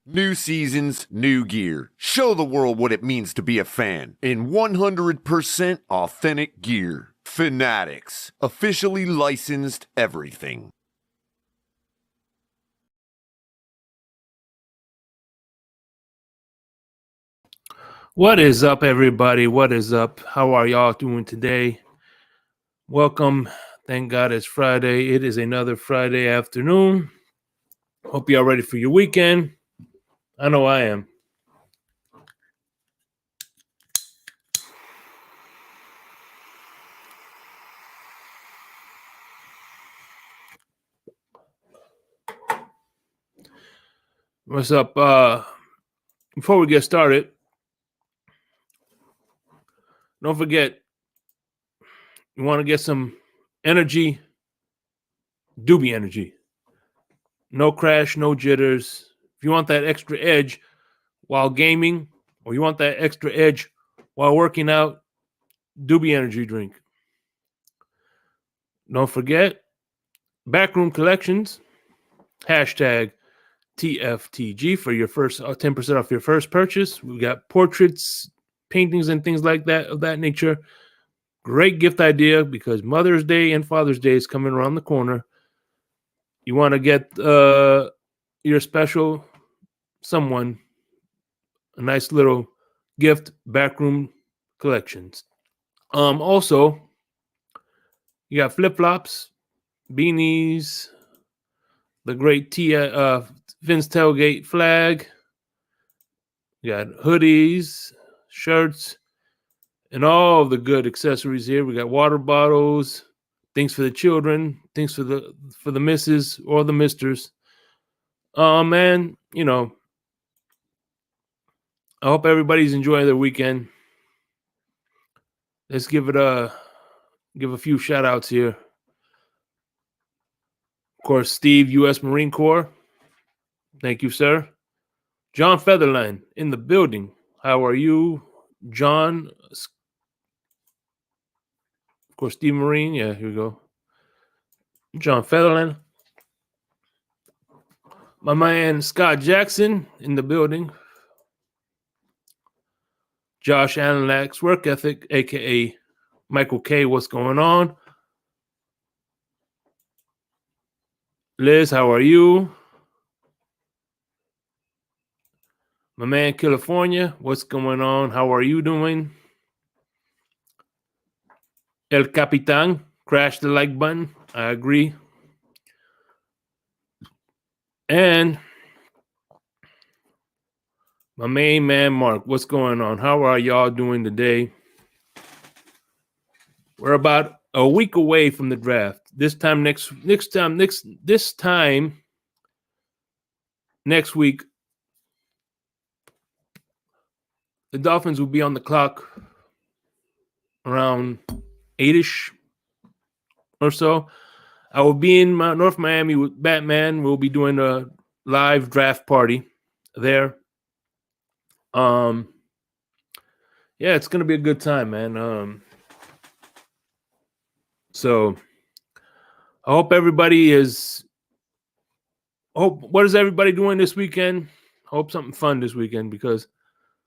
New seasons, new gear. Show the world what it means to be a fan in 100% authentic gear. Fanatics, officially licensed everything. What is up, everybody? What is up? How are y'all doing today? Welcome. Thank God it's Friday. It is another Friday afternoon. Hope y'all ready for your weekend. I know I am. What's up? Before we get started, don't forget, you want to get some energy, Doobie energy. No crash, no jitters. If you want that extra edge while gaming, or you want that extra edge while working out, Doobie energy drink. Don't forget, Backroom Collections, hashtag TFTG for your first 10% off your first purchase. We've got portraits, paintings, and things like that of that nature. Great gift idea because Mother's Day and Father's Day is coming around the corner. You want to get your special someone a nice little gift. Backroom Collections. Also, you got flip-flops, beanies, the great Vince Tailgate flag. You got hoodies, shirts, and all the good accessories here. We got water bottles, things for the children, things for the misses or the misters. Man, I hope everybody's enjoying their weekend. Let's give a few shout outs here. Of course, Steve, U.S. Marine Corps. Thank you, sir. John Featherline in the building. How are you, John? Of course, Steve Marine. Yeah, here we go. John Featherland. My man Scott Jackson in the building. Josh Allenlax, Work Ethic, a.k.a. Michael K. What's going on? Liz, how are you? My man California, what's going on? How are you doing? El Capitan, crash the like button. I agree. And my main man Mark, what's going on? How are y'all doing today? We're about a week away from the draft. This time next week, the Dolphins will be on the clock around 8-ish or so. I will be in North Miami with Batman. We'll be doing a live draft party there. Yeah, it's gonna be a good time, man. So I hope everybody is. What is everybody doing this weekend? I hope something fun this weekend because,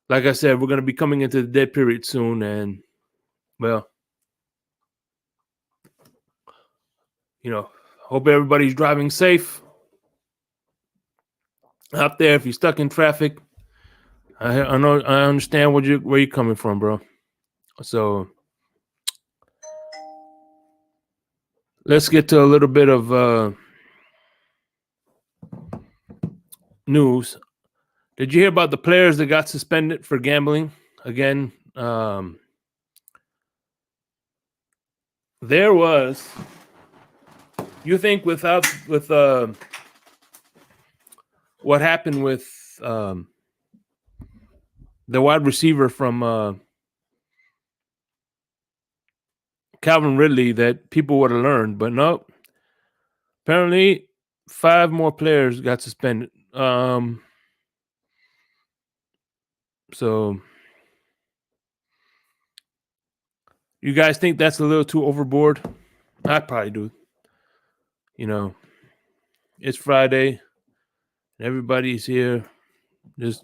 like I said, we're gonna be coming into the dead period soon, and well, hope everybody's driving safe out there. If you're stuck in traffic, I know I understand where you're coming from, bro. So let's get to a little bit of news. Did you hear about the players that got suspended for gambling again? There was. You think with what happened with the wide receiver from Calvin Ridley that people would have learned, but no. Apparently, 5 more players got suspended. So you guys think that's a little too overboard? I probably do. It's Friday. Everybody's here Just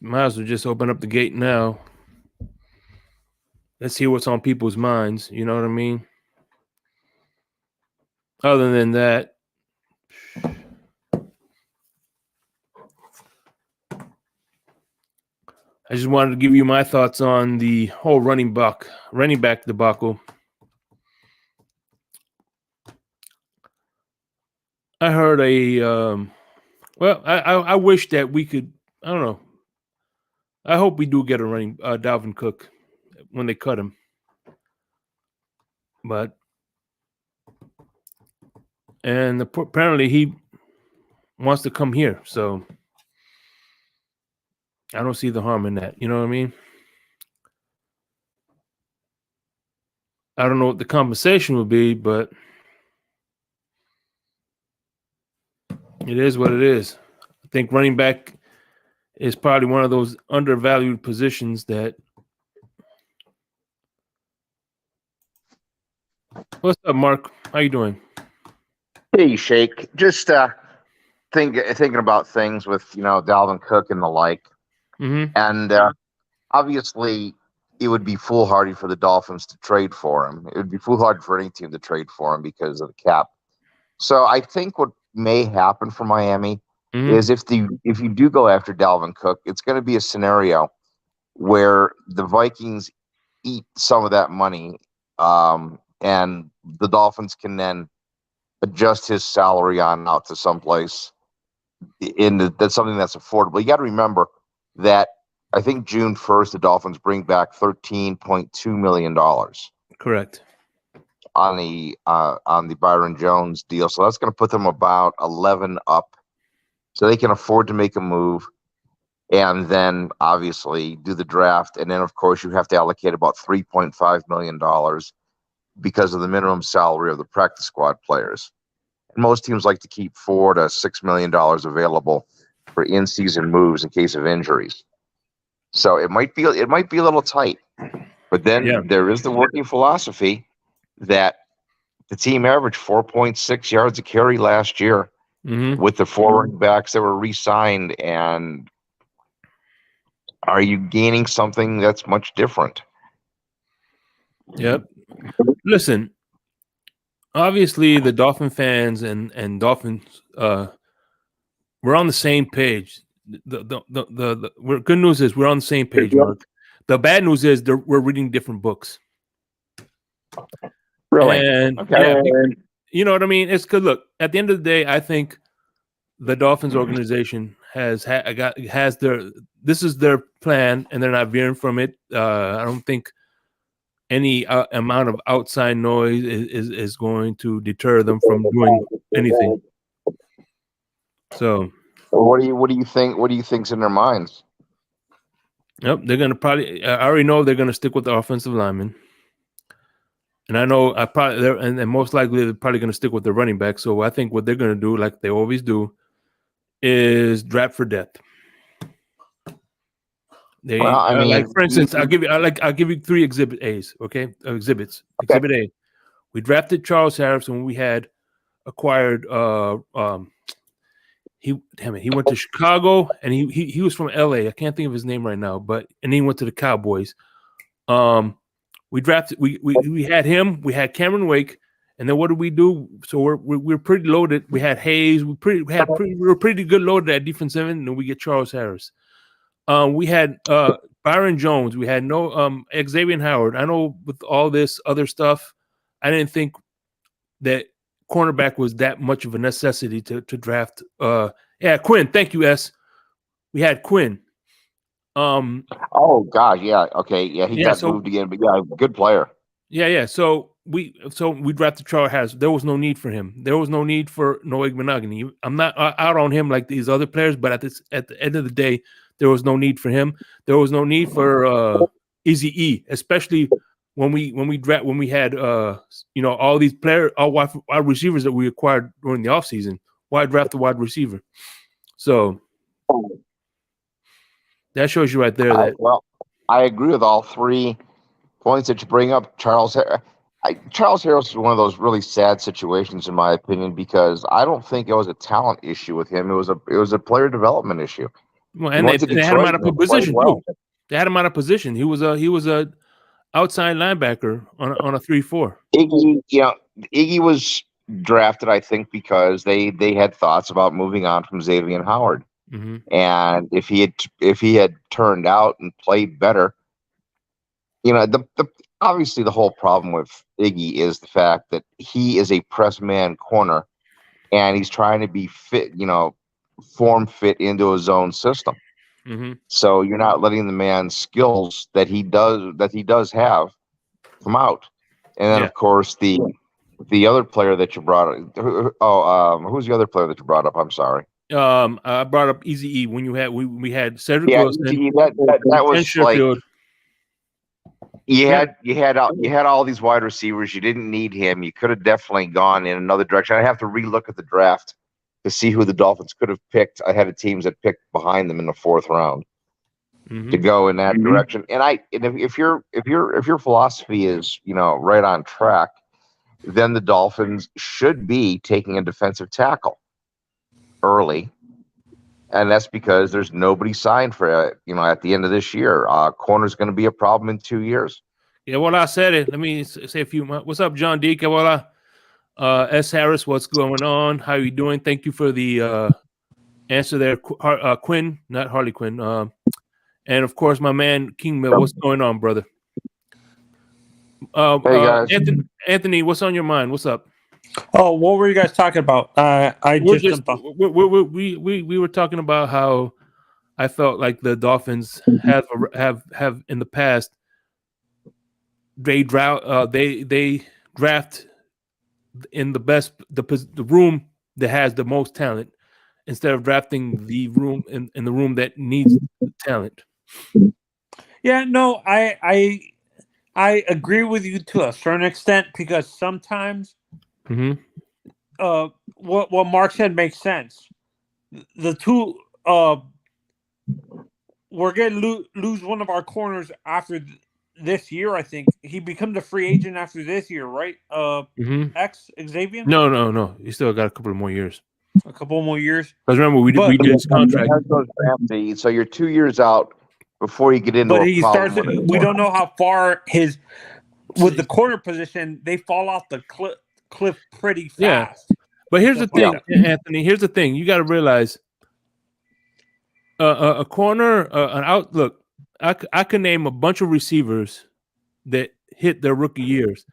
might as well just open up the gate now. Let's see what's on people's minds. You know what I mean? Other than that, I just wanted to give you my thoughts on the whole running back debacle. I heard I wish that we could. I don't know. I hope we do get a running Dalvin Cook when they cut him. But apparently he wants to come here, so I don't see the harm in that. You know what I mean? I don't know what the compensation will be, but it is what it is. I think running back is probably one of those undervalued positions that. What's up, Mark? How you doing? Hey, Shake. Just thinking about things with Dalvin Cook and the like, and obviously it would be foolhardy for the Dolphins to trade for him. It would be foolhardy for any team to trade for him because of the cap. So I think what may happen for Miami is if you do go after Dalvin Cook, it's going to be a scenario where the Vikings eat some of that money, and the Dolphins can then adjust his salary on out to someplace that's something that's affordable. You got to remember that I think June 1st, the Dolphins bring back $13.2 million. Correct. On the Byron Jones deal. So that's going to put them about 11 up. So they can afford to make a move and then obviously do the draft. And then, of course, you have to allocate about $3.5 million because of the minimum salary of the practice squad players. And most teams like to keep $4 to $6 million available for in-season moves in case of injuries. So it might be a little tight. But then there is the working philosophy that the team averaged 4.6 yards a carry last year with the four running backs that were re-signed. And are you gaining something that's much different? Yep. Listen, obviously the Dolphin fans and Dolphins we're on the same page. The good news is we're on the same page, Mark. The bad news is we're reading different books. Really? And you know what I mean? It's good. Look, at the end of the day, I think the Dolphins organization has this is their plan, and they're not veering from it. I don't think any amount of outside noise is going to deter them from doing anything. So, what do you think? What do you think's in their minds? Yep, they're gonna probably. I already know they're gonna stick with the offensive lineman, and I know and most likely they're probably gonna stick with the running back. So I think what they're gonna do, like they always do, is draft for depth. Like for instance, I'll give you 3 exhibit A's. Okay, exhibits. Okay. Exhibit A, we drafted Charles Harris when we had acquired. He went to Chicago and he was from LA. I can't think of his name right now, and he went to the Cowboys. We drafted. We had him. We had Cameron Wake, and then what did we do? So we're pretty loaded. We had Hayes. We were pretty good loaded at defensive end, and then we get Charles Harris. We had Byron Jones. We had no Xavier Howard. I know with all this other stuff, I didn't think that cornerback was that much of a necessity to draft. Quinn. Thank you, S. We had Quinn. Oh gosh, yeah. Okay, yeah. He got moved again, but yeah, good player. Yeah. So we drafted Charles Harris. There was no need for him. There was no need for Noah Monogany. I'm not out on him like these other players, but at the end of the day, there was no need for him. There was no need for Easy E, especially when we had all these players, all wide receivers that we acquired during the offseason. Why draft a wide receiver? So that shows you right there I agree with all three points that you bring up, Charles Harris is one of those really sad situations, in my opinion, because I don't think it was a talent issue with him. It was a player development issue. Well, He and went to they had him Detroit out of and played position well. too. They had him out of position. He was a outside linebacker on a 3-4. Iggy was drafted, I think, because they had thoughts about moving on from Xavier Howard. Mm-hmm. And if he had turned out and played better, the obviously the whole problem with Iggy is the fact that he is a press man corner, and he's trying to be fit, form fit into his own system. Mm-hmm. So you're not letting the man's skills that he does have come out. And then of course the other player that you brought up. Who's the other player that you brought up? I'm sorry. I brought up Easy E when we had Cedric Wilson. That was Sheffield. You had all these wide receivers. You didn't need him. You could have definitely gone in another direction. I have to relook at the draft to see who the Dolphins could have picked ahead of teams that picked behind them in the 4th round to go in that direction. And if your philosophy is right on track, then the Dolphins should be taking a defensive tackle early. And that's because there's nobody signed for at the end of this year. Corner's going to be a problem in 2 years. Yeah, well, I said it. Let me say a few. What's up, John D? Well, S. Harris, what's going on? How you doing? Thank you for the answer there, Quinn, not Harley Quinn. And of course, my man King Mill. What's going on, brother? Hey guys. Anthony, what's on your mind? What's up? Oh, what were you guys talking about? We were talking about how I felt like the Dolphins have in the past they draft in the room that has the most talent instead of drafting the room in the room that needs talent. Yeah, no, I agree with you to a certain extent because sometimes what Mark said makes sense. The two we're gonna lose one of our corners after this year. I think he becomes a free agent after this year, right? Xavier? No. He still got a couple of more years. A couple more years. Because remember, we did his contract. So you're 2 years out before you get into. But he starts. We don't know how far with the corner position. They fall off the cliff pretty fast. Yeah. But here's the thing, Anthony. Here's the thing. You got to realize a corner, an outlook. I can name a bunch of receivers that hit their rookie years.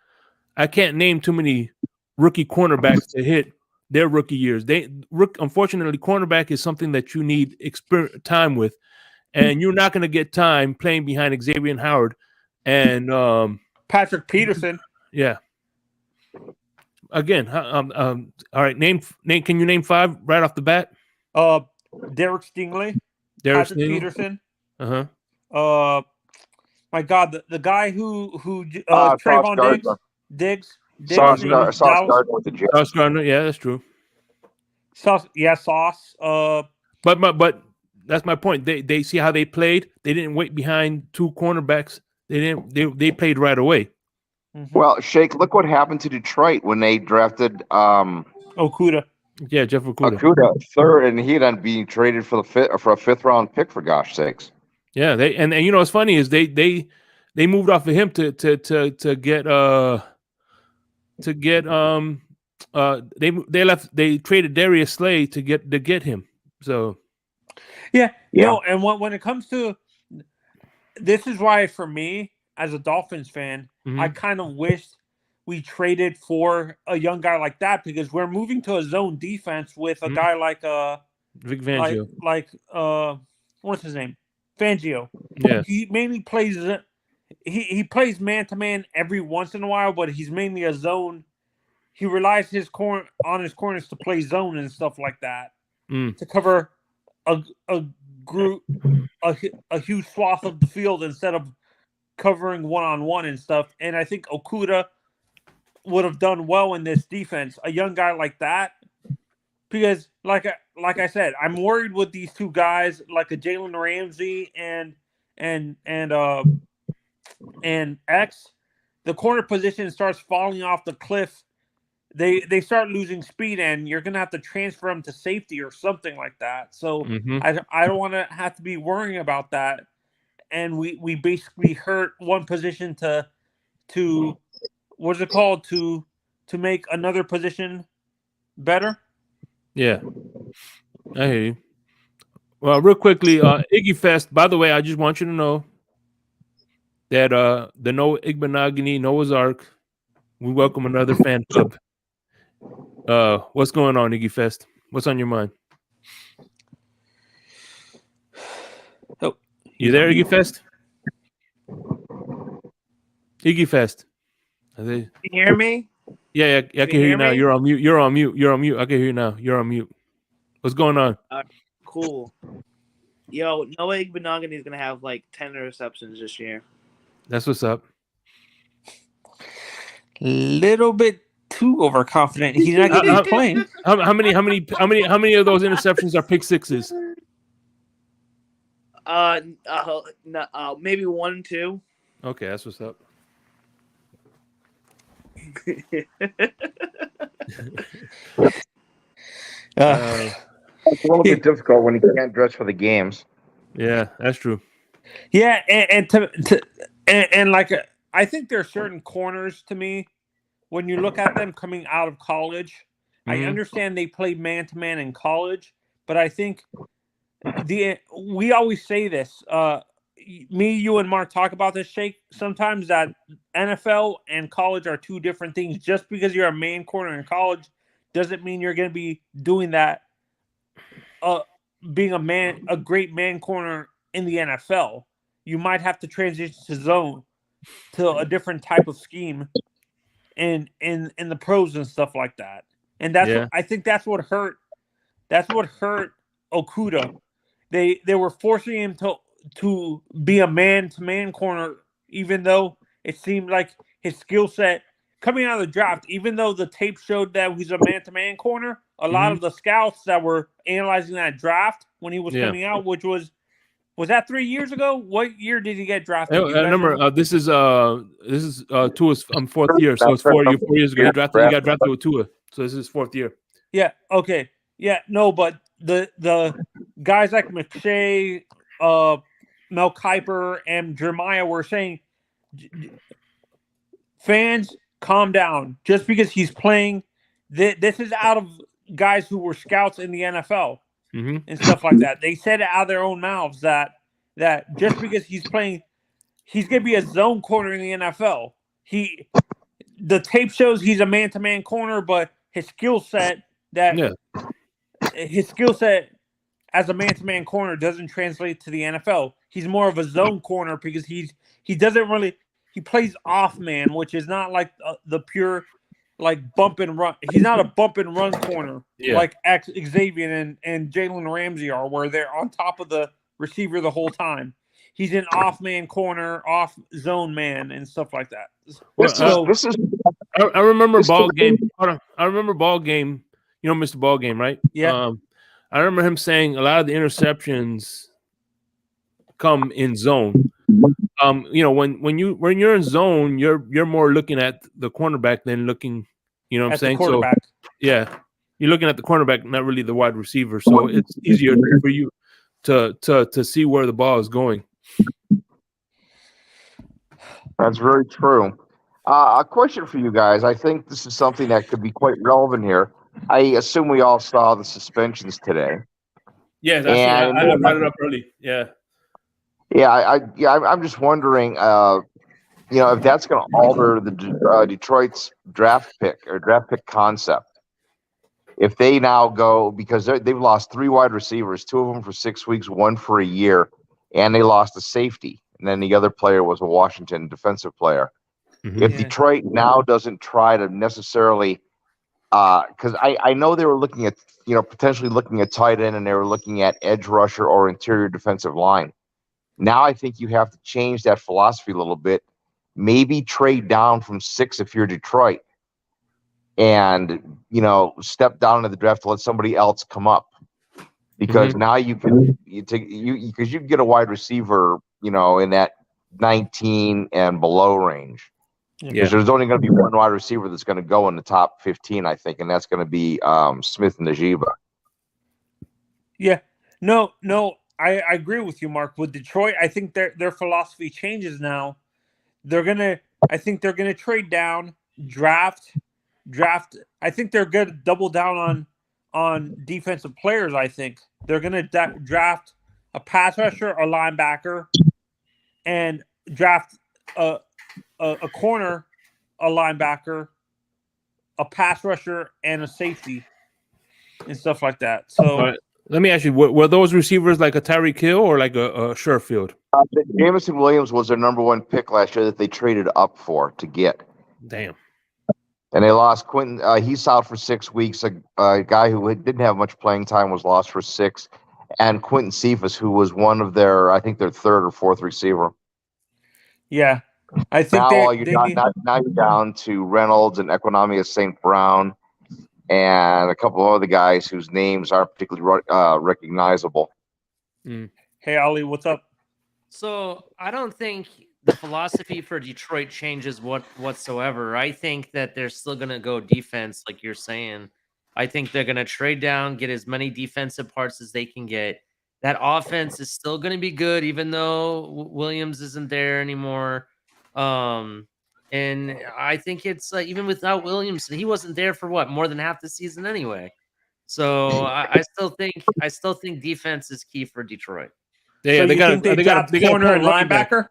I can't name too many rookie cornerbacks that hit their rookie years. Unfortunately, cornerback is something that you need time with, and you're not going to get time playing behind Xavier Howard and Patrick Peterson. Yeah. Again, all right. Name. Can you name 5 right off the bat? Derek Stingley, Patrick Peterson. My God, the guy who Trayvon Diggs. Sauce Gardner. Yeah, that's true. Sauce. But that's my point. They see how they played. They didn't wait behind 2 cornerbacks. They played right away. Mm-hmm. Well, Shake, look what happened to Detroit when they drafted Okudah. Yeah, Jeff Okudah. 3rd, and he ended up being traded for a 5th round pick, for gosh sakes. Yeah, they and what's funny is they moved off of him to get they traded Darius Slay to get him. So yeah. And when it comes to this is why for me as a Dolphins fan, I kind of wish we traded for a young guy like that because we're moving to a zone defense with a guy like Vic Fangio. Like what's his name? Fangio. Yeah. He mainly plays he plays man to man every once in a while, but he's mainly a zone. He relies on his corners to play zone and stuff like that to cover a group, a huge swath of the field instead of covering one-on-one and stuff. And I think Okudah would have done well in this defense. A young guy like that, because like I said, I'm worried with these 2 guys, like a Jalen Ramsey and and X, the corner position starts falling off the cliff. They start losing speed, and you're gonna have to transfer them to safety or something like that. So I don't want to have to be worrying about that. And we basically hurt one position to what's it called to make another position better. Yeah, I hear you. Well, real quickly, Iggy Fest. By the way, I just want you to know that the No Igbenogany Noah's Ark, we welcome another fan club. What's going on, Iggy Fest? What's on your mind? Oh, you there, Iggy Fest? Iggy Fest. Can you hear me? Yeah, I can hear you now. me? You're on mute. You're on mute. I can hear you now. You're on mute. What's going on? Cool. Yo, Noah Igbenogany is gonna have like 10 interceptions this year. That's what's up. Little bit too overconfident. He's not getting his playing. How many of those interceptions are pick sixes? Maybe 1, 2. Okay, that's what's up. It's a little bit difficult when you can't dress for the games. Yeah, that's true. Yeah, and like I think there are certain corners to me when you look at them coming out of college. I understand they played man-to-man in college, but I think we always say this. Me, you, and Mark talk about this, Shake, sometimes that NFL and college are two different things. Just because you're a man corner in college doesn't mean you're going to be doing that, being a great man corner in the NFL. You might have to transition to zone, to a different type of scheme in the pros and stuff like that. And I think that's what hurt. That's what hurt Okuda. They were forcing him to be a man-to-man corner, even though it seemed like his skill set coming out of the draft, even though the tape showed that he's a man-to-man corner, a lot of the scouts that were analyzing that draft when he was coming out, which was that 3 years ago? What year did he get drafted? I remember this is Tua's fourth year, so it's 4 years ago. He got drafted with Tua, so this is his fourth year. Yeah. Okay. Yeah. No, but the guys like McShay, Mel Kiper, and Jeremiah were saying, fans, calm down. Just because he's playing, this is out of guys who were scouts in the NFL and stuff like that. They said it out of their own mouths that just because he's playing, he's going to be a zone corner in the NFL. The tape shows he's a man-to-man corner, but his skill set as a man-to-man corner doesn't translate to the NFL. He's more of a zone corner because he plays off man, which is not like the pure like bump and run. He's not a bump and run corner like Xavier and Jalen Ramsey are, where they're on top of the receiver the whole time. He's an off man corner, off zone man, and stuff like that. I remember ball game. I remember ball game. You know, Mr. Ball Game, right? Yeah. I remember him saying a lot of the interceptions come in zone. You know, when you're in zone, you're more looking at the cornerback than looking, you know what I'm saying? So yeah, you're looking at the cornerback, not really the wide receiver. So it's easier for you to see where the ball is going. That's very true. A question for you guys. I think this is something that could be quite relevant here. I assume we all saw the suspensions today. Yeah, I brought it up early. Yeah. I'm just wondering, if that's going to alter the Detroit's draft pick concept. If they now go, because they've lost 3 wide receivers, 2 of them for 6 weeks, 1 for a year, and they lost a safety, and then the other player was a Washington defensive player. If Detroit now doesn't try to necessarily, because I know they were looking at, potentially looking at tight end, and they were looking at edge rusher or interior defensive line. Now I think you have to change that philosophy a little bit. Maybe trade down from 6 if you're Detroit, and step down into the draft to let somebody else come up, because now you can get a wide receiver, in that 19 and below range. Yeah. Because there's only going to be one wide receiver that's going to go in the top 15, I think, and that's going to be Smith and Najiba. Yeah. No, I agree with you, Mark. With Detroit, I think their philosophy changes now. I think they're gonna trade down, draft. I think they're gonna double down on defensive players. I think they're gonna draft a pass rusher, a linebacker, and draft a corner, a linebacker, a pass rusher, and a safety, and stuff like that. So All right. Let me ask you: were those receivers like a Tyreek Hill or like a Sherfield? Jameson Williams was their number 1 pick last year that they traded up for to get. Damn. And they lost Quentin. He's out for 6 weeks. A guy who didn't have much playing time was lost for 6. And Quentin Cephas, who was one of their, I think, their 3rd or 4th receiver. yeah, I think Now you're down to Reynolds and Economia St. Brown and a couple of other guys whose names aren't particularly recognizable. Hey, Ollie, what's up? So I don't think the philosophy for Detroit changes whatsoever. I think that they're still going to go defense, like you're saying. I think they're going to trade down, get as many defensive parts as they can get. That offense is still going to be good, even though Williams isn't there anymore. And I think it's even without Williams, he wasn't there for more than half the season anyway. So I still think defense is key for Detroit. Yeah, So they got a corner and linebacker.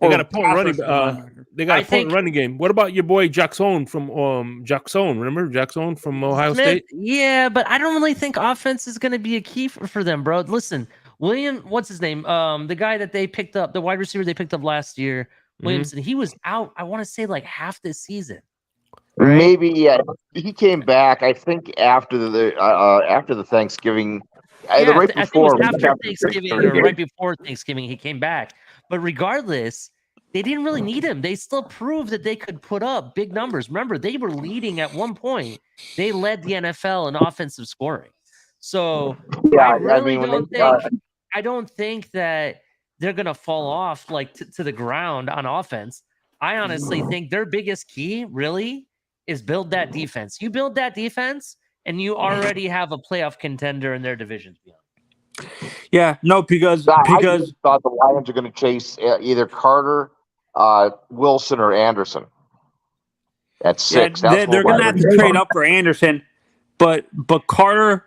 They got a point running game. What about your boy Jackson from Jackson? Remember Jackson from Ohio State? Yeah, but I don't really think offense is going to be a key for them, bro. Listen, what's his name? The guy that they picked up, the wide receiver they picked up last year, Williamson. He was out, I want to say, like half this season. Right? Maybe, yeah. He came back, I think, after the Thanksgiving. I think it was after Thanksgiving or right before Thanksgiving he came back. But regardless, they didn't really need him. They still proved that they could put up big numbers. Remember, they were leading at one point. They led the NFL in offensive scoring. So yeah, I don't think that they're going to fall off to the ground on offense. I honestly think their biggest key really is build that defense. You build that defense, and you already have a playoff contender in their divisions. Yeah, no, because I thought the Lions are going to chase either Carter, Wilson, or Anderson at 6. Yeah, they're going to have to trade up for Anderson, but Carter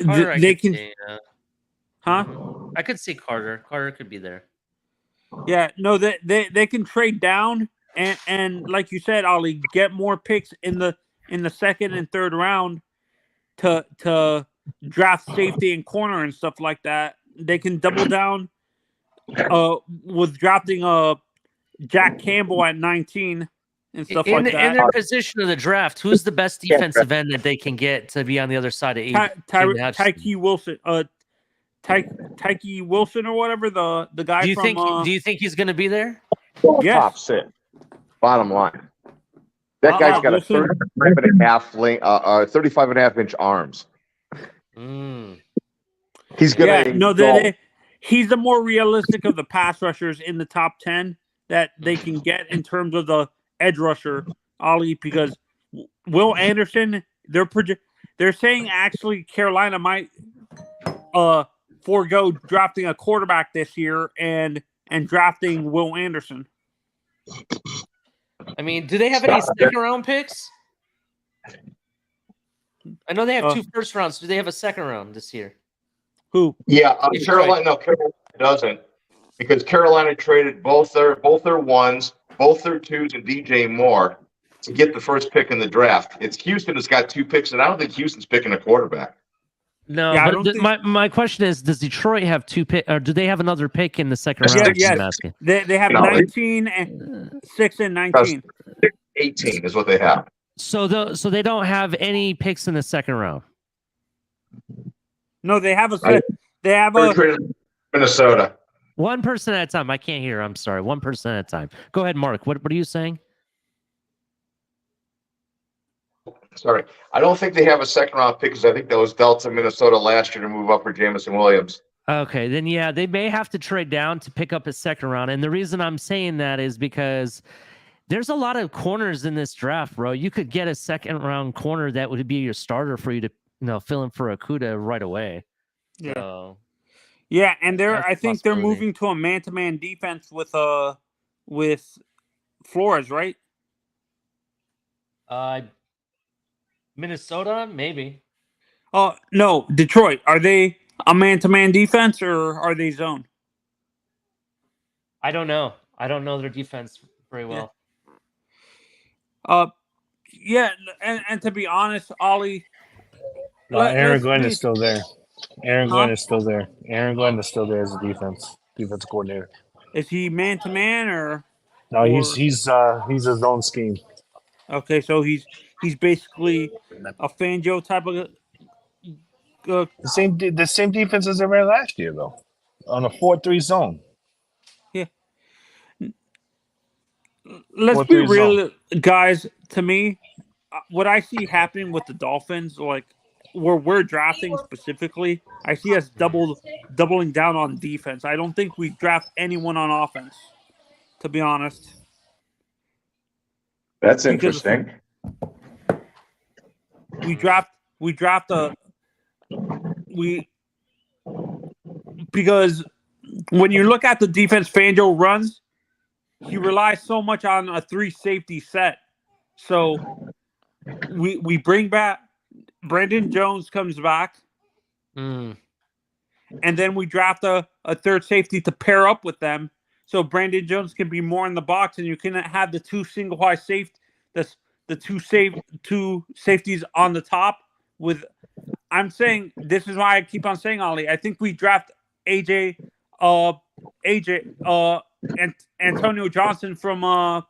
they can. Huh? I could see Carter. Carter could be there. Yeah, no, they can trade down and like you said, Ollie, get more picks in the 2nd and 3rd round to draft safety and corner and stuff like that. They can double down with drafting Jack Campbell at 19 and stuff like that. In their position of the draft, who's the best defensive end that they can get to be on the other side of 8? Tyke Wilson. Tyke Wilson or whatever, the guy do you from... do you think he's going to be there? Yes. Top 6. Bottom line. That guy's got a 35 and a half inch arms. He's gonna he's the more realistic of the pass rushers in the top 10 that they can get in terms of the edge rusher, Ollie, because Will Anderson, they're saying actually Carolina might forego drafting a quarterback this year and drafting Will Anderson. I mean, do they have any 2nd round picks? I know they have 2 first rounds. Do they have a 2nd round this year? Who? Yeah, Carolina. No, Carolina doesn't, because Carolina traded both their 1s, both their 2s, and DJ Moore to get the first pick in the draft. It's Houston has got 2 picks, and I don't think Houston's picking a quarterback. No, but my question is, does Detroit have 2 pick, or do they have another pick in the 2nd round? Yes. They have 19 and 6 and 19. 18 is what they have. So they don't have any picks in the 2nd round. No, they have Minnesota. One person at a time. I can't hear. I'm sorry. One person at a time. Go ahead, Mark. What are you saying? Sorry, I don't think they have a 2nd round pick because I think that was dealt to Minnesota last year to move up for Jameson Williams. Okay, then yeah, they may have to trade down to pick up a second round. And the reason I'm saying that is because there's a lot of corners in this draft, bro. You could get a second round corner that would be your starter for you to fill in for Akuda right away. Yeah. So, Yeah, and that's I a think they're possibility. moving to a man-to-man defense with Flores, right? Minnesota, maybe. Oh no, Detroit. Are they a man-to-man defense or are they zone? I don't know. I don't know their defense very well. Yeah, and to be honest, Ollie, Aaron let's Glenn be, is still there. Aaron huh? Glenn is still there. Aaron Glenn is still there as a defense coordinator. Is he man-to-man or? No, he's his own scheme. Okay, so he's basically a Fangio type of. The same defense as they ran last year, though, on a 4-3 zone. Yeah. Let's be 4-3 real, zone. guys. To me, what I see happening with the Dolphins, like where we're drafting specifically, I see us doubling down on defense. I don't think we draft anyone on offense, to be honest. That's interesting. Because when you look at the defense Fangio runs, he relies so much on a 3 safety set. So we bring back Brandon Jones comes back. And then we draft a third safety to pair up with them. So Brandon Jones can be more in the box and you can have the 2 single high safety, the 2 safeties on the top with. I'm saying this is why I keep on saying, Ollie. I think we draft Antonio Johnson from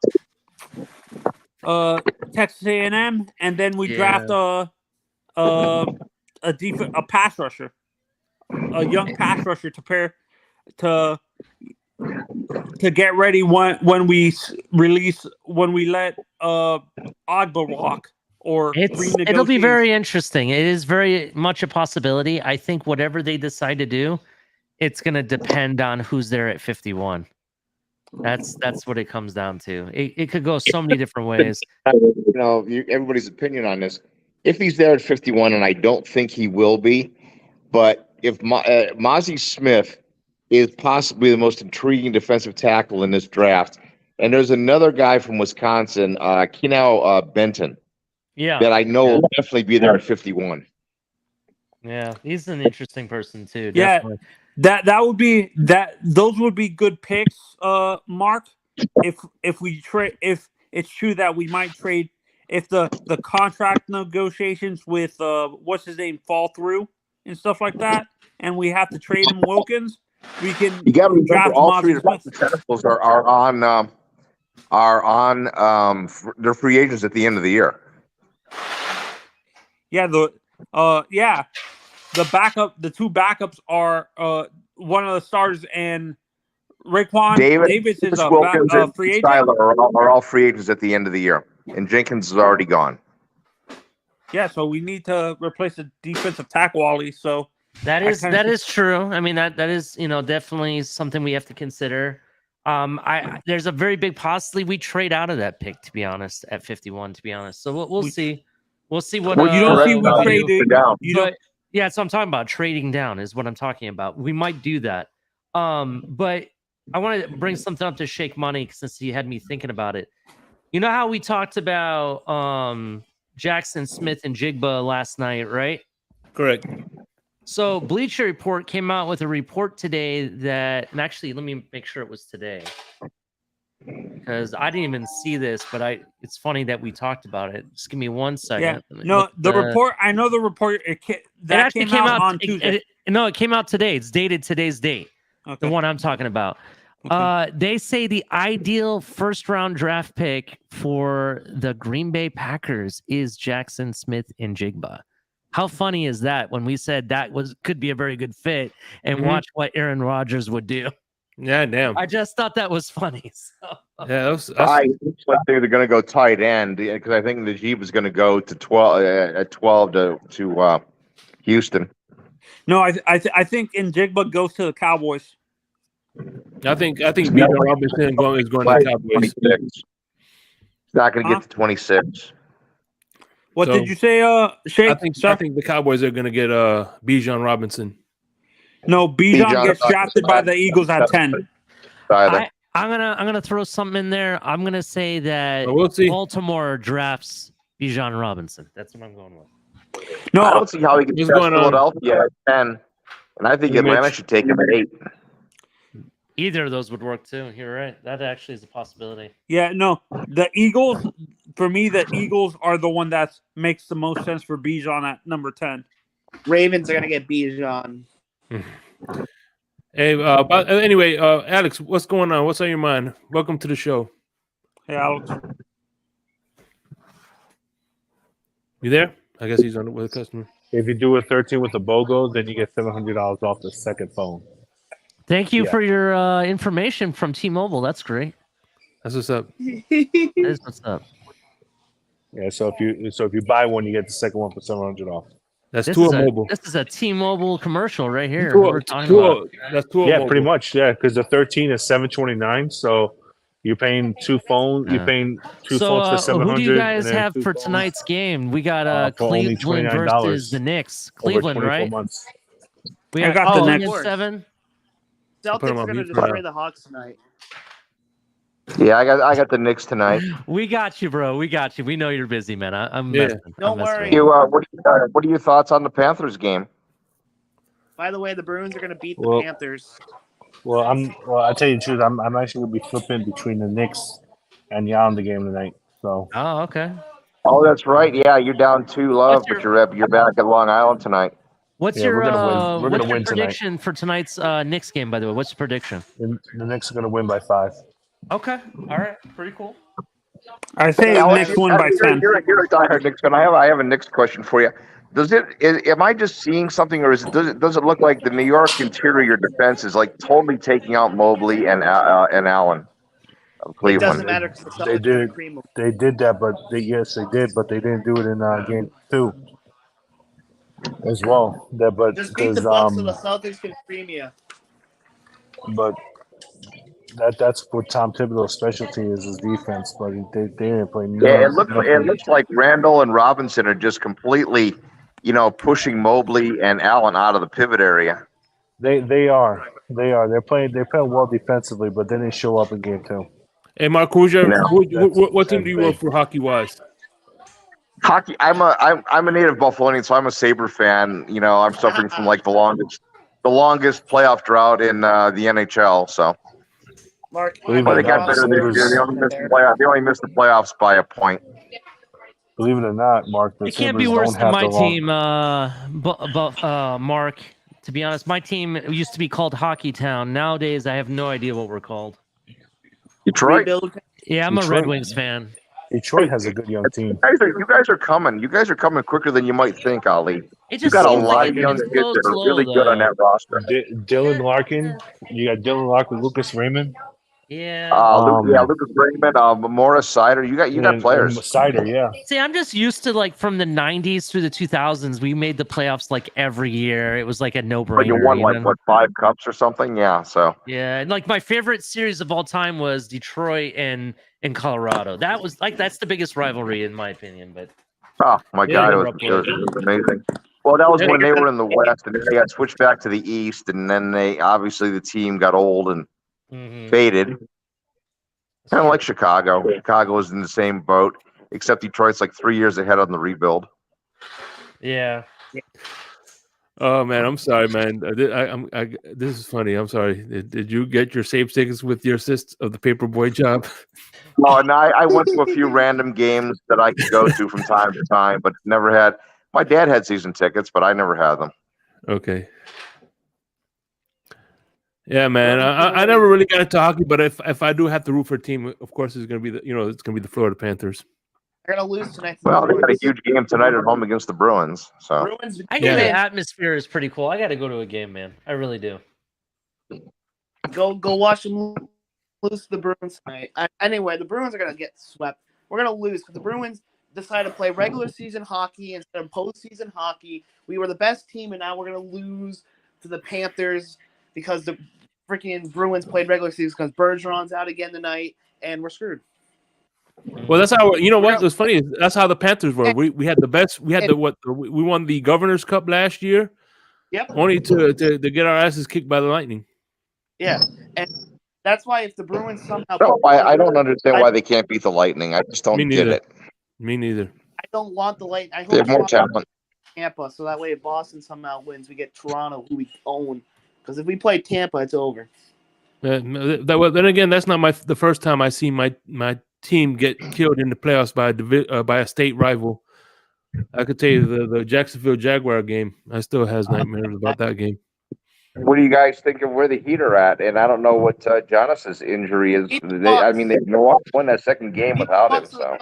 Texas A&M, and then we draft a pass rusher, a young pass rusher to pair to get ready when we let Ogba walk. Or it'll be very interesting. It is very much a possibility. I think whatever they decide to do, it's going to depend on who's there at 51. That's what it comes down to. It could go so many different ways. Everybody's opinion on this. If he's there at 51, and I don't think he will be, but if Mozzie Smith is possibly the most intriguing defensive tackle in this draft, and there's another guy from Wisconsin, Keenan Benton. Yeah, that I know will definitely be there at 51. Yeah, he's an interesting person too. Yeah, definitely. that would be that. Those would be good picks, Mark. If it's true that we might trade, if the contract negotiations with what's his name fall through and stuff like that, and we have to trade him Wilkins, we can. You got to remember draft all 3 Mozzie of the tackles are on they're free agents at the end of the year. Yeah, the 2 backups are one of the starters and Raekwon Davis is a free agent. Are all free agents at the end of the year, and Jenkins is already gone. Yeah, so we need to replace the defensive tackle, Ollie. So that is true. I mean that is definitely something we have to consider. There's a very big possibility we trade out of that pick, to be honest, at 51. To be honest, so we'll see. We'll see what. Well, you don't see we traded down. Yeah, so I'm talking about trading down is what I'm talking about. We might do that. But I want to bring something up to Shake Money since he had me thinking about it. You know how we talked about Jackson Smith and Jigba last night, right? Correct. So Bleacher Report came out with a report today that, and actually, let me make sure it was today because I didn't even see this, but it's funny that we talked about it. Just give me 1 second. Yeah. No, report. I know the report. It came out on Tuesday. It came out today. It's dated today's date. Okay. The one I'm talking about. Okay. They say the ideal first-round draft pick for the Green Bay Packers is Jackson Smith and Jigba. How funny is that when we said that could be a very good fit and watch what Aaron Rodgers would do? Yeah, damn. I just thought that was funny. So. Yeah, I think they're going to go tight end because I think Najee was going to go to 12 to Houston. No, I think Njigba goes to the Cowboys. I think Bijan Robinson is going to the Cowboys. 26. He's not going to get to 26. What So, did you say, Shay? I think the Cowboys are going to get Bijan Robinson. No, Bijan gets drafted by the Eagles at 10. I'm gonna throw something in there. I'm gonna say that Well, we'll see. Baltimore drafts Bijan Robinson. That's what I'm going with. No, I don't see how he gets past Philadelphia at 10. And I think Atlanta should take him at 8. Either of those would work too. You're right. That actually is a possibility. Yeah, no. The Eagles, for me, the Eagles are the one that makes the most sense for Bijan at number 10. Ravens are gonna get Bijan. Hey, but anyway, Alex, what's going on? What's on your mind? Welcome to the show. Hey, Alex. You there? I guess he's on with a customer. If you do a 13 with a BOGO, then you get $700 off the second phone. Thank you for your information from T-Mobile. That's great. That's what's up. That is what's up. Yeah, so if you buy one, you get the second one for $700 off. That's This Tua is a- Mobile. This is a T-Mobile commercial right here. Tua- What we're talking Tua- about. That's Tua Yeah, Mobile. pretty much. Yeah, because the 13 is $729, so you're paying two phones. You're paying two phones for $700. Who do you guys and then have two for phones tonight's game? We got for only Cleveland $29 versus the Knicks. over Cleveland, 24 right? months. We I got the Cleveland Knicks. in 7. Put 'em Celtics on are gonna mute for destroy now. the Hawks tonight. Yeah, I got the Knicks tonight. We got you, bro. We got you. We know you're busy, man. I'm Yeah. messing. Don't I'm messing worry. with you. What are your thoughts on the Panthers game? By the way, the Bruins are gonna beat the Well- Panthers. Well, I tell you the truth, I'm actually gonna be flipping between the Knicks and the Islander game tonight. So Oh, okay. Oh, that's right. Yeah, you're down 2 love, What's but you're back at Long Island tonight. What's Yeah, your we're gonna win. We're what's gonna your win tonight. prediction for tonight's Knicks game? By the way, what's your prediction? the Knicks are gonna win by 5. Okay, all right, pretty cool. I say Alex, Knicks win by 10. You're a diehard Knicks fan. I have a Knicks question for you. Am I just seeing something, or does it look like the New York interior defense is like totally taking out Mobley and Allen of It Cleveland? doesn't matter because the They Celtics did. are cream them. They did that, but they didn't do it in game 2 as well. Just beat the Bucks so the Celtics can cream you. But that's what Tom Thibodeau's specialty is his defense. But they didn't play. Yeah, it looks like Randall and Robinson are just completely, pushing Mobley and Allen out of the pivot area. They are. They're playing well defensively, but then they show up in game 2. Hey, Mark, who's your, No. what team do you work for hockey wise? Hockey. I'm a native Buffalonian, so I'm a Sabre fan. I'm suffering from like the longest playoff drought in the NHL. So, Mark, Believe but it they or got not, better this year. They only missed the playoffs by a point. Believe it or not, Mark, the It can't be Sabres worse don't than have my the long- team, Mark. To be honest, my team used to be called Hockey Town. Nowadays, I have no idea what we're called. Detroit. rebuild. Yeah, I'm a Detroit. Red Wings fan. Detroit has a good young team. You guys are coming. You guys are coming quicker than you might think, Ali. It You just got a seems lot like of young it's kids so that are slow, really good on though. that roster. Dylan Larkin. You got Dylan Larkin, Lucas Raymond. Yeah. Lucas Raymond, Morris Sider. You got players. And Sider, yeah. See, I'm just used to from the 90s through the 2000s, we made the playoffs every year. It was like a no-brainer. But you won know? 5 cups or something? Yeah. So Yeah, and my favorite series of all time was Detroit and Colorado. That was that's the biggest rivalry in my opinion. But oh my Yeah, God, they're it was amazing. Well, that was when they were in the West, and then they got switched back to the East, and then the team got old and faded. Kind of like Chicago. Chicago was in the same boat, except Detroit's 3 years ahead on the rebuild. yeah, Oh man, I'm sorry, man. This is funny. I'm sorry. Did you get your save tickets with your assist of the paperboy job? Well, and I went to a few random games that I could go to from time to time, but never had. My dad had season tickets, but I never had them. Okay. Yeah, man. I never really got into hockey, but if I do have to root for a team, of course it's gonna be the Florida Panthers. They're gonna lose tonight. Well, they got a huge game tonight at home against the Bruins. So Bruins. I think the atmosphere is pretty cool. I got to go to a game, man. I really do. Go watch them lose to the Bruins tonight. Anyway, the Bruins are gonna get swept. We're gonna lose because the Bruins decided to play regular season hockey instead of postseason hockey. We were the best team, and now we're going to lose to the Panthers because the freaking Bruins played regular season because Bergeron's out again tonight, and we're screwed. Well, that's how you know what was funny is that's how the Panthers were. We had the best. We had we won the Governor's Cup last year. Yep. Only to get our asses kicked by the Lightning. Yeah, and that's why if the Bruins somehow No, I don't understand why they can't beat the Lightning. I just don't get it. Me neither. I don't want the Lightning. I They have hope more talent. Tampa, so that way if Boston somehow wins, we get Toronto, who we own. Because if we play Tampa, it's over. Then again, that's not the first time I see my team get killed in the playoffs by a state rival. I could tell you the Jacksonville Jaguar game. I still has nightmares about that game. What do you guys think of where the Heat are at? And I don't know what Giannis's injury is. They won that second game without him. So.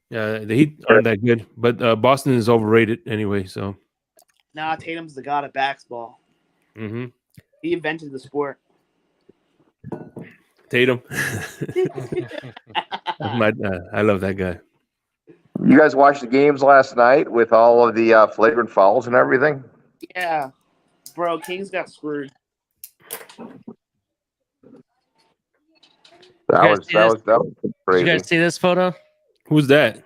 Yeah, the Heat aren't that good, but Boston is overrated anyway. So. Nah, Tatum's the god of basketball. Mm-hmm. He invented the sport. Tatum. I love that guy. You guys watched the games last night with all of the flagrant fouls and everything? Yeah. Bro, Kings got screwed. That was crazy. Did you guys see this photo? Who's that?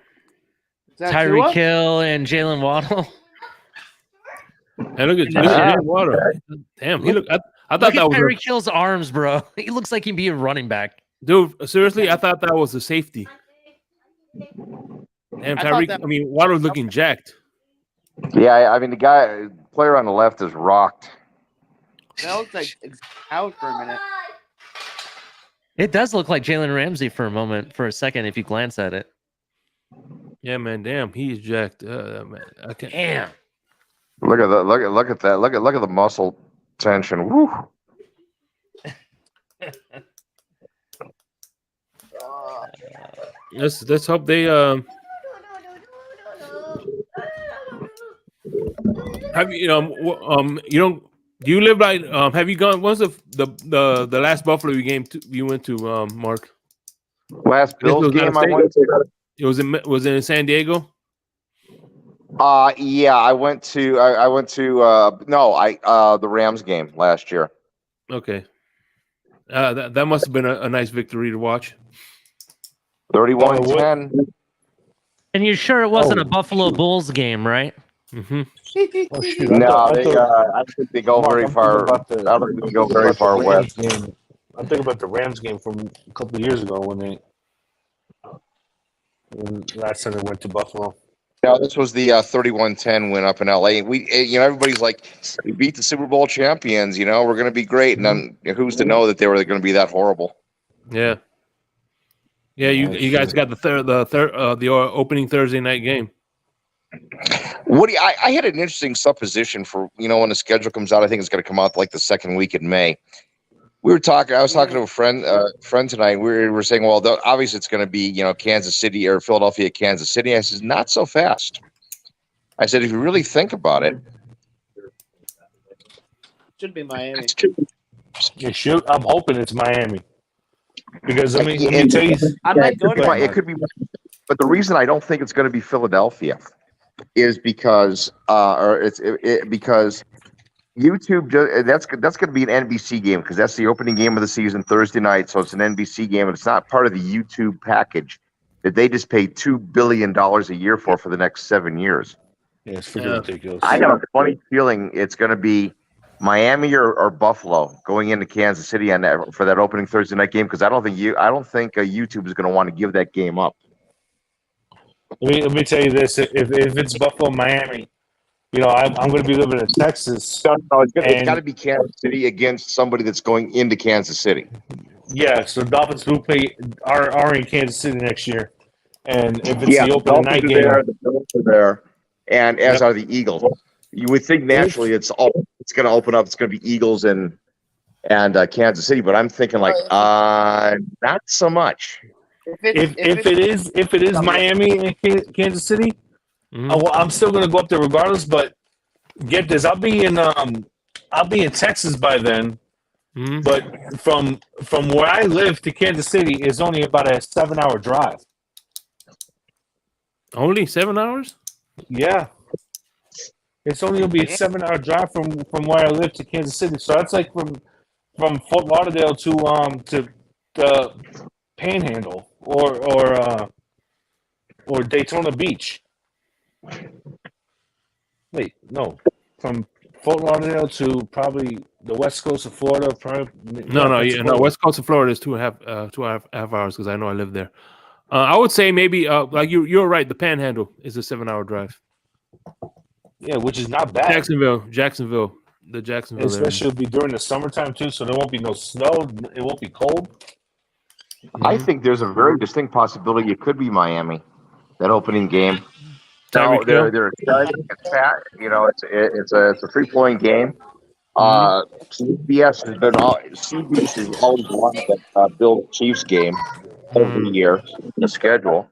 Tyreek Hill and Jalen Waddle. And look at Jalen Waddle. Damn, he looked. I thought that was Tyreek Hill's arms, bro. He looks like he'd be a running back. Dude, seriously, I thought that was a safety. Damn, Tyreek. Waddle's looking jacked. Yeah, I mean the player on the left is rocked. That looks like out for a minute. It does look like Jalen Ramsey for a second, if you glance at it. Yeah, man. Damn, he's jacked. Man, I can't. Damn. Look at that. Look at that. Look at the muscle tension. Woo. Let's hope they have you don't do you live by have you gone what's the last Buffalo game you went to Mark? Last Bills game I went to. Was it in San Diego? Yeah, I went to the Rams game last year. Okay. That must have been a nice victory to watch. 31-10. And you're sure it wasn't a Buffalo Bulls game, right? Mm-hmm. Oh, shoot. I think they go very far. I don't think they go very far west. I'm thinking about the Rams game from a couple of years ago when last time they went to Buffalo. No, this was the 31-10 win up in LA. We, everybody's like, we beat the Super Bowl champions. We're going to be great. And then who's to know that they were going to be that horrible? Yeah. Yeah, you guys got the opening Thursday night game. Woody, I had an interesting supposition for when the schedule comes out. I think it's going to come out like the second week in May. I was talking to a friend tonight. We were saying, well, obviously it's going to be Kansas City or Philadelphia, Kansas City. I said, not so fast. I said, if you really think about it, should be Miami. It should. I'm hoping it's Miami. Because let me tell you, it could be, but the reason I don't think it's going to be Philadelphia is because because YouTube that's going to be an NBC game because that's the opening game of the season Thursday night, so it's an NBC game and it's not part of the YouTube package that they just paid $2 billion a year for the next 7 years. Yeah, it's freaking ridiculous. I got a funny feeling it's going to be Miami or Buffalo going into Kansas City for that opening Thursday night game because I don't think YouTube is going to want to give that game up. Let me tell you this: if it's Buffalo, Miami, I'm going to be living in Texas. No, it's got to be Kansas City against somebody that's going into Kansas City. Yeah, so Dolphins will play are in Kansas City next year, and if it's the opening night game, the Bills are there, and as are the Eagles. You would think naturally it's going to open up. It's going to be Eagles and Kansas City, but I'm thinking like not so much. If it is Miami and Kansas City, I'm still going to go up there regardless. But get this, I'll be in Texas by then. Mm-hmm. But from where I live to Kansas City is only about a 7-hour drive. Only 7 hours? Yeah. It's only gonna be a 7-hour drive from where I live to Kansas City. So that's like from Fort Lauderdale to the Panhandle or Daytona Beach. Wait, no. From Fort Lauderdale to probably the west coast of Florida. No. West Coast of Florida is 2.5 hours because I know I live there. I would say maybe like you're right. The Panhandle is a 7-hour drive. Yeah, which is not bad. Jacksonville, the Jacksonville area. Especially it'll be during the summertime too, so there won't be no snow. It won't be cold. I think there's a very distinct possibility it could be Miami, that opening game. No, they're excited. It's fat. You know, it's a free flowing game. CBS has always wanted to build a Chiefs game every year in the schedule.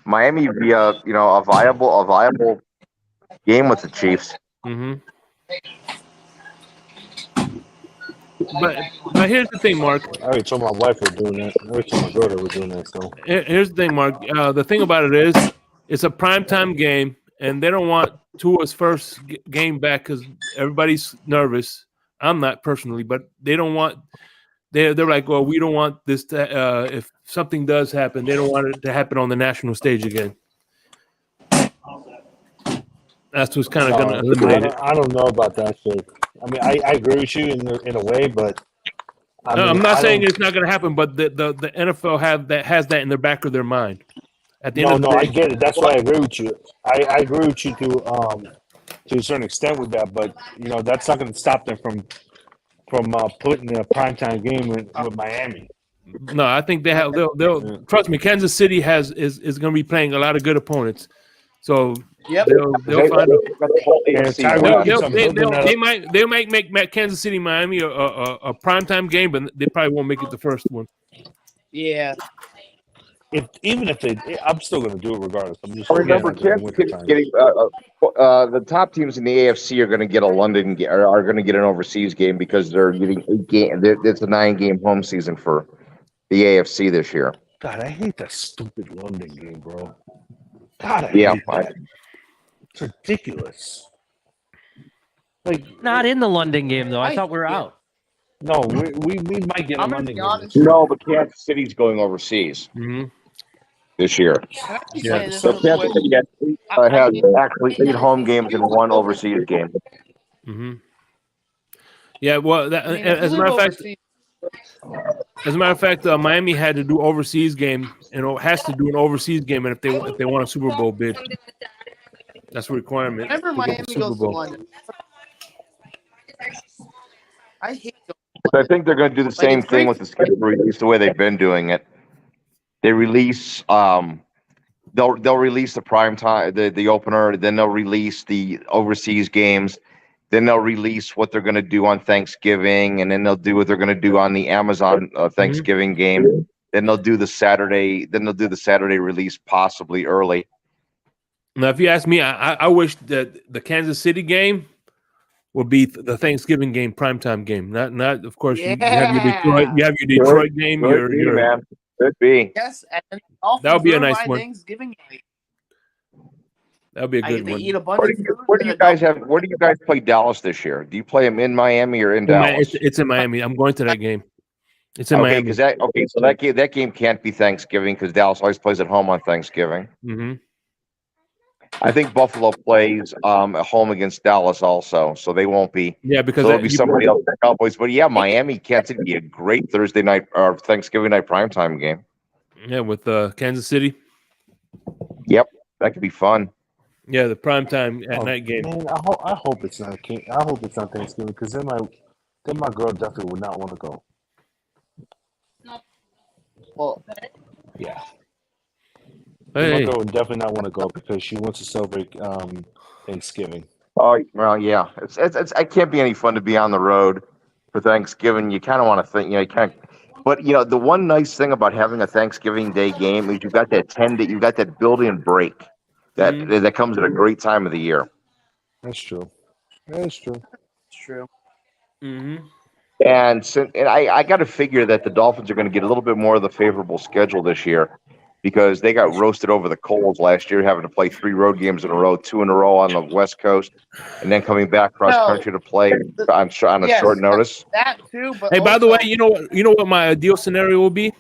Miami would be a viable game with the Chiefs. Mm-hmm. But here's the thing, Mark. I already told my wife we're doing that. I already told my daughter we're doing that. So here's the thing, Mark. The thing about it is, it's a primetime game, and they don't want Tua's first game back because everybody's nervous. I'm not personally, but they don't want. They're like, well, we don't want this to. If something does happen, they don't want it to happen on the national stage again. That's what's kind of going to eliminate it. I don't know about that shit. I mean, I agree with you in a way, but I'm not saying it's not going to happen. But the NFL has that in the back of their mind. At the end of the day, I get it. That's why I agree with you. I agree with you to a certain extent with that, but you know that's not going to stop them from putting a primetime game with Miami. No, I think they have. They'll trust me. Kansas City is going to be playing a lot of good opponents. So they'll find they might make Kansas City Miami a primetime game, but they probably won't make it the first one. Yeah. Even if they, I'm still going to do it regardless. I'm just remember, the top teams in the AFC are going to get a London are going to get an overseas game because they're getting 8 game. It's a 9-game home season for the AFC this year. God, I hate that stupid London game, bro. God, I hate that. It's ridiculous. Like, not in the London game though. I thought we were out. No, we might get a London game. No, but Kansas City's going overseas this year. Yeah. So Kansas City has actually 8 home games and 1 overseas game. Mm-hmm. Yeah, well, as a matter of fact, Miami had to do overseas game and has to do an overseas game, and if they want a Super Bowl bid, that's a requirement. Remember, Miami goes to London. I hate. I think they're going to do the same thing with the schedule release, the way they've been doing it. They release, they'll release the prime time, the opener, then they'll release the overseas games, then they'll release what they're going to do on Thanksgiving, and then they'll do what they're going to do on the Amazon Thanksgiving game. Then they'll do the Saturday. Then they'll do the Saturday release, possibly early. Now, if you ask me, I wish that the Kansas City game will be the Thanksgiving game, primetime game. Not of course. You have your Detroit game. Man. Could be. Yes, and that would be a nice one. Thanksgiving. That would be a good one. Eat a bunch where do you guys have? Where do you guys play Dallas this year? Do you play them in Miami or in Dallas? It's in Miami. I'm going to that game. It's in Miami. So that game can't be Thanksgiving because Dallas always plays at home on Thanksgiving. Mm-hmm. I think Buffalo plays at home against Dallas also, so they won't be. Yeah, because there'll be somebody else, the Cowboys. But yeah, Miami, Kansas City be a great Thursday night or Thanksgiving night primetime game. Yeah, with Kansas City. Yep, that could be fun. Yeah, the primetime at night game. Man, I hope it's not. I hope it's not Thanksgiving because then my girl definitely would not want to go. Well, yeah. Hey. My girl would definitely not want to go because she wants to celebrate Thanksgiving. Oh well, yeah. It can't be any fun to be on the road for Thanksgiving. You kind of want to think, you can't. But the one nice thing about having a Thanksgiving Day game is you've got that built-in break that comes at a great time of the year. That's true. That's true. It's true. Mm-hmm. And I got to figure that the Dolphins are going to get a little bit more of the favorable schedule this year. because they got roasted over the coals last year, having to play 3 road games in a row, 2 in a row on the West Coast, and then coming back cross country to play on a Yes, short notice. That too, but Hey, by the also- way, you know what my ideal scenario will be?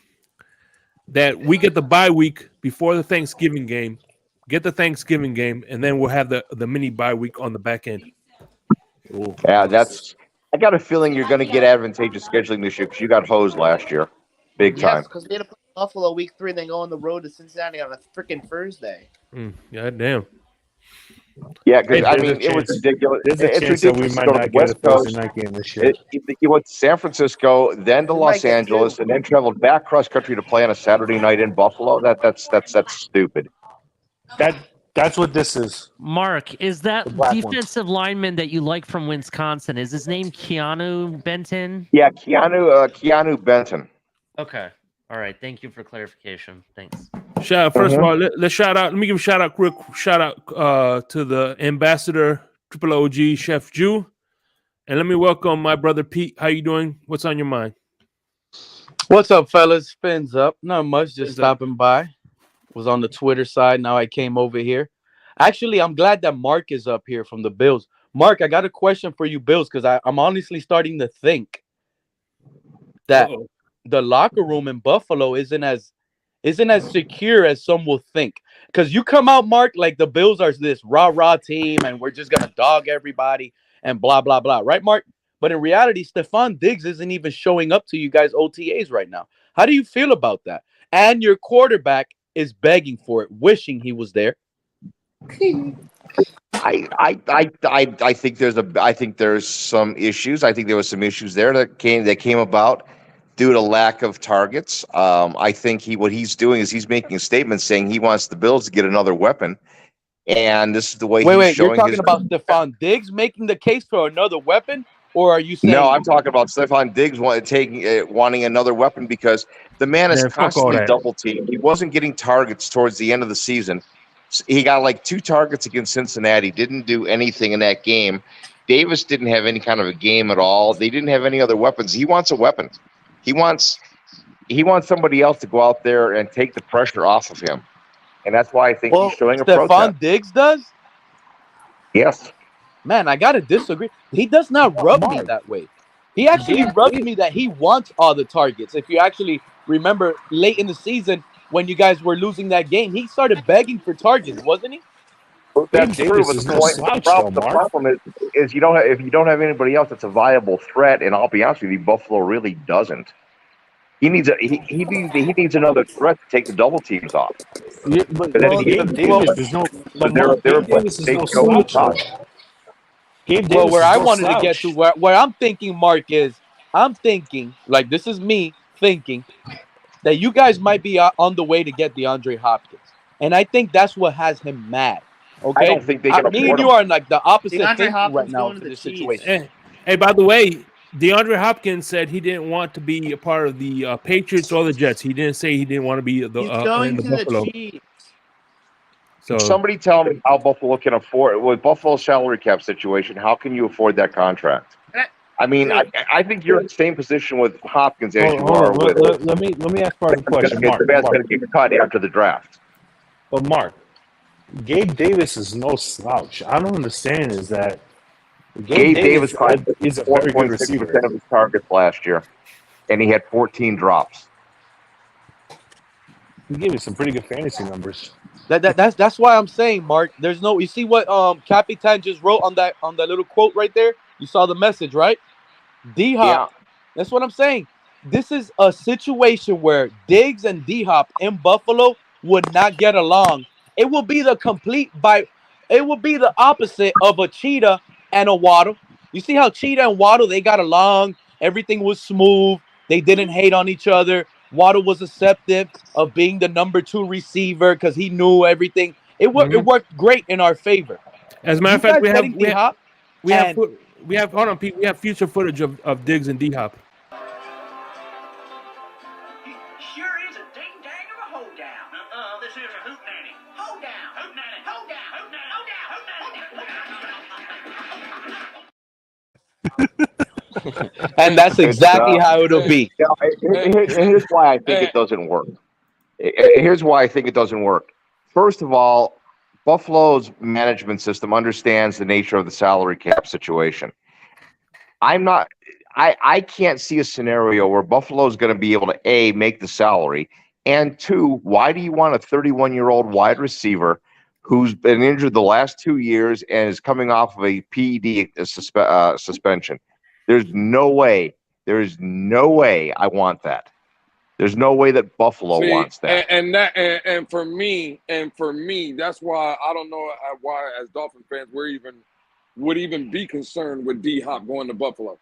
That we get the bye week before the Thanksgiving game, get the Thanksgiving game, and then we'll have the mini bye week on the back end. Ooh. Yeah, I got a feeling you're going to get advantageous scheduling this year because you got hosed last year, big time. Yes, because we had to play Buffalo week 3 and then go on the road to Cincinnati on a freaking Thursday. God damn. Yeah, because Hey, I there's a mean, it was chance- ridiculous. There's a It's chance that we ridiculous to might go to not the get a West Thursday Coast. night game this year. He went to San Francisco, then to We Los might get Angeles, 2. and then traveled back cross country to play on a Saturday night in Buffalo. That's stupid. That's what this is. Mark, is that The black ones. defensive lineman that you like from Wisconsin? Is his name Keanu Benton? Yeah, Keanu Benton. Okay. All right. Thank you for clarification. Thanks. Shout out, first of all, let's shout out. Let me give a shout out, quick shout out to the ambassador, Triple OG Chef Jew, and let me welcome my brother Pete. How you doing? What's on your mind? What's up, fellas? Fins up. Not much. Just Fins up. stopping by. Was on the Twitter side. Now I came over here. Actually, I'm glad that Mark is up here from the Bills. Mark, I got a question for you, Bills, because I'm honestly starting to think that Uh-oh. the locker room in Buffalo isn't as secure as some will think. Because you come out, Mark, like the Bills are this rah-rah team and we're just gonna dog everybody and blah blah blah, right, Mark? But in reality, Stephon Diggs isn't even showing up to you guys OTAs right now. How do you feel about that? And your quarterback is begging for it, wishing he was there. I think there's some issues. I think there was some issues there that came about due to lack of targets. I think what he's doing is he's making a statement saying he wants the Bills to get another weapon, and this is the way he's Wait, showing you're talking his. about Stephon Diggs making the case for another weapon, or are you saying? No, I'm talking about Stephon Diggs wanting another weapon because the man is Man, fuck all constantly that. double teamed. He wasn't getting targets towards the end of the season. He got like 2 targets against Cincinnati. Didn't do anything in that game. Davis didn't have any kind of a game at all. They didn't have any other weapons. He wants a weapon. He wants somebody else to go out there and take the pressure off of him, and that's why I think Well, he's showing a Stephon protest. Diggs does. Yes. Man, I gotta disagree. He does not rub me that way. He actually rubs me that he wants all the targets. If you actually remember late in the season when you guys were losing that game, he started begging for targets, wasn't he? That's Gabe true, Davis but is the no point, slouch, the though, Mark. problem is if you don't have anybody else that's a viable threat, and I'll be honest with you, Buffalo really doesn't. He needs another threat to take the double teams off. Yeah, but But then Gabe again, Davis is no. But they're Mark, Gabe Davis is they no go with slouch, though. Todd. Gabe Well, Davis where is I no wanted to get to, slouch. where I'm thinking, Mark, is I'm thinking, like, this is me thinking that you guys might be on the way to get DeAndre Hopkins. And I think that's what has him mad. Okay? I don't think they can Me and afford you him. are in like the opposite DeAndre thinking right Hopkins now going for to the this Chiefs. situation. Hey, by the way, DeAndre Hopkins said he didn't want to be a part of the Patriots or the Jets. He didn't say he didn't want to be He's in going the to Buffalo. the Chiefs. So Somebody tell me how Buffalo can afford with Buffalo's salary cap situation. How can you afford that contract? I mean, I think you're in the same position with Hopkins as you are Hold with. on. Let me ask Mark a question. The Mark, man's going to get cut after the draft. but Mark, Gabe Davis is no slouch. I don't understand is that Gabe Davis caught is a very good 4.6% receiver. of his targets last year, and he had 14 drops. He gave me some pretty good fantasy numbers. That's why I'm saying, Mark. There's no. You see what Capitan just wrote on that little quote right there. You saw the message, right? D-Hop. Yeah. That's what I'm saying. This is a situation where Diggs and D-Hop in Buffalo would not get along. It will be the opposite of a Cheetah and a Waddle. You see how Cheetah and Waddle, they got along. Everything was smooth. They didn't hate on each other. Waddle was accepted of being the number 2 receiver because he knew everything. It worked great in our favor. as a matter of fact, we have hold on, Pete. We have future footage of Diggs and D-Hop. Sure is a ding dang of a hold down. This is a hoot nanny. Hold down. Hoot nanny. Hold down. Hoot nanny. Hold down. Hoot nanny. And that's exactly how it'll be. Here's why I think it doesn't work. Here's why I think it doesn't work. First of all, Buffalo's management system understands the nature of the salary cap situation. I can't see a scenario where Buffalo is going to be able to A, make the salary, and two, why do you want a 31-year-old wide receiver who's been injured the last 2 years and is coming off of a PED suspension? There's no way I want that. There's no way that Buffalo wants that. And for me, that's why I don't know why, as Dolphin fans, would even be concerned with D-Hop going to Buffalo.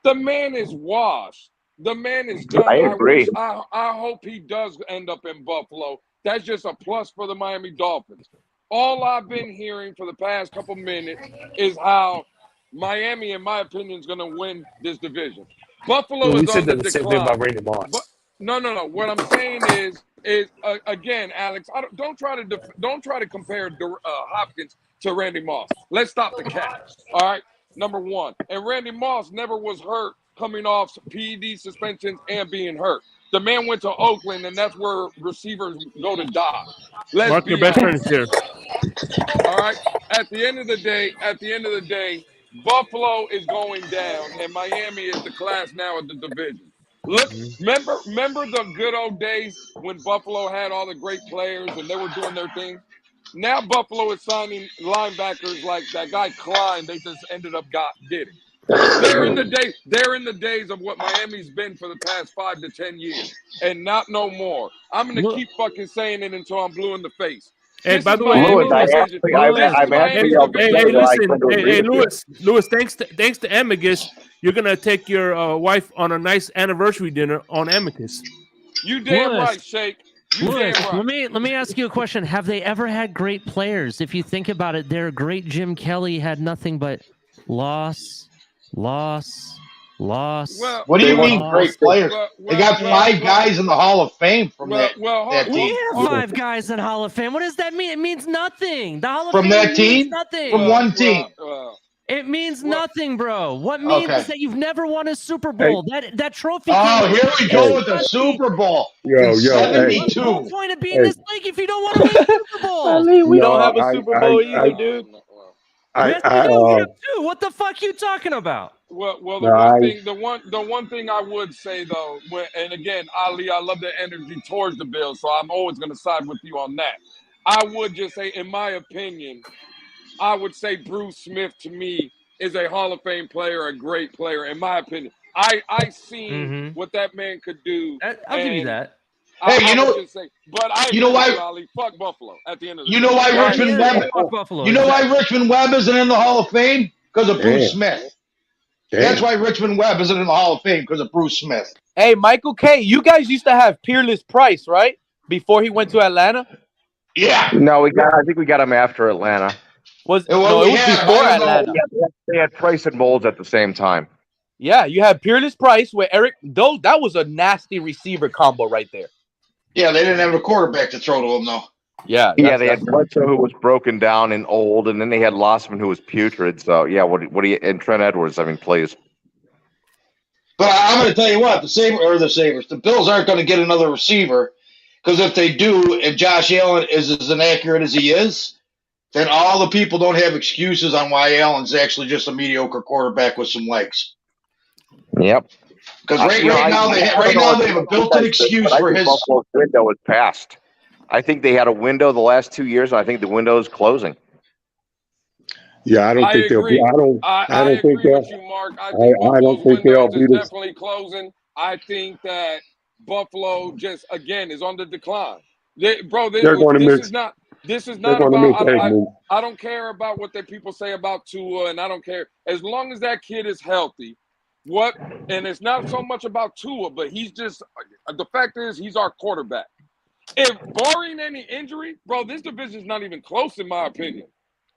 The man is washed. The man is done. I agree. I hope he does end up in Buffalo. That's just a plus for the Miami Dolphins. All I've been hearing for the past couple minutes is how Miami, in my opinion, is going to win this division. Buffalo is on the decline. Same thing about Randy Moss. No. What I'm saying is again, Alex. Don't try to compare Hopkins to Randy Moss. Let's stop the cap. All right, number one. And Randy Moss never was hurt coming off PED suspensions and being hurt. The man went to Oakland, and that's where receivers go to die. Mark, your best friend is here. All right. At the end of the day, Buffalo is going down, and Miami is the class now of the division. Look, remember the good old days when Buffalo had all the great players and they were doing their thing? Now Buffalo is signing linebackers like that guy Klein. They just ended up getting. They're in the days of what Miami's been for the past 5 to 10 years, and not no more. I'm gonna keep fucking saying it until I'm blue in the face. Hey, by the way, Lewis, thanks to Amicus, you're gonna take your wife on a nice anniversary dinner on Amicus. You damn right, Shake. Lewis, let me ask you a question. Have they ever had great players? If you think about it, their great Jim Kelly had nothing but loss. What do you mean great players? They got 5 guys in the Hall of Fame from that team. We have 5 guys in the Hall of Fame. What does that mean? It means nothing. The Hall of From Fame that team? means nothing. From one team. It means nothing, bro. What means is that you've never won a Super Bowl. That trophy. Oh, here we go with the Super Bowl. Yo, 72. What's the point of being this league if you don't want to win a Super Bowl? I mean, we don't have a Super Bowl either, dude. Yes, we do. We have 2. What the fuck you talking about? Well, the one thing I would say though, and again, Ali, I love the energy towards the Bills, so I'm always going to side with you on that. I would just say, in my opinion, I would say Bruce Smith to me is a Hall of Fame player, a great player, in my opinion. I seen what that man could do. I'll give you that. Hey, you know why? Ali, fuck Buffalo. At the end of the day, you know why Richmond Webb? You know why Richmond Webb isn't in the Hall of Fame? Because of Bruce Smith. That's why Richmond Webb isn't in the Hall of Fame, because of Bruce Smith. Hey, Michael K., you guys used to have Peerless Price, right? Before he went to Atlanta? Yeah. No, I think we got him after Atlanta. It was before Atlanta. They had Price and Bowles at the same time. Yeah, you had Peerless Price with Eric. That was a nasty receiver combo right there. Yeah, they didn't have a quarterback to throw to him, though. Yeah, they had Bledsoe, who was broken down and old, and then they had Lossman, who was putrid. So yeah, what do you and Trent Edwards? I mean, please. But I'm going to tell you what, the Bills aren't going to get another receiver, because if they do, and Josh Allen is as inaccurate as he is, then all the people don't have excuses on why Allen's actually just a mediocre quarterback with some legs. Yep. Because right now they have a built-in excuse for his. Buffalo's window is passed. I think they had a window the last 2 years, and I think the window is closing. Yeah, I don't think they'll be. I don't think they'll. You, Mark. I don't think they'll be definitely closing. I think that Buffalo just again is on the decline. This is not about. I don't care about what the people say about Tua, and I don't care as long as that kid is healthy. And it's not so much about Tua, but he's just the fact is he's our quarterback. If barring any injury, bro, this division is not even close in my opinion.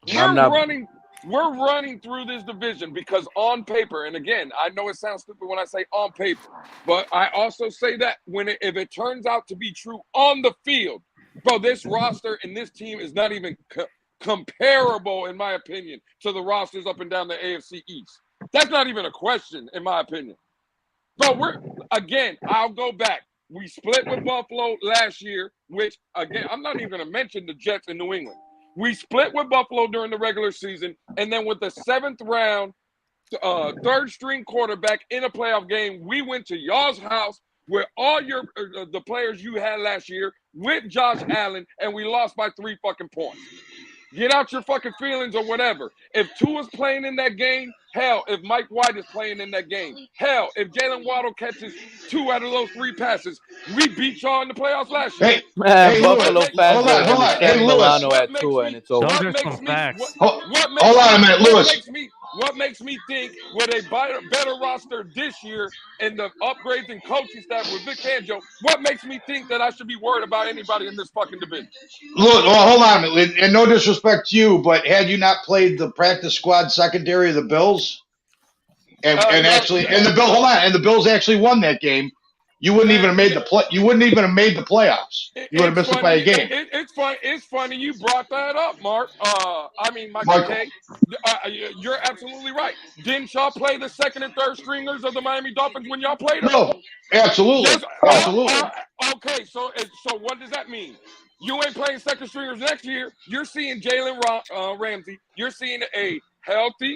We're running through this division because on paper, and again, I know it sounds stupid when I say on paper, but I also say that if it turns out to be true on the field, bro, this roster and this team is not even comparable, in my opinion, to the rosters up and down the AFC East. That's not even a question, in my opinion. Bro, I'll go back. We split with Buffalo last year, which, again, I'm not even going to mention the Jets in New England. We split with Buffalo during the regular season, and then with the 7th round, third-string quarterback in a playoff game, we went to y'all's house with all your the players you had last year with Josh Allen, and we lost by 3 fucking points. Get out your fucking feelings or whatever. If Tua's playing in that game, hell, if Mike White is playing in that game, hell, if Jalen Waddle catches 2 out of those 3 passes, we beat y'all in the playoffs last year. Man, Buffalo fans are hold on. Hey, Milano at Tua, and it's over. Those are some facts. Hold on a minute, Lewis. What makes me think with a better roster this year and the upgrades and coaching staff with Vic Fangio, what makes me think that I should be worried about anybody in this fucking division? Look, well, hold on a minute. And no disrespect to you, but had you not played the practice squad secondary of the Bills, and the Bills actually won that game, you wouldn't even have made the play. You wouldn't even have made the playoffs. You would have missed it by a game. It's funny you brought that up, Mark. Michael K. You're absolutely right. Didn't y'all play the 2nd and 3rd stringers of the Miami Dolphins when y'all played them? No, absolutely. Okay, so what does that mean? You ain't playing 2nd stringers next year. You're seeing Jalen Ramsey. You're seeing a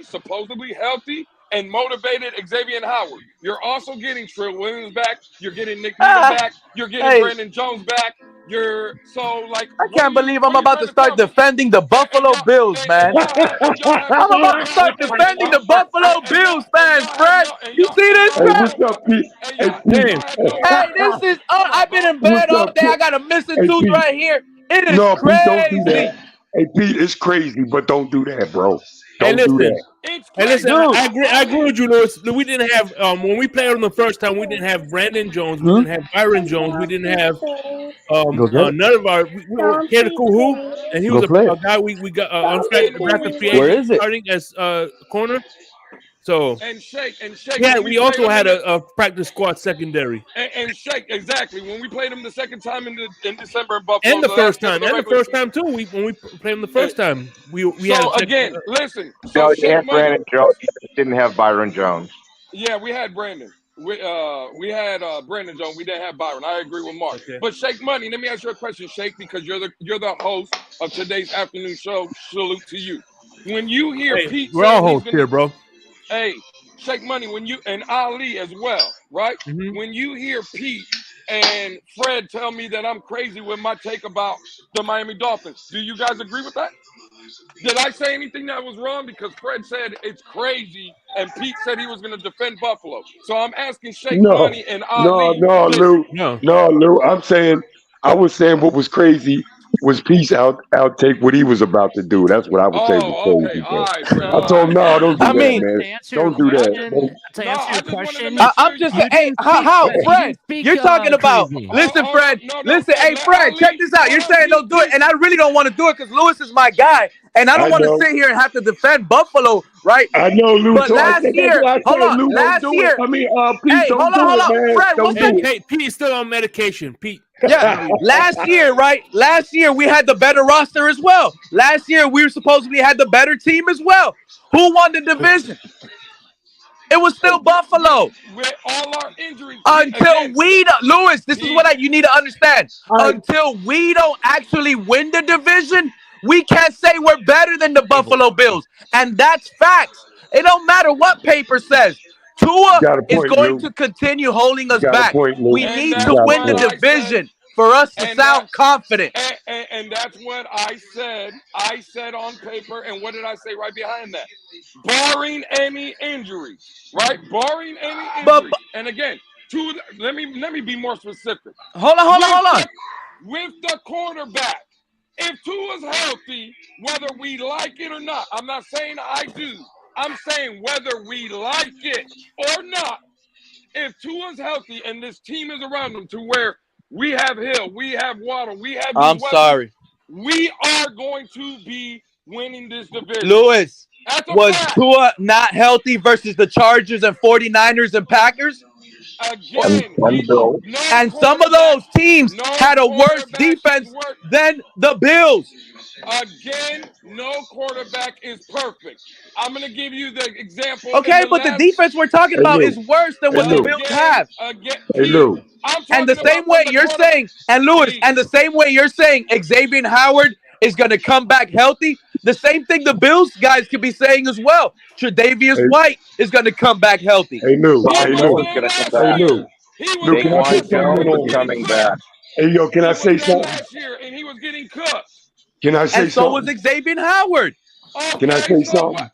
supposedly healthy, and motivated Xavier Howard. You're also getting Trill Williams back. You're getting Nick Needham back. You're getting Brandon Jones back. I can't believe I'm about to start defending the Buffalo Bills, man. I'm about to start defending the Buffalo Bills fans, Fred. You see this, Fred? Hey, what's up, Pete? Hey, this is. I've been in bed all day. I got a missing tooth right here. It is crazy. Pete, don't do that. Hey, Pete, it's crazy, but don't do that, bro. Don't do that. And listen, I agree with you, Lewis. We didn't have when we played them the first time. We didn't have Brandon Jones. We didn't have Byron Jones. We didn't have none of our. We were Kuhu, and he was a guy we got on drafted free agent starting as corner. So and Shake. Yeah, we also had a practice squad secondary. And Shake, exactly. When we played him the second time in December in Buffalo, and the first time too. When we played him the first time, we had again. Listen, so you had Brandon Jones. Didn't have Byron Jones. Yeah, we had Brandon. We had Brandon Jones. We didn't have Byron. I agree with Mark. Okay. But Shake Money, let me ask you a question, Shake, because you're the host of today's afternoon show. Salute to you. When you hear Pete, we're all hosts here, bro. Hey, Shake Money, and Ali as well, right? Mm-hmm. When you hear Pete and Fred tell me that I'm crazy with my take about the Miami Dolphins, do you guys agree with that? Did I say anything that was wrong? Because Fred said it's crazy, and Pete said he was going to defend Buffalo. So I'm asking Shake Money and Ali. No, Lou. I was saying what was crazy was Pete's outtake what he was about to do. That's what I was saying was crazy. Okay. I told him, no, don't do that, man. Don't do that. To answer your question, I'm just saying, hey, how, Fred? You're talking about, listen, Fred, listen, hey, Fred, check this out. You're saying don't do it, and I really don't want to do it because Lewis is my guy, and I don't want to sit here and have to defend Buffalo, right? I know, Lou. But last year, hold on, last year, Pete, hold on, Fred, what's that? Hey, Pete's still on medication, Pete. Yeah, last year, right? Last year we had the better roster as well. Last year we were supposedly had the better team as well. Who won the division? It was still Buffalo. With all our injuries. Until we don't, Lewis, this is what you need to understand. Until we don't actually win the division, we can't say we're better than the Buffalo Bills. And that's facts. It don't matter what paper says. Tua is going to continue holding us back. We need to win the division for us to sound confident. And that's what I said. I said on paper, and what did I say right behind that? Barring any injuries, right? Barring any injuries. And again, let me be more specific. Hold on. With the quarterback, if Tua's healthy, whether we like it or not, I'm not saying I do. I'm saying whether we like it or not, if Tua's healthy and this team is around him to where we have Hill, we have Waddle, we have sorry. We are going to be winning this division. Lewis, was Tua not healthy versus the Chargers and 49ers and Packers? Again, and some of those teams had a worse defense than the Bills. Again, no quarterback is perfect. I'm going to give you the example. Okay, but the defense we're talking about is worse than what the Bills have. Again, hey, Lou. And the same way you're saying, and Lewis, and the same way you're saying Xavier Howard is going to come back healthy, the same thing the Bills guys could be saying as well. Tre'Davious White is going to come back healthy. Hey, Lou. He was Lou. there last Hey, year. Lou. He was Lou, can I there put last year something and he was on? getting cooked. Hey, yo, can He I was say there something? last year and he was getting cooked. Can I say And so was something? Xavier Howard. Can I Okay, say so what? something?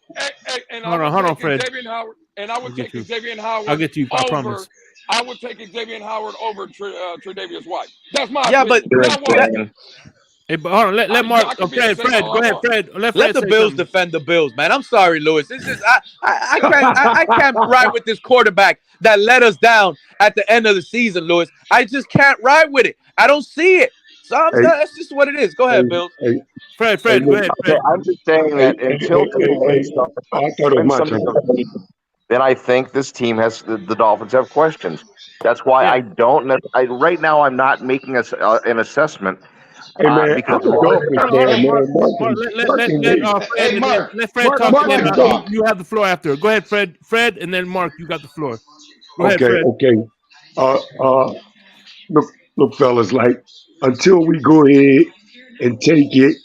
And Hold I on, would take Fred. Xavier Howard, and I would I'll take get you. Xavier Howard I'll get you. I over. promise. I would take Xavier Howard over Tre'Davious White. That's my Yeah, but opinion. Now what? Hey, but hold on. Let Mark. I could be Okay, saying Fred. all Go I ahead, want. Fred. Let let the say Bills something. defend the Bills, man. I'm sorry, Lewis. It's just I can't ride with this quarterback that let us down at the end of the season, Lewis. I just can't ride with it. I don't see it. So that's just what it is. Go ahead, Bills. Fred, Hey, go Lou. ahead, Okay, Fred. I'm just saying that until they win something, I thought it was my turn. then I think this team has the Dolphins have questions. That's why I don't. Right now, I'm not making an assessment. Hey, man, Because I'm a Dolphins fan, man. Let Fred and then let Fred talk, and then you have the floor after. Go ahead, Fred. Fred, and then Mark, you got the floor. Go ahead, Fred. Okay. Look, fellas, like until we go ahead and take it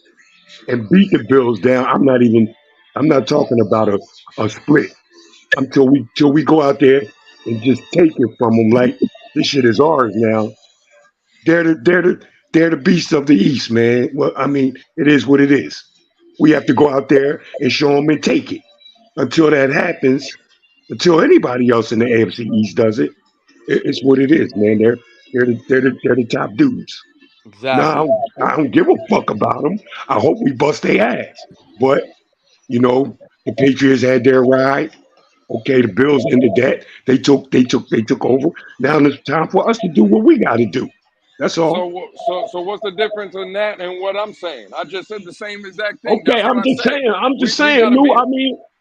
and beat the Bills down, I'm not talking about a split. Until we go out there and just take it from them, like this shit is ours now. They're the beasts of the East, man. Well, I mean, it is what it is. We have to go out there and show them and take it. Until that happens, until anybody else in the AFC East does it, it's what it is, man. They're the top dudes. Exactly. No, I don't give a fuck about them. I hope we bust their ass. But the Patriots had their ride. Okay, the Bills ended that. They took over. Now it's time for us to do what we got to do. That's all. So what's the difference in that and what I'm saying? I just said the same exact thing. Okay, That's what I'm I just said. saying. I'm just We saying, gotta Lou. be.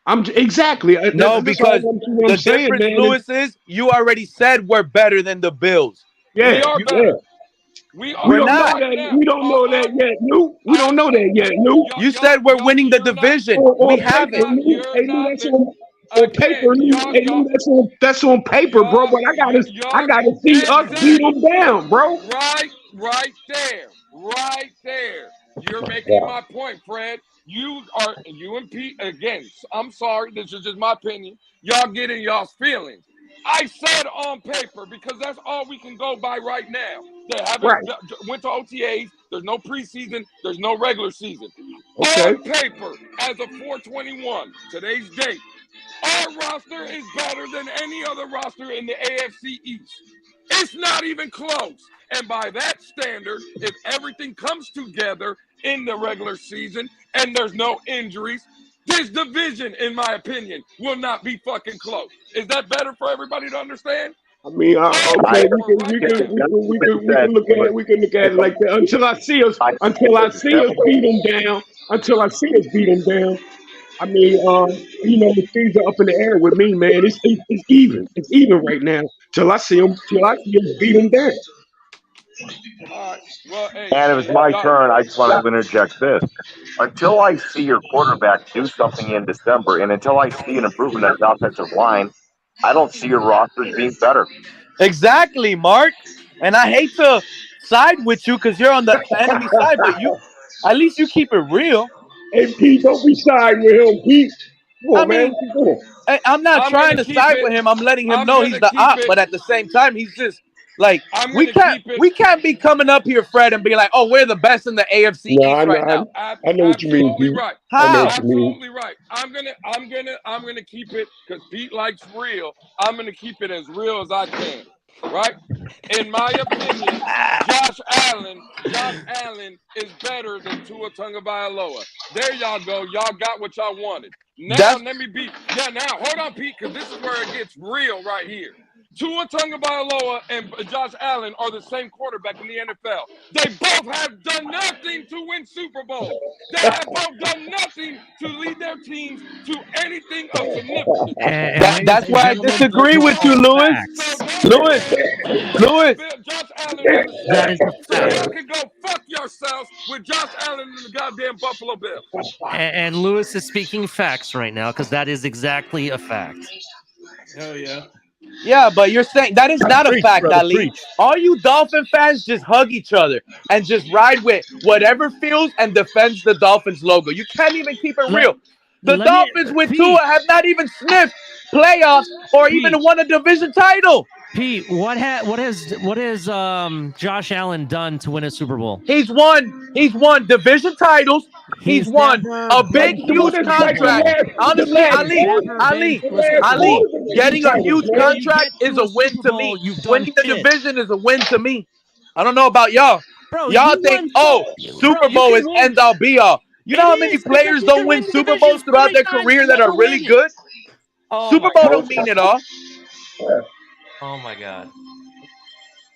I mean, exactly. No, That's all because what the I'm saying, difference, man. Lewis, is you already said we're better than the Bills. We are better. We We're don't know not. that. We don't know that yet, Lou. We don't know that yet, Lou. You said we're winning the division. We haven't. Hey, Lou, that's on paper, Lou. Hey, Lou, that's on paper, bro. But I gotta see us beat them down, bro. Right there. You're making my point, Fred. You and Pete again. I'm sorry, this is just my opinion. Y'all get in y'all's feelings. I said on paper because that's all we can go by right now. They haven't went to OTAs. There's no preseason. There's no regular season. Okay. On paper, as of 4/21, today's date, our roster is better than any other roster in the AFC East. It's not even close. And by that standard, if everything comes together in the regular season and there's no injuries, this division, in my opinion, will not be fucking close. Is that better for everybody to understand? I mean, okay, we can look at it like that until I see us beat them down. Until I see us beat them down. I mean, things are up in the air with me, man. It's even. It's even right now. Till I see them beat them down. All right. Well, hey, and if it's my turn, I just want to interject this. Until I see your quarterback do something in December, and until I see an improvement at the offensive line, I don't see your rosters being better. Exactly, Mark. And I hate to side with you because you're on the enemy side, but at least you keep it real. Hey, Pete, don't be side with him, Pete. Come on, man. What you doing? I'm not trying to side with him. I'm letting him know he's the op, but at the same time, he's just like we can't be coming up here, Fred, and be like, "Oh, we're the best in the AFC East right now." I know what you mean, Pete. Right. How? Absolutely right. I'm gonna keep it because Pete likes real. I'm gonna keep it as real as I can. Right? In my opinion, Josh Allen is better than Tua Tagovailoa. There y'all go. Y'all got what y'all wanted. Now hold on, Pete, because this is where it gets real right here. Tua Tagovailoa and Josh Allen are the same quarterback in the NFL. They both have done nothing to win Super Bowls. They have both done nothing to lead their teams to anything of significance. That's why I disagree with you, Lewis. Lewis. Josh Allen is the That is a so fact. y'all can go fuck yourselves with Josh Allen and the goddamn Buffalo Bills. And Lewis is speaking facts right now because that is exactly a fact. Hell yeah. Yeah, but you're saying that is not a Preach, fact, brother, Ali. preach. All you Dolphin fans just hug each other and just ride with whatever feels and defends the Dolphins logo. You can't even keep it real. The Let me, Dolphins with Pete. Tua have not even sniffed playoffs or even Pete. won a division title. Pete, what has Josh Allen done to win a Super Bowl? He's won division titles. He's won never a been big, to a huge Super contract. Bowl. Honestly, Ali, getting a huge Where you contract get is to a a win Super to Bowl, me. you've done Winning the shit. division is a win to me. I don't know about y'all. Bro, Y'all you think, won Super bro, you Bowl can is win. end all be all. You know It how many is, because players you don't can win win Super divisions Bowls throughout 3 their times career and that are never really win it. good? Oh Super my Bowl God. don't mean it all. Oh my God.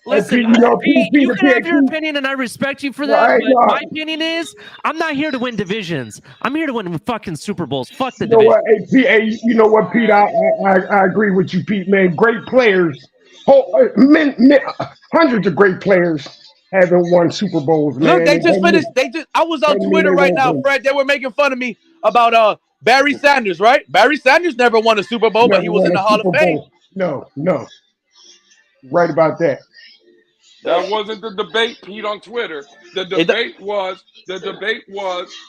Hey, Listen, Pete, you know, Pete, Pete, you can have your Pete, opinion, and I respect you for no, that. I, But no, my opinion is, I'm not here to win divisions. I'm here to win fucking Super Bowls. Fuck the you know division. what, hey, Pete, hey, you know what, Pete, I agree with you, Pete, man. Great players, hundreds of great players haven't won Super Bowls, Look, man. they It just doesn't finished. mean, I was on doesn't mean Twitter they right won't now, win. Fred. They were making fun of me about Barry Sanders, right? Barry Sanders never won a Super Bowl, but Never he was won in a the Hall of Super Fame. Bowl. No. Right about that. That wasn't the debate, Pete, on Twitter. The debate was,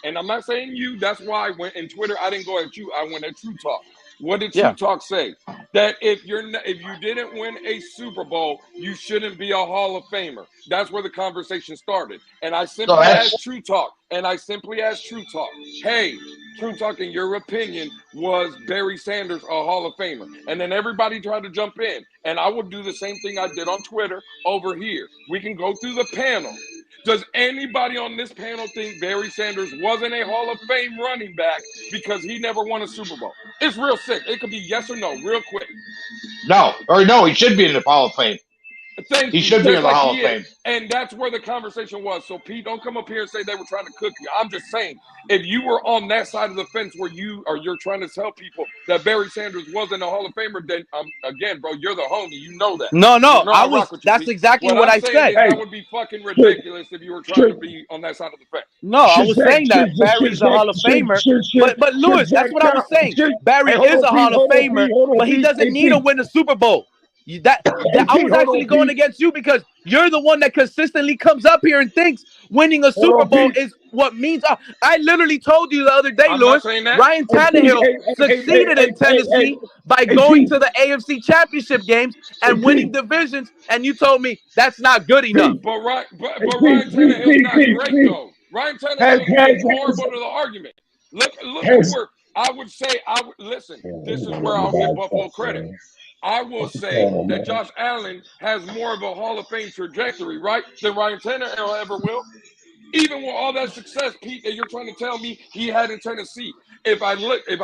and I'm not saying you, that's why I went in Twitter, I didn't go at you, I went at True Talk. What did True Talk say? That if you didn't win a Super Bowl, you shouldn't be a Hall of Famer. That's where the conversation started. And I simply asked True Talk, hey, True Talk, in your opinion, was Barry Sanders a Hall of Famer? And then everybody tried to jump in. And I would do the same thing I did on Twitter over here. We can go through the panel. Does anybody on this panel think Barry Sanders wasn't a Hall of Fame running back because he never won a Super Bowl? It's real sick. It could be yes or no, real quick. No, he should be in the Hall of Fame. Thank you. He should be in the Hall of Fame. And that's where the conversation was. So, Pete, don't come up here and say they were trying to cook you. I'm just saying, if you were on that side of the fence where you're trying to tell people that Barry Sanders wasn't a Hall of Famer, then again, bro, you're the homie. You know that. No, You know I was. rock with you, That's Pete. exactly what I'm I saying said. is that would be fucking ridiculous if you were trying to be on that side of the fence. No, I was saying that Barry's a Hall of Famer. But Lewis, that's what I was saying. Barry is a Hall of Famer, but he doesn't need to win a Super Bowl. I was actually going against you because you're the one that consistently comes up here and thinks winning a Super Bowl is what means. I literally told you the other day, Lewis, Ryan Tannehill succeeded in Tennessee by going to the AFC Championship games and winning divisions, and you told me that's not good enough. But Ryan Tannehill's not great, though. Ryan Tannehill is horrible to the argument. Look at where I would say, listen, this is where I'll give Buffalo credit. I will say that Josh Allen has more of a Hall of Fame trajectory, right, than Ryan Tannehill ever will. Even with all that success, Pete, that you're trying to tell me he had in Tennessee. If I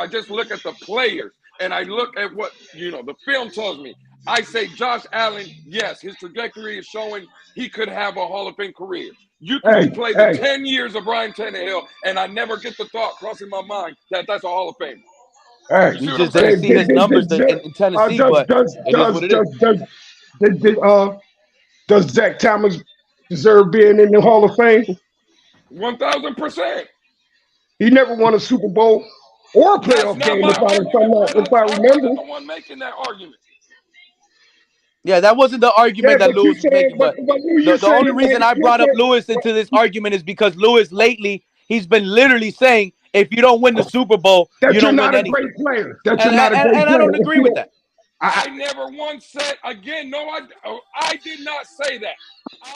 just look at the players and I look at what the film tells me, I say Josh Allen, yes, his trajectory is showing he could have a Hall of Fame career. You can play the 10 years of Ryan Tannehill, and I never get the thought crossing my mind that that's a Hall of Fame. We just didn't see his numbers in Tennessee, but it is what it is. Does Zach Thomas deserve being in the Hall of Fame? 1,000%. He never won a Super Bowl or a playoff game, if I remember. I'm the one making that argument. Yeah, that wasn't the argument that Lewis was making, but the only reason I brought up Lewis into this argument is because Lewis lately, he's been literally saying, if you don't win the Super Bowl, you don't win anything. Great player. That you're not a great player. And I don't agree with that. I never once said, again, no, I did not say that.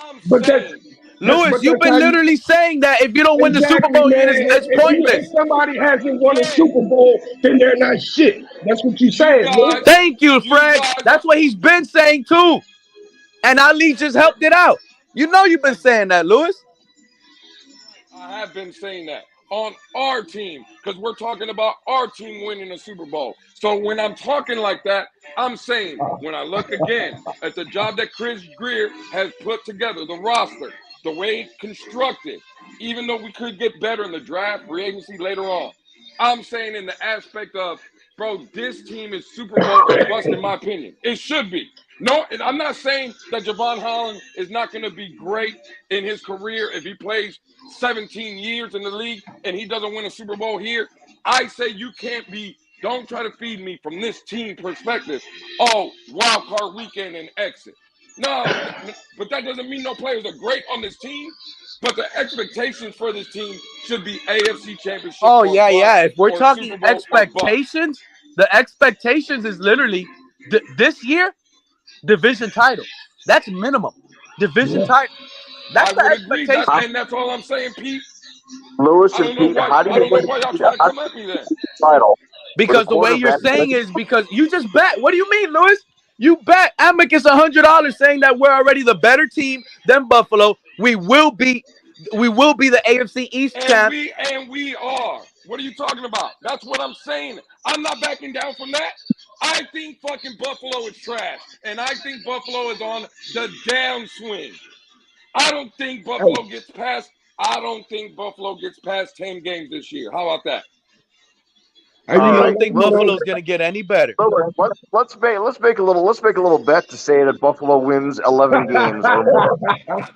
I'm saying. Lewis, you've been literally saying that if you don't win the Super Bowl, it's pointless. If somebody hasn't won a Super Bowl, then they're not shit. That's what you're saying. Thank you, Fred. That's what he's been saying too. And Ali just helped it out. You know you've been saying that, Lewis. I have been saying that on our team because we're talking about our team winning a Super Bowl. So when I'm talking like that, I'm saying when I look again at the job that Chris Greer has put together, the roster, the way it's constructed, even though we could get better in the draft, free agency later on, I'm saying in the aspect of, bro, this team is Super Bowl or bust in my opinion. It should be. No, I'm not saying that Javon Holland is not going to be great in his career if he plays 17 years in the league and he doesn't win a Super Bowl here. I say you can't be Don't try to feed me from this team perspective. Oh, wild card weekend and exit. No, but that doesn't mean no players are great on this team. But the expectations for this team should be AFC Championship. Oh, yeah. If we're talking expectations, the expectations is literally this year, division title. That's minimum. Division title. That's I would agree. That's all I'm saying, Pete. Lewis and Pete, I don't know why y'all trying to come at me then. Title. Because the way you're saying is because you just bet. What do you mean, Lewis? You bet Amicus $100 saying that we're already the better team than Buffalo. We will be the AFC East champ. And we are. What are you talking about? That's what I'm saying. I'm not backing down from that. I think fucking Buffalo is trash. And I think Buffalo is on the downswing. I don't think Buffalo gets past 10 games this year. How about that? I don't think Buffalo's going to get any better. Let's make a little bet to say that Buffalo wins 11 games or more.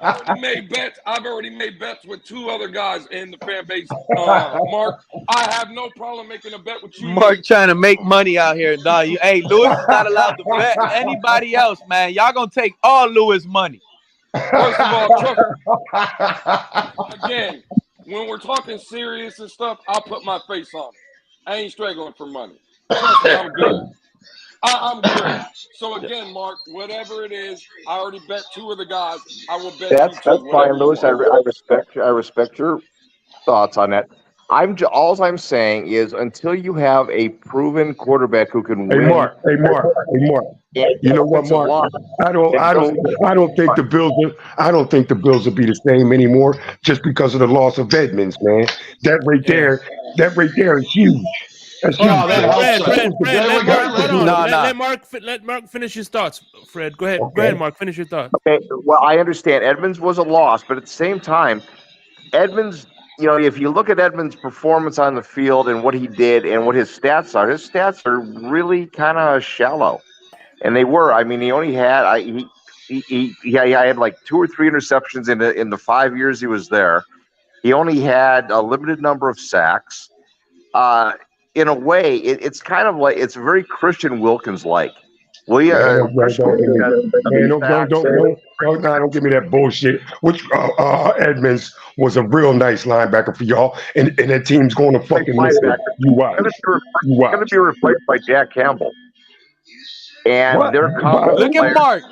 I've already made bets with two other guys in the fan base. Mark, I have no problem making a bet with you. Mark trying to make money out here. Hey, Lewis is not allowed to bet anybody else, man. Y'all going to take all Lewis' money. First of all, again, when we're talking serious and stuff, I'll put my face on it. I ain't struggling for money. I'm good. I'm good. So again, Mark, whatever it is, I already bet two of the guys. I will bet. That's fine, Lewis. I respect your thoughts on that. All I'm saying is until you have a proven quarterback who can win. Hey Mark. You know what, Mark? I don't think the Bills will be the same anymore just because of the loss of Edmonds, man. That right there is huge. That's huge. Let Mark finish his thoughts. Fred, go ahead. Okay. Go ahead, Mark. Finish your thoughts. Okay. Well, I understand Edmonds was a loss, but at the same time, Edmonds. You know, if you look at Edmonds' performance on the field and what he did and what his stats are really kind of shallow, and they were. I mean, he only had he had like 2 or 3 interceptions in the 5 years he was there. He only had a limited number of sacks. In a way, it's kind of like it's very Christian Wilkins like. Don't give me that bullshit. Which Edmonds was a real nice linebacker for y'all, and that team's going to fucking miss it. You watch. He's going to be replaced by Jack Campbell. And look at Mark.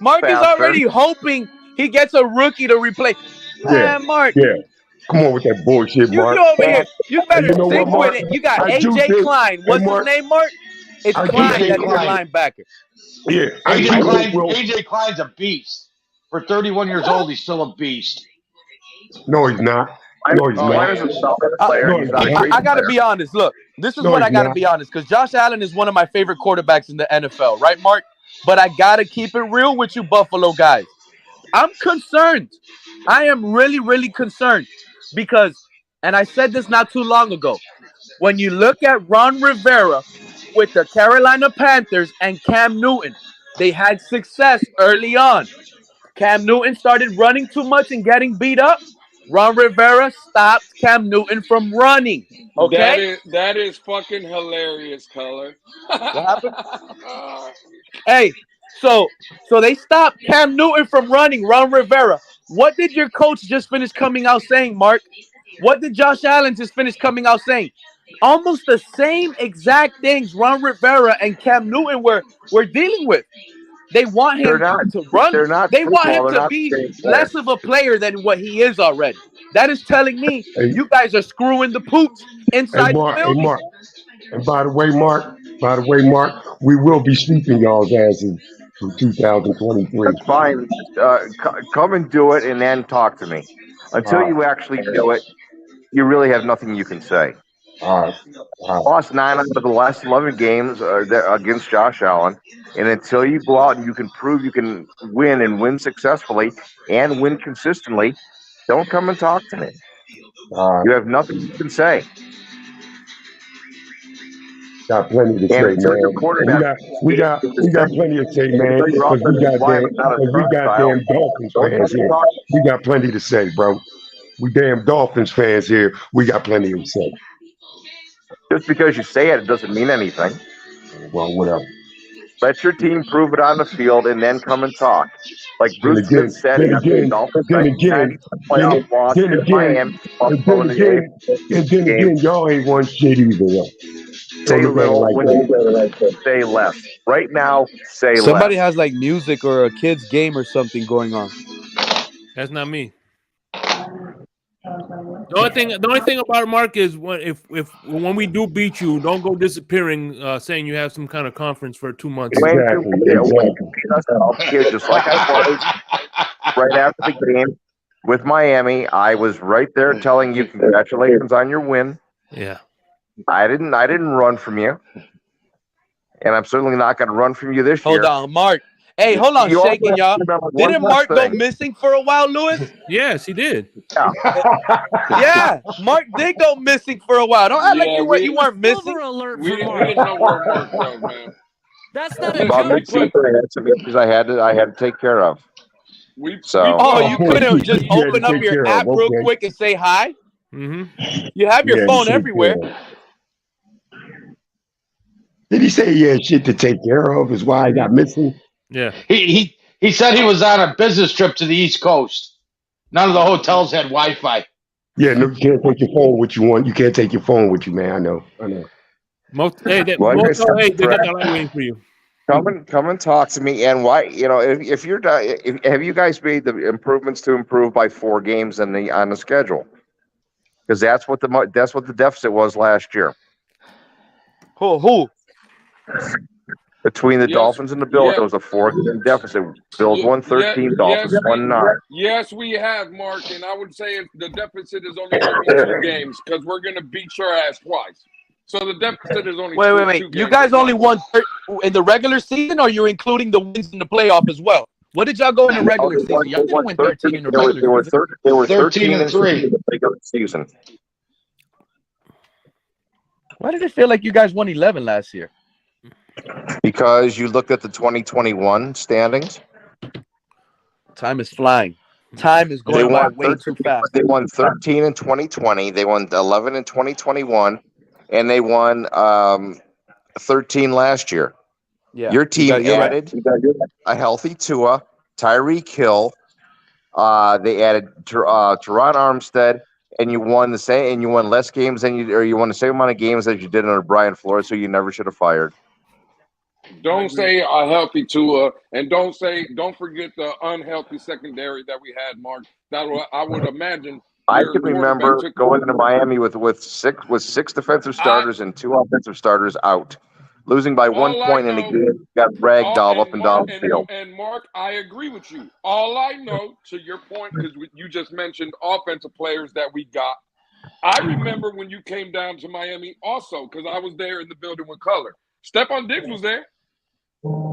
Mark is already hoping he gets a rookie to replace. Yeah, Mark. Yeah. Come on with that bullshit, Mark. You over here. You better stick with it. You got AJ Klein. What's his name, Mark? It's Klein that's your linebacker. Yeah, AJ Klein's a beast. For 31 years old, he's still a beast. No, he's not. I got to be honest. Look, this is what I got to be honest, because Josh Allen is one of my favorite quarterbacks in the NFL, right, Mark? But I got to keep it real with you Buffalo guys. I'm concerned. I am really, really concerned because, and I said this not too long ago, when you look at Ron Rivera with the Carolina Panthers and Cam Newton, they had success early on. Cam Newton started running too much and getting beat up. Ron Rivera stopped Cam Newton from running. Okay? That is fucking hilarious, Color. What happened? Hey, so they stopped Cam Newton from running, Ron Rivera. What did your coach just finish coming out saying, Mark? What did Josh Allen just finish coming out saying? Almost the same exact things Ron Rivera and Cam Newton were dealing with. They want him to run. They want him to be less of a player than what he is already. That is telling me you guys are screwing the pooch inside the building. Mark. And by the way, Mark, we will be sweeping y'all's asses in 2023. That's fine. Come and do it and then talk to me. Until you actually do it, you really have nothing you can say. Lost 9 out of the last 11 games against Josh Allen. And until you go out and you can prove you can win and win successfully and win consistently, don't come and talk to me. You have nothing you can say. Got plenty to say, man. We got plenty to say, man. Because we got damn Dolphins fans here. We got plenty to say, bro. We damn Dolphins fans here. We got plenty to say. Just because you say it doesn't mean anything. Well, whatever. Let your team prove it on the field and then come and talk. Like Then Bruce Smith said, then after the again, Dolphins then 1990 again, playoff loss then in Miami, again, Buffalo in the and then game, again, y'all ain't won shit either. Though. say Don't look at it little, like when that. you say less. Right now, say Somebody less. has like music or a kid's game or something going on. That's not me. The only thing about it, Mark, is when we do beat you, don't go disappearing, saying you have some kind of conference for 2 months. When Exactly. you beat us, I'll give just like I was right after the game with Miami. I was right there telling you congratulations on your win. Yeah. I didn't run from you. And I'm certainly not going to run from you this year. Hold on, Mark. Hey, hold on, You also shaking have to y'all. remember one Didn't last Mark go thing. missing for a while, Lewis? Yes, he did. Yeah. Yeah, Mark did go missing for a while. Don't act like Yeah, you weren't missing. Silver alert we for Mark. didn't know where Mark was, man. That's not a Listen, About joke. midseason, I had some issues I had to take care of. So Oh, you boy, couldn't just you had to open up take your care of, app real okay. quick and say hi? Mm-hmm. You have your Yeah, phone you take everywhere. care of. Did he say he had shit to take care of? Is why I got missing? Yeah. He said he was on a business trip to the East Coast. None of the hotels had Wi-Fi. Yeah, no, you can't take your phone with you want. You can't take your phone with you, man. I know. Hey, they got the line waiting for you. come and talk to me. And why, if you're have you guys made the improvements to improve by 4 games on the schedule? Because that's what the deficit was last year. Who? Between the Yes, Dolphins and the Bills, yeah. there was a 4-game deficit. Bills won 13, Dolphins won 9. Yes, we have, Mark, and I would say the deficit is only going to be 2 games because we're going to beat your ass twice. So the deficit is only Wait. 2 games. You guys only won in the regular season, or you're including the wins in the playoff as well? What did y'all go in the regular season? Y'all didn't win 13 in the regular season. They were 13 and 3 in the regular season. Why did it feel like you guys won 11 last year? Because you looked at the 2021 standings. Time is flying. Time is going by way too fast. They won 13 in 2020. They won 11 in 2021, and they won 13 last year. Yeah, Your team you're added a healthy Tua, Tyreek Hill. They added Teron Armstead, and you won the same. And you won less games than you won the same amount of games as you did under Brian Flores. So you never should have fired. Don't say a healthy Tua, and don't forget the unhealthy secondary that we had, Mark. I would imagine. I can remember going into Miami with 6 defensive starters and 2 offensive starters out, losing by 1 point in the game. Got ragdolled up and down the field. And Mark, I agree with you. All I know, to your point, because you just mentioned offensive players that we got. I remember when you came down to Miami also, because I was there in the building with color. Stephon Diggs was there.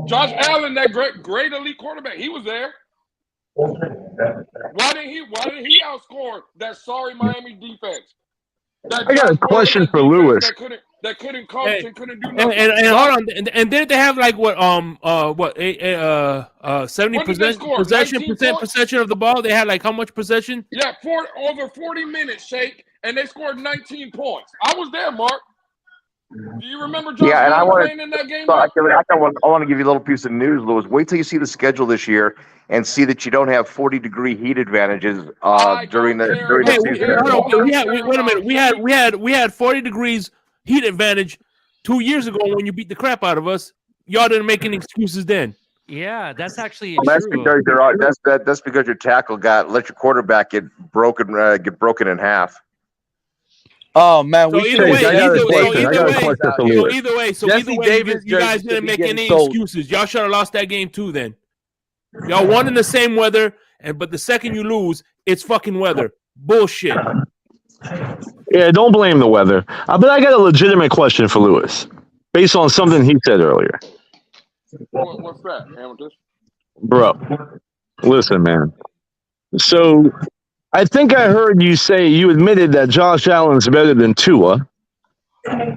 Josh Allen, that great elite quarterback, he was there. Why didn't he outscore that sorry Miami defense? I got a question for Lewis. That couldn't coach and couldn't do nothing. And hold on, and didn't they have like 70% possession of the ball? They had like how much possession? Yeah, over 40 minutes, Shake, and they scored 19 points. I was there, Mark. Do you remember Josh Allen playing in that game? I want to give you a little piece of news, Lewis. Wait till you see the schedule this year and see that you don't have 40-degree heat advantages during the season. Wait a minute. We had 40 degrees heat advantage 2 years ago when you beat the crap out of us. Y'all didn't make any excuses then. Yeah, that's actually that's true. Because that's because your tackle let your quarterback get broken in half. Oh man, so either way, you guys didn't make any excuses. Y'all should have lost that game too. Then y'all won in the same weather, but the second you lose, it's fucking weather. Bullshit. Yeah, don't blame the weather. But I got a legitimate question for Lewis, based on something he said earlier. What's that, Amethyst? Bro, listen, man. So I think I heard you say you admitted that Josh Allen's better than Tua,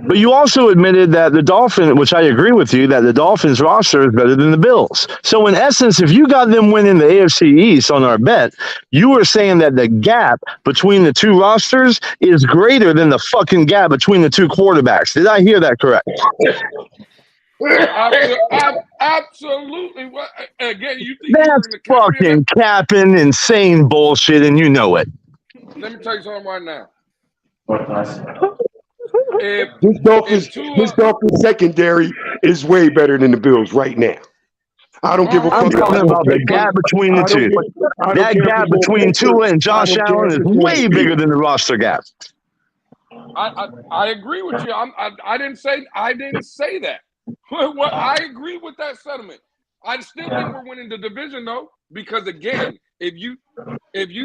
But you also admitted that the Dolphins, which I agree with you, that the Dolphins roster is better than the Bills. So in essence, if you got them winning the AFC East on our bet, you were saying that the gap between the two rosters is greater than the fucking gap between the two quarterbacks. Did I hear that correct? Absolutely. What, again, you think you were That's in the company of fucking capping, insane bullshit, and you know it. Let me tell you something right now. This Dolphins secondary is way better than the Bills right now. I don't give a fuck. I'm talking about the gap between the two. That gap between Tua and Josh Allen is way bigger than the roster gap. I agree with you. I didn't say that. What I agree with that sentiment. I still think we're winning the division though, because again, if you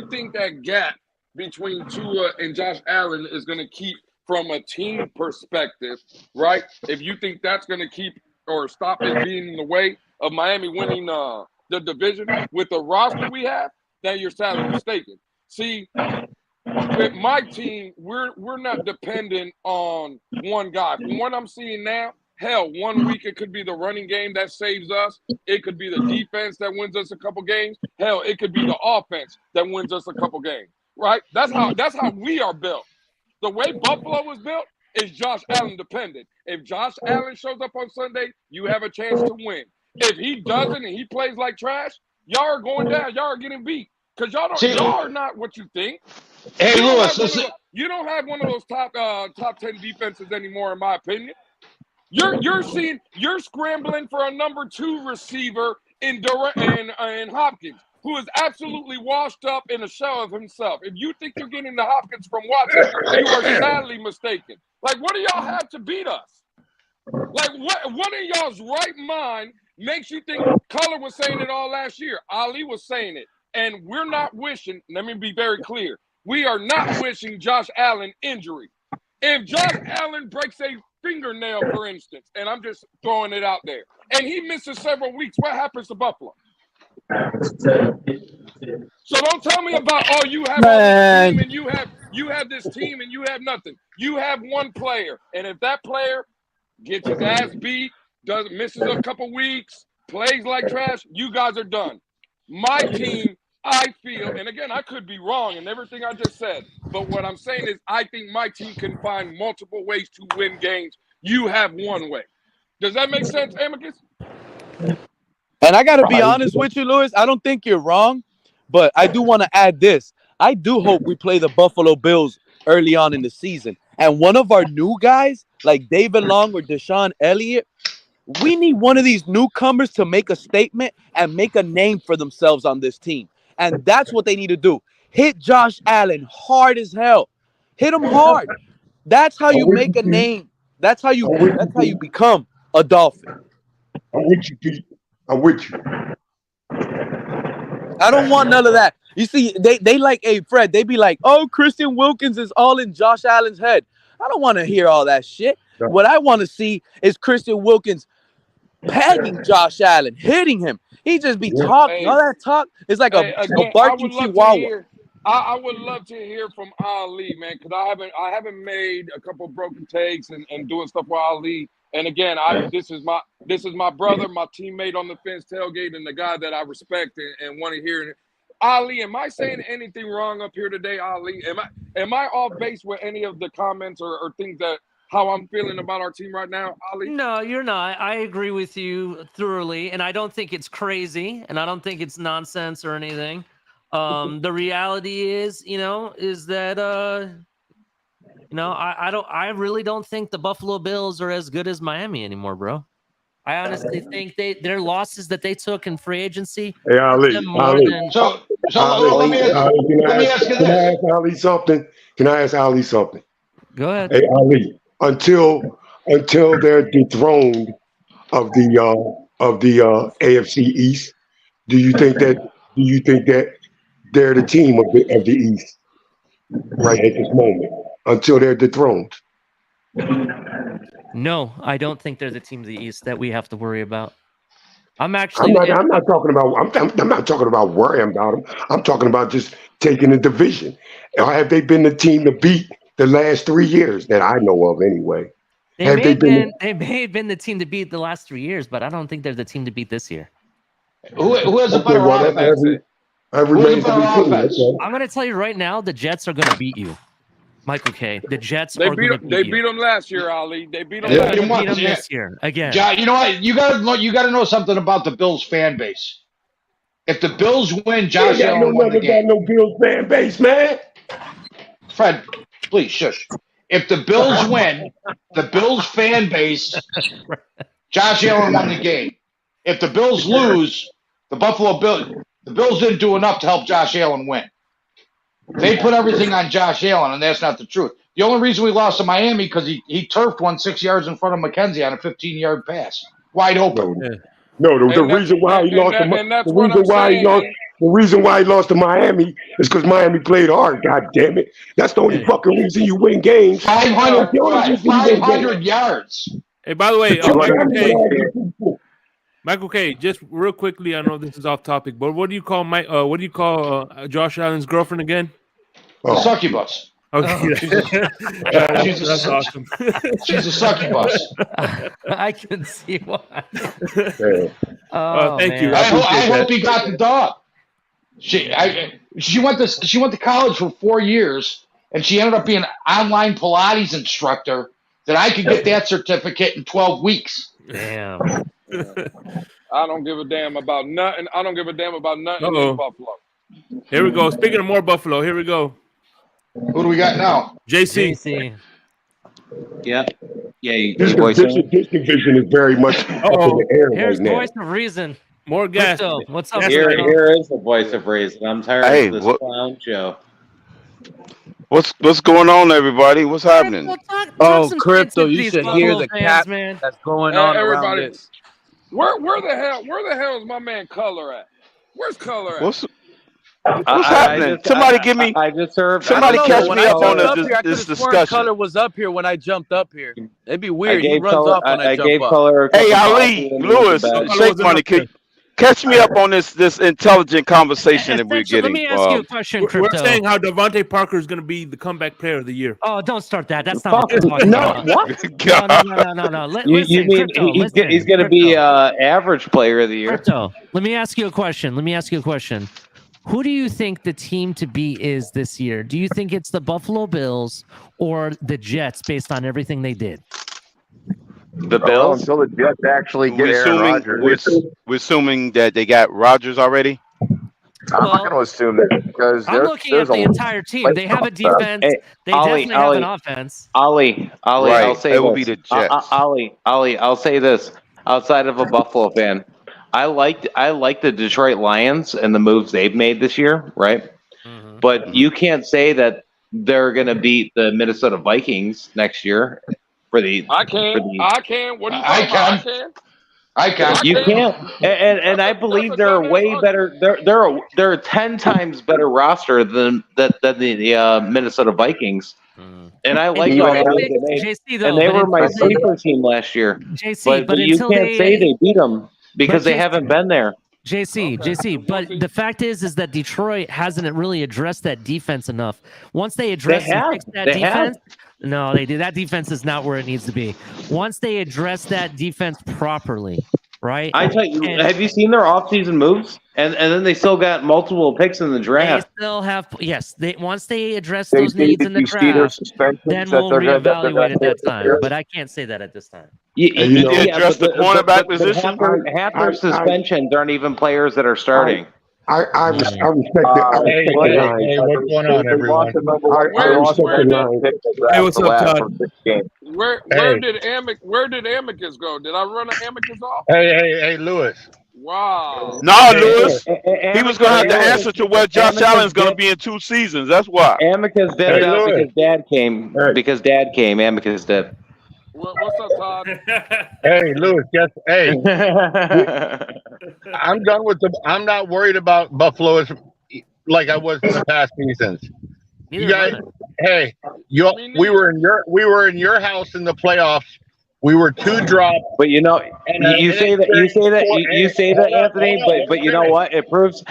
think that gap between Tua and Josh Allen is going to keep from a team perspective, right? If you think that's going to keep or stop it being in the way of Miami winning the division with the roster we have, then you're sadly mistaken. See, with my team, we're not dependent on one guy. From what I'm seeing now, hell, 1 week it could be the running game that saves us. It could be the defense that wins us a couple games. Hell, it could be the offense that wins us a couple games. Right? That's how we are built. The way Buffalo was built is Josh Allen dependent. If Josh Allen shows up on Sunday, you have a chance to win. If he doesn't and he plays like trash, y'all are going down. Y'all are getting beat because y'all are not what you think. Hey, Lewis, you don't have one of those top 10 defenses anymore, in my opinion. You're scrambling for a number 2 receiver in Hopkins, who is absolutely washed up in a shell of himself. If you think you're getting the Hopkins from Watson, you are sadly mistaken. Like, what do y'all have to beat us? Like, what in y'all's right mind makes you think? Color was saying it all last year. Ali was saying it. And we're not wishing, let me be very clear, we are not wishing Josh Allen injury. If Josh Allen breaks a fingernail, for instance, and I'm just throwing it out there, and he misses several weeks, what happens to Buffalo? So don't tell me about, oh, you have all this team and you have this team and you have nothing. You have one player, and if that player gets his ass beat, misses a couple weeks, plays like trash, you guys are done. My team, I feel, and again, I could be wrong in everything I just said, but what I'm saying is I think my team can find multiple ways to win games. You have one way. Does that make sense, Amicus? And I got to be honest with you, Lewis. I don't think you're wrong, but I do want to add this. I do hope we play the Buffalo Bills early on in the season. And one of our new guys, like David Long or Deshaun Elliott, we need one of these newcomers to make a statement and make a name for themselves on this team. And that's what they need to do. Hit Josh Allen hard as hell. Hit him hard. That's how you make a name. That's how you become a Dolphin. I'm with you, Pete. I'm with you. I don't want none of that. You see, they like, hey, Fred, they be like, oh, Christian Wilkins is all in Josh Allen's head. I don't want to hear all that shit. No. What I want to see is Christian Wilkins pegging Josh Allen, hitting him. He just be talking. All that talk is like a barking chihuahua. I would love to hear from Ali, man, because I haven't made a couple of broken takes and doing stuff with Ali. And again, this is my brother, my teammate on the fence tailgate, and the guy that I respect and want to hear. Ali, am I saying anything wrong up here today, Ali? Am I off base with any of the comments or things that how I'm feeling about our team right now, Ali? No, you're not. I agree with you thoroughly, and I don't think it's crazy, and I don't think it's nonsense or anything. The reality is that I really don't think the Buffalo Bills are as good as Miami anymore, bro. I honestly think their losses that they took in free agency. Hey, Ali. Let me ask you this. Can I ask Ali something? Can I ask Ali something? Go ahead. Hey, Ali. Until they're dethroned of the AFC East, do you think that they're the team of the East right at this moment until they're dethroned? No, I don't think they're the team of the East that we have to worry about. I'm not talking about worrying about them. I'm talking about just taking the division. Have they been the team to beat the last 3 years that I know of, anyway. They may have been the team to beat the last 3 years, but I don't think they're the team to beat this year. Who has a better offense? I'm going to tell you right now, the Jets are going to beat you, Michael K. The Jets are going to beat you. They beat them last year, Ali. They beat them this year again. John, you know what? You got to know something about the Bills fan base. If the Bills win, Josh Allen won the game. No Bills fan base, man. Fred, please shush. If the Bills win, the Bills fan base, Josh Allen won the game. If the Bills lose, the Bills didn't do enough to help Josh Allen win. They put everything on Josh Allen, and that's not the truth. The only reason we lost to Miami because he turfed 6 yards in front of McKenzie on a 15-yard pass, wide open. No, the reason why he lost the reason why he lost to Miami is because Miami played hard. God damn it! That's the only fucking reason you win games. 500 yards. Hey, by the way, Michael K. Just real quickly, I know this is off topic, but what do you call Josh Allen's girlfriend again? The succubus. Okay, that's awesome. She's a succubus. I can see why. Thank you. I hope he got the dog. She went to college for 4 years, and she ended up being an online Pilates instructor. That I could get that certificate in 12 weeks. Damn. I don't give a damn about nothing. I don't give a damn about nothing in Buffalo. Here we go. Speaking of more Buffalo, here we go. Who do we got now? JC. Yeah. This division is very much up in the air Here's right now. voice of reason. More gas. What's up? Here is the voice of reason. I'm tired of this clown show. What's going on, everybody? What's happening? Crypto! You should hear the cat that's going on around this. Where the hell is my man Color at? Where's Color at? What's happening? Somebody give me. Somebody catch me up on this discussion. Color was up here when I jumped up here. It'd be weird. He runs off when I jump up. Hey, Ali, Lewis, Shake Money, catch me up on this intelligent conversation that we're getting. Let me ask you a question, Crypto. We're saying how Devontae Parker is going to be the comeback player of the year. Oh, don't start that. That's not what we're talking about. No. You mean he's going to be average player of the year? Crypto, let me ask you a question. Who do you think the team to beat is this year? Do you think it's the Buffalo Bills or the Jets based on everything they did? The Bills? Until the Jets actually get Aaron Rodgers. We're assuming that they got Rodgers already? I'm not going to assume that because I'm looking at the entire team. They have a defense. They definitely have an offense. Right. I'll say it will be the Jets. I'll say this. Outside of a Buffalo fan, I like the Detroit Lions and the moves they've made this year, right? Mm-hmm. But you can't say that they're going to beat the Minnesota Vikings next year. I can. What do you talking about? I can. You can't. And I believe they're way better. They're 10 times better roster than the Minnesota Vikings. And I like all that they made. And they were my sleeper team last year. But you can't say they beat them because they haven't been there. JC, but the fact is that Detroit hasn't really addressed that defense enough. Once they address and fix that defense, no, they do. That defense is not where it needs to be. Once they address that defense properly, right? I tell you, have you seen their offseason moves? And then they still got multiple picks in the draft. They still have, yes. Once they address those needs in the draft, then we'll reevaluate at that time. But I can't say that at this time. Did they address the cornerback position? Half their suspensions aren't even players that are starting. I respect it. Hey, what's going on, everyone? Hey, what's up, Todd? Where did Amicus go? Did I run an Amicus off? Hey, Lewis. Wow. No, Lewis. He was going to have to answer to where Josh Allen's going to be in 2 seasons. That's why. Amicus did because Dad came. Because Dad came, Amicus did. What's up, Todd? Hey, Lewis. Yes. Hey. I'm done with I'm not worried about Buffalo like I was in the past seasons. You guys. Hey, we were in your house in the playoffs. We were 2 drops. But you say that, Anthony. But you know what? It proves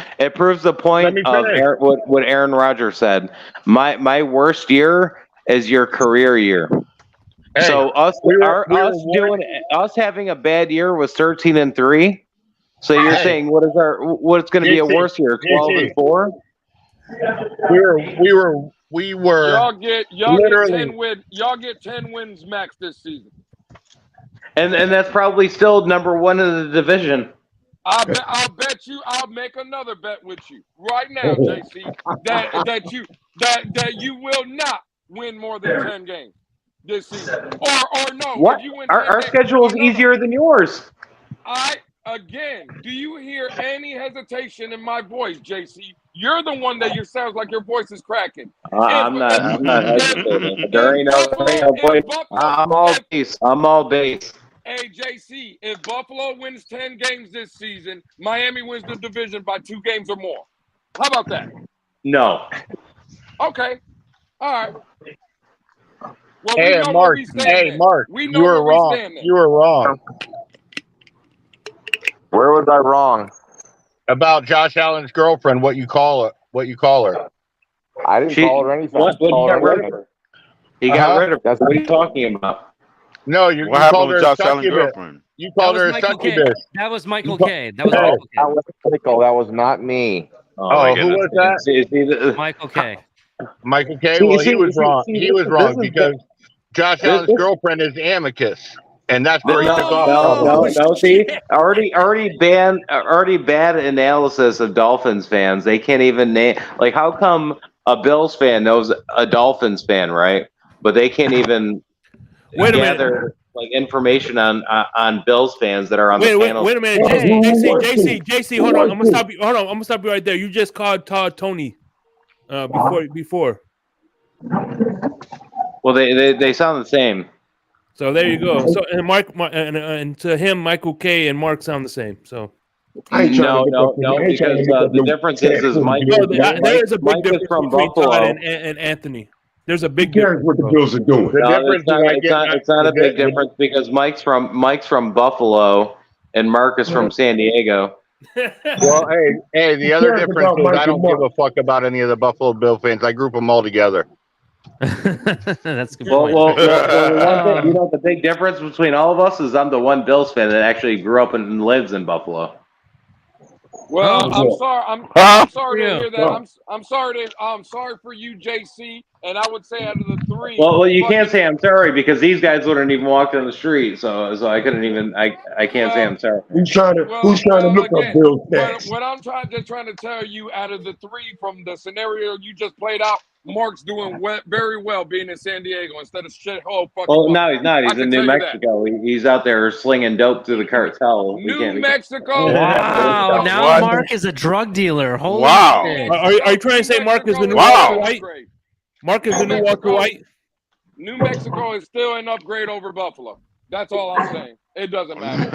the point of what Aaron Rodgers said. My worst year as your career year. Hey, So us having a bad year was 13-3. So you're saying what's going to be a worse year? 12-4. We were. Y'all get 10 wins. Y'all get 10 wins max this season. And that's probably still number 1 in the division. I'll bet you. I'll make another bet with you right now, JC. That you will not win more than 10 games this season. Or no. What? If you win Our schedule is easier than yours. Again, do you hear any hesitation in my voice, JC? You're the one that sounds like your voice is cracking. I'm not hesitating. There ain't no voice. I'm all base. Hey, JC, if Buffalo wins 10 games this season, Miami wins the division by 2 games or more. How about that? No. Okay. All right. Well, Hey, we know Mark. Mark. You were wrong. You were wrong. Where was I wrong? About Josh Allen's girlfriend, what you call her. I didn't call her anything. He got rid of her. He got rid of her. That's what he's talking about. No, you called her a succubus. Girlfriend? You called her a succubus. That was Michael K. That was Michael K. That was not me. Oh, who was that? Michael K. Michael K. Well, he was wrong. He was wrong because Josh Allen's girlfriend is Amicus, and that's where he took off. No. See, already bad analysis of Dolphins fans. They can't even name. Like, how come a Bills fan knows a Dolphins fan, right? But they can't even gather like information on Bills fans that are on the panel. Wait a minute, JC, hold on. I'm gonna stop you. Hold on, I'm gonna stop you right there. You just called Todd Tony before. Well, they sound the same. So there you go. So and and to him, Michael K and Mark sound the same. So no, because the difference is Mike. There is a big difference from between Buffalo Todd and Anthony. There's a big difference. What the Bills are doing? It's not a big difference because Mike's from Buffalo and Mark is from San Diego. Well, hey, the other difference is I don't give a fuck about any of the Buffalo Bill fans. I group them all together. That's a good Well, point. the big difference between all of us is I'm the one Bills fan that actually grew up and lives in Buffalo. Well, I'm sorry. I'm sorry to hear that. I'm sorry for you, JC. And I would say out of the 3. Well, you can't say I'm sorry because these guys wouldn't even walk down the street. So I couldn't even. I can't say I'm sorry. Who's trying to look up Bill's stats? What I'm trying to tell you, out of the 3 from the scenario you just played out, Mark's doing very well being in San Diego instead of shithole fucking. Well, no, he's not. He's in New Mexico. He's out there slinging dope to the cartel. New Mexico. Wow! Now Mark is a drug dealer. Holy shit. Are you trying to say Mark is the new Walter White? Mark is the new Walter White. New Mexico is still an upgrade over Buffalo. That's all I'm saying. It doesn't matter.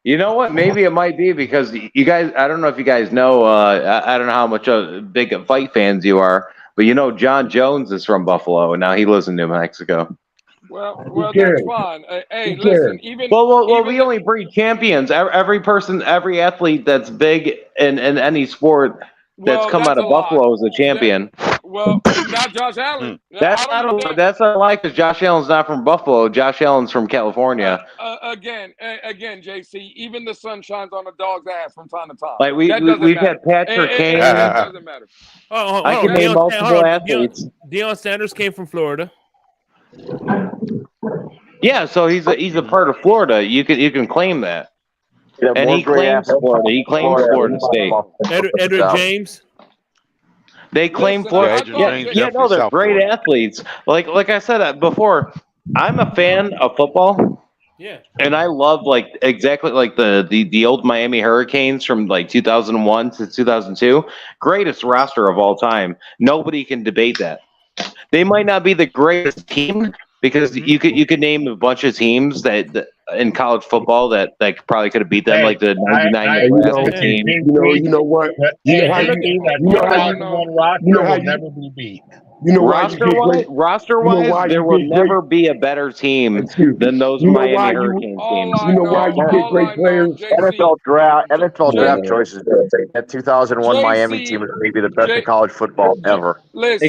You know what? Maybe it might be because you guys. I don't know if you guys know. I don't know how much big fight fans you are, but you know John Jones is from Buffalo and now he lives in New Mexico. Well, that's fine. Hey, listen. Well, we only breed champions. Every person, every athlete that's big in any sport that's come out of Buffalo is a champion. Well, not Josh Allen. That's not a lie because Josh Allen's not from Buffalo. Josh Allen's from California. Again, JC. Even the sun shines on a dog's ass from time to time. Like we've had Patrick Kane. It doesn't matter. I can name multiple athletes. Deion Sanders came from Florida. Yeah, so he's a part of Florida. You can claim that. And he claims Florida. He claims Florida State. Edward James. They claim Florida. No, they're great athletes. Like I said before, I'm a fan of football. Yeah. And I love exactly like the old Miami Hurricanes from like 2001 to 2002. Greatest roster of all time. Nobody can debate that. They might not be the greatest team because you could name a bunch of teams that in college football that probably could have beat them, like the 99 Nebraska team. You know what? That 2001 roster will never be beat. You know why you get great? Roster-wise, there will never be a better team than those Miami Hurricanes teams. You know why you get great players? NFL draft choices. That 2001 Miami team is maybe the best in college football ever. Listen.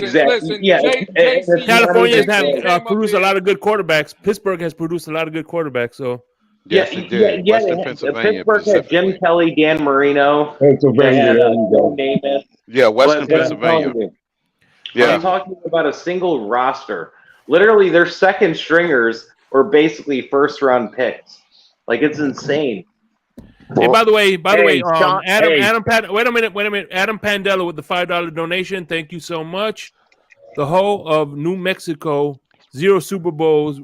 California has produced a lot of good quarterbacks. Pittsburgh has produced a lot of good quarterbacks. So yes, it did. Western Pennsylvania, Pittsburgh had Jim Kelly, Dan Marino, Pennsylvania. Yeah, Western Pennsylvania. I'm talking about a single roster. Literally, their second stringers were basically first-round picks. Like, it's insane. Hey, by the way, Sean, wait a minute. Adam Pandela with the $5 donation. Thank you so much. The whole of New Mexico, 0 Super Bowls,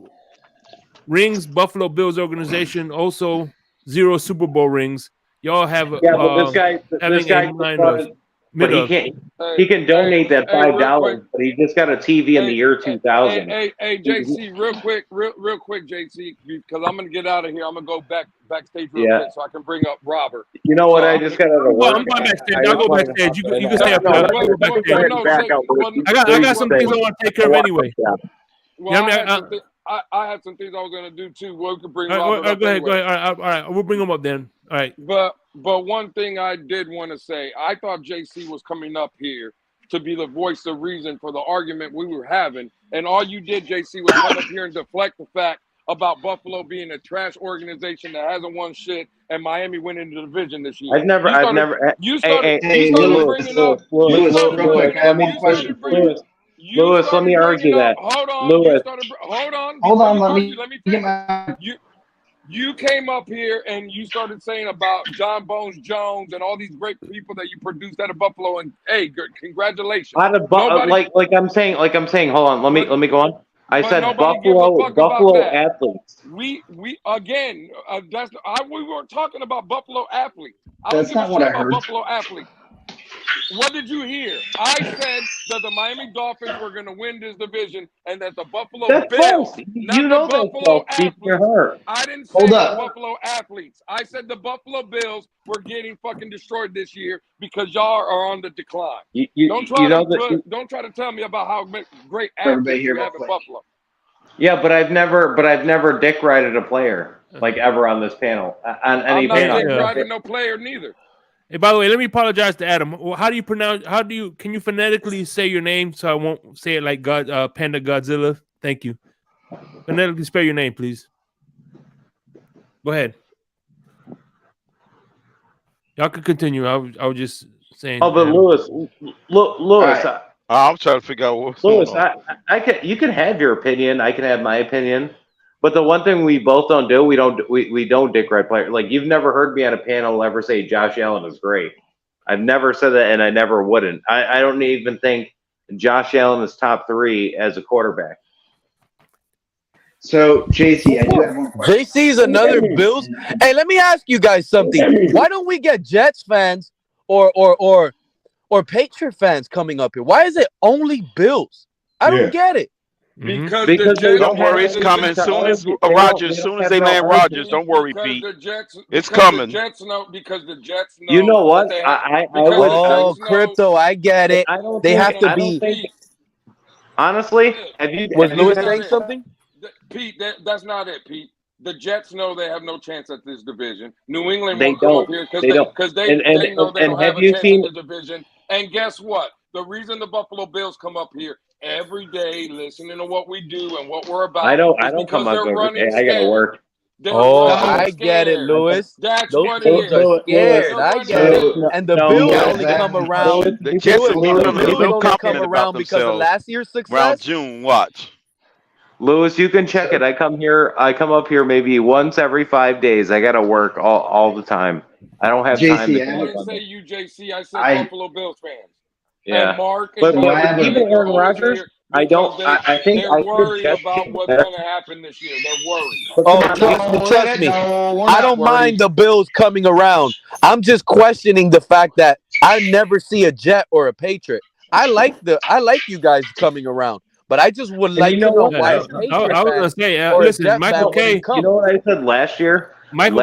rings. Buffalo Bills organization also 0 Super Bowl rings. Y'all have but this guy he can donate that $5, but he just got a TV in the year 2000. Hey, JC, real quick, JC, because I'm gonna get out of here. I'm gonna go backstage real quick so I can bring up Robert. You know what? I just got out of work. I'm going backstage. I'll go backstage. You can stay up there. I got some things I want to take care of anyway. Well, I had some things I was gonna do too. We could bring Robert up. Go ahead. All right, we'll bring him up then. All right. But one thing I did want to say, I thought JC was coming up here to be the voice of reason for the argument we were having, and all you did, JC, was come up here and deflect the fact about Buffalo being a trash organization that hasn't won shit and Miami winning the division this year. You started bringing up. Lewis, let me argue that. Hold on. Lewis. Hold on. Let me get my. You came up here and you started saying about John Bones Jones and all these great people that you produced out of Buffalo, and hey, congratulations. Like I'm saying. Hold on, let me go on. I said Buffalo athletes. We again. We weren't talking about Buffalo athletes. That's not what I heard. Buffalo athletes. What did you hear? I said that the Miami Dolphins were going to win this division and that the Buffalo Bills, not the Buffalo athletes. I didn't say the Buffalo athletes. I said the Buffalo Bills were getting fucking destroyed this year because y'all are on the decline. Don't try to tell me about how great athletes you have in Buffalo. Yeah, but I've never dick rided a player like ever on this panel. On any panel. I'm not dick riding no player neither. Hey, by the way, let me apologize to Adam. Can you phonetically say your name so I won't say it like Panda Godzilla? Thank you. Phonetically spell your name, please. Go ahead. Y'all can continue. I was just saying. Oh, but Lewis. Right. I'm trying to figure out what's Lewis, you can have your opinion. I can have my opinion. But the one thing we both don't do, we don't dick ride players. Like, you've never heard me on a panel ever say Josh Allen is great. I've never said that, and I never wouldn't. I don't even think Josh Allen is top 3 as a quarterback. So, JC, I do have one question. JC's another Bills. Hey, let me ask you guys something. Why don't we get Jets fans or Patriot fans coming up here? Why is it only Bills? I don't get it. Because don't worry, it's coming. As soon as they land Rodgers, don't worry, Pete. It's coming. Because the Jets know. You know what? Crypto, I get it. They have to be. Honestly, was Lewis saying something? Pete, that's not it, Pete. The Jets know they have no chance at this division. New England they won't come up here because they know they don't have a chance in the division. And guess what? The reason the Buffalo Bills come up here every day, listening to what we do and what we're about. I don't come up every day. I gotta work. I get it, Lewis. That's those what it is. Scared. I get it. And the Bills only come around. The Jets only come around because of last year's success. Around June, watch. Lewis, you can check it. I come up here maybe once every 5 days. I gotta work all the time. I don't have time. I didn't say you, JC. I said Buffalo Bills fans. Yeah, and Mark but even Aaron Rodgers, I think they're worried about what's going to happen this year. They're worried. Trust me. I don't mind the Bills coming around. I'm just questioning the fact that I never see a Jet or a Patriot. I like you guys coming around, but I just would like to know why. I was going to say, listen, Michael K. You know what I said last year? Michael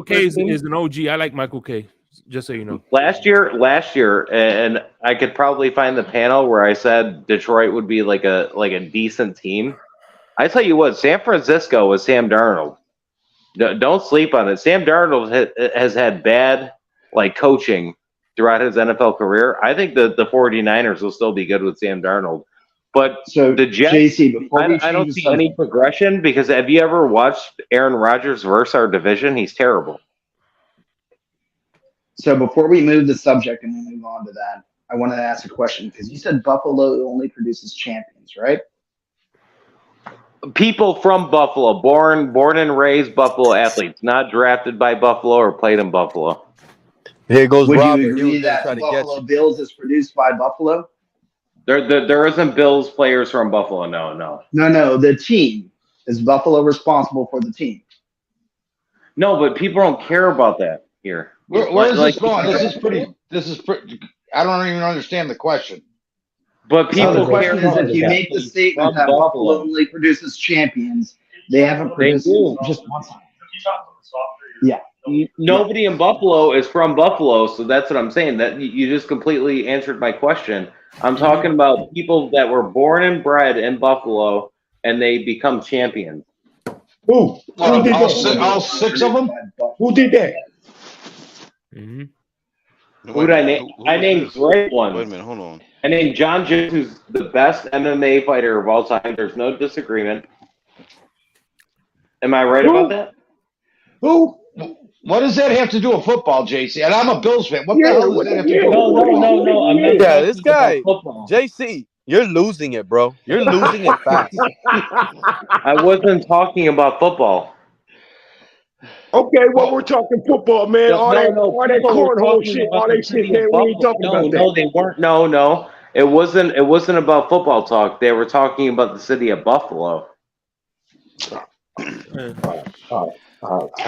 K. Is an OG. I like Michael K. Just so you know. Last year, and I could probably find the panel where I said Detroit would be like a decent team. I tell you what, San Francisco with Sam Darnold. Don't sleep on it. Sam Darnold has had bad coaching throughout his NFL career. I think the 49ers will still be good with Sam Darnold. But so the Jets, JC, I don't see any progression because have you ever watched Aaron Rodgers versus our division? He's terrible. So before we move the subject and we move on to that, I wanted to ask a question because you said Buffalo only produces champions, right? People from Buffalo, born and raised Buffalo athletes, not drafted by Buffalo or played in Buffalo. Here goes Would Robert. you agree that try to Buffalo Bills is produced by Buffalo? There isn't Bills players from Buffalo. No. The team. Is Buffalo responsible for the team? No, but people don't care about that here. Where is this going? This is pretty. I don't even understand the question. But people the question is, if you make the statement that Buffalo only produces champions, they haven't produced just one time. Yeah. Nobody in Buffalo is from Buffalo, so that's what I'm saying. That you just completely answered my question. I'm talking about people that were born and bred in Buffalo and they become champions. Who? All six of them? Who did that? Who did I name? I named great ones. Wait a minute, hold on. I named John Jones, who's the best MMA fighter of all time. There's no disagreement. Am I right about that? Who? What does that have to do with football, JC? And I'm a Bills fan. What the hell does that have to do with football? No. I'm not this guy, JC, you're losing it, bro. You're losing it fast. I wasn't talking about football. Okay, well, we're talking football, man. All that cornhole shit, all that shit, man. We ain't talking about that. No, they weren't. No. It wasn't about football talk. They were talking about the city of Buffalo. I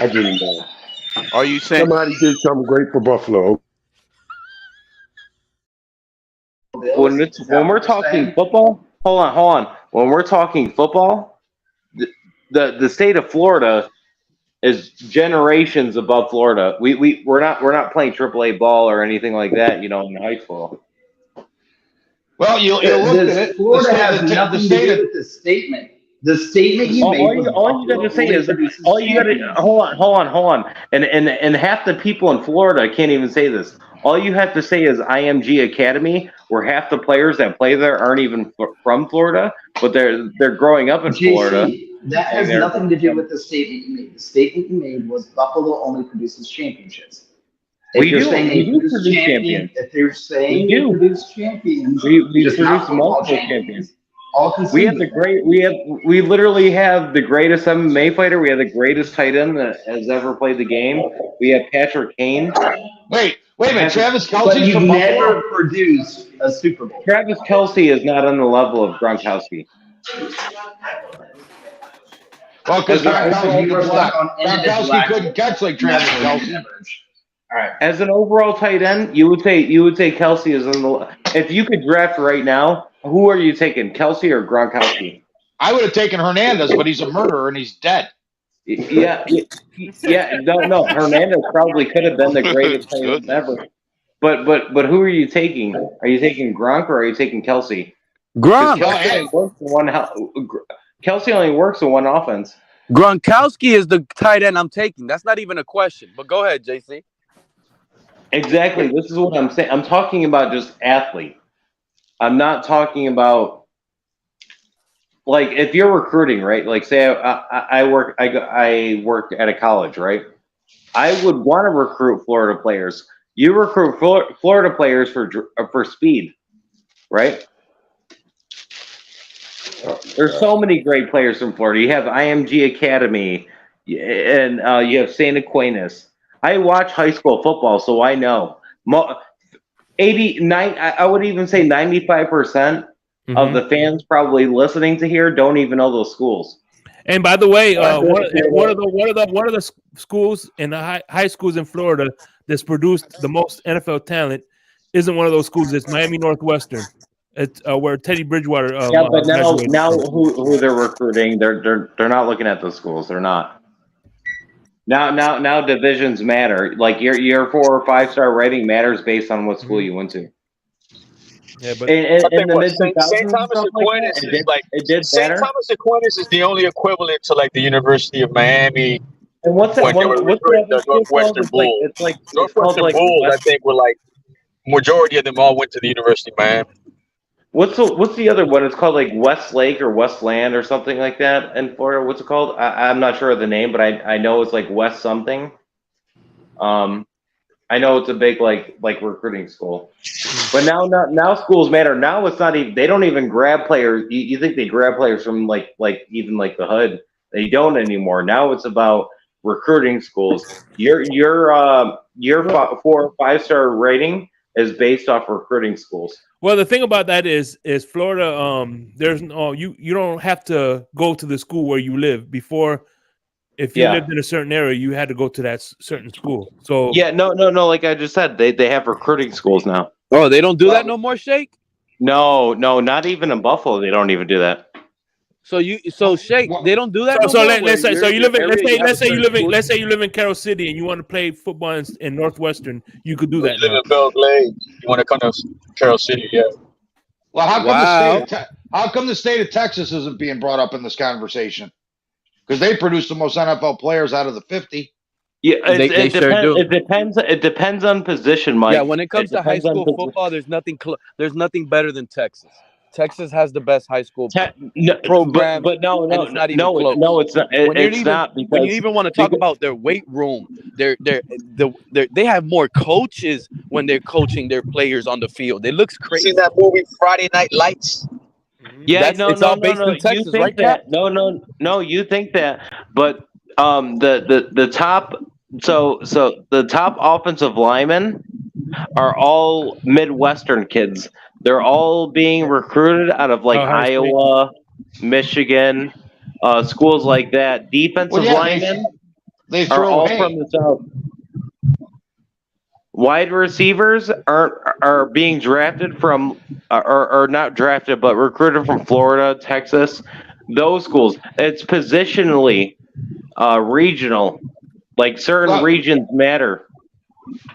didn't know. Are you saying somebody did something great for Buffalo? When we're talking football, hold on. When we're talking football, the state of Florida is generations above Florida. We're not playing AAA ball or anything like that, in high school. Well, you look at it. Florida has nothing to do with the statement. The statement you made. All you got to say is hold on. And half the people in Florida can't even say this. All you have to say is IMG Academy, where half the players that play there aren't even from Florida, but they're growing up in Florida. That has nothing to do with the statement you made. The statement you made was Buffalo only produces championships. If you're saying they produce champions, if they're saying they produce champions, we produce multiple champions. We literally have the greatest MMA fighter. We have the greatest tight end that has ever played the game. We have Patrick Kane. Wait a minute, Travis Kelce. But you've never produced a Super Bowl. Travis Kelce is not on the level of Gronkowski. Well, because Gronkowski couldn't catch like Travis Kelce. All right. As an overall tight end, you would say Kelce is on the. If you could draft right now, who are you taking, Kelce or Gronkowski? I would have taken Hernandez, but he's a murderer and he's dead. Yeah. No. Hernandez probably could have been the greatest tight end ever. But who are you taking? Are you taking Gronk or are you taking Kelce? Gronk. Kelce only works in one offense. Gronkowski is the tight end I'm taking. That's not even a question. But go ahead, JC. Exactly. This is what I'm saying. I'm talking about just athlete. I'm not talking about if you're recruiting, right? Like say I work at a college, right? I would want to recruit Florida players. You recruit Florida players for speed, right? There's so many great players from Florida. You have IMG Academy, and you have St. Aquinas. I watch high school football, so I know. 89, I would even say 95% of the fans probably listening to here don't even know those schools. And by the way, one of the schools in the high schools in Florida that's produced the most NFL talent isn't one of those schools. It's Miami Northwestern. It's where Teddy Bridgewater. But now who they're recruiting, they're not looking at those schools. They're not. Now divisions matter. Like your 4 or 5 star rating matters based on what school you went to. Yeah, but in the mid St. 2000s Thomas Aquinas is like St. Thomas Aquinas is the only equivalent to like the University of Miami. And what's that? When they were What's recruiting the the Northwestern Bulls. It's Northwestern called Bulls, I think, were like majority of them all went to the University of Miami. What's the other one? It's called like Westlake or Westland or something like that in Florida. What's it called? I'm not sure of the name, but I know it's like West something. I know it's a big like recruiting school. But now schools matter. Now it's not even, they don't even grab players. You think they grab players from like even like the hood. They don't anymore. Now it's about recruiting schools. Your 4 or 5 star rating is based off recruiting schools. Well, the thing about that is Florida. There's no you don't have to go to the school where you live before. If you lived in a certain area, you had to go to that certain school. So no. Like I just said, they have recruiting schools now. Oh, they don't do that no more, Shake? No, not even in Buffalo. They don't even do that. So Shake, they don't do that. Let's say you live in Carroll City and you want to play football in Northwestern, you could do that. You live in Belle Glade, you want to come to Carroll City, yeah. Well, how come the state of Texas isn't being brought up in this conversation? Because they produce the most NFL players out of the 50. Yeah, it depends on position, Mike. Yeah, when it comes to high school football, there's nothing better than Texas. Texas has the best high school program, but no, it's not even close. No, it's not. When you even want to talk about their weight room, they have more coaches when they're coaching their players on the field. It looks crazy. You seen that movie Friday Night Lights? Yeah, it's all based in Texas, you think right? That. No, you think that, but the top the top offensive linemen are all Midwestern kids. They're all being recruited out of like Iowa, Michigan, schools like that. Defensive linemen are all from the South. Wide receivers are being drafted from, or not drafted, but recruited from Florida, Texas, those schools. It's positionally regional. Like certain regions matter.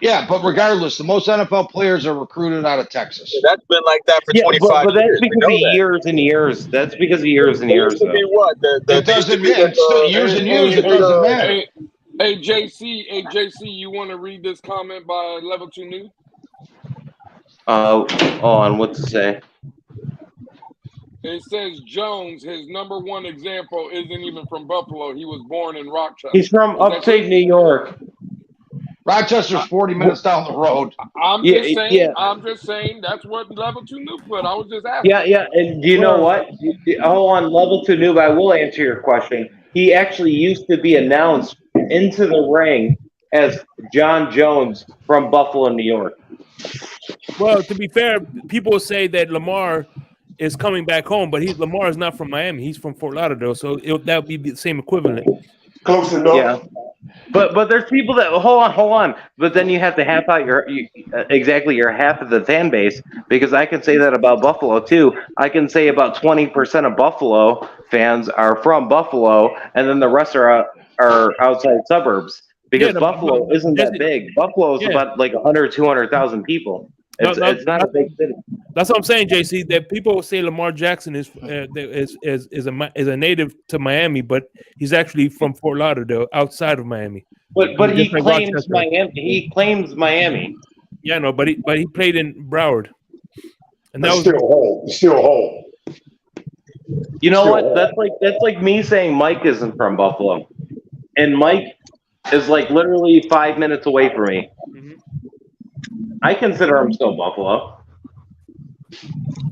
Yeah, but regardless, the most NFL players are recruited out of Texas. That's been like that for 25 but years. That's because of years and years. That's because of years and years. What? It doesn't matter. Years and years. It doesn't matter. Hey, JC, you want to read this comment by Level 2 New? On what to say? It says Jones, his number one example, isn't even from Buffalo. He was born in Rochester. He's from upstate New York. Rochester's 40 minutes down the road. I'm just saying that's what Level 2 New put. I was just asking. Yeah. And do you know what? Hold on, Level 2 New, I will answer your question. He actually used to be announced into the ring as John Jones from Buffalo, New York. Well, to be fair, people say that Lamar is coming back home, but Lamar is not from Miami. He's from Fort Lauderdale, so that would be the same equivalent. Close enough. Yeah. But there's people that hold on. But then you have to half out your half of the fan base, because I can say that about Buffalo too. I can say about 20% of Buffalo fans are from Buffalo, and then the rest are outside suburbs, because Buffalo isn't that big. Buffalo is about like 100, 200,000 people. It's not a big city. That's what I'm saying, JC. That people say Lamar Jackson is a native to Miami, but he's actually from Fort Lauderdale, outside of Miami. But he claims Miami. He claims Miami. Yeah, no, but he played in Broward, and that was still home. Still home. You know what? That's like me saying Mike isn't from Buffalo, and Mike is like literally 5 minutes away from me. Mm-hmm. I consider him still Buffalo.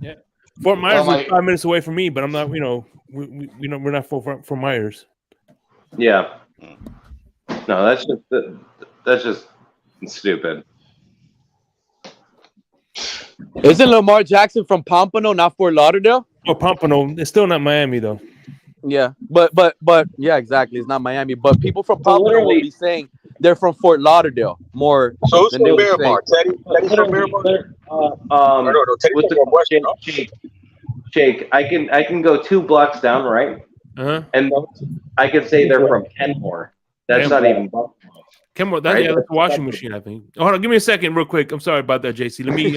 Yeah, Fort Myers is 5 minutes away from me, but I'm not. We're not Fort Myers. Yeah. No, that's just stupid. Isn't Lamar Jackson from Pompano, not Fort Lauderdale? Oh, Pompano. It's still not Miami though. Yeah, but yeah, exactly. It's not Miami, but people from Pompano will be saying they're from Fort Lauderdale more. So who's from Miramar? Teddy's from Miramar. Jake, I can go 2 blocks down, right? Uh-huh. And I can say they're from Kenmore. That's not even. Come on, that's a washing machine, I think. Hold on, give me a second, real quick. I'm sorry about that, JC. Let me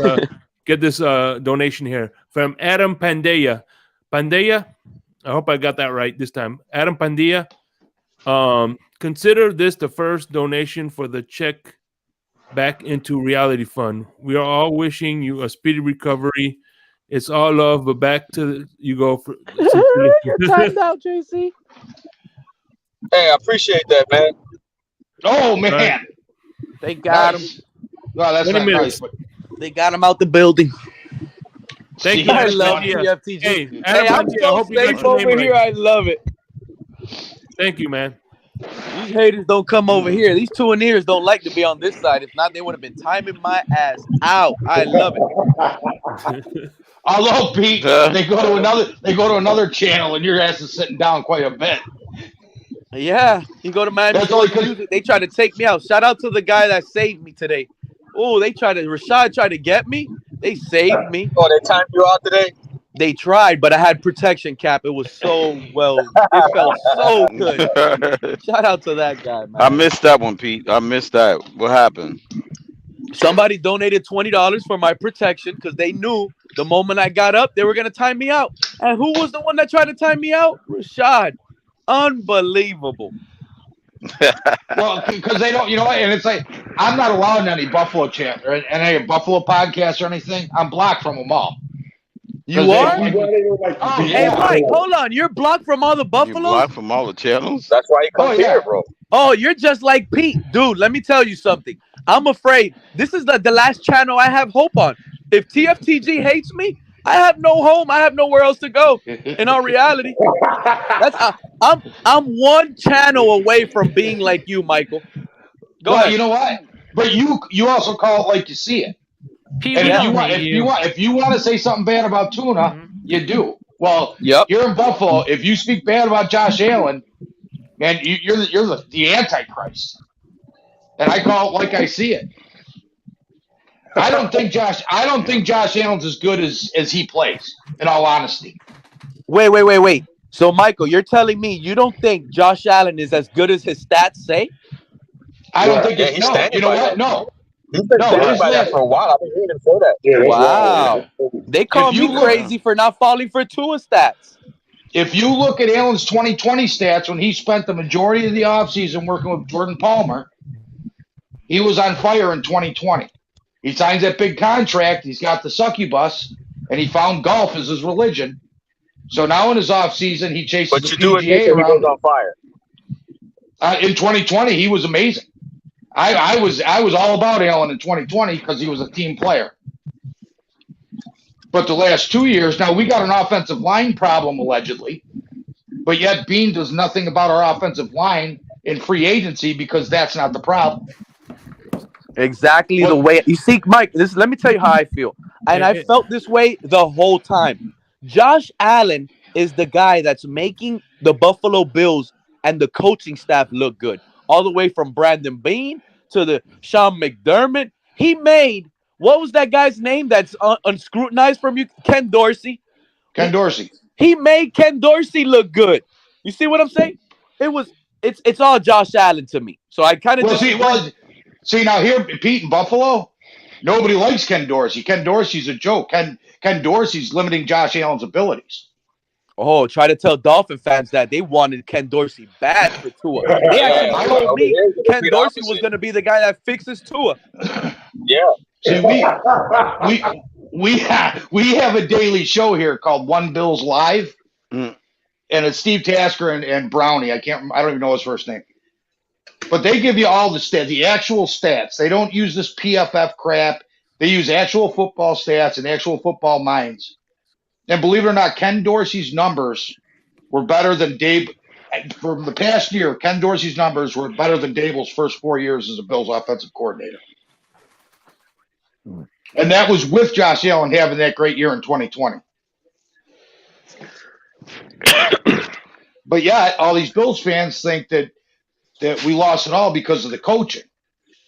get this donation here from Adam Pandya. Pandya, I hope I got that right this time. Adam Pandya. Consider this the first donation for the check back into Reality Fund. We are all wishing you a speedy recovery. It's all love, but back to you go. Your time's out, JC. Hey, I appreciate that, man. Oh man, Right. They got him. Well, that's not nice, but They got him out the building. Thank you. I Adam love Pandya. TFTG. Hey, Hey, Adam I'm Pandya, I so hope you got safe your name over here. right. I love it. Thank you, man. These haters don't come over here. These two and ears don't like to be on this side. If not, they would have been timing my ass out. I love it. although Pete, they go to another channel, and your ass is sitting down quite a bit. Yeah, you go to Miami Sports Music. They try to take me out. Shout out to the guy that saved me today. Oh, Rashad tried to get me. They saved me. Oh, they timed you out today? They tried, but I had protection cap. It was so well. It felt so good. Shout out to that guy, man. I missed that one, Pete. I missed that. What happened? Somebody donated $20 for my protection because they knew the moment I got up, they were going to time me out. And who was the one that tried to time me out? Rashad. Unbelievable. Well, because they don't, and it's like I'm not allowed in any Buffalo chat or any Buffalo podcasts or anything. I'm blocked from them all. You are? Hey, Mike, hold on. You're blocked from all the Buffaloes? You blocked from all the channels? That's why he comes here, bro. Oh, you're just like Pete. Dude, let me tell you something. I'm afraid this is the last channel I have hope on. If TFTG hates me, I have no home. I have nowhere else to go. In all reality, I'm one channel away from being like you, Michael. Go ahead. You know what? But you also call it like you see it. And if you want to say something bad about Tuna, you do. Well, you're in Buffalo. If you speak bad about Josh Allen, man, you're the Antichrist. And I call it like I see it. I don't think Josh Allen's as good as he plays, in all honesty. Wait. So, Michael, you're telling me you don't think Josh Allen is as good as his stats say? I don't think it's no. You know what? No. He's been standing by that for a while. I've been hearing him say that. Yeah, wow. They call me crazy for not falling for Tua stats. If you look at Allen's 2020 stats when he spent the majority of the offseason working with Jordan Palmer, he was on fire in 2020. He signs that big contract. He's got the succubus, and he found golf as his religion. So now in his offseason, he chases the PGA around. He goes on fire. In 2020, he was amazing. I was all about Allen in 2020 because he was a team player. But the last 2 years, now we got an offensive line problem allegedly, but yet Bean does nothing about our offensive line in free agency because that's not the problem. Exactly the way you see, Mike. Let me tell you how I feel, and I felt this way the whole time. Josh Allen is the guy that's making the Buffalo Bills and the coaching staff look good, all the way from Brandon Bean to the Sean McDermott. He made what was that guy's name that's unscrutinized from you? Ken Dorsey. Ken Dorsey. He made Ken Dorsey look good. You see what I'm saying? It's all Josh Allen to me. So I kind of see now here, Pete in Buffalo, nobody likes Ken Dorsey. Ken Dorsey's a joke. Ken Dorsey's limiting Josh Allen's abilities. Oh, try to tell Dolphin fans that they wanted Ken Dorsey bad for Tua. They actually told me Ken Dorsey was going to be the guy that fixes Tua. Yeah. See, we have a daily show here called One Bills Live, and it's Steve Tasker and Brownie. I don't even know his first name. But they give you all the stats, the actual stats. They don't use this PFF crap. They use actual football stats and actual football minds. And believe it or not, Ken Dorsey's numbers were better than Dave. For the past year, Ken Dorsey's numbers were better than Dable's first 4 years as a Bills offensive coordinator. And that was with Josh Allen having that great year in 2020. But yet, all these Bills fans think that we lost it all because of the coaching.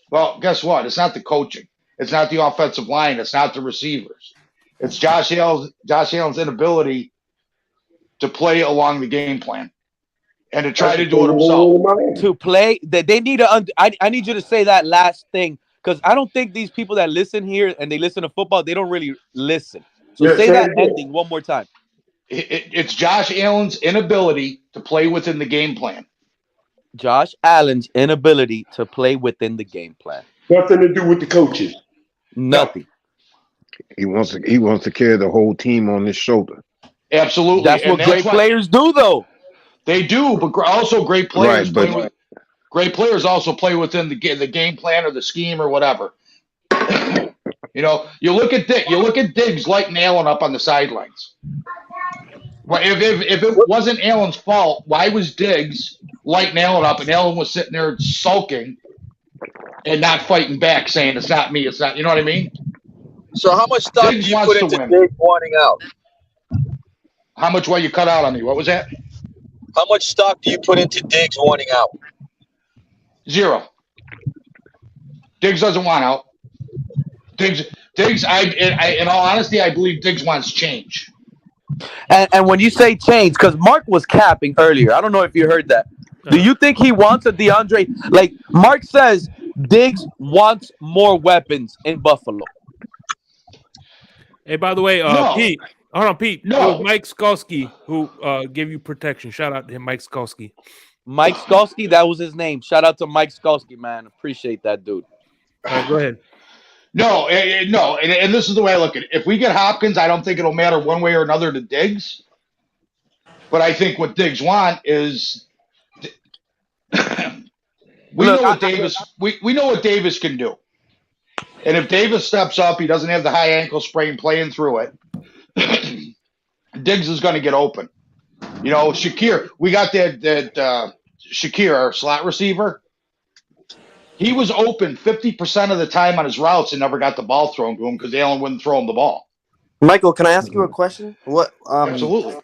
Well, guess what? It's not the coaching. It's not the offensive line. It's not the receivers. It's Josh Allen's inability to play along the game plan. and to try to do it himself. To play, they need to. I need you to say that last thing because I don't think these people that listen here and they listen to football, they don't really listen. So say that ending one more time. It's Josh Allen's inability to play within the game plan. Josh Allen's inability to play within the game plan. Nothing to do with the coaches. Nothing. He wants to carry the whole team on his shoulder. Absolutely. That's what great players do, though. They do, but also great players great players also play within the game plan or the scheme or whatever. You know, you look at Diggs lighting Allen up on the sidelines. Well, if it wasn't Allen's fault, why was Diggs lighting Allen up and Allen was sitting there sulking and not fighting back, saying it's not me, it's not, you know what I mean? So how much stock Diggs do you wants put to into win. Diggs wanting out? How much you cut out on me? What was that? How much stock do you put into Diggs wanting out? 0. Diggs doesn't want out. Diggs. In all honesty, I believe Diggs wants change. And when you say change, because Mark was capping earlier, I don't know if you heard that. Do you think he wants a DeAndre? Like Mark says, Diggs wants more weapons in Buffalo. Hey, by the way, No. Pete. Hold on, Pete. No. It was Mike Skolsky who gave you protection. Shout out to him, Mike Skolsky. Mike Skolsky, that was his name. Shout out to Mike Skolsky, man. Appreciate that, dude. All right, go ahead. No, and this is the way I look at it. If we get Hopkins, I don't think it'll matter one way or another to Diggs. But I think what Diggs want is we know what Davis can do. And if Davis steps up, he doesn't have the high ankle sprain playing through it. Diggs is going to get open. You know, Shakir, we got that Shakir, our slot receiver. He was open 50% of the time on his routes and never got the ball thrown to him because Allen wouldn't throw him the ball. Michael, can I ask you a question? What? Absolutely.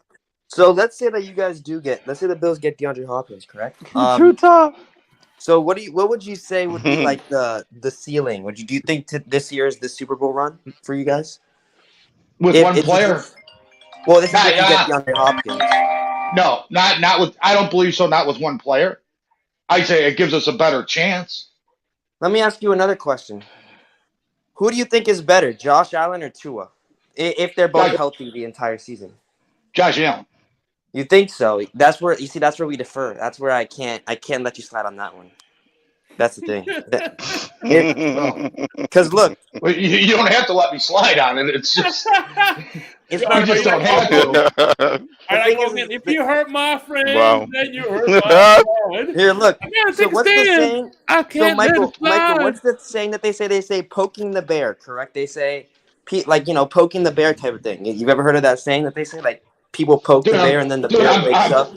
So let's say that you guys let's say the Bills get DeAndre Hopkins, correct? True talk. So what would you say would be like the ceiling? Do you think this year is the Super Bowl run for you guys? With one player? Well, this is if you get DeAndre Hopkins. No, not with. I don't believe so. Not with one player. I'd say it gives us a better chance. Let me ask you another question. Who do you think is better, Josh Allen or Tua, if they're both healthy the entire season? Josh Allen. You think so? That's where we defer. That's where I can't let you slide on that one. That's the thing. Because look, you don't have to let me slide on it. It's just it's you just don't have to. If you hurt my friend, then you hurt my friend. Here, look. So what's the saying? I can't Michael, what's the saying that they say? They say poking the bear, correct? They say, poking the bear type of thing. You've ever heard of that saying that they say, like people poke the bear and then the bear wakes up?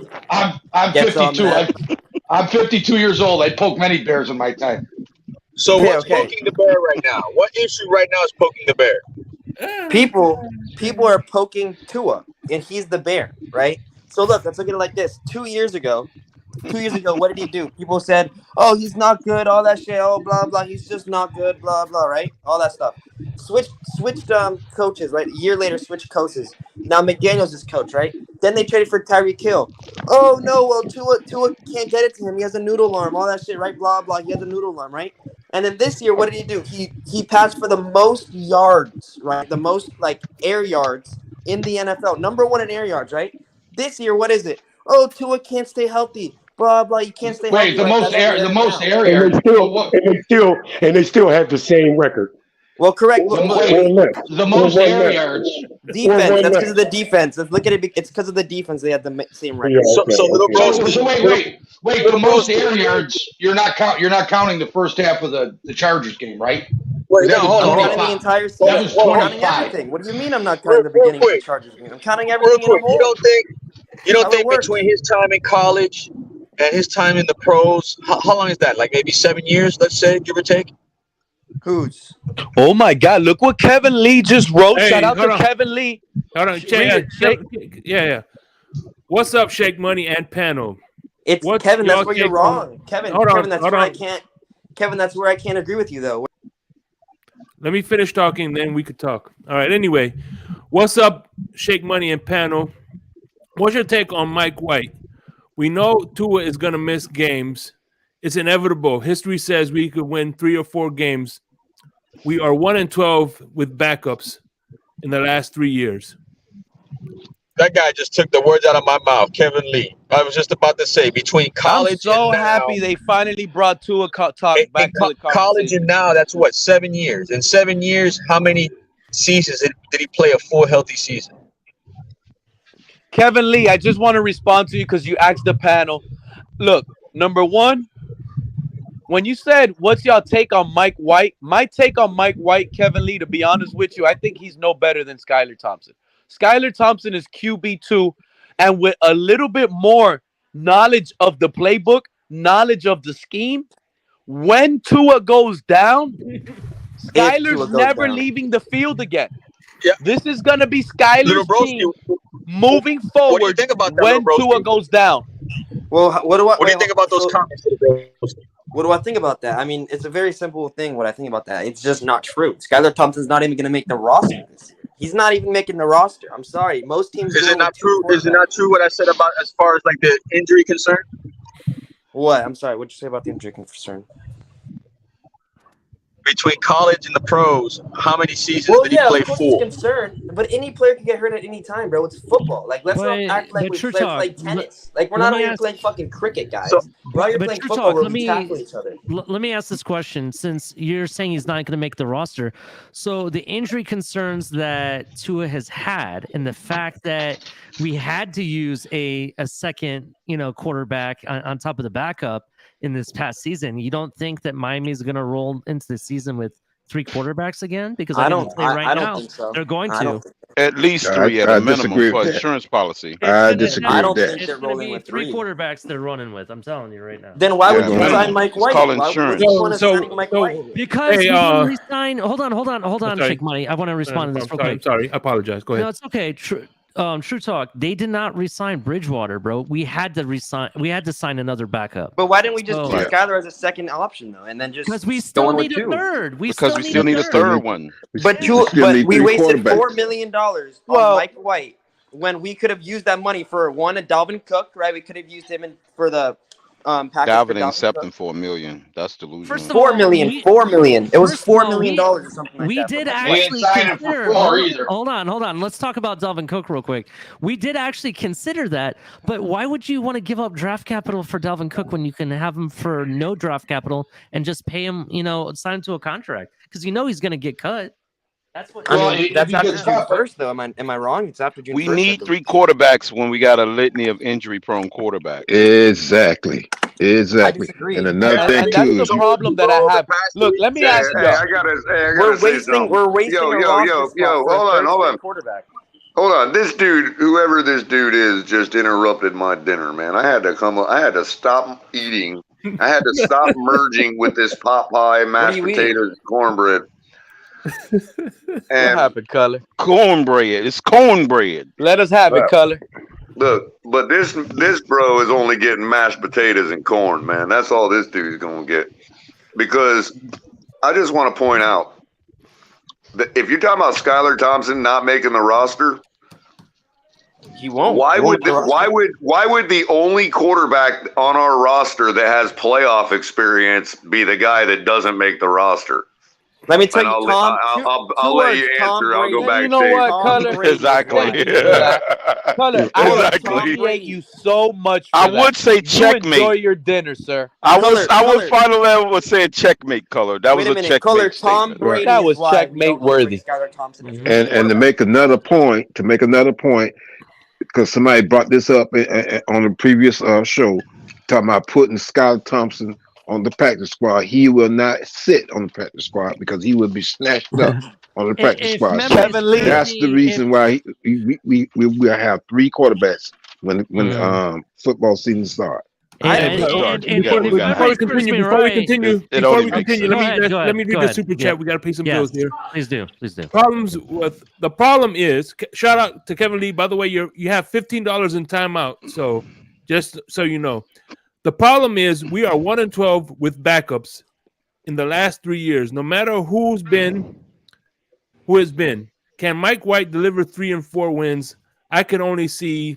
I'm 52. I'm 52 years old. I poked many bears in my time. So what's poking the bear right now? What issue right now is poking the bear? People are poking Tua, and he's the bear, right? So look, let's look at it like this. 2 years ago, what did he do? People said, "Oh, he's not good," all that shit. Oh, blah blah. He's just not good. Blah blah. Right? All that stuff. Switched coaches. Right? A year later, switched coaches. Now McDaniel's his coach. Right? Then they traded for Tyreek Hill. Oh no! Well, Tua can't get it to him. He has a noodle arm. All that shit. Right? Blah blah. He has a noodle arm. Right? And then this year, what did he do? He passed for the most yards. Right? The most air yards in the NFL. Number 1 in air yards. Right? This year, what is it? Oh, Tua can't stay healthy. Blah blah. You can't stay healthy. Wait, the most air yards. And they still have the same record. Well, correct. The most air yards. Defense. That's because of the defense. Let's look at it. It's because of the defense. They had the same record. So wait. The most air yards. You're not counting the first half of the Chargers game, right? Wait, no, hold on. I'm counting the entire season. That was I'm counting 25. everything. What do you mean I'm not counting the beginning of the Chargers game? I'm counting everything in a whole. You don't think between his time in college and his time in the pros, how long is that? Like maybe 7 years, let's say, give or take? Who's? Oh my God! Look what Kevin Lee just wrote. Shout out to Kevin Lee. Hold on, yeah. What's up, Shake Money and Panel? Kevin. That's where you're wrong, Kevin. Kevin, that's where I can't agree with you though. Let me finish talking, then we could talk. All right. Anyway, what's up, Shake Money and Panel? What's your take on Mike White? We know Tua is going to miss games. It's inevitable. History says we could win 3 or 4 games. We are 1-12 with backups in the last 3 years. That guy just took the words out of my mouth, Kevin Lee. I was just about to say, between college I'm so and happy now, they finally brought Tua talk back to the college and conversation. now, that's what, 7 years. In 7 years, how many seasons did he play a full healthy season? Kevin Lee, I just want to respond to you because you asked the panel. Look, number one, when you said, what's y'all take on Mike White? My take on Mike White, Kevin Lee, to be honest with you, I think he's no better than Skylar Thompson. Skylar Thompson is QB2, and with a little bit more knowledge of the playbook, knowledge of the scheme, when Tua goes down, Skylar's never leaving the field again. Yeah. This is going to be Skylar's team moving forward. What do you think about that, when Tua goes down? Well, what do you think about those comments? What do I think about that? I mean, it's a very simple thing. What I think about that, it's just not true. Skylar Thompson's not even going to make the roster this year. He's not even making the roster. I'm sorry. Most teams. Is it not true? Is it not true what I said about as far as like the injury concern? What? I'm sorry. What'd you say about the injury concern? Between college and the pros, how many seasons did he play full? Concerned, but any player can get hurt at any time, bro. It's football. Like, let's not act like we play tennis. Like, we're not even playing fucking cricket, guys. We're out here playing football where we tackle each other. Let me ask this question, since you're saying he's not going to make the roster. So the injury concerns that Tua has had, and the fact that we had to use a second, quarterback on top of the backup in this past season, you don't think that Miami is going to roll into the season with 3 quarterbacks again? Because I don't think so. They're going to. At least 3 at a minimum for insurance policy. I disagree I don't with think that. they're rolling with 3 quarterbacks they're running with. I'm telling you right now. Then why would you sign Mike White? It's called Why insurance. would you want to sign Mike White? Because we didn't resign. Hold on, sorry. Shake Money. I want to respond to this real quick. I'm sorry. I apologize. Go ahead. No, it's okay. True talk. They did not resign Bridgewater, bro. We had to sign another backup. But why didn't we just keep Skylar as a second option though, and then just because we still need a third. We still need a third one. But we wasted $4 million on Mike White when we could have used that money for a Dalvin Cook, right? We could have used him for the package. Dalvin accepting $4 million. That's delusional. First of all, $4 million. It was $4 million or something like that. We did actually consider. Hold on. Let's talk about Dalvin Cook real quick. We did actually consider that, but why would you want to give up draft capital for Dalvin Cook when you can have him for no draft capital and just pay him, sign him to a contract? Because he's going to get cut. That's what. That's after June 1st, though. Am I wrong? It's after June 1st. We need 3 quarterbacks when we got a litany of injury-prone quarterbacks. Exactly. And another thing too. That's the problem that I have. Look, let me ask you. We're wasting. Hold on. Quarterback. Hold on. This dude, whoever this dude is, just interrupted my dinner, man. I had to stop eating. I had to stop merging with this pot pie, mashed potatoes, cornbread. What happened, Color? Cornbread. It's cornbread. Let us have it, Color. Look, but this bro is only getting mashed potatoes and corn, man. That's all this dude's gonna get. Because I just want to point out that if you're talking about Skylar Thompson not making the roster, he won't. Why would the only quarterback on our roster that has playoff experience be the guy that doesn't make the roster? Let me tell you, Tom. I'll let you answer. I'll go back. You know what, Color? Exactly. Color, I appreciate you so much. I would say checkmate. Enjoy your dinner, sir. I would finally say checkmate, Color. That was a checkmate. Color, Tom Brady. That was checkmate worthy. And to make another point, because somebody brought this up on the previous show, talking about putting Skylar Thompson on the practice squad. He will not sit on the practice squad because he will be snatched up on the practice squad. So that's the reason why we will have 3 quarterbacks when football season starts. Before we continue, let me read the super chat. We got to pay some bills here. Please do. The problem is, shout out to Kevin Lee. By the way, you have $15 in timeout. So just so you know. The problem is we are 1-12 with backups in the last 3 years. No matter who has been, can Mike White deliver 3 and 4 wins? I can only see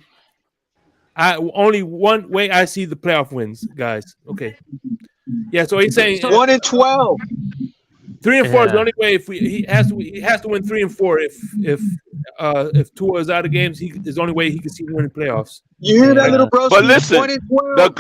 Only one way I see the playoff wins, guys. Okay. Yeah, so he's saying 1-12. 3 and 4 is the only way. If he has to win 3 and 4. If Tua is out of games, is the only way he can see winning playoffs. You hear that, little bro? But listen, the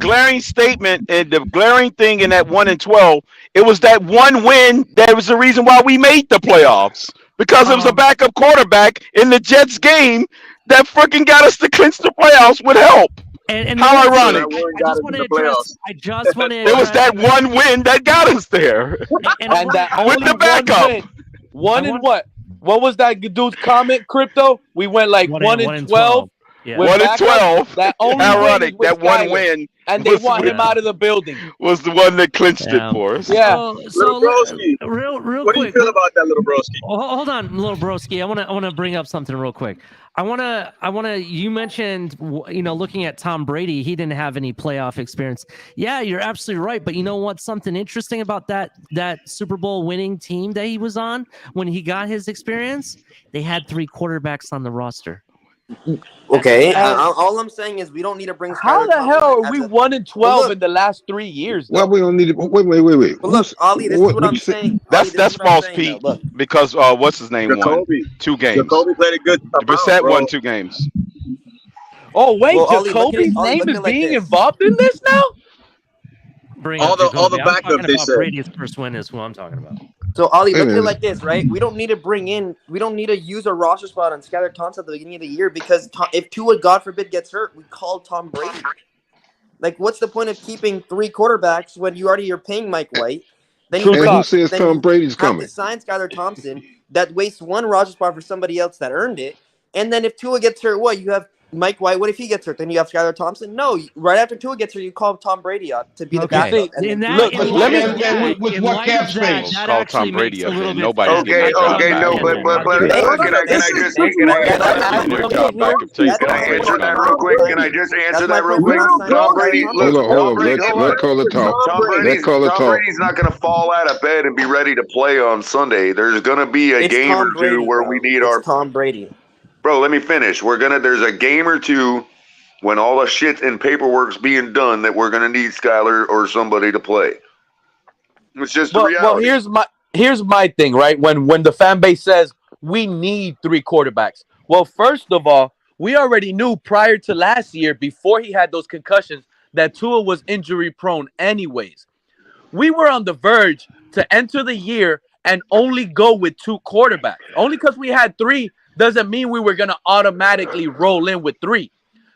glaring statement and the glaring thing in that 1-12, it was that one win that was the reason why we made the playoffs, because it was a backup quarterback in the Jets game that freaking got us to clinch the playoffs with help. And how ironic! I just want to address. It was that one win that got us there, And that with only the backup. One and what? What was that dude's comment? Crypto. We went like 1-12. Yeah. 1-12. That only ironic. win That one win, and they want him out of the building. Was the one that clinched it for us. Yeah. So real What do you quick. feel about that, little broski? Hold on, little broski. I want to bring up something real quick. I want to. You mentioned, looking at Tom Brady, he didn't have any playoff experience. Yeah, you're absolutely right. But you know what? Something interesting about that Super Bowl winning team that he was on when he got his experience, they had 3 quarterbacks on the roster. Okay, all I'm saying is we don't need to bring. How the hell are we 1-12 in the last 3 years? Well, we don't need to. Wait. But look, Ali, this is what I'm saying. That's false, Pete. Because what's his name Jacoby. won 2 games. Jacoby played a good. Brissett won 2 games. Oh wait, Well, Ali, Jacoby's look at it name is like being this. involved in this now. All the backup they said. Brady's first win is who I'm talking about. So Ali, look at it like this, right? We don't need to use a roster spot on Skylar Thompson at the beginning of the year because if Tua, God forbid, gets hurt, we call Tom Brady. Like, what's the point of keeping 3 quarterbacks when you're paying Mike White? Then who says Tom Brady's coming? To sign Skylar Thompson that wastes one roster spot for somebody else that earned it. And then if Tua gets hurt, you have Mike White. What if he gets hurt? Then you have Skylar Thompson. No, right after Tua gets hurt, you call Tom Brady up to be the backup. With what cap space? Call Tom Brady up here. Nobody. Okay, no, but can I just answer that real quick? Can I just answer that real quick? Tom Brady, hold on. Let caller talk. Tom Brady's not going to fall out of bed and be ready to play on Sunday. There's going to be a game or two where we need our Tom Brady. Bro, let me finish. There's a game or two when all the shit and paperwork's being done that we're gonna need Skylar or somebody to play. It's just the reality. Well, here's my thing, right? When the fan base says we need 3 quarterbacks. Well, first of all, we already knew prior to last year, before he had those concussions, that Tua was injury prone anyways. We were on the verge to enter the year and only go with 2 quarterbacks. Only because we had 3 doesn't mean we were going to automatically roll in with 3.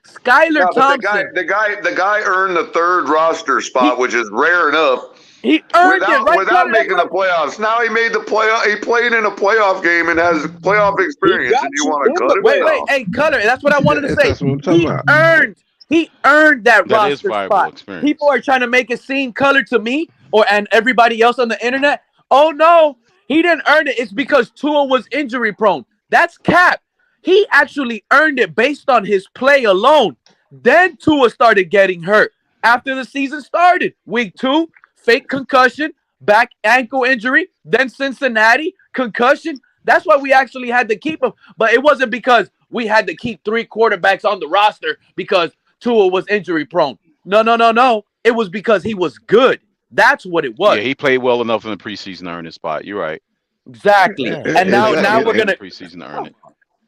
Skylar Thompson. The guy earned the 3rd roster spot, which is rare enough. He earned without making the playoffs. Now he made the playoff. He played in a playoff game and has playoff experience. And you want to cut it? Wait, hey, Cutter. That's what I wanted to say. That's what I'm talking about. He earned that That is roster viable spot. experience. People are trying to make it seem color to me and everybody else on the internet. Oh no, he didn't earn it. It's because Tua was injury prone. That's cap. He actually earned it based on his play alone. Then Tua started getting hurt after the season started. Week 2, fake concussion, back ankle injury, then Cincinnati, concussion. That's why we actually had to keep him. But it wasn't because we had to keep 3 quarterbacks on the roster because Tua was injury prone. No. It was because he was good. That's what it was. Yeah, he played well enough in the preseason to earn his spot. You're right. Exactly. And now we're going to preseason to earn it.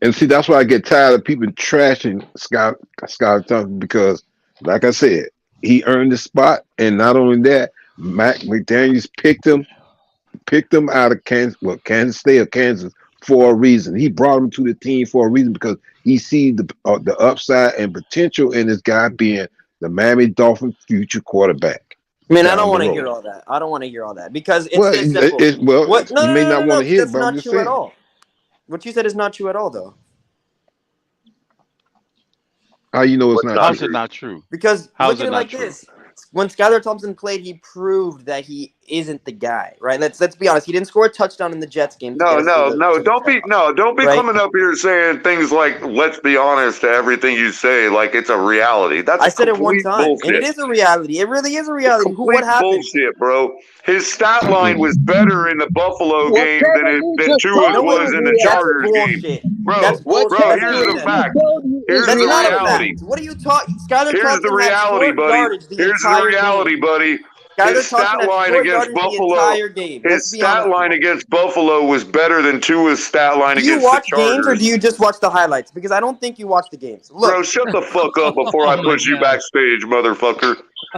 And see, that's why I get tired of people trashing Scott Thompson because, like I said, he earned the spot, and not only that, Mac McDaniels picked him out of Kansas State or Kansas for a reason. He brought him to the team for a reason because he sees the upside and potential in this guy being the Miami Dolphins' future quarterback. Man, I don't want to hear all that. Because it's this simple. You may not want to hear it, that's but I'm not just true saying. at all. What you said is not true at all, though. How you know it's not true? How's it not true? Because How's look at it it not like true? this. When Skylar Thompson played, he proved that he isn't the guy, right? Let's be honest. He didn't score a touchdown in the Jets game. No. Don't be coming up here saying things like "let's be honest" to everything you say, like it's a reality. That's I said it one time, bullshit. and it is a reality. It really is a reality. What happened? Bullshit, bro. His stat line was better in the Buffalo game than Tua's was in the Chargers game. Bro, here's the fact. Here's That's the not a reality. fact. What are you talking? Skylar Here's the Thompson had reality, short buddy. yardage the Here's the entire reality, game. buddy. Skylar His Thompson stat had line short against yardage the Buffalo. entire game. Let's His be stat honest. line against Buffalo was better than Tua's stat line Do you against the watch games or Chargers. do you just watch the highlights? Because I don't think you watch the games. Look, Bro, shut the fuck up before I push you backstage, motherfucker.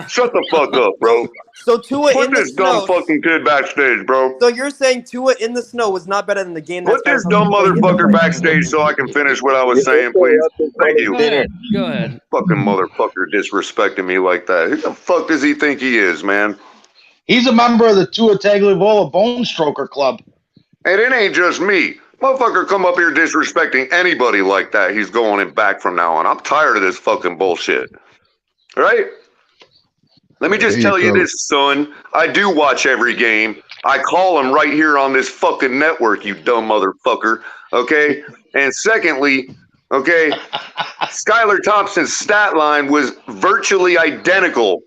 Shut the fuck up, bro. So Tua Put in the this dumb snow. fucking kid backstage, bro. So you're saying Tua in the snow was not better than the game that Put this dumb motherfucker backstage so I can finish what I was saying, please. Thank you. Go ahead. Fucking motherfucker disrespecting me like that. Who the fuck does he think he is, man? He's a member of the Tua Tagovailoa Bone Stroker Club. And it ain't just me. Motherfucker come up here disrespecting anybody like that. He's going in back from now on. I'm tired of this fucking bullshit. Right? Let me just tell you this, son. I do watch every game. I call them right here on this fucking network, you dumb motherfucker. Okay? And secondly, okay, Skylar Thompson's stat line was virtually identical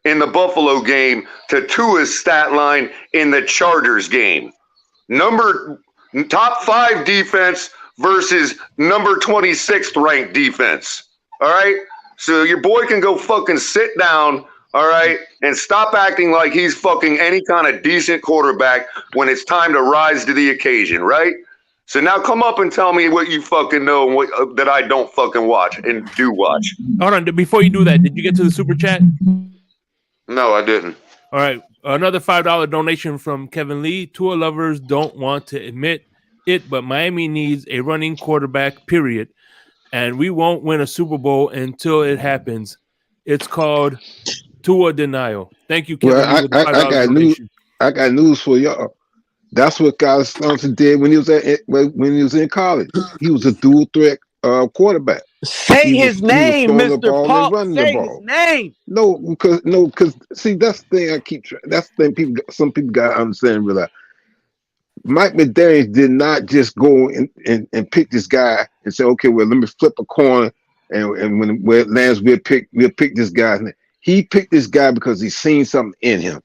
in the Buffalo game to Tua's stat line in the Chargers game. Top 5 defense versus number 26th ranked defense. All right? So your boy can go fucking sit down, all right, and stop acting like he's fucking any kind of decent quarterback when it's time to rise to the occasion, right? So now come up and tell me what you fucking know and what, that I don't fucking watch and do watch. Hold on. Before you do that, did you get to the super chat? No, I didn't. All right. Another $5 donation from Kevin Lee. Tua lovers don't want to admit it, but Miami needs a running quarterback, period. And we won't win a Super Bowl until it happens. It's called Tua denial. Thank you, Kevin Lee. With the $5 I got news for y'all. That's what Skylar Thompson did when he was in college. He was a dual threat quarterback. Say his name, Mr. Paul. Say his name. No, because see, that's the thing that's the thing some people got to understand and realize. Mike McDaniels did not just go and pick this guy and say, okay, well, let me flip a coin and when it lands, we'll pick this guy. He picked this guy because he's seen something in him.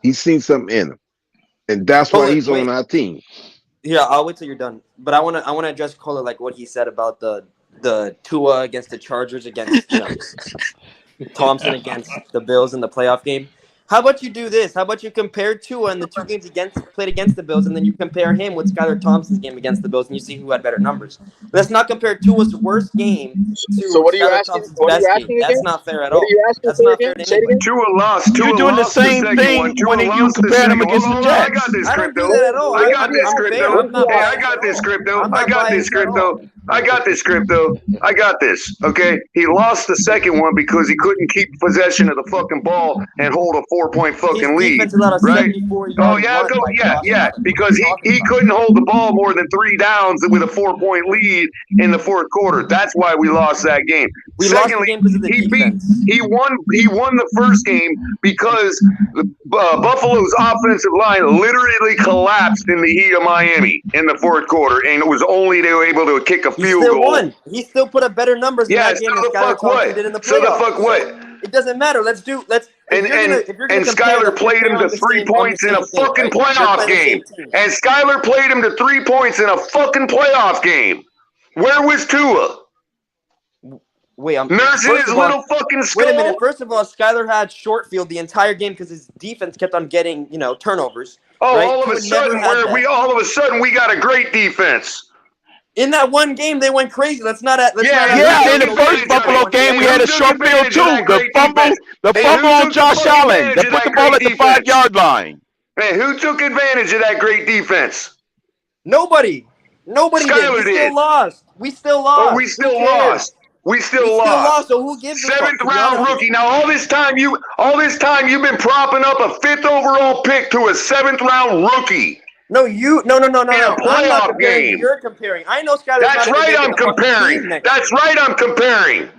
He's seen something in him. And that's why he's on our team. Yeah, I'll wait till you're done. But I wanna address Kohler like what he said about the Tua against the Chargers against Thompson against the Bills in the playoff game. How about you do this? How about you compare Tua in the 2 games played against the Bills, and then you compare him with Skylar Thompson's game against the Bills, and you see who had better numbers. Let's not compare Tua's worst game to Skylar Thompson's best game. That's not fair at all. That's not fair to anybody. Tua lost. You're doing the same thing when you compare him against the Jets. I got this, I don't Crypto. do that at all. I got this, Crypto. Hey, I biased got this, Crypto. I'm not I got this, biased at all. Crypto. I got this, Crypto. I got this. Okay, he lost the second one because he couldn't keep possession of the fucking ball and hold a 4-point fucking lead, right? Oh yeah, because he couldn't hold the ball more than 3 downs with a 4-point lead in the fourth quarter. That's why we lost that game. Secondly, he won the first game because Buffalo's offensive line literally collapsed in the heat of Miami in the fourth quarter, and it was only they were able to kick a field goal. Won. He still put up better numbers in that game than Skylar Thompson did in the playoffs. So the fuck what? It doesn't matter. Let's. And Skylar played him to 3 points in a fucking playoff game. And Skylar played him to 3 points in a fucking playoff game. Where was Tua? Wait, I'm nursing his little fucking skull. Wait a minute. First of all, Skylar had short field the entire game because his defense kept on getting, turnovers. Oh, right? all of a sudden we got a great defense. In that one game, they went crazy. In the first Buffalo game, we had a short field too. The fumble on Josh Allen. They put the ball at the 5-yard line. Hey, who took advantage of that great defense? Nobody Skylar did. We still lost. Oh, we still lost. We still lost. So who gives a fuck? 7th round rookie. Now all this time you've been propping up a 5th overall pick to a 7th round rookie. No. In a playoff game. You're comparing. I know Skylar. That's right. I'm comparing.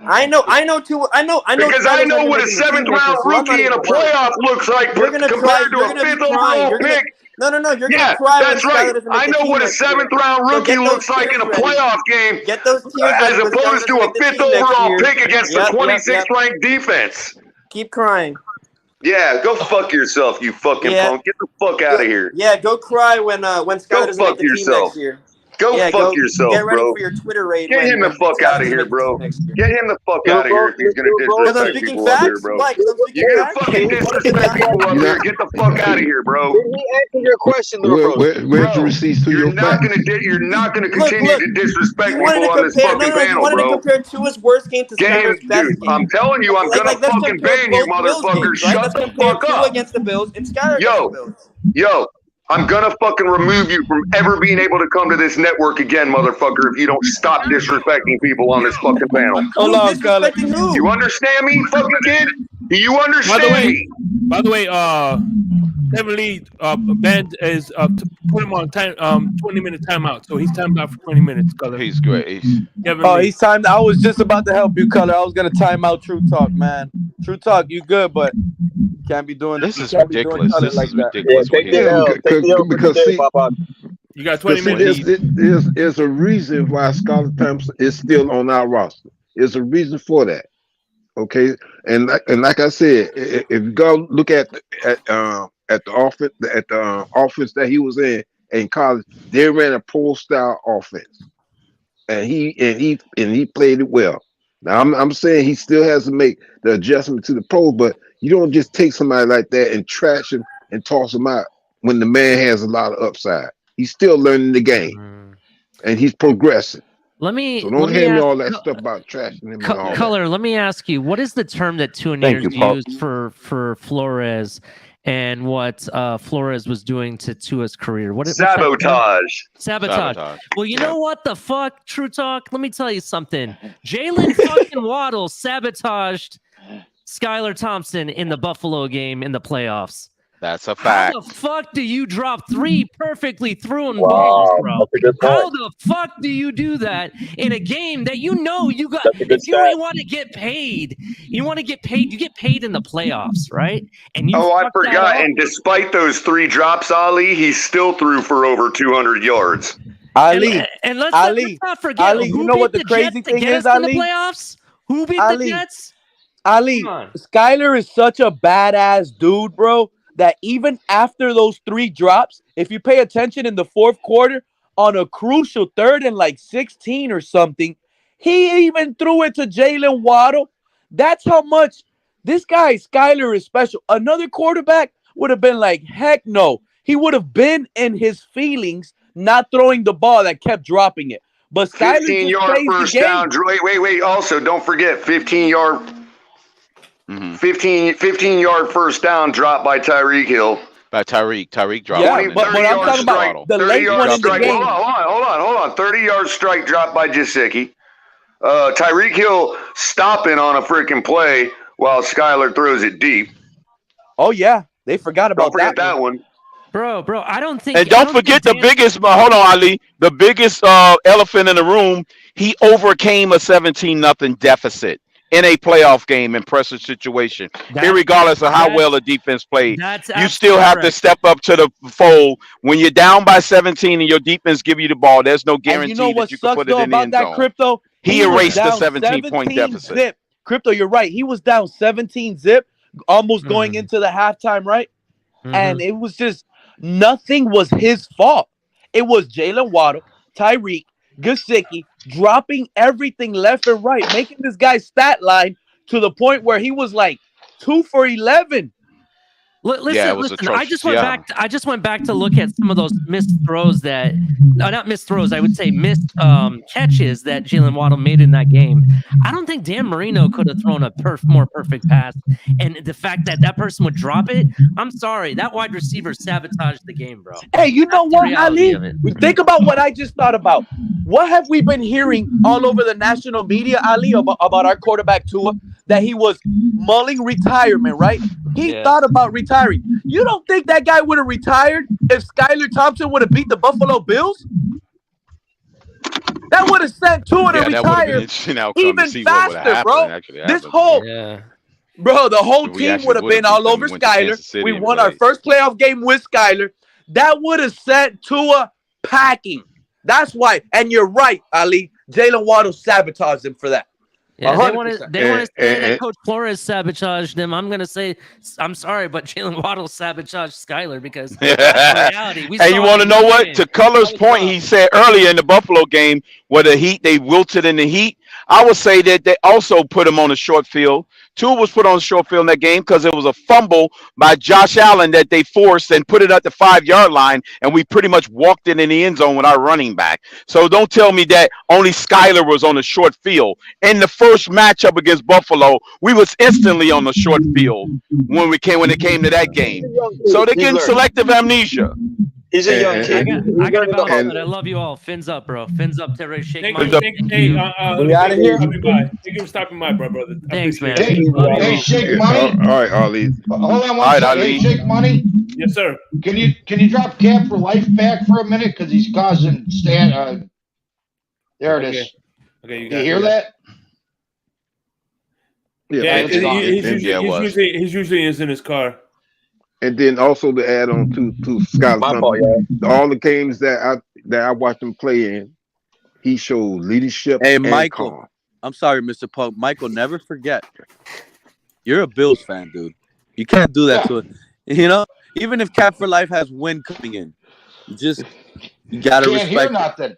I know too. I know. Because I know what a 7th round rookie in a playoff looks like compared to a 5th overall pick. No. You're gonna cry. That's right. I know what a 7th round rookie looks like in a playoff game, get those tears as opposed to a 5th overall pick against the 26th ranked defense. Keep crying. Yeah, go fuck yourself, you fucking punk. Get the fuck out of here. Yeah, go cry when Skylar doesn't make the team next year. Go fuck yourself, get ready bro. for your Twitter raid. Get him the fuck out of here, bro. Get him the fuck out of here if he's gonna disrespect people up here, bro. You're gonna fucking disrespect people up here. Get the fuck out of here, bro. Did he answer your question, little bro? Where's the receipts to your You're not facts? gonna continue to disrespect people on this fucking You panel, wanted to bro. compare Tua's worst game to Skyler's best Dude, game. I'm telling you, I'm gonna let's fucking compare ban you, both Bills motherfucker. games, right? Shut Let's the compare fuck Tua up. against the Bills and Skyler against the Bills. Yo, I'm gonna fucking remove you from ever being able to come to this network again, motherfucker, if you don't stop disrespecting people on this fucking panel. Hold on, Skyler. You understand me, fucking kid? Do you understand me? By the way, Kevin Lee banned is to put him on time 20-minute timeout. So he's timed out for 20 minutes, Color. He's great. Kevin Lee. He's timed. I was just about to help you, Color. I was gonna time out True Talk, man. True Talk, you good, but you can't be doing This is you can't be doing ridiculous. Color This like is that. ridiculous. Because see, you got 20 see, minutes. there's a reason why Scarlett Thompson is still on our roster. There's a reason for that. Okay, and like I said, if you go look at the offense that he was in college, they ran a pro style offense, and he played it well. Now I'm saying he still has to make the adjustment to the pro, but you don't just take somebody like that and trash him and toss him out when the man has a lot of upside. He's still learning the game, and he's progressing. So don't hand me all that stuff about trashing him and all Color, let me ask you, what is the term that Tuaniers used for Flores and what Flores was doing to Tua's career? Sabotage. Sabotage. Well, you know what the fuck, True Talk? Let me tell you something. Jalen fucking Waddle sabotaged Skylar Thompson in the Buffalo game in the playoffs. That's a fact. How the fuck do you drop 3 perfectly thrown balls, bro? How the fuck do you do that in a game that you know you got? If you want to get paid, you get paid in the playoffs, right? And you I forgot. And despite those 3 drops, Ali, he still threw for over 200 yards. Ali, and let's not forget, Ali, you know what the crazy thing is, Ali? In the playoffs? Who beat the Jets? Ali, Skyler is such a badass dude, bro, that even after those 3 drops, if you pay attention in the fourth quarter on a crucial 3rd and like 16 or something, he even threw it to Jalen Waddle. That's how much this guy, Skyler, is special. Another quarterback would have been like, heck no. He would have been in his feelings not throwing the ball that kept dropping it. But Skyler 15-yard first down. Wait. Also, don't forget 15-yard 15-yard first down drop by Tyreek Hill. By Tyreek dropped. Yeah, but I'm talking about the late one in the game. Hold on. 30-yard strike drop by Gesicki. Tyreek Hill stopping on a freaking play while Skyler throws it deep. Oh yeah, they forgot about that one. Bro, I don't think. And don't forget the biggest. Hold on, Ali. The biggest elephant in the room. He overcame a 17-0 deficit in a playoff game in pressure situation, irregardless of how well the defense played. You still have to step up to the fold. When you're down by 17 and your defense give you the ball, there's no guarantee that you can put it in the end zone. Crypto, he erased the 17-point deficit. Zip. Crypto, you're right. He was down 17 zip, almost going into the halftime, right? And it was just nothing was his fault. It was Jalen Waddle, Tyreek, Gesicki dropping everything left and right, making this guy's stat line to the point where he was like 2 for 11. Listen. I just went back to look at some of those missed throws not missed throws. I would say missed catches that Jalen Waddle made in that game. I don't think Dan Marino could have thrown a more perfect pass. And the fact that person would drop it, I'm sorry, that wide receiver sabotaged the game, bro. Hey, you know what, Ali? Think about what I just thought about. What have we been hearing all over the national media, Ali, about our quarterback Tua? That he was mulling retirement, right? He thought about retiring. You don't think that guy would have retired if Skylar Thompson would have beat the Buffalo Bills? That would have sent Tua to retire even faster, bro. The whole team would have been all over Skylar. We won our first playoff game with Skylar. That would have sent Tua packing. That's why. And you're right, Ali. Jalen Waddle sabotaged him for that. Yeah, they want to say that Coach Flores sabotaged them. I'm gonna say I'm sorry, but Jalen Waddle sabotaged Skyler because that's the reality. We And you want to know what? To Color's point, he said earlier in the Buffalo game where the Heat, they wilted in the heat. I would say that they also put him on a short field. Tua was put on a short field in that game because it was a fumble by Josh Allen that they forced and put it at the 5-yard line, and we pretty much walked it in the end zone with our running back. So don't tell me that only Skyler was on a short field. In the first matchup against Buffalo, we was instantly on the short field when it came to that game. So they're getting selective amnesia. He's a young kid. I got to bounce, but I love you all. Fins up, bro. Fins up, Terry. Shake my Hey, we out of here. Thank you for stopping by, brother. Thanks, man. Hey, Shake Money. All right, Ali. Hold on one second. Hey, Shake Money. Yes, sir. Can you drop Cap for Life back for a minute because he's causing there it is. Okay, you hear that? Yeah, he's usually is in his car. And then also to add on to Scott, all the games that I watched him play in, he showed leadership. Hey, and Michael, calm. I'm sorry, Mr. Punk. Michael, never forget, you're a Bills fan, dude. You can't do that to it. You know, even if Cap for Life has wind coming in, you gotta Can't hear respect. nothing.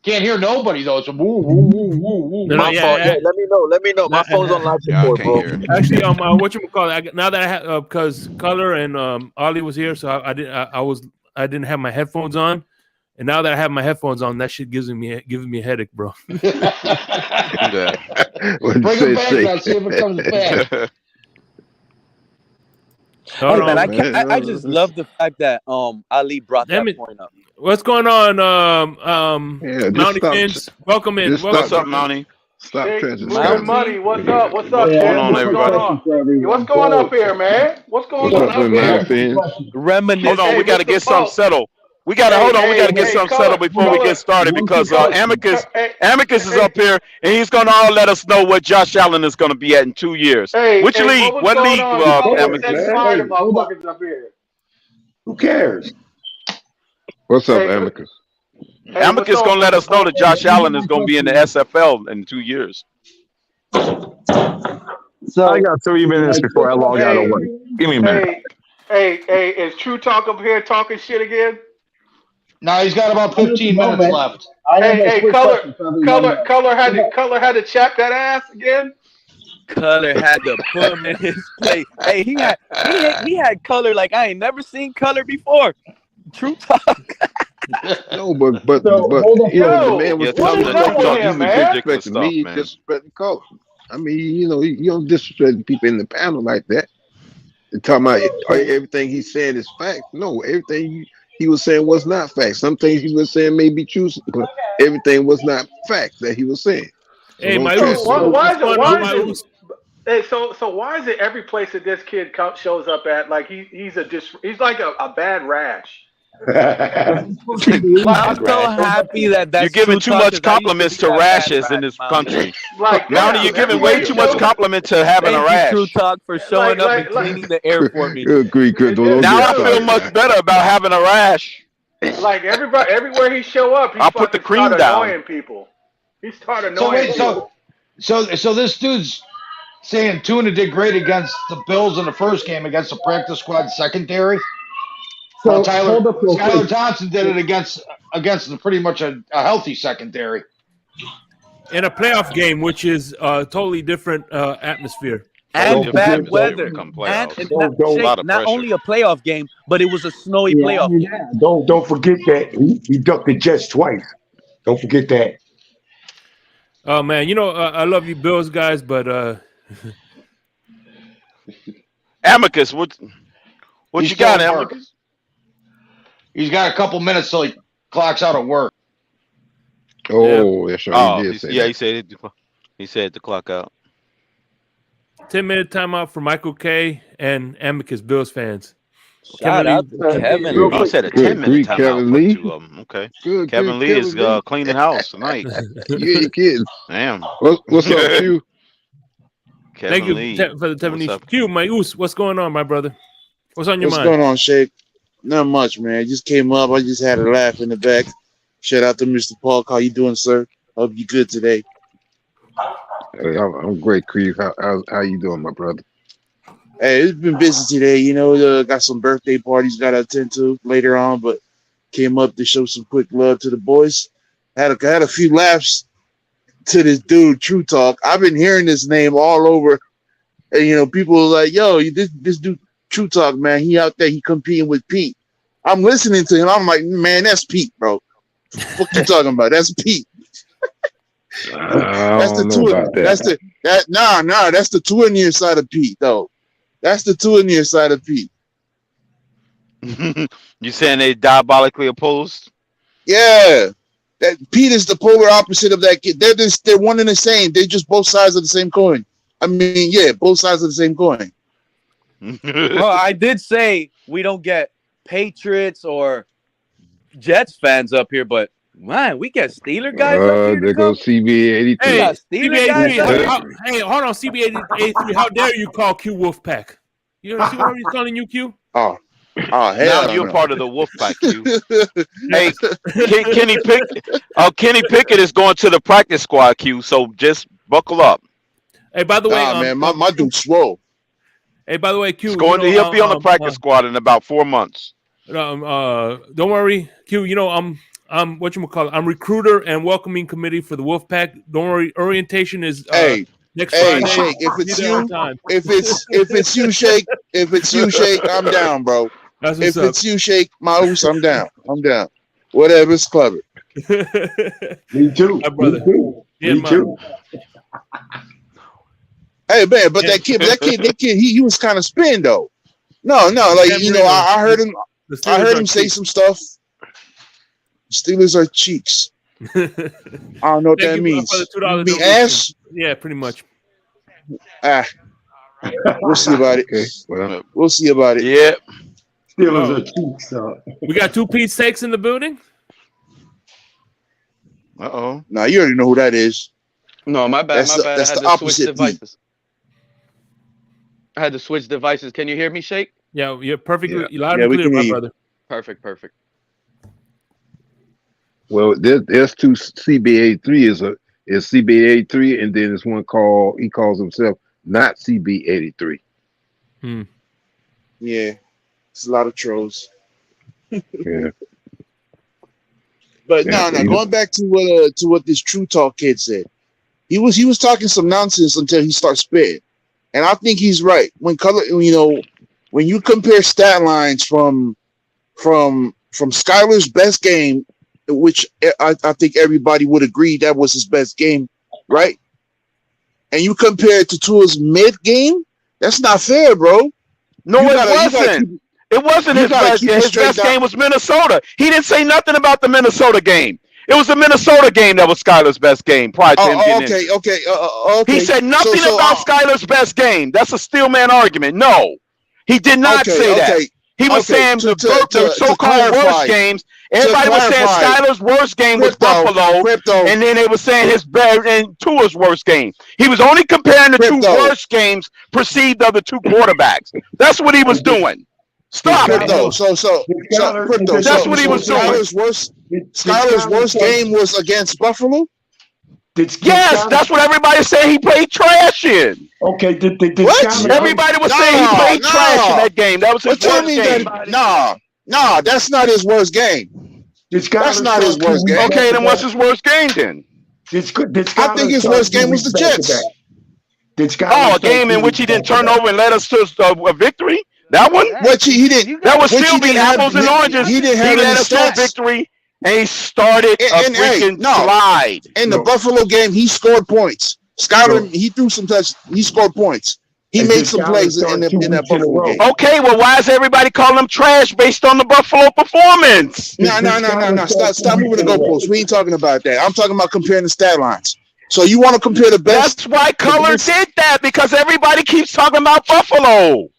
Can't hear nobody though. It's a woo woo woo woo woo. My fault. Yeah, let me know. My phone's on live support, bro. Actually, what you call it? Now that I have, because Color and Ollie was here, so I didn't have my headphones on, and now that I have my headphones on, that shit giving me a headache, bro. Bring it back now. See if it comes back. Hey, man, I just love the fact that Ali brought that point up. What's going on, Mountie fans? Welcome in. What's up, Mountie? Stop trenching. Money, what's up? What's up, What's going on, everybody? What's going up here, man? What's going on up here? Reminisce. Hold on, we got to get something settled. We got to get something settled before we get started because Amicus is up here and he's going to let us know what Josh Allen is going to be at in 2 years. Which league? What league, Amicus? Who cares? What's up, Amicus? Amicus is going to let us know that Josh Allen is going to be in the SFL in 2 years. So I got 3 minutes before I log out of work. Give me a minute. Hey, is True Talk up here talking shit again? No, he's got about 15 minutes left. Hey, Color had to chap that ass again. Color had to put him in his place. Hey, he had Color like I ain't never seen Color before. True Talk. No, but you know, the man was telling me disrespecting me, disrespecting Color. I mean, you know, you don't disrespect people in the panel like that. They're talking about everything he said is fact. No, everything he was saying was not fact. Some things he was saying may be true, but everything was not fact that he was saying. Hey, why is it every place that this kid shows up at, like he's like a bad rash? I'm so happy that you're giving too much compliments to rashes in this country. Now you're giving way too much compliment to having a rash. True Talk for showing up and cleaning the air for me. Agree, now I feel much better about having a rash. Like everywhere he show up, he put the cream down. Annoying people. He started annoying people. So this dude's saying Tuna did great against the Bills in the first game against the practice squad secondary. So Skylar Thompson did it against pretty much a healthy secondary. In a playoff game, which is a totally different atmosphere. And bad weather. And not only a playoff game, but it was a snowy playoff game. Yeah. Don't forget that he ducked the Jets twice. Don't forget that. Oh man, you know I love you Bills guys, but Amicus, what you got, Amicus? He's got a couple minutes till he clocks out of work. Oh, that's right. He did say that. He said to clock out. 10-minute timeout for Michael K and Amicus Bills fans. Shout out to Kevin. I said a 10-minute timeout Kevin Lee. For 2 of them. Okay. Kevin Lee is cleaning house tonight. You ain't kidding. Damn. What's up, Q? Thank you for the 70. Q, my oos, what's going on, my brother? What's on your mind? What's going on, Shake? Not much, man. Just came up. I just had a laugh in the back. Shout out to Mr. Paul. How you doing, sir? Hope you good today. Hey, I'm great, Creed. How you doing, my brother? Hey, it's been busy today. You know, got some birthday parties got to attend to later on, but came up to show some quick love to the boys. Had a few laughs to this dude, True Talk. I've been hearing this name all over, and you know, people are like, "Yo, this dude, True Talk, man, he out there, he competing with Pete." I'm listening to him. I'm like, man, that's Pete, bro. What you talking about? That's Pete. That's the two. That's the 2 in your side of Pete, though. That's the 2 in your side of Pete. You saying they diabolically opposed? Yeah, that Pete is the polar opposite of that kid. They're one and the same. They're just both sides of the same coin. I mean, yeah, both sides of the same coin. Well, I did say we don't get Patriots or Jets fans up here, but man, we get Steeler guys up here. There goes CB83. Hey, Steeler guys up here. Hey, hold on, CB83. How dare you call Q Wolfpack? You know, see what he's calling you, Q? Oh, hell now you're no. part of the Wolfpack, Q. Hey, Kenny Pickett is going to the practice squad, Q. So just buckle up. Hey, by the way, man, my dude's swole. Hey, by the way, Q. He'll be on the practice squad in about 4 months. Don't worry, Q. You know, I'm recruiter and welcoming committee for the Wolfpack. Don't worry, orientation is next Friday. Shake, if it's you, Shake, I'm down, bro. If it's you, Shake, Mouse, I'm down. Whatever's clever. Me too. My brother. Me too. Hey man, but that kid, he was kind of spin though. No, like you know, I heard him say some stuff. Steelers are cheeks. I don't know what that means. You mean ass? Yeah, pretty much. We'll see about it. Okay, well, we'll see about it. Yeah. Steelers are cheeks. We got 2 Pete Steaks in the building. Nah, you already know who that is. No, my bad. That's the opposite devices. I had to switch devices. Can you hear me, Shake? Yeah, you're perfectly loud and clear, my brother. Perfect. Well, there's 2 CB83 is CB83, and then there's one he calls himself not CB83. Yeah, it's a lot of trolls. Yeah. But no, going back to what this True Talk kid said. He was talking some nonsense until he starts spitting. And I think he's right. When you compare stat lines from Skyler's best game, which I think everybody would agree that was his best game, right? And you compare it to Tua's mid game, that's not fair, bro. No, it wasn't. It wasn't his best game. His best game was Minnesota. He didn't say nothing about the Minnesota game. It was the Minnesota game that was Skyler's best game prior to him getting in. Okay. He said nothing about Skyler's best game. That's a Steelman argument. No, he did not say that. He was saying the so-called worst games. Everybody was saying Skyler's worst game was Buffalo, and then they were saying his best and Tua's worst game. He was only comparing the 2 worst games perceived of the 2 quarterbacks. That's what he was doing. Stop it. That's what he was doing. Skyler's worst game was against Buffalo? Yes, that's what everybody said he played trash in. Okay, did what? Everybody was saying he played trash in that game. That was his worst game. Nah, that's not his worst game. That's not his worst game. Okay, then what's his worst game then? I think his worst game was the Jets. A game in which he didn't turn over and led us to a victory? That one? Which he didn't. That was still be apples and oranges. He didn't have led us to a victory, and he started a freaking slide. In the Buffalo game, he scored points. Skyler, he threw some touch. He scored points. He made some plays in that Buffalo game. Okay, well, why is everybody calling him trash based on the Buffalo performance? No. Stop moving the goalposts. We ain't talking about that. I'm talking about comparing the stat lines. So you want to compare the best? That's why Color did that, because everybody keeps talking about Buffalo.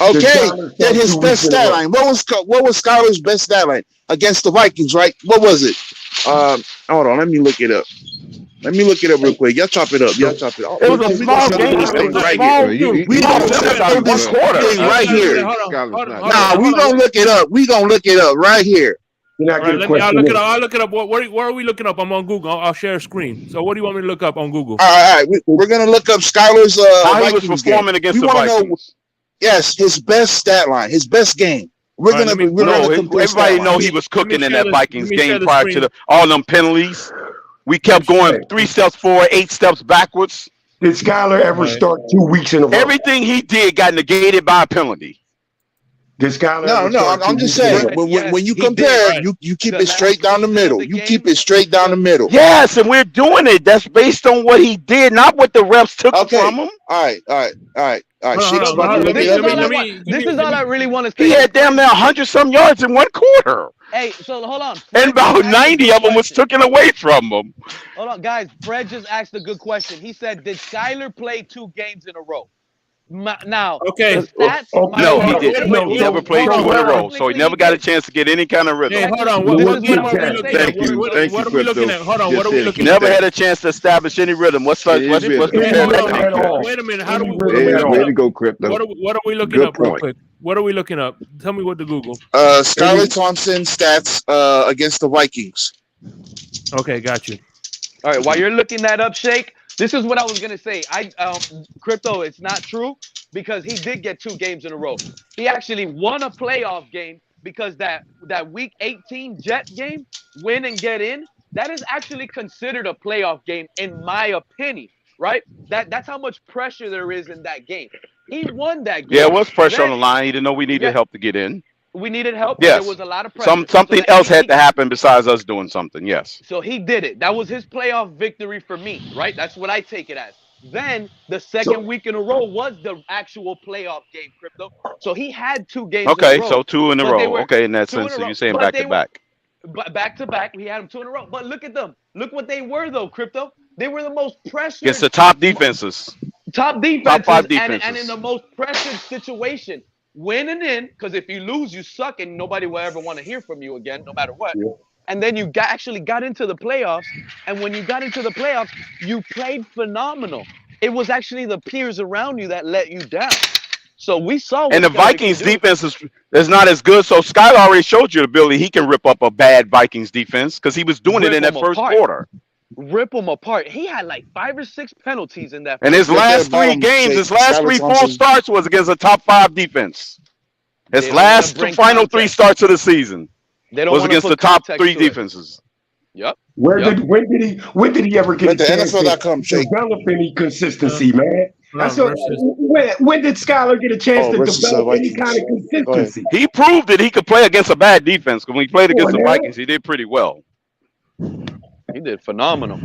Okay, then his best stat line. What was Skyler's best stat line against the Vikings? Right? What was it? Hold on. Let me look it up. Real quick. Y'all chop it up. It was a small game. Right here. We don't look at this quarter right here. Nah, we gonna look it up. Right here. Can I All get right, a let me. question? I'll look it up. What are we looking up? I'm on Google. I'll share a screen. So what do you want me to look up on Google? All right. We're gonna look up Skyler's How he was Vikings performing game. against We the want to know, Vikings. yes, his best stat line, his best game. We're All right, gonna compare Everybody stat know lines. he was let me cooking in share that this. Let Vikings me share game the prior screen. to all them penalties. We kept going 3 steps forward, 8 steps backwards. Did Skyler ever start 2 weeks in a row? Everything he did got negated by a penalty. Did Skyler No, ever no, start I'm 2 just weeks in a saying row? when you compare, you keep it straight down the middle. You keep it straight down the middle. Yes, and we're doing it. That's based on what he did, not what the refs took from him. All right. This is all I really want to say. He had damn near 100-some yards in one quarter. Hey, so hold on. And about 90 of them was taken away from him. Hold on, guys. Fred just asked a good question. He said, "Did Skyler play 2 games in a row?" Now, okay. the stats. No, he didn't. He never played 2 in a row, so he never got a chance to get any kind of rhythm. Hey, hold on. What game are we looking at? What are we looking at? Hold on. What are we looking at? Never had a chance to establish any rhythm. What's compare that? Wait a minute. How do we? Way to go, Crypto. What are we looking Good up real point. quick? What are we looking up? Tell me what to Google. Skyler Thompson stats against the Vikings. Okay, got you. All right, while you're looking that up, Shake, this is what I was gonna say. Crypto, it's not true because he did get 2 games in a row. He actually won a playoff game because that week 18 Jet game, win and get in, that is actually considered a playoff game in my opinion, right? That's how much pressure there is in that game. He won that game. Yeah, it was pressure on the line. He didn't know we needed help to get in. We needed help. Yes. There was a lot of pressure. Something else had to happen besides us doing something. Yes. So he did it. That was his playoff victory for me, right? That's what I take it as. Then the second week in a row was the actual playoff game, Crypto. So he had 2 games in a row. So 2 in a row. Okay, in that sense, so you're saying back to back. Back to back, we had them 2 in a row. But look at them. Look what they were, though, Crypto. They were the most pressured. Against the top defenses. Top 5 defenses. And in the most pressured situation. Winning in, because if you lose, you suck, and nobody will ever want to hear from you again, no matter what. Yeah. And then you actually got into the playoffs, and when you got into the playoffs, you played phenomenal. It was actually the peers around you that let you down. So we saw. And the Vikings defense is not as good. So Skyler already showed you the ability he can rip up a bad Vikings defense because he was doing it in that first quarter. Rip them apart. He had like 5 or 6 penalties in that. And his last 3 games, his last 3 full starts was against a top 5 defense. His last final 3 starts of the season was against the top 3 defenses. Yep. When did he ever get a chance to develop any consistency, man? When did Skyler get a chance to develop any kind of consistency? He proved that he could play against a bad defense. When he played against the Vikings, he did pretty well. He did phenomenal.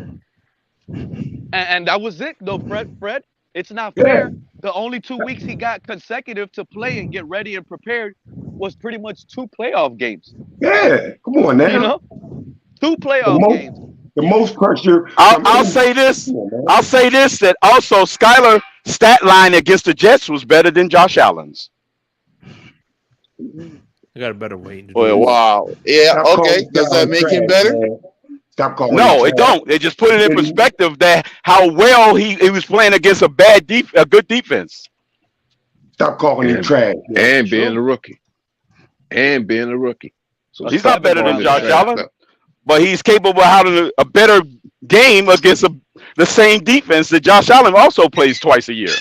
And that was it, though, Fred. It's not fair. The only 2 weeks he got consecutive to play and get ready and prepared was pretty much 2 playoff games. Yeah, come on now. You know, 2 playoff games. The most pressure. I'll say this. I'll say this, that also Skyler's stat line against the Jets was better than Josh Allen's. I got a better way. Wow. Yeah. Okay. Does that make him better? Stop calling. No, it don't. It just put it in perspective that how well he was playing against a good defense. Stop calling him trash. And being a rookie. So he's not better than Josh Allen, but he's capable of having a better game against the same defense that Josh Allen also plays twice a year.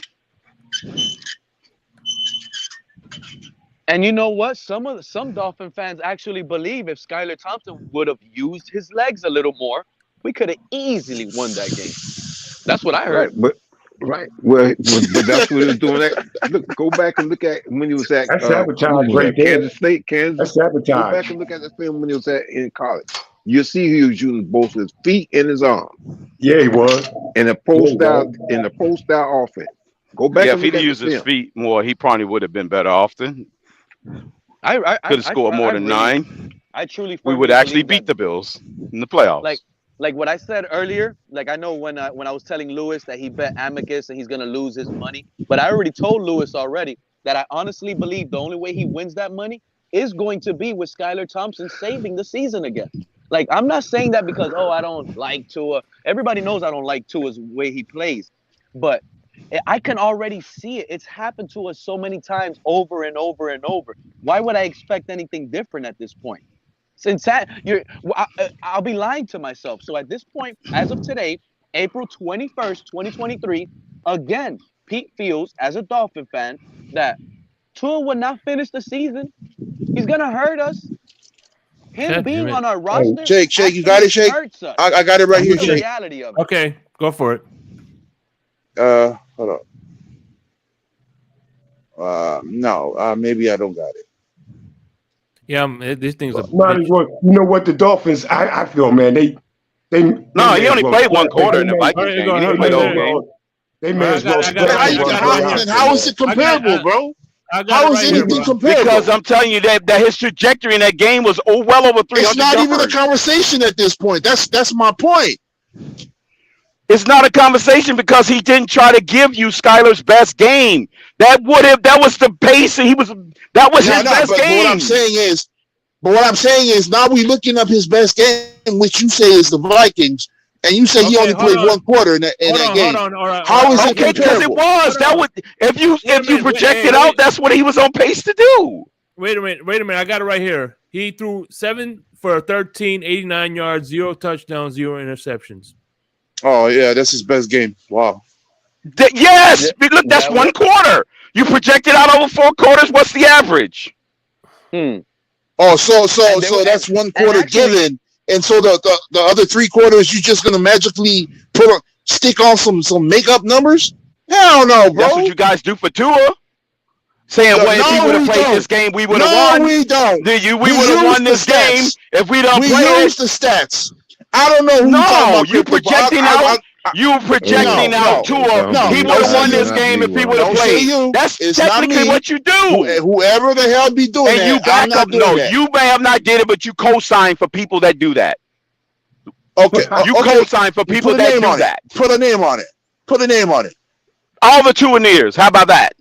And you know what? Some Dolphin fans actually believe if Skyler Thompson would have used his legs a little more, we could have easily won that game. That's what I heard. Right, but that's what he was doing. Look, go back and look at when he was at Kansas State. That's sabotage. Go back and look at the film when he was in college. You see he was using both his feet and his arm. Yeah, he was. In the post style offense. Go back. Yeah, and if he'd used his feet more, he probably would have been better off. Then could have scored more than 9. I truly. We would actually beat the Bills in the playoffs. Like what I said earlier. Like I know when I was telling Lewis that he bet Amicus and he's gonna lose his money, but I already told Lewis already that I honestly believe the only way he wins that money is going to be with Skyler Thompson saving the season again. Like I'm not saying that because I don't like Tua. Everybody knows I don't like Tua's way he plays, but I can already see it. It's happened to us so many times over and over and over. Why would I expect anything different at this point? I'll be lying to myself. So at this point, as of today, April 21st, 2023, again, Pete feels, as a Dolphin fan, that Tua would not finish the season. He's going to hurt us. Him being on our roster, Shake, you got it, Shake? hurts us. I got it right here, That's the Shake. reality of it. Okay, go for it. Hold on. No, maybe I don't got it. Yeah, these things are. Might as well. You know what? The Dolphins, I feel, man, they No, he only played one quarter in the Vikings game. He didn't play the whole game. They may as well. How is it comparable, bro? How is anything comparable? Because I'm telling you that his trajectory in that game was well over 300 It's not even a yards. conversation at this point. That's my point. It's not a conversation because he didn't try to give you Skyler's best game. That was the base. That was his best game. But what I'm saying is now we looking up his best game, which you say is the Vikings, and you say he only played one quarter in that game. How is it okay? Because it comparable? was that would if you project it out, that's what he was on pace to do. Wait a minute. I got it right here. He threw 7 for 13, 89 yards, 0 touchdowns, 0 interceptions. Oh yeah, that's his best game. Wow. Yes, look, that's one quarter. You project it out over 4 quarters. What's the average? Oh, so that's one quarter given, and so the other 3 quarters you just gonna magically stick on some makeup numbers? Hell no, bro. That's what you guys do for Tua. Saying, if he would have played this game, we would have won. No, we don't. We would have won this game if we don't play it. We use the stats. I don't know who you projecting out. You projecting out Tua. He would have won this game if he would have played. That's technically what you do. Whoever the hell be doing that. And you back up. No, you may have not did it, but you co-sign for people that do that. Okay. You co-sign for people that do that. Put a name on it. All the Tuaneers. How about that?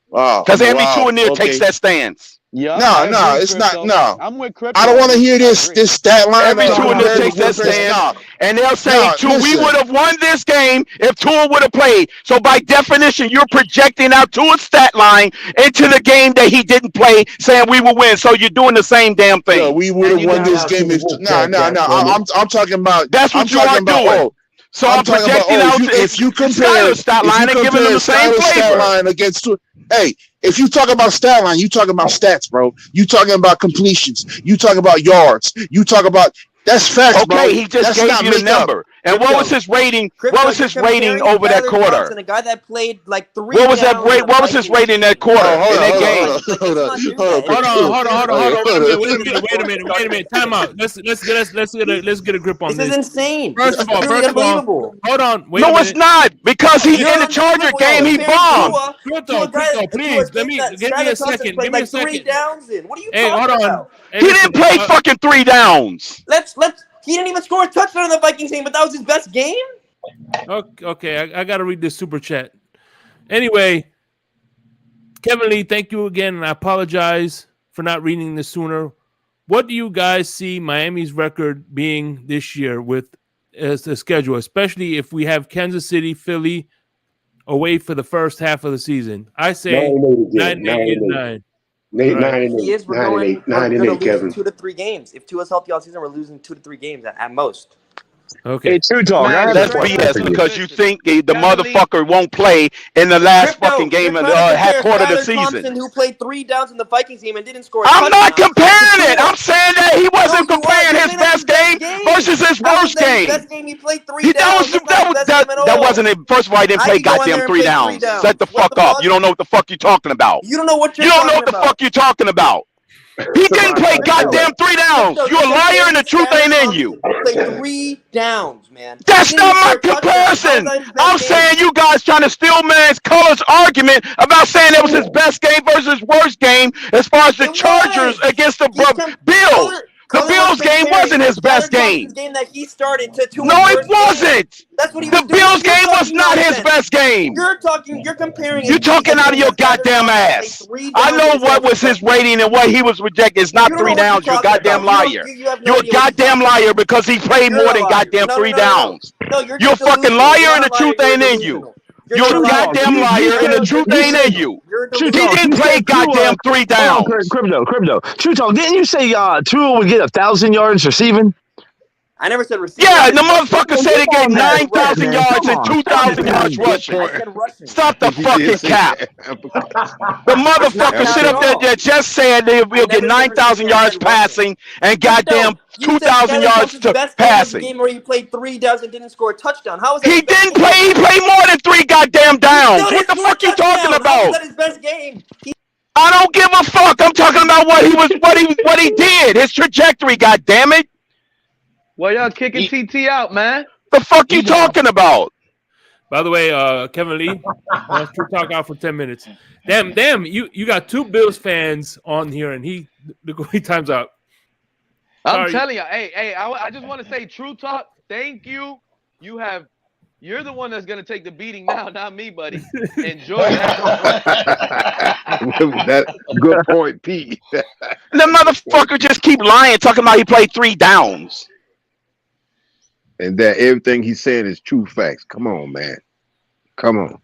Wow. Because every Tuaneer takes that stance. Yeah. No, it's not. No, I'm with Crypto. I don't want to hear this stat line. Every Tua takes that stand, and they'll say, we would have won this game if Tua would have played. So by definition, you're projecting out Tua's stat line into the game that he didn't play, saying we will win. So you're doing the same damn thing. Yeah, we would have won this game if I'm talking about. That's what you are doing. So I'm projecting out if you compare stat line and giving them the same flavor line against Tua. Hey, if you talk about stat line, you talking about stats, bro. You talking about completions. You talking about yards. You talk about that's facts, bro. Okay, he just gave you the number. And what was his rating? What was his rating over that quarter? A guy that played like 3. What was that rate? What was his rating in that quarter? In that game? Hold on. Wait a minute. Time out. Let's get a grip on this. This is insane. First of all, hold on. No, it's not because he in the Charger game he bombed. Crypto, please. Give me a second. Give me a second. 3 downs in. What are you Hey, talking hold on. about? Hey, He didn't play fucking 3 downs. He didn't even score a touchdown in the Vikings game, but that was his best game? Okay, I got to read this super chat. Anyway, Kevin Lee, thank you again, and I apologize for not reading this sooner. What do you guys see Miami's record being this year with the schedule, especially if we have Kansas City, Philly away for the first half of the season? I say 9-8. 9-8. We're going to lose 2 to 3 games. If Tua's healthy all season, we're losing 2 to 3 games at most. Okay. True talk. That's BS because you think the motherfucker won't play in the last fucking game of the half quarter of the season. Thompson, who played 3 downs in the Vikings game and didn't score. I'm not comparing it. I'm saying that he wasn't comparing his best game versus his worst game. Best game he played 3 downs. That wasn't it. First of all, he didn't play goddamn 3 downs. Shut the fuck up. You don't know what the fuck you're talking about. You don't know what you don't know what the fuck you're talking about. He didn't play goddamn 3 downs. You're a liar and the truth ain't in you. He played 3 downs, man. That's not my comparison. I'm saying you guys trying to steal man's colors argument about saying it was his best game versus his worst game as far as the Chargers against the Bills. The Bills game wasn't his best game. Game that he started to no, it wasn't. That's what he was the Bills game was not his best game. You're comparing. You're talking out of your goddamn ass. I know what was his rating and what he was rejected. It's not 3 downs. You're a goddamn liar. You're a goddamn liar because he played more than goddamn 3 downs. You're a fucking liar and the truth ain't in you. You're a goddamn liar, and the truth ain't in you. He didn't play goddamn 3 downs. Crypto. True talk. Didn't you say Tua would get 1,000 yards receiving? I never said receiving. Yeah, the motherfucker said he gave 9,000 yards and 2,000 yards rushing. I said rushing. Stop the fucking cap. The motherfucker sit up there that just said he'll get 9,000 yards passing and goddamn 2,000 yards to passing. Game where he played 3 downs and didn't score a touchdown. How is that? He didn't play. He played more than 3 goddamn downs. What the fuck you talking about? How is that his best game? I don't give a fuck. I'm talking about what he did. His trajectory. God damn it. Well, y'all kicking TT out, man. The fuck you talking about? By the way, Kevin Lee, let's talk out for 10 minutes. Damn, you got 2 Bills fans on here, and he times out. I'm telling you, hey, I just want to say, true talk. Thank you. You're the one that's gonna take the beating now, not me, buddy. Enjoy that. That's a good point, Pete. The motherfucker just keep lying, talking about he played 3 downs. And that everything he's saying is true facts. Come on, man. Come off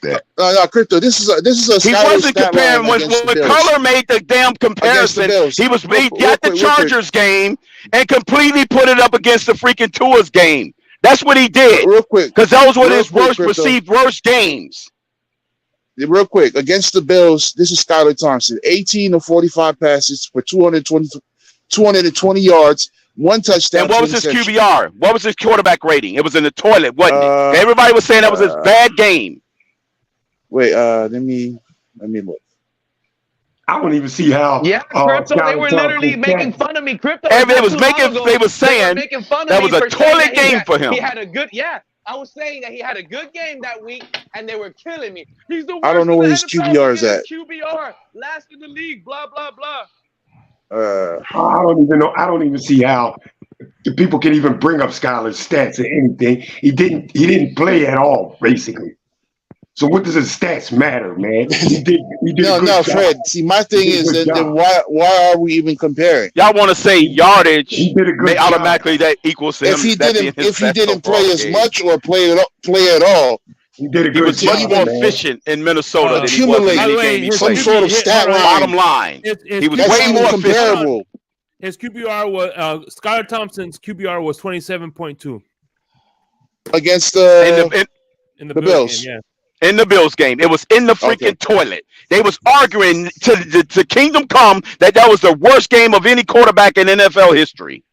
that. No, Crypto. This is a. He wasn't comparing when Color made the damn comparison. He got the Chargers game and completely put it up against the freaking Tua's game. That's what he did. Real quick, because those were his perceived worst games. Real quick, against the Bills, this is Skylar Thompson. 18 of 45 passes for 220 yards. 1 touchdown. And what was his QBR? What was his quarterback rating? It was in the toilet, wasn't it? Everybody was saying that was his bad game. Wait, let me look. I don't even see how. Yeah, Crypto. They were literally making fun of me. Crypto. They were saying that was a toilet game for him. He had a good. Yeah, I was saying that he had a good game that week, and they were killing me. He's the worst. I don't know where his QBR is at. QBR last in the league. Blah blah blah. I don't even know. I don't even see how the people can even bring up Skylar's stats or anything. He didn't play at all, basically. So what does his stats matter, man? He did no, Fred. See, my thing is then why are we even comparing? Y'all want to say yardage? They automatically that equals him. If he didn't play as much or play at all. He did a good He was much more efficient in Minnesota than he was in any game he played. Sort of stat line. Bottom line, he was way more comparable. His QBR was Skylar Thompson's QBR was 27.2 against in the Bills. Game, yeah. In the Bills game, it was in the freaking toilet. They was arguing to Kingdom Come that was the worst game of any quarterback in NFL history.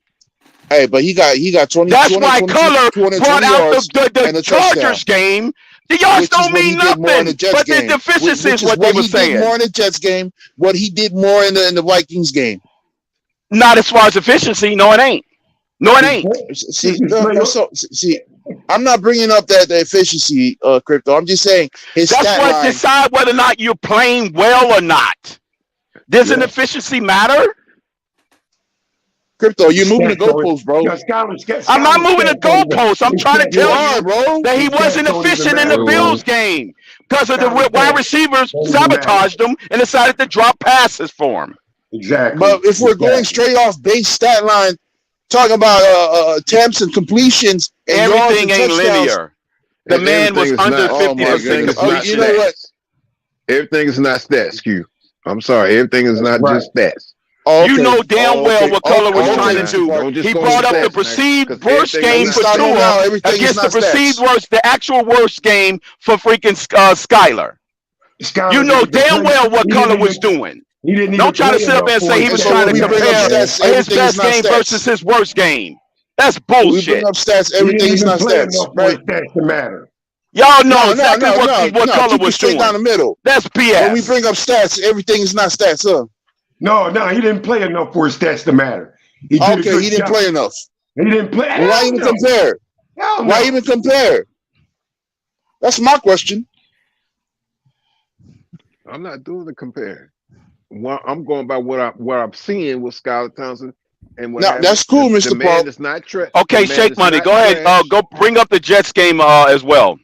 Hey, but he got 20. That's why Color brought out the Chargers game. The yards don't mean nothing, but the deficiency is what they were saying. He did more in the Jets game. What he did more in the Vikings game. Not as far as efficiency. No, it ain't. No, it ain't. See, I'm not bringing up the efficiency, Crypto. I'm just saying his That's stat what line. decide whether or not you're playing well or not. Does an efficiency matter? Crypto, you're moving the goalposts, bro. I'm not moving the goalposts. I'm trying to tell you bro, that he wasn't efficient in the Bills game because of the wide receivers sabotaged him and decided to drop passes for him. Exactly. But if we're going straight off base stat line, talking about attempts and completions, and everything ain't touchdowns, linear. The man was under 50% completion. You know what? Everything is not stats, Q. I'm sorry. Everything is not just stats. You know damn well what Color was trying to do. He brought up the perceived worst game for Tua against the perceived worst, the actual worst game for freaking Skylar. You know damn well what Color was doing. Don't try to sit up and say he was trying to compare his best game versus his worst game. That's bullshit. We bring up stats. Everything is not stats, right? Stats to matter. Y'all know exactly what Color was straight doing. Down the middle. That's BS. When we bring up stats, everything is not stats, huh? No, he didn't play enough for his stats to matter. He didn't play enough. He didn't play. Why even compare? Why even compare? That's my question. I'm not doing the comparing. I'm going by what I'm seeing with Skylar Thompson. And that's cool, Mr. Paul. Is not okay, Shake Money. Go ahead. Go bring up the Jets game as well.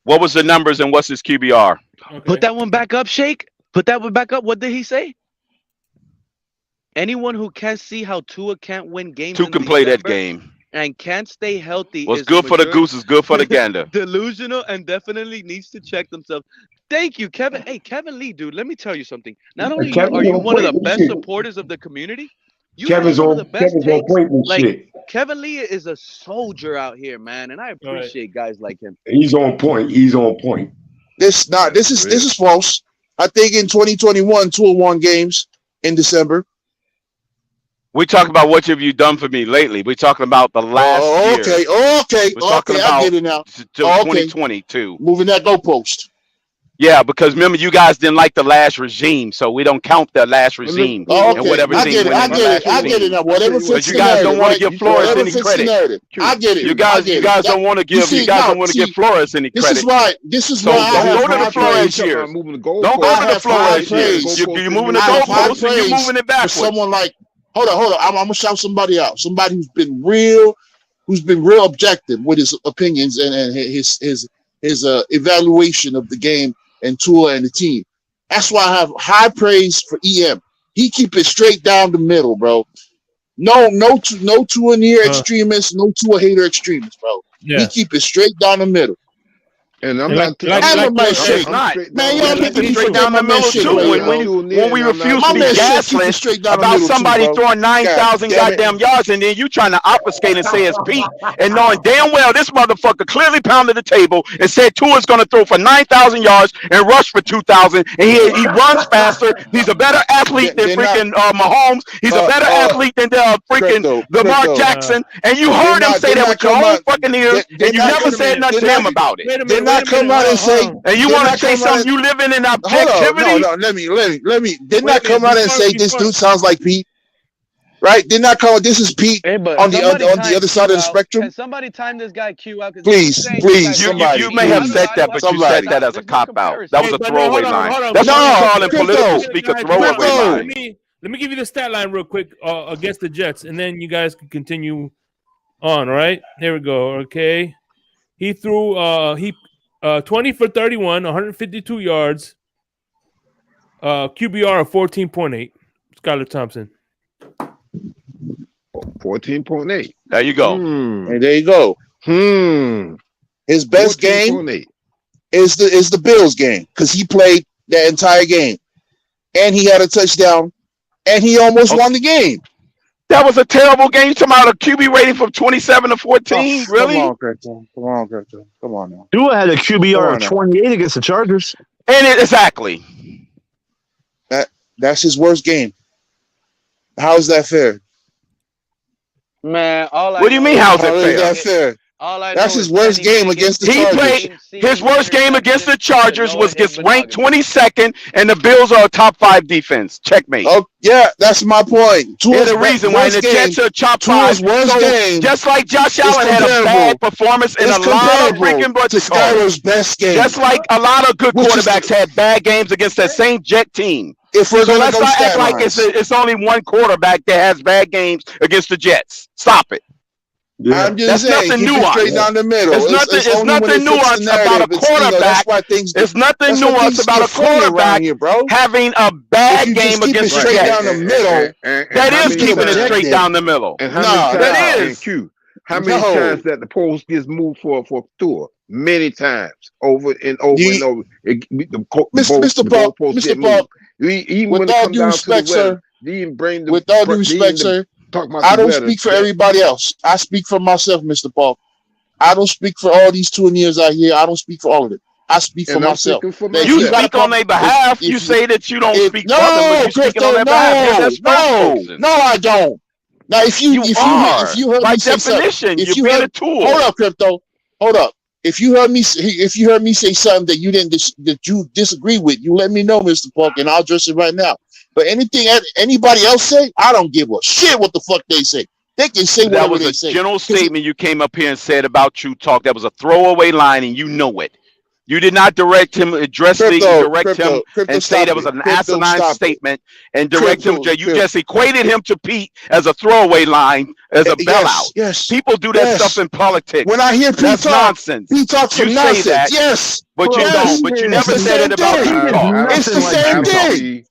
What was the numbers and what's his QBR? Okay. Put that one back up, Shake. Put that one back up. What did he say? Anyone who can't see how Tua can't win games. Tua can play that game. and can't stay healthy. What's is good for the majority goose is good for the gander. delusional and definitely needs to check themselves. Thank you, Kevin. Hey, Kevin Lee, dude, let me tell you something. Not only Kevin are you on one of point the with best shit. supporters of the community, you Kevin's have one of the on best Kevin's on takes. point with Like shit. Kevin Lee is a soldier out here, man, and I appreciate guys like him. He's on point. He's on point. This is false. I think in 2021, 201 games in December. We talking about what have you done for me lately. We're talking about the last year. Okay. We're talking I about Oh, get it now. till Okay. 2022. Moving that goalpost. Yeah, because remember, you guys didn't like the last regime, so we don't count the last regime and Okay, whatever I team get it. went I in the get last it. I get it regime. now. Whatever Because fits you the guys narrative, don't want right? to give Flores Whatever any fits the credit. narrative. I get it. You I guys get it. don't want to You give. see, You guys now, don't want to give see, Flores any this credit. is why. This is So why I don't have go to high the Flores praise. years. moving the Don't go I to the have high Flores years. praise. You're moving the I have high goalposts and you're praise moving it for backwards. someone like. Hold on. I'm gonna shout somebody out. Somebody who's been real objective with his opinions and his evaluation of the game and Tua and the team. That's why I have high praise for EM. He keep it straight down the middle, bro. No Tua near extremists, no Tua hater extremists, bro. Yeah. He keep it straight down the middle. And I'm Like- not. like- And like- my man like- shake. Not. Man, We y'all keep making it me straight forget down my the man middle shake too. right When now. we refuse My to be man shake keep it gasless straight down the about middle too, somebody bro. throwing 9,000 God damn it. goddamn yards, and then you trying to obfuscate and say it's Pete, and knowing damn well this motherfucker clearly pounded the table and said Tua's going to throw for 9,000 yards and rush for 2,000, and he runs faster. He's a better athlete than They're not- freaking Mahomes. He's a better athlete than freaking Lamar Crypto. Jackson, and you They're heard him not- say they're that not with your come own out- fucking ears, they're and you not- never wait a said minute, nothing to they're him not- about it. Did not come out and say. And you did want to not say come out something? and- You living in Hold objectivity? on, no. Let me. Did Wait not a come minute, out and say this dude sounds like Pete, right? Did not come. This is Pete Hey, but on the somebody other time side of the Q out. spectrum. Can somebody time this guy Q out? 'Cause Please, he's saying this please, guy's somebody, You may have please, said that, but you said that as a There's no cop out. comparison. That was Hey, a but no, throwaway hold on, line. hold on. That's what No, you call in Crypto. political speak a throwaway Crypto. line. Let me give you the stat line real quick against the Jets, and then you guys can continue on. All right, here we go. Okay, he threw 20 for 31, 152 yards, QBR of 14.8. Skylar Thompson. 14.8. There you go. And there you go. His best game 14.8. is the Bills game because he played that entire game, and he had a touchdown, and he almost won the game. That was a terrible game. You talking about a QB rating from 27 to 14? Really? Come on, Crypto. Come on now. Tua had a QBR Come on of now. 28 against the Chargers. Exactly. That's his worst game. How is that fair? Man, What do you mean? How's How it is that fair? fair? That's his worst game against the He Chargers. played his worst game against the Chargers was gets ranked 22nd, and the Bills are a top 5 defense. Checkmate. Oh yeah, that's my point. There's a reason why the Jets are top 5. Worst game. Just like Josh Allen had a bad performance in a lot of freaking to Skyler's best game. Just like a lot of good quarterbacks had bad games against that same Jet team. If we're So gonna let's go not act stat like lines. it's only one quarterback that has bad games against the Jets. Stop it. I'm just That's saying, nothing keep it nuanced. straight down the middle. It's nothing. It's only when nothing it fits nuanced the narrative. about a It's, you know, quarterback. that's why things. It's nothing that's why nuanced things about a get funny around quarterback here, bro. having a If bad you game just keep it against the straight down Jets. the middle, That how is many keeping it times- straight down the middle. And how Nah, many times that in is. Q? How many No. times that the post gets moved for Tua? Many times, over and over and over. The Mr. Paul, Mr. Paul, even with when it all comes due down respect, to the weather, sir, they even bring the with all due respect, sir, talk about I the don't weather. speak for everybody else. I speak for myself, Mr. Paul. I don't speak for all these tuneers out here. I don't speak for all of them. I speak for And I'm myself. speaking for Now, if You got a speak on problem- their behalf. if You say that you don't speak no, for them, but you speaking Crypto, on their behalf. You're their no, spokesperson. no, I don't. Now, if you heard By me say something, definition, if you're you being heard, a tool. hold up, Crypto, hold up. If you heard me say something that you disagree with, you let me know, Mr. Park, and I'll address it right now. But anything anybody else say, I don't give a shit what the fuck they say. They can say That whatever was they a say. general statement you came up here and said about True Talk. That was a throwaway line, and you know it. You did not direct him, address me, direct him, and say that was an asinine statement, and direct him. You just equated him to Pete as a throwaway line, as a bailout. Yes. People do that stuff in politics. When I hear Pete that's talk, nonsense. He talks some You nonsense. say that, yes, but you don't. But you never said it about True Talk. It's the same thing.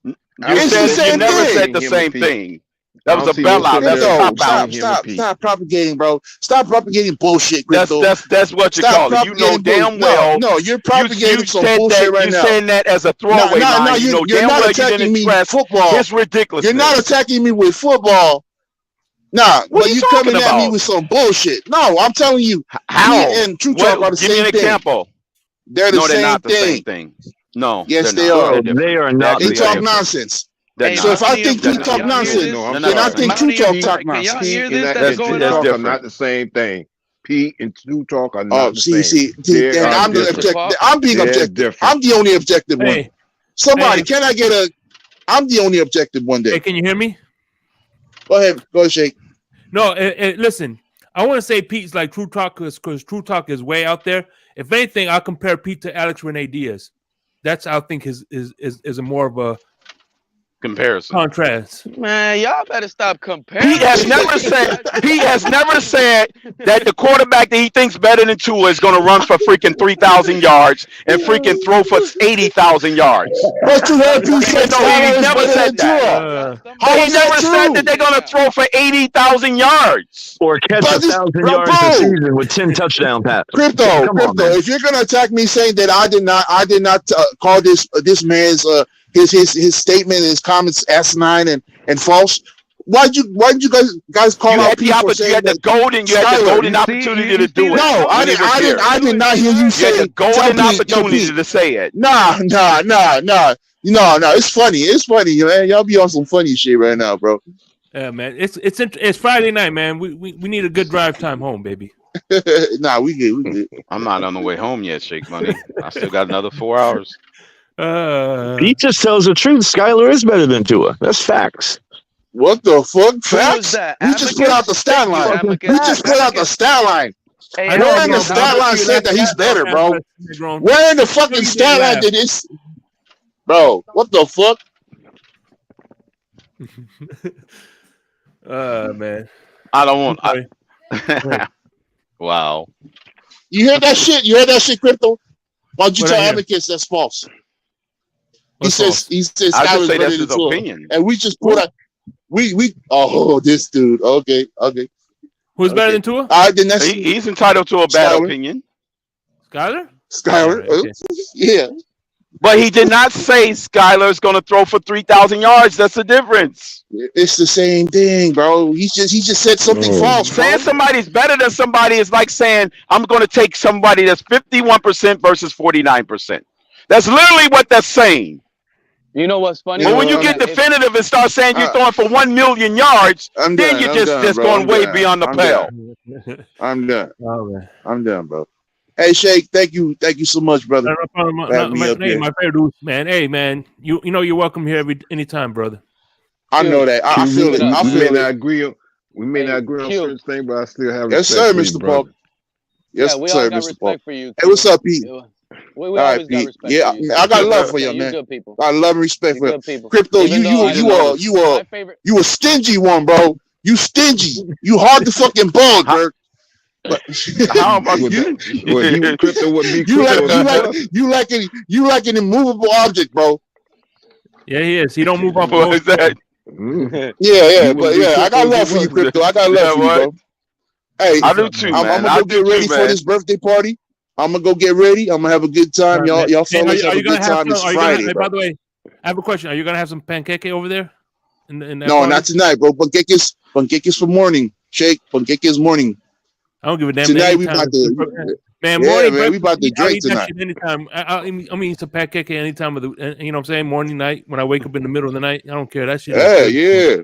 You said you never said the same thing. That was a bailout. That's a cop out. Stop propagating, bro. Stop propagating bullshit, Crypto. That's what you call it. You know damn well. No, you're propagating some bullshit right now. You're saying that as a throwaway line. You know damn well you didn't express football. It's ridiculous. You're not attacking me with football. Nah, what but you coming at me with some bullshit. No, I'm telling you. How? And True Talk are the same thing. Give me an example. They're the they're not the same thing. No. Yes, they are. They are not. They talk nonsense. So if I think Pete talk nonsense, then I think True Talk nonsense. Pete and True Talk are not the same thing. Pete and True Talk are not the same. See, I'm being objective. I'm the only objective one. Somebody, can I get a? I'm the only objective one day. Hey, can you hear me? Go ahead, Shake. No, listen. I want to say Pete's like True Talk because True Talk is way out there. If anything, I'll compare Pete to Alex Rene Diaz. That's I think is a more of a comparison contrast. Man, y'all better stop comparing. Pete has never said that the quarterback that he thinks better than Tua is going to run for freaking 3,000 yards and freaking throw for 80,000 yards. But you heard Pete say he never said that. He never said that they're going to throw for 80,000 yards or catch 1,000 yards a season with 10 touchdown passes. Crypto. If you're going to attack me saying that I did not call this man's his statement and his comments asinine and false. Why did you guys call out people saying you had the golden opportunity to do it? No, I did not hear you say the golden opportunity to say it. Nah. It's funny, man. Y'all be on some funny shit right now, bro. Yeah, man. It's Friday night, man. We need a good drive time home, baby. Nah, we good. I'm not on the way home yet, Shake Money. I still got another 4 hours. Pete just tells the truth. Skyler is better than Tua. That's facts. What the fuck? Facts? You just put out the stat line. You just put out the stat line. Where in the stat line said that he's better, bro? Where in the fucking stat line did this? Bro, what the fuck? Man. I don't want. Wow. You heard that shit? Crypto? Why'd you tell advocates that's false? He says I just say that's his opinion. And we just put out this dude. Okay. Who's better than Tua? He's entitled to a bad opinion. Skyler? Okay. Yeah. But he did not say Skyler's going to throw for 3,000 yards. That's the difference. It's the same thing, bro. He just said something false. Saying somebody's better than somebody is like saying I'm going to take somebody that's 51% versus 49%. That's literally what that's saying. You know what's funny? But when you get definitive and start saying you're throwing for 1 million yards, then you're just going way beyond the pale. I'm done. I'm done, bro. Hey, Shake, thank you so much, brother. My favorite dude, man. Hey, man, you know you're welcome here anytime, brother. I know that. I feel it. We may not agree on certain things, but I still have respect. Yes, sir, Mr. Paul. Yes, sir, Mr. Paul. Hey, what's up, Pete? We always got respect for you. I got love for you, man. Good people. I love and respect for you. Crypto, you a stingy one, bro. You stingy. You hard to fucking bug, bro. How am I Crypto would be you like an immovable object, bro. Yeah, he is. He don't move up. What is that? Yeah, I got love for you, Crypto. I got love for you, bro. Hey, I do too, man. I'm gonna go get ready for this birthday party. I'm gonna go get ready. I'm gonna have a good time. Y'all fellas have a good time. It's Friday. By the way, I have a question. Are you gonna have some pancake over there? No, not tonight, bro. Panqueques for morning. Shake. Panqueques morning. I don't give a damn. Tonight we about to. Man, we about to drink tonight. Anytime. I mean, some pancake any time of the. You know what I'm saying? Morning, night. When I wake up in the middle of the night, I don't care. That shit. Yeah.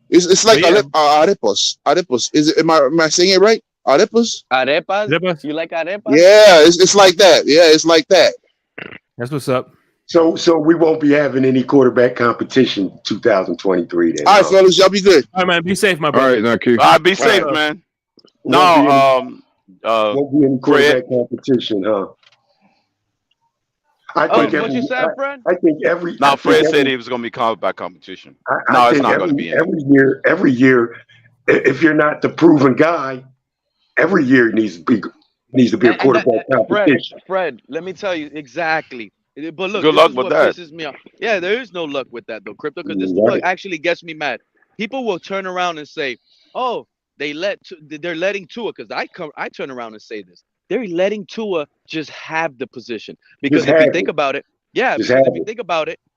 It's like arepas. Arepas. Am I saying it right? Arepas? Arepas? You like arepas? Yeah, it's like that. Yeah, it's like that. That's what's up. So we won't be having any quarterback competition 2023 then. All right, fellas, y'all be good. All right, man. Be safe, my brother. All right, now, Keith. All right, be safe, man. Won't be any quarterback competition, huh? What you said, Fred? I think every. No, Fred said it was going to be quarterback competition. No, it's not going to be. Every year, if you're not the proven guy, every year needs to be a quarterback competition. Fred, let me tell you exactly. But look, good luck with that. Pisses me off. Yeah, there is no luck with that though, Crypto, because this is what actually gets me mad. people will turn around and say, "Oh, they're letting Tua," because I turn around and say this. They're letting Tua just have the position. Because if you think about it,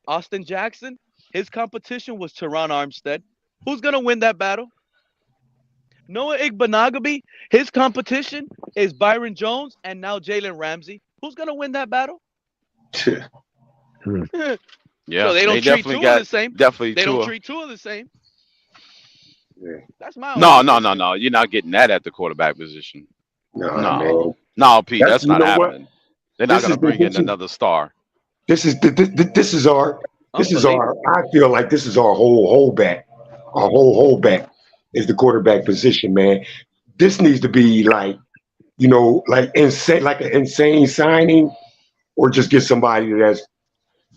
Austin Jackson, his competition was Teron Armstead. Who's gonna win that battle? Noah Igbenogany, his competition is Byron Jones and now Jalen Ramsey. Who's gonna win that battle? Yeah, so they don't treat Tua the same. Definitely they Tua. don't treat Tua the same. Yeah. That's my No. You're not getting that at the quarterback position. Man. No, Pete, that's not what? happening. They're not going to bring in another star. This is our. I feel like this is our whole holdback. Our whole holdback is the quarterback position, man. This needs to be like, like insane, like an insane signing, or just get somebody that's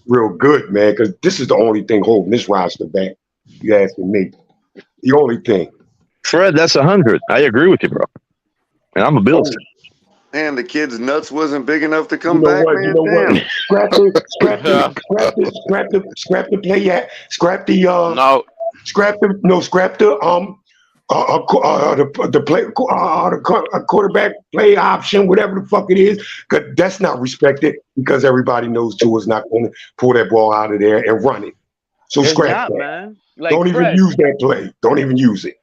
real good, man. Because this is the only thing holding this roster back. You asking me? The only thing. Fred, that's 100. I agree with you, bro. And I'm a Bills fan. And the kid's nuts wasn't big enough to come back, man. You know what? Scrap the play. Yeah, scrap the quarterback play option, whatever the fuck it is, because that's not respected because everybody knows Tua's not going to pull that ball out of there and run it. So scrap that. Man. Like Don't even use that play. Don't even use it.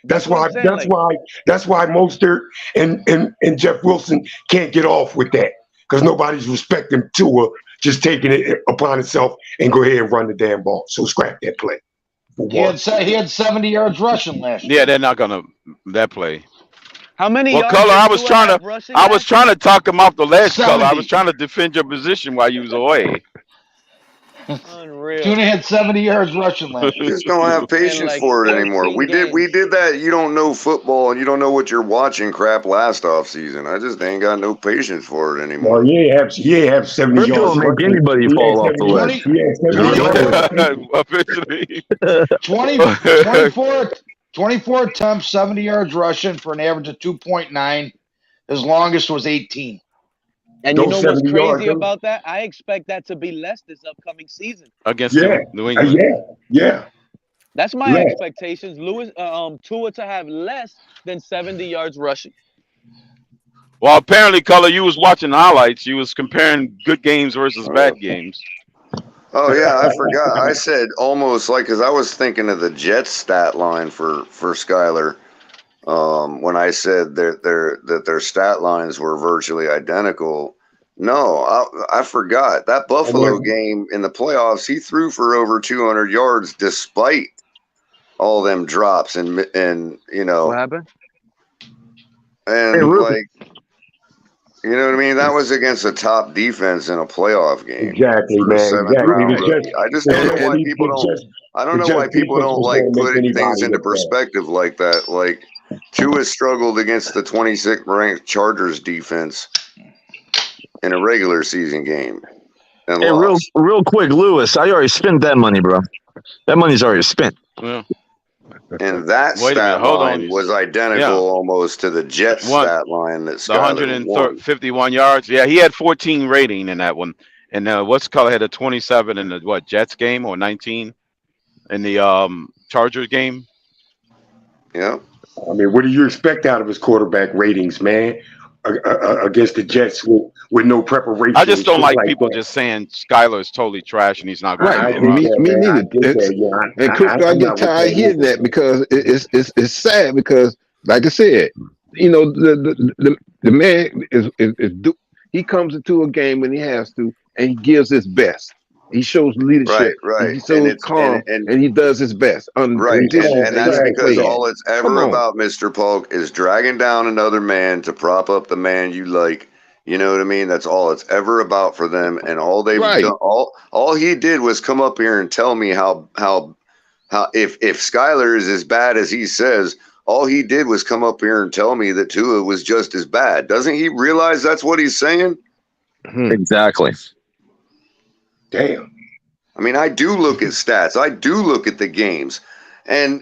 That's why Mostert and Jeff Wilson can't get off with that, because nobody's respecting Tua just taking it upon itself and go ahead and run the damn ball. So scrap that play. He had 70 yards rushing last year. Yeah, they're not gonna that play. How many? Well, Color, I was trying to talk him off the ledge, 70. Color. I was trying to defend your position while you was away. Unreal. Tuna had 70 yards rushing last year. You just don't have patience for it anymore. We did that. You don't know football and you don't know what you're watching crap last off season. I just ain't got no patience for it anymore. Well, you have 70 yards. Don't make anybody fall off the ledge. 24 attempts, 70 yards rushing for an average of 2.9. His longest was 18. And you know what's crazy about that? I expect that to be less this upcoming season against New England. Yeah. That's my expectations. Tua to have less than 70 yards rushing. Well, apparently, Color, you was watching highlights. You was comparing good games versus bad games. Oh yeah, I forgot. I said almost like, because I was thinking of the Jets stat line for Skyler. When I said that their stat lines were virtually identical. No, I forgot. That Buffalo game in the playoffs, he threw for over 200 yards despite all them drops and What happened? And like, you know what I mean? That was against a top defense in a playoff game. Exactly, man. Exactly. I just don't know why people don't. I don't know why people don't like putting things into perspective like that. Like, Tua struggled against the 26th ranked Chargers defense in a regular season game. And hey, real quick, Lewis, I already spent that money, bro. That money's already spent. Yeah. And that stat line was identical almost to the Jets stat line that Skyler 151 yards. Yeah, he had 14 rating in that one. And what's Color had a 27 in the Jets game, or 19 in the Chargers game. Yeah. I mean, what do you expect out of his quarterback ratings, man? Against the Jets with no preparation. I just don't like people just saying Skyler is totally trash and he's not going to me neither. And Cooper, I get tired of hearing that, because it's sad, because like I said, the man is he comes into a game when he has to, and he gives his best. He shows leadership. Right. He shows calm, and he does his best. Right. And that's because all it's ever about, Mr. Polk, is dragging down another man to prop up the man you like. You know what I mean? That's all it's ever about for them. And all they've done, all he did was come up here and tell me how if Skyler is as bad as he says, all he did was come up here and tell me that Tua was just as bad. Doesn't he realize that's what he's saying? Exactly. Damn. I mean, I do look at stats. I do look at the games. And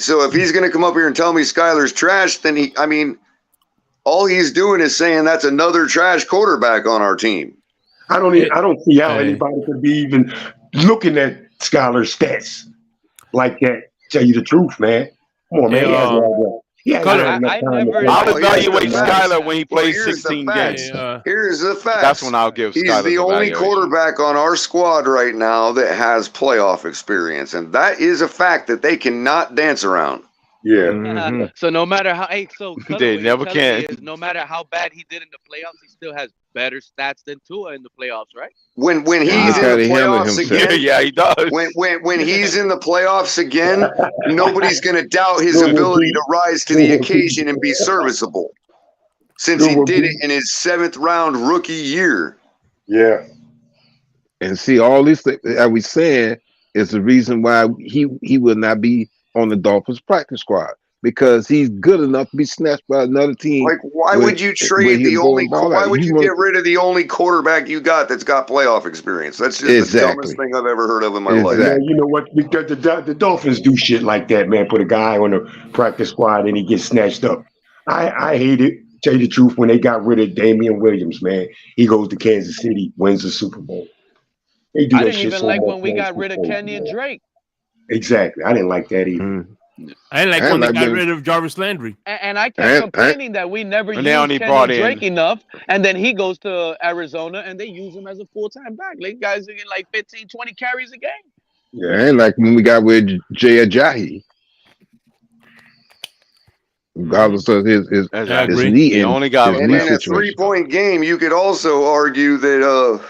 so if he's going to come up here and tell me Skyler's trash, then all he's doing is saying that's another trash quarterback on our team. I don't see how anybody could be even looking at Skyler's stats. like that. Tell you the truth, man. Come on, man. I'll evaluate Skyler when he plays here's 16 the facts. games. Here's the facts. That's when I'll give He's Skyler's the only evaluation. quarterback on our squad right now that has playoff experience, and that is a fact that they cannot dance around. Yeah. So no matter how, They never can. No matter how bad he did in the playoffs, he still has better stats than Tua in the playoffs, right? When he's in the playoffs again, yeah, he does. When he's in the playoffs again, nobody's going to doubt his ability to rise to the occasion and be serviceable, since he did it in his 7th round rookie year. Yeah. And see, all this that we saying is the reason why he will not be on the Dolphins practice squad, because he's good enough to be snatched by another team. Like, why would you trade the only? Why would you get rid of the only quarterback you got that's got playoff experience? That's just the dumbest thing I've ever heard of in my life. Yeah, you know what? The Dolphins do shit like that, man. Put a guy on the practice squad and he gets snatched up. I hate it. Tell you the truth, when they got rid of Damian Williams, man, he goes to Kansas City, wins the Super Bowl. They do I that didn't shit even so like much, when we man. got rid of Kenyon Drake. Exactly. I didn't like that either. I didn't like when they got rid of Jarvis Landry. And I kept complaining that we never used they only Kenyon brought in- Drake enough. And then he goes to Arizona and they use him as a full-time back. Like, guys are getting like 15, 20 carries a game. Yeah, and like when we got with Jay Ajayi. Regardless of his knee, He only got and in a 3-point game, you could also argue that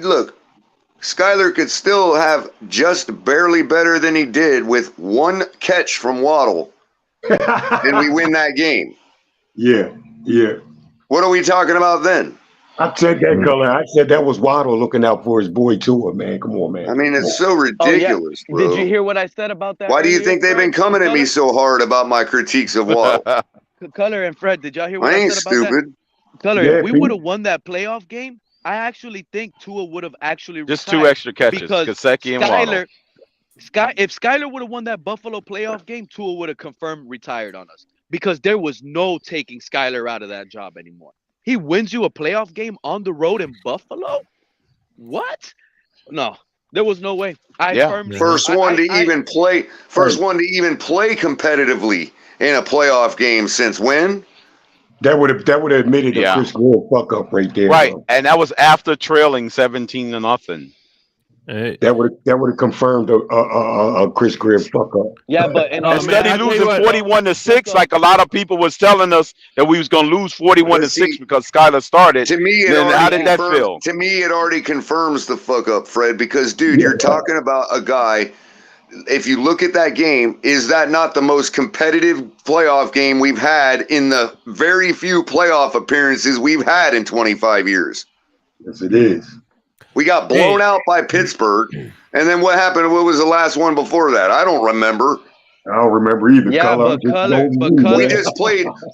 look, Skyler could still have just barely better than he did with 1 catch from Waddle, and we win that game. Yeah. What are we talking about then? I said that, Color. I said that was Waddle looking out for his boy Tua, man. Come on, man. I mean, it's so ridiculous, bro. Did you hear what I said about that? Why do you earlier, think they've been Fred? coming at me so hard about my critiques of Waddle? Color and Fred, did y'all hear what I I ain't said about stupid. that? Color, Yeah, if we Pete. would have won that playoff game, I actually think Tua would have actually Just retired 2 extra catches, because Gesicki and Waddle. If Skyler would have won that Buffalo playoff game, Tua would have confirmed retired on us because there was no taking Skyler out of that job anymore. He wins you a playoff game on the road in Buffalo? What? No, there was no way. First one to even play competitively in a playoff game since when? That would have admitted a Chris Greer fuck up right there. Right, bro. and that was after trailing 17-0. That would have confirmed a Chris Greer fuck up. Yeah, but instead of losing 41-6, like a lot of people was telling us that we was gonna lose 41-6 because Skyler started. To me, then how did that feel? To me, it already confirms the fuck up, Fred. Because, dude, you're talking about a guy. If you look at that game, is that not the most competitive playoff game we've had in the very few playoff appearances we've had in 25 years? Yes, it is. We got blown out by Pittsburgh, and then what happened? What was the last one before that? I don't remember. I don't remember either. Yeah, but color.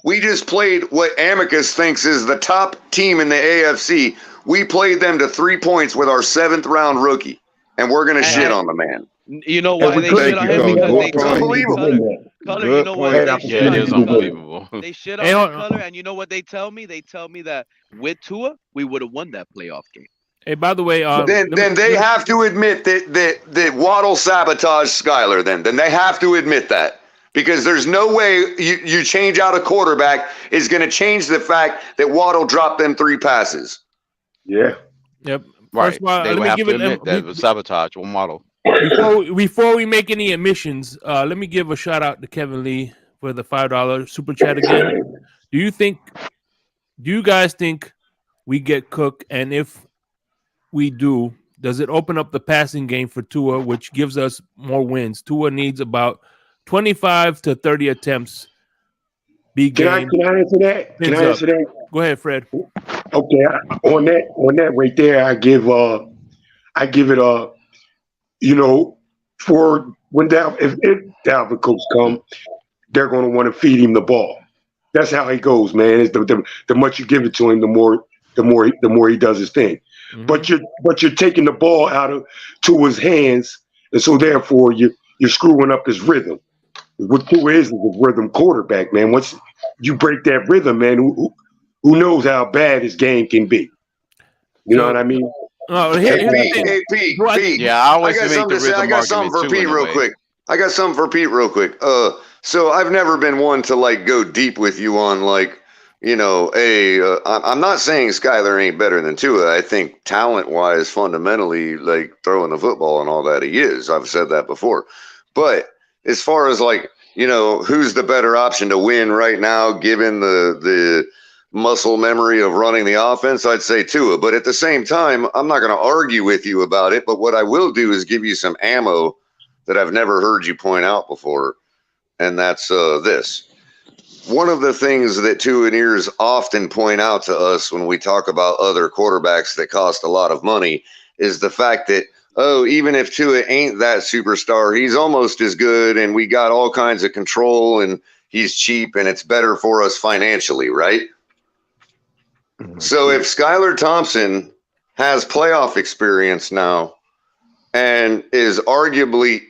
We just played what Amicus thinks is the top team in the AFC. We played them to 3 points with our 7th round rookie, and we're gonna shit on the man. You know why they shit on him? Because they Color, you know what? They shit on it is him, unbelievable. They shit on him, Color, and you know what they tell me? They tell me that with Tua, we would have won that playoff game. Hey, by the way, then they have to admit that Waddle sabotaged Skyler. Then they have to admit that, because there's no way you change out a quarterback is going to change the fact that Waddle dropped them 3 passes. Yeah. Yep. Right. First of all, They let would me have give to it. admit that was sabotage on Waddle. Before we make any admissions, let me give a shout out to Kevin Lee for the $5 super chat again. Do you guys think we get Cook? And if we do, does it open up the passing game for Tua, which gives us more wins? Tua needs about 25 to 30 attempts. Can I answer that? Can I answer that? Go ahead, Fred. Okay, on that right there, I give it for when if Dalvin Cooks come, they're going to want to feed him the ball. That's how he goes, man. It's the much you give it to him, the more he does his thing. Mm-hmm. But you're taking the ball out of Tua's hands, and so therefore you're screwing up his rhythm. What Tua is a rhythm quarterback, man. Once you break that rhythm, man, who knows how bad his game can be? You know what I mean? No, here's the thing. Hey, Pete. Pete. Yeah, I always got make something the to say. I rhythm got something argument for too, Pete in a real way. quick. So I've never been one to like go deep with you on like, I'm not saying Skyler ain't better than Tua. I think talent-wise, fundamentally, like throwing the football and all that, he is. I've said that before. But as far as like, who's the better option to win right now, given the muscle memory of running the offense, I'd say Tua. But at the same time, I'm not going to argue with you about it. But what I will do is give you some ammo that I've never heard you point out before, and that's this. One of the things that Tua and ears often point out to us when we talk about other quarterbacks that cost a lot of money is the fact that, even if Tua ain't that superstar, he's almost as good, and we got all kinds of control, and he's cheap, and it's better for us financially, right? So if Skylar Thompson has playoff experience now and is arguably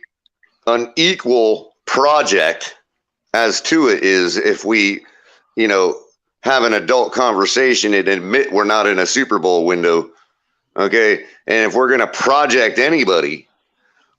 an equal project as Tua is, if we, have an adult conversation and admit we're not in a Super Bowl window, okay? And if we're going to project anybody,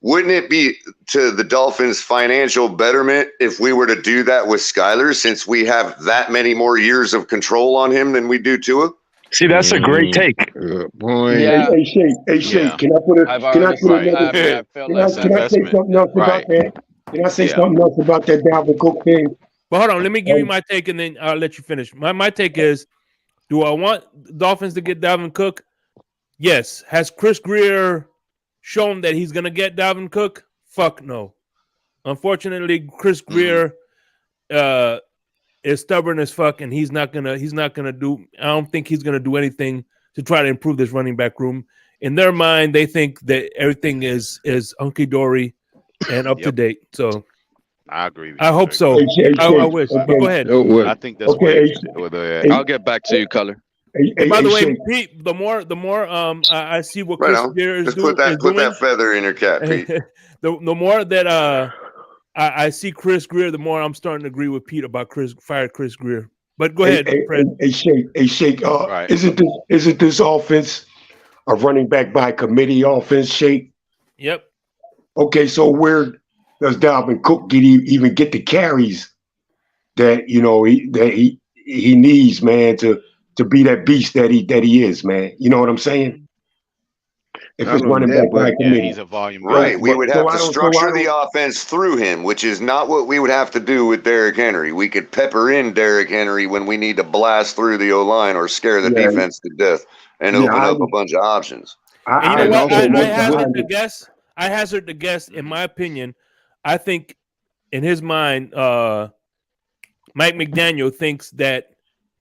wouldn't it be to the Dolphins' financial betterment if we were to do that with Skyler, since we have that many more years of control on him than we do Tua? See, that's a great take. Yeah. Hey, Shake, can I put another? Can I say something else about that? Can I say something else about that Dalvin Cook thing? But hold on, let me give you my take, and then I'll let you finish. My take is, do I want Dolphins to get Dalvin Cook? Yes. Has Chris Greer shown that he's gonna get Dalvin Cook? Fuck no. Unfortunately, Chris Greer is stubborn as fuck, and he's not gonna do. I don't think he's gonna do anything to try to improve this running back room. In their mind, they think that everything is hunky dory and up to date. So I agree. I hope so. I wish. But go ahead. I think that's I'll get back to you, Color. By the way, Pete, the more I see what Chris Greer is doing. Put that feather in your cap, Pete. the more that I see Chris Greer, the more I'm starting to agree with Pete about fire Chris Greer. But go ahead, Fred. Shake. Isn't this offense a running back by committee offense, Shake? Yep. Okay, so where does Dalvin Cook even get the carries that he needs, man, to be that beast that he is, man? You know what I'm saying? If it's running back by committee, he's a volume guy. Right, we would have to structure the offense through him, which is not what we would have to do with Derrick Henry. We could pepper in Derrick Henry when we need to blast through the O-line or scare the defense to death and open up a bunch of options. I hazard to guess, in my opinion, I think in his mind, Mike McDaniel thinks that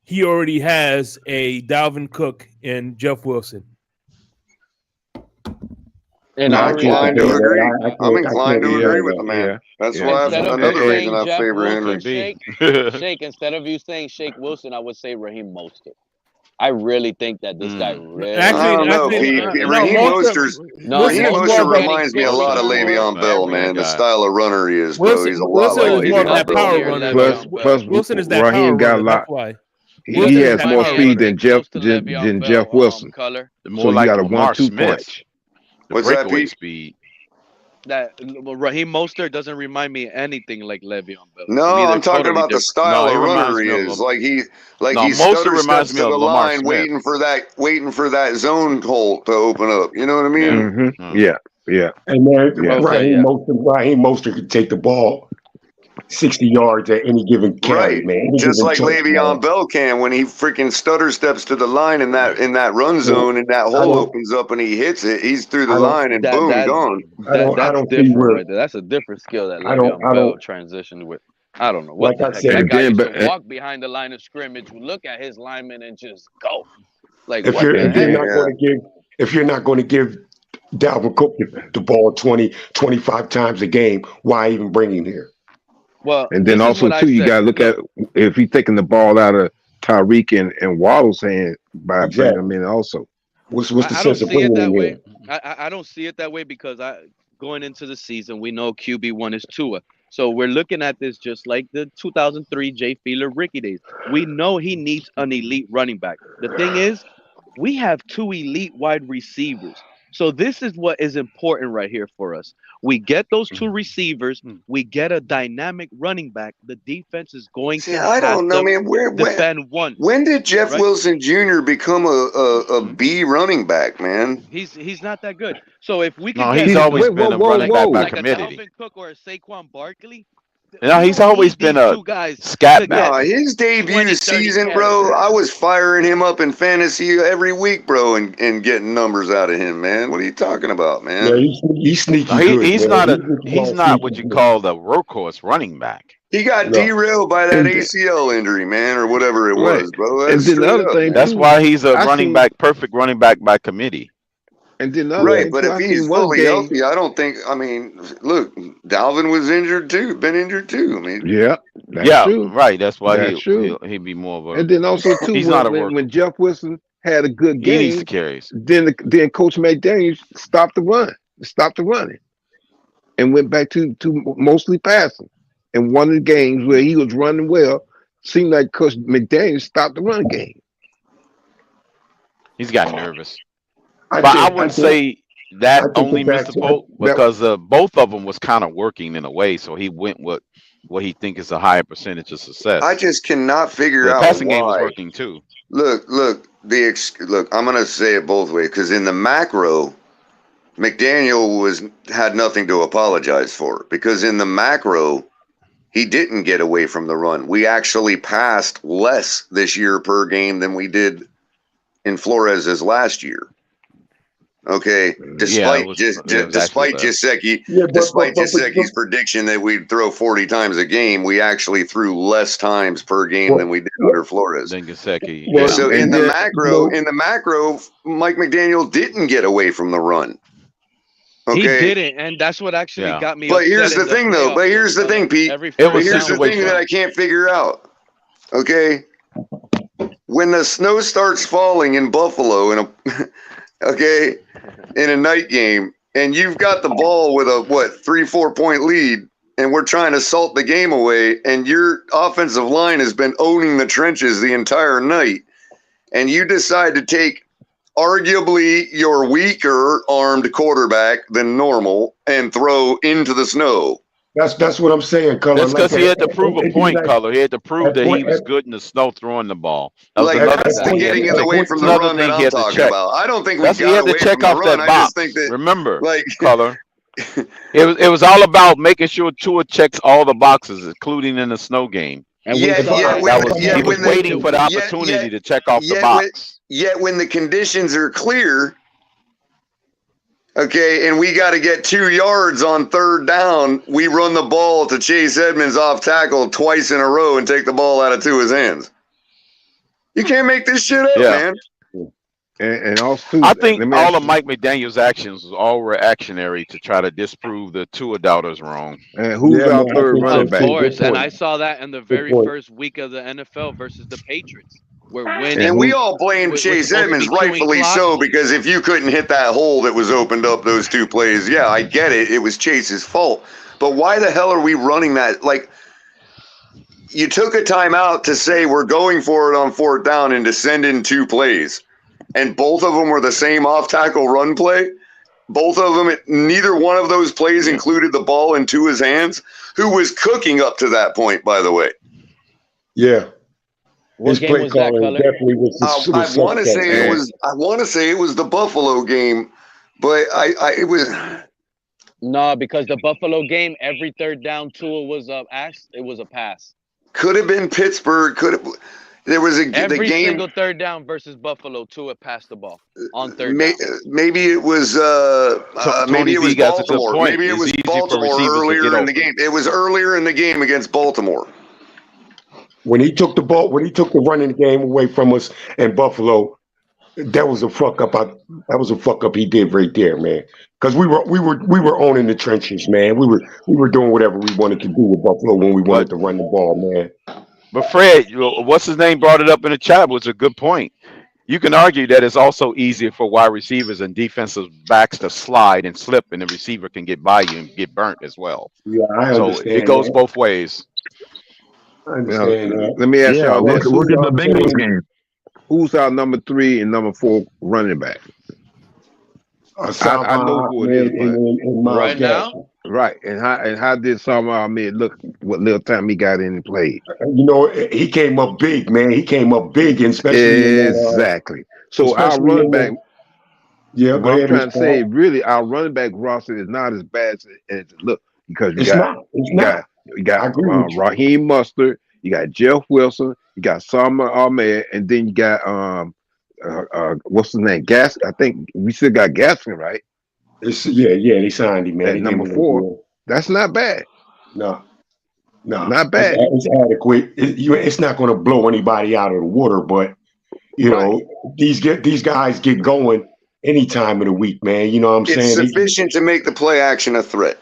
he already has a Dalvin Cook and Jeff Wilson. And I'm inclined to agree. I'm inclined to agree with the man. That's why another reason I favor Henry. Shake, instead of you saying Shake Wilson, I would say Raheem Mostert. I really think that this guy really. I don't know, Pete. Raheem Mostert reminds me a lot of Le'Veon Bell, man. The style of runner he is, bro. He's a lot like Le'Veon Bell. Plus, Wilson is that Raheem got a lot. He has more speed than Jeff Wilson. More like a 1-2 punch. What's that, Pete? Speed. That Raheem Mostert doesn't remind me anything like Le'Veon Bell. No, I'm talking about the style of runner he is. Like he stutter steps to the line, waiting for that zone hole to open up. You know what I mean? Mm-hmm. Yeah. And then Raheem Mostert could take the ball 60 yards at any given carry, man. Just like Le'Veon Bell can when he freaking stutter steps to the line in that run zone and that hole opens up and he hits it. He's through the line and boom, gone. That's different right there. That's a different skill that Le'Veon Bell transitioned with. I don't know what the heck. That guy used to walk behind the line of scrimmage, look at his lineman, and just go. Like if you're not going to give Dalvin Cook the ball 20, 25 times a game, why even bring him here? Well, and then also too, you gotta look at if he's taking the ball out of Tyreek and Waddle's hand by bringing him in also. What's the sense of bringing him in? I don't see it that way because going into the season, we know QB1 is Tua. So we're looking at this just like the 2003 Jay Fiedler Ricky days. We know he needs an elite running back. The thing is, We have 2 elite wide receivers. So this is what is important right here for us. We get those 2 receivers. We get a dynamic running back. The defense is going See, to I have don't know, to man. defend one. When did Jeff right? Wilson Jr. become a B running back, man? He's not that good. So if we could No, get he's always Whoa, been a whoa, running back by like a committee. Dalvin Cook or a Saquon Barkley, No, we he's don't always need been these a 2 guys scat to back. No, get his 20, debut 30 season, carries. bro, I was firing him up in fantasy every week, bro, and getting numbers out of him, man. What are you talking about, Yeah, man? he's sneaky No, good, he's man. not He's what sneaky you good. call the workhorse running back. He got No. derailed by that And ACL injury, man, or whatever it Right. was, bro. And That's then the straight other up, thing man. That's too, why he's a I running seen, back, perfect running back by committee. and then the other Right, thing but too, if I he's seen one fully game. healthy, I don't think. I mean, look, Dalvin was injured too, been injured too. I mean, Yeah, that's Yeah, true. right. That's why That's true. he'd be more of a. And then also too, He's not a when worker. Jeff Wilson had a good He needs the game, carries. then Coach McDaniels stopped the running, and went back to mostly passing. And one of the games where he was running well, seemed like Coach McDaniels stopped the run game. He's got nervous. I But I think wouldn't say that the only missed the boat backside because both of them was kind of working in a way. So he went with what he think is a higher percentage of success. I just cannot figure The out passing game was why. working too. Look, look. I'm gonna say it both ways because in the macro, McDaniel had nothing to apologize for because in the macro, he didn't get away from the run. We actually passed less this year per game than we did in Flores's last year. Okay, despite Gesicki's prediction that we'd throw 40 times a game, we actually threw less times per game than we did under Flores. Then Gesicki. So in the macro, Mike McDaniel didn't get away from the run. Okay. He didn't, and that's what actually got me. But here's the thing, though. But here's the thing, Pete. Here's the thing that I can't figure out. Okay, when the snow starts falling in Buffalo in a night game, and you've got the ball with a 3-4 point lead, and we're trying to salt the game away, and your offensive line has been owning the trenches the entire night, and you decide to take arguably your weaker armed quarterback than normal and throw into the snow. That's what I'm saying, Color. That's because he had to prove a point, Color. He had to prove that he was good in the snow throwing the ball. That's the getting it away from the run that I'm talking about. I don't think we got away from the run. I just think that, remember, Color, it was all about making sure Tua checks all the boxes, including in the snow game. He was waiting for the opportunity to check off the box. Yet when the conditions are clear, and we got to get 2 yards on third down, we run the ball to Chase Edmonds off tackle twice in a row and take the ball out of Tua's hands. You can't make this shit up, man. And also, I think all of Mike McDaniel's actions was all reactionary to try to disprove the Tua doubters wrong. And who's our third running back? Of course, and I saw that in the very first week of the NFL versus the Patriots. We're winning. And we all blame Chase Edmonds, rightfully so, because if you couldn't hit that hole that was opened up those 2 plays, yeah, I get it. It was Chase's fault. But why the hell are we running that? Like, you took a timeout to say we're going for it on fourth down and to send in 2 plays. And both of them were the same off-tackle run play. Both of them, neither one of those plays included the ball in Tua's hands, who was cooking up to that point, by the way. Yeah. What His game play was that, calling Color? definitely was I want to say it was. I want to say it was the Buffalo game, but it was. No, because the Buffalo game, every third down, Tua was it was a pass. Could have been Pittsburgh. There was every the game, single third down versus Buffalo, Tua passed the ball on third down. Maybe it was. Maybe it was Baltimore. Maybe it was Baltimore earlier in the game. It was earlier in the game against Baltimore. When he took the ball, when he took the running game away from us in Buffalo, that was a fuck up. That was a fuck up he did right there, man. Because we were owning the trenches, man. We were doing whatever we wanted to do with Buffalo when we wanted to run the ball, man. But Fred, what's his name brought it up in the chat was a good point. You can argue that it's also easier for wide receivers and defensive backs to slide and slip, and the receiver can get by you and get burnt as well. Yeah, I understand. So it goes both ways. I understand. Let me ask y'all. Look at the Bengals game. who's our number 3 and number 4 running back? I know who it is, but Miles Gaskin. Right, and how did Salman Ahmed look? What little time he got in and played? You know, he came up big, man. He came up big, and especially exactly. So our running back. What I'm trying to say, really, our running back roster is not as bad as it looks because you got Raheem Mostert, you got Jeff Wilson, you got Salman Ahmed, and then you got what's his name? I think we still got Gaskin, right? Yeah, they signed him, man. At number 4. That's not bad. No, not bad. It's adequate. It's not going to blow anybody out of the water, but you know, these guys get going any time of the week, man. You know what I'm saying? It's sufficient to make the play action a threat.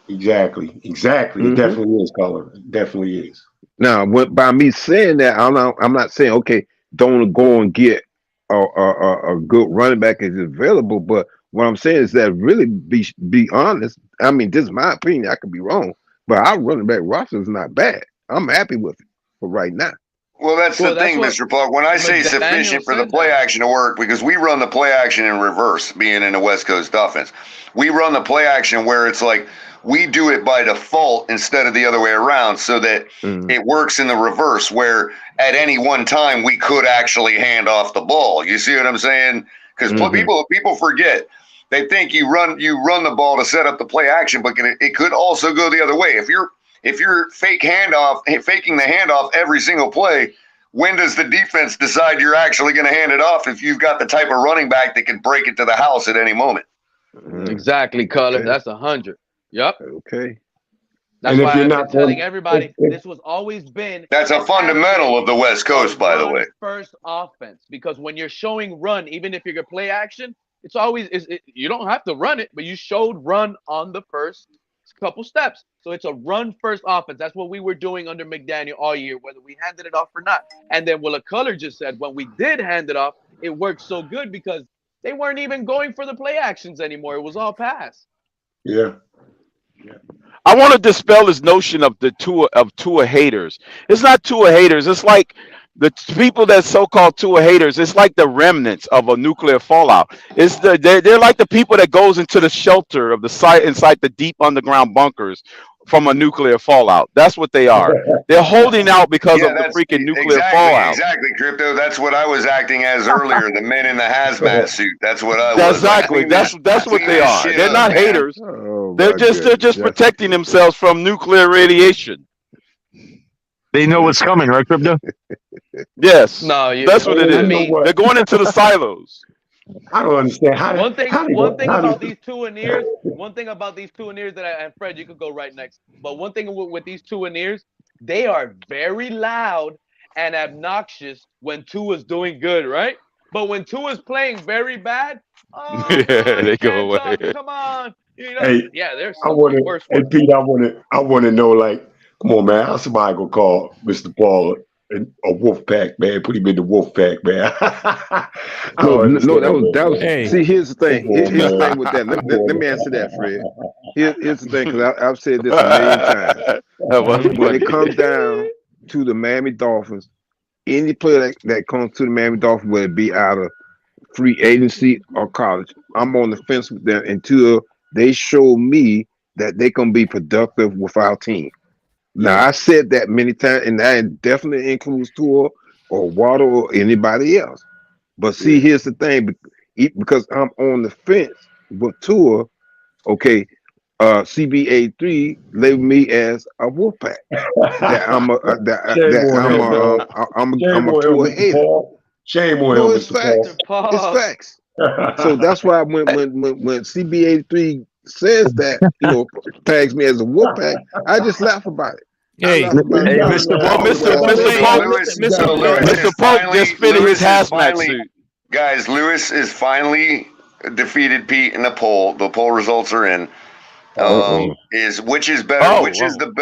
Exactly. Mm-hmm. It definitely is, Color. It definitely is. Now, by me saying that, I'm not saying okay, don't go and get a good running back is available, but what I'm saying is that really be honest. I mean, this is my opinion. I could be wrong, but our running back roster is not bad. I'm happy with it for right now. Well, that's the thing, Mr. Park. When I say sufficient for the play action to work, because we run the play action in reverse, being in the West Coast offense. We run the play action where it's like we do it by default instead of the other way around, so that it works in the reverse, where at any one time we could actually hand off the ball. You see what I'm saying? Because people forget. They think you run the ball to set up the play action, but it could also go the other way. If you're faking the handoff every single play, when does the defense decide you're actually going to hand it off if you've got the type of running back that can break it to the house at any moment? Exactly, Color. Okay. That's 100. Yep. Okay. That's why I've been telling everybody this was always been. That's a fundamental of the West Coast, by the way. First offense, because when you're showing run, even if you're going to play action, it's always you don't have to run it, but you showed run on the first couple steps. So it's a run first offense. That's what we were doing under McDaniel all year, whether we handed it off or not. And then what Color just said, when we did hand it off, it worked so good because they weren't even going for the play actions anymore. It was all pass. Yeah. I want to dispel this notion of Tua haters. It's not Tua haters. It's like the people that so-called Tua haters. It's like the remnants of a nuclear fallout. They're like the people that goes into the shelter of the site inside the deep underground bunkers from a nuclear fallout. That's what they are. They're holding out because of the freaking nuclear fallout. Exactly, Crypto. That's what I was acting as earlier. The men in the hazmat suit. That's what I was. Exactly. That's what they are. They're not haters. They're just protecting themselves from nuclear radiation. They know what's coming, right, Crypto? Yes. No, that's what it is. They're going into the silos. I don't understand. One thing about these two and ears that and Fred, you could go right next. But one thing with these two and ears, they are very loud and obnoxious when Tua's doing good, right? But when Tua's playing very bad, they go away. Come on. You know, Hey, there's I want to. worse. Hey, Pete, I want to know, like, come on, man. How somebody gonna call Mr. Paul a wolf pack, man? Put him in the wolf pack, man. No, that was. Hey. See, here's the thing. Here's the thing with that. Let me answer that, Fred. Here's the thing, because I've said this a million times. When it comes down to the Miami Dolphins, any player that comes to the Miami Dolphins, whether it be out of free agency or college, I'm on the fence with them until they show me that they can be productive with our team. Now, I said that many times, and that definitely includes Tua or Waddle or anybody else. But see, here's the thing, because I'm on the fence with Tua, okay, CBA3 labeled me as a Wolfpack. That I'm a Tua hater. Shame on him, Mr. Paul. It's facts. So that's why when CBA3 says that, tags me as a Wolfpack, I just laugh about it. Hey, Mr. Polk just fitted his hazmat suit. Guys, Lewis is finally defeated Pete in the poll. The poll results are in. Which is the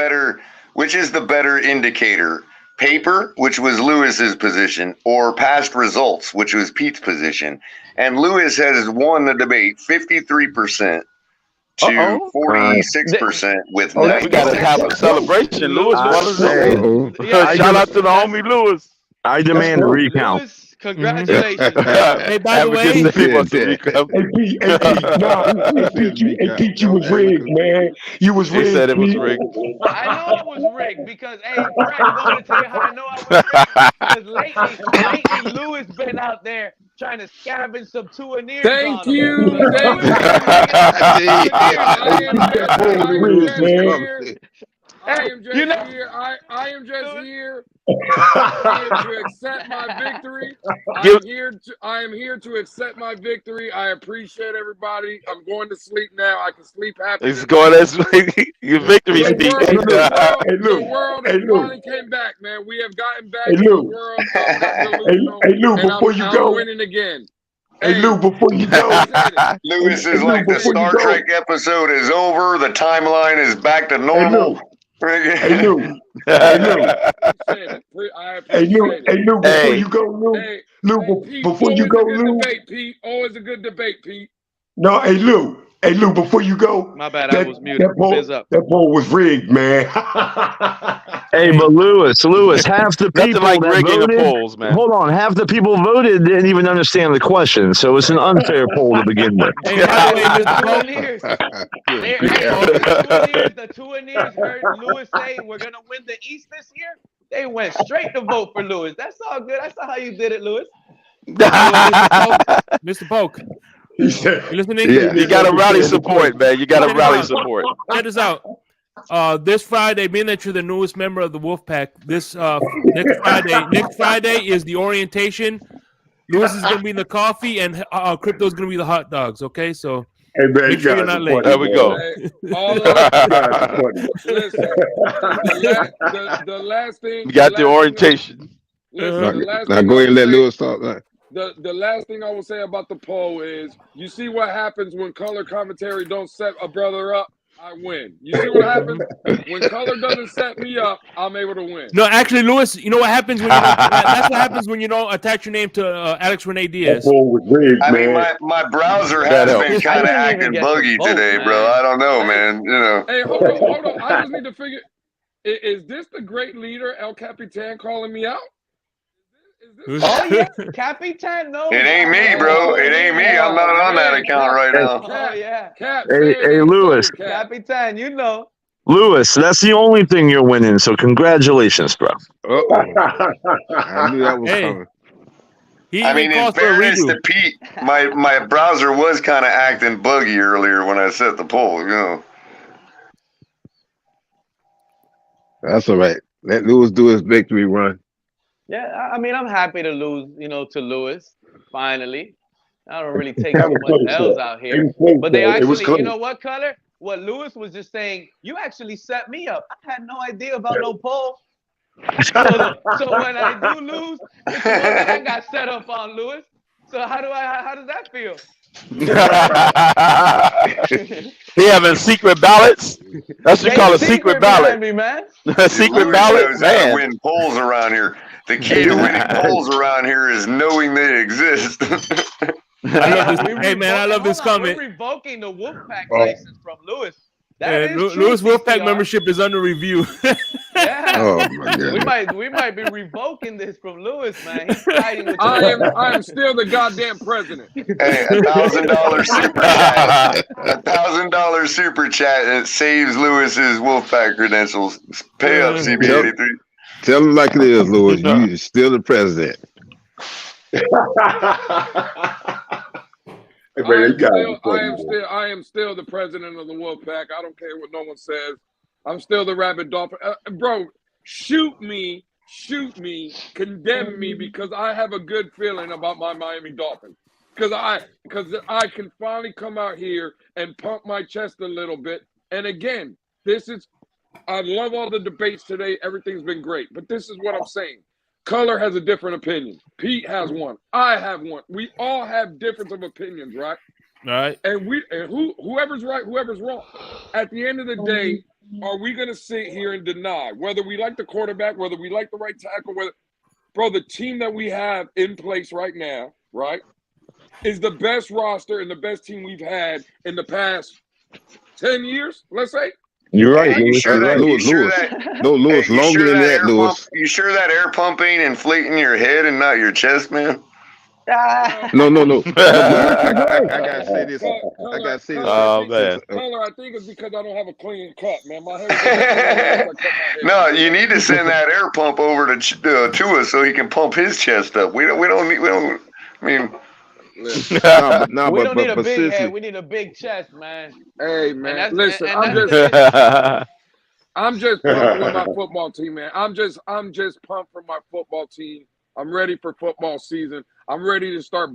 better indicator? Paper, which was Lewis's position, or past results, which was Pete's position. And Lewis has won the debate 53% to 46% with 9%. We got to have a celebration, Lewis. Shout out to the homie Lewis. I demand a recount. Congratulations. Hey, by the way, Hey, Pete, you was rigged, man. You was rigged. He said it was Pete. rigged. I know I was rigged because, hey, Fred, you want me to tell you how I know I was rigged? Because lately, Lewis been out there trying to scavenge some souvenirs Thank on him. you. So Thank Lewis been bringing out souvenirs. I am just here. I am just here. I am here to accept my victory. I am here to accept my victory. I appreciate everybody. I'm going to sleep now. I can sleep happy. He's going to sleep. Your victory speech. The world has finally came back, man. We have gotten back to the world. Hey, Lou, before you go. I'm winning again. Hey, Lou, before you go. Lewis is like the Star Trek episode is over. The timeline is back to normal. Hey, Lou. Hey, Lou. Hey, Lou, before you go, Lou. Lou, before you go, Lou. Pete. Always a good debate, Pete. No, hey, Lou, before you go. My bad, I was muted. That poll was rigged, man. Hey, but Lewis, half the people like that rigging voted, the polls, man. Hold on, half the people voted didn't even understand the question, so it's an unfair poll to begin with. Hey, by the way, Mr. The Tuaniers heard Lewis say we're gonna win the East this year. They went straight to vote for Lewis. That's all good. That's not how you did it, Lewis. Mr. Polk. You listening? Yeah, you got to rally support, man. You got to rally support. Check this out. This Friday, being that you're the newest member of the Wolfpack, this next Friday is the orientation. Lewis is going to be in the coffee, and Crypto's going to be the hot dogs. Okay, so hey, man, make sure you're not late. There we go. Listen, the last thing. You got the orientation. Listen, now go ahead and let Lewis talk. Right. The last thing I will say about the poll is, you see what happens when color commentary don't set a brother up. I win. You see what happens when color doesn't set me up? I'm able to win. No, actually, Lewis, you know what happens when that's what happens when you don't attach your name to Alex Rene Diaz. I mean, my browser has been kind of acting buggy today, bro. I don't know, man. You know. Hey, hold on. I just need to figure. Is this the great leader El Capitan calling me out? Oh yeah, Capitan. No, it ain't me, bro. It ain't me. I'm not on that account right now. Oh yeah, Hey, Lewis. Capitan, you know. Lewis, that's the only thing you're winning, so congratulations, bro. I knew that was coming. I mean, in fairness to Pete, my browser was kind of acting buggy earlier when I set the poll, you know. That's all right. Let Lewis do his victory run. Yeah, I mean, I'm happy to lose, to Lewis, finally. I don't really take too much L's out here. But they actually, you know what, Color? What Lewis was just saying, you actually set me up. I had no idea about no poll. So when I do lose, it's the one that I got set up on, Lewis. So how does that feel? He having secret ballots? That's what you call a secret ballot. Me, man. A secret ballot? Man. Win polls around here. The key to winning polls around here is knowing they exist. I love this. Hey, man, I love this comment. We're revoking the Wolfpack license from Lewis. Lewis Wolfpack membership is under review. Yeah. Oh my God. We might be revoking this from Lewis, man. He's fighting with I am still the goddamn president. Hey, $1,000 super chat. $1,000 super chat. It saves Lewis's Wolfpack credentials. Pay up, CB83. Tell him like it is, Lewis. You're still the president. I am still the president of the Wolfpack. I don't care what no one says. I'm still the rabid Dolphin. Bro, shoot me, condemn me, because I have a good feeling about my Miami Dolphins. Because I can finally come out here and pump my chest a little bit. And again, I love all the debates today. Everything's been great. But this is what I'm saying. Color has a different opinion. Pete has one. I have one. We all have difference of opinions, right? All right. And whoever's right, whoever's wrong. At the end of the day, are we going to sit here and deny whether we like the quarterback, whether we like the right tackle, bro, the team that we have in place right now, right, is the best roster and the best team we've had in the past 10 years, let's say? You're right, Hey, Lewis. Lewis, longer than that, Lewis. You sure that air pump ain't inflating your head and not your chest, man? No. I gotta say this. I gotta say this. Oh man. Color, I think it's because I don't have a clean cut, man. My hair. No, you need to send that air pump over to Tua so he can pump his chest up. We don't. I mean, we don't need a big seriously. head. We need a big chest, man. Hey, man, listen. I'm just pumped with my football team, man. I'm just pumped for my football team. I'm ready for football season. I'm ready to start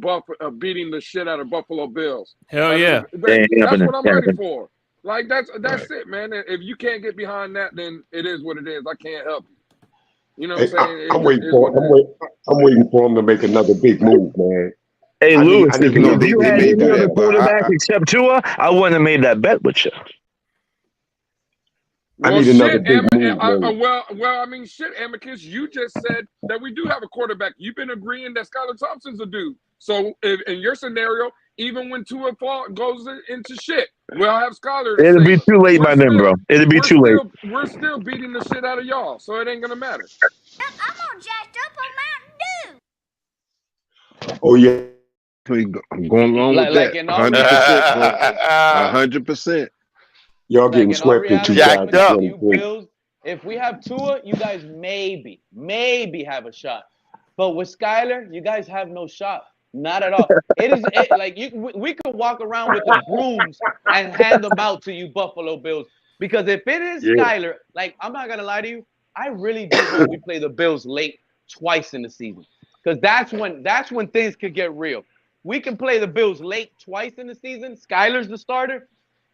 beating the shit out of Buffalo Bills. Hell yeah. That's what I'm ready for. Like, that's it, man. If you can't get behind that, then it is what it is. I can't help you. You know what I'm saying? I'm waiting for him to make another big move, man. Hey, Lewis, if you had any that, other quarterback except Tua, I wouldn't have made that bet with you. I need another big move. Well, I mean, shit, Amicus, you just said that we do have a quarterback. You've been agreeing that Skylar Thompson's a dude. So in your scenario, even when Tua goes into shit, we'll have Skylar. It'll be too late by then, bro. It'll be too late. We're still beating the shit out of y'all, so it ain't gonna matter. I'm all jacked up on Mountain Dew. Oh yeah, I'm going along with that. 100%. Y'all getting swept in 2023. If we have Tua, you guys maybe have a shot. But with Skylar, you guys have no shot. Not at all. We could walk around with the brooms and hand them out to you, Buffalo Bills. Because if it is Skylar, like, I'm not gonna lie to you, I really do hope we play the Bills late twice in the season. Because that's when things could get real. We can play the Bills late twice in the season. Skylar's the starter.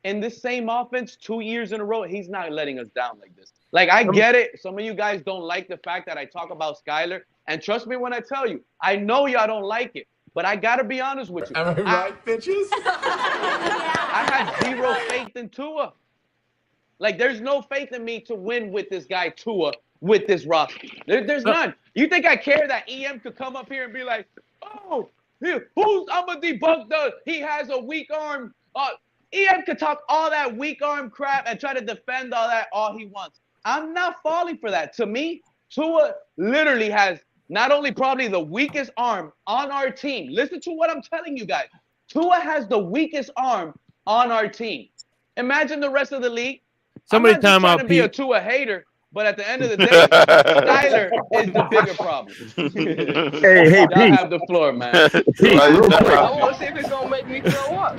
In this same offense, 2 years in a row, he's not letting us down like this. Like, I get it. Some of you guys don't like the fact that I talk about Skylar. And trust me when I tell you, I know y'all don't like it. But I got to be honest with you. Am I right, bitches? I have zero faith in Tua. Like, there's no faith in me to win with this guy Tua with this roster. There's none. You think I care that EM could come up here and be like, oh, I'm going to debunk he has a weak arm. EM could talk all that weak arm crap and try to defend all he wants. I'm not falling for that. To me, Tua literally has not only probably the weakest arm on our team. Listen to what I'm telling you guys. Tua has the weakest arm on our team. Imagine the rest of the league. Somebody I'm not time trying out, to be a Pete. Tua hater, but at the end of the day, Skylar is the bigger problem. Hey, Y'all Pete. have the floor, man. Pete, real quick. I want to see if it's gonna make me throw up.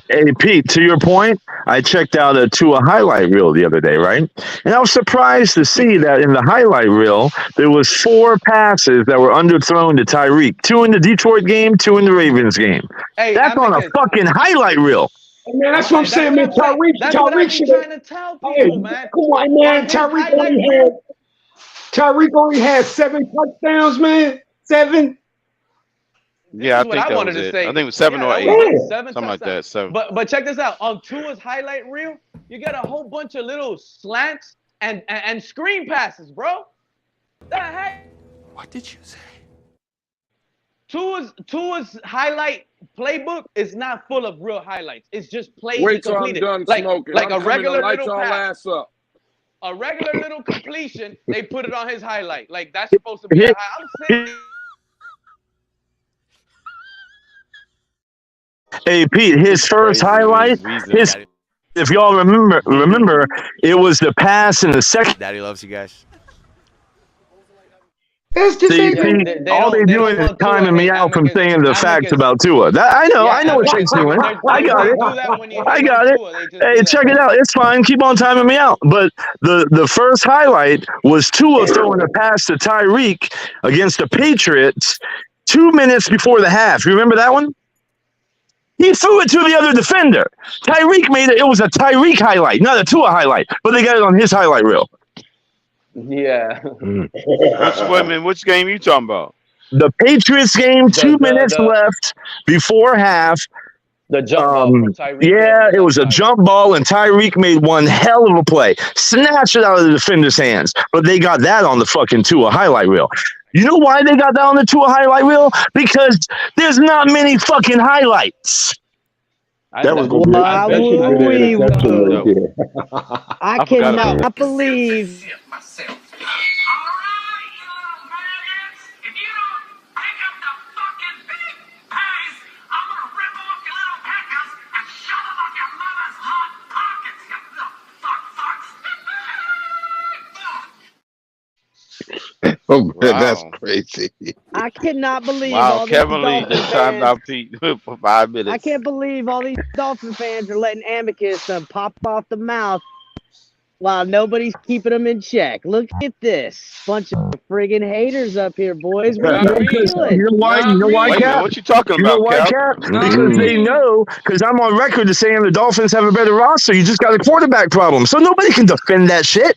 Hey, Pete, to your point, I checked out a Tua highlight reel the other day, right? And I was surprised to see that in the highlight reel, there was 4 passes that were underthrown to Tyreek. 2 in the Detroit game, 2 in the Ravens game. Hey, that's on a fucking highlight reel. Man, that's what I'm saying, man. Tyreek should have. Tell people, man. Come on, man. Tyreek only had 7 touchdowns, man. 7. Yeah, I think that was it. I think it was 7 or 8. Something like that. 7. But check this out. On Tua's highlight reel, you got a whole bunch of little slants and screen passes, bro. The heck? What did you say? Tua's highlight playbook is not full of real highlights. It's just plays Wait till I'm completed. done smoking. Like I'm a regular coming to light little y'all pass. ass up. A regular little completion, they put it on his highlight. Like, that's supposed to be a high. I'm saying. Hey, Pete, his first highlight, if y'all remember, it was the pass in the second. Daddy loves you guys. That's just all they're doing is timing me out from saying the facts about Tua. I know what Shake's doing. I got it. Hey, check it out. It's fine. Keep on timing me out. But the first highlight was Tua throwing a pass to Tyreek against the Patriots 2 minutes before the half. You remember that one? He threw it to the other defender. Tyreek made it. It was a Tyreek highlight, not a Tua highlight. But they got it on his highlight reel. Yeah. Which game you talking about? The Patriots game, 2 minutes left before half. The jump ball from Tyreek. Yeah, it was a jump ball, and Tyreek made one hell of a play. Snatched it out of the defender's hands. But they got that on the fucking Tua highlight reel. You know why they got that on the Tua highlight reel? Because there's not many fucking highlights. That was going to be an exception right there. I cannot believe. Oh man, that's Wow. crazy. I cannot believe Wow, all these Kevin Lee Dolphin just timed fans. out Pete for 5 I minutes. can't believe all these Dolphin fans are letting Amicus pop off the mouth while nobody's keeping them in check. Look at this. Bunch of friggin' haters up here, boys. What Not are you me. doing? You know why? You Not know why, me. Wait a minute, Cap? what you talking You know about, why, Cap? Cap? Not Because they me. know. Because I'm on record as saying the Dolphins have a better roster. You just got a quarterback problem, so nobody can defend that shit.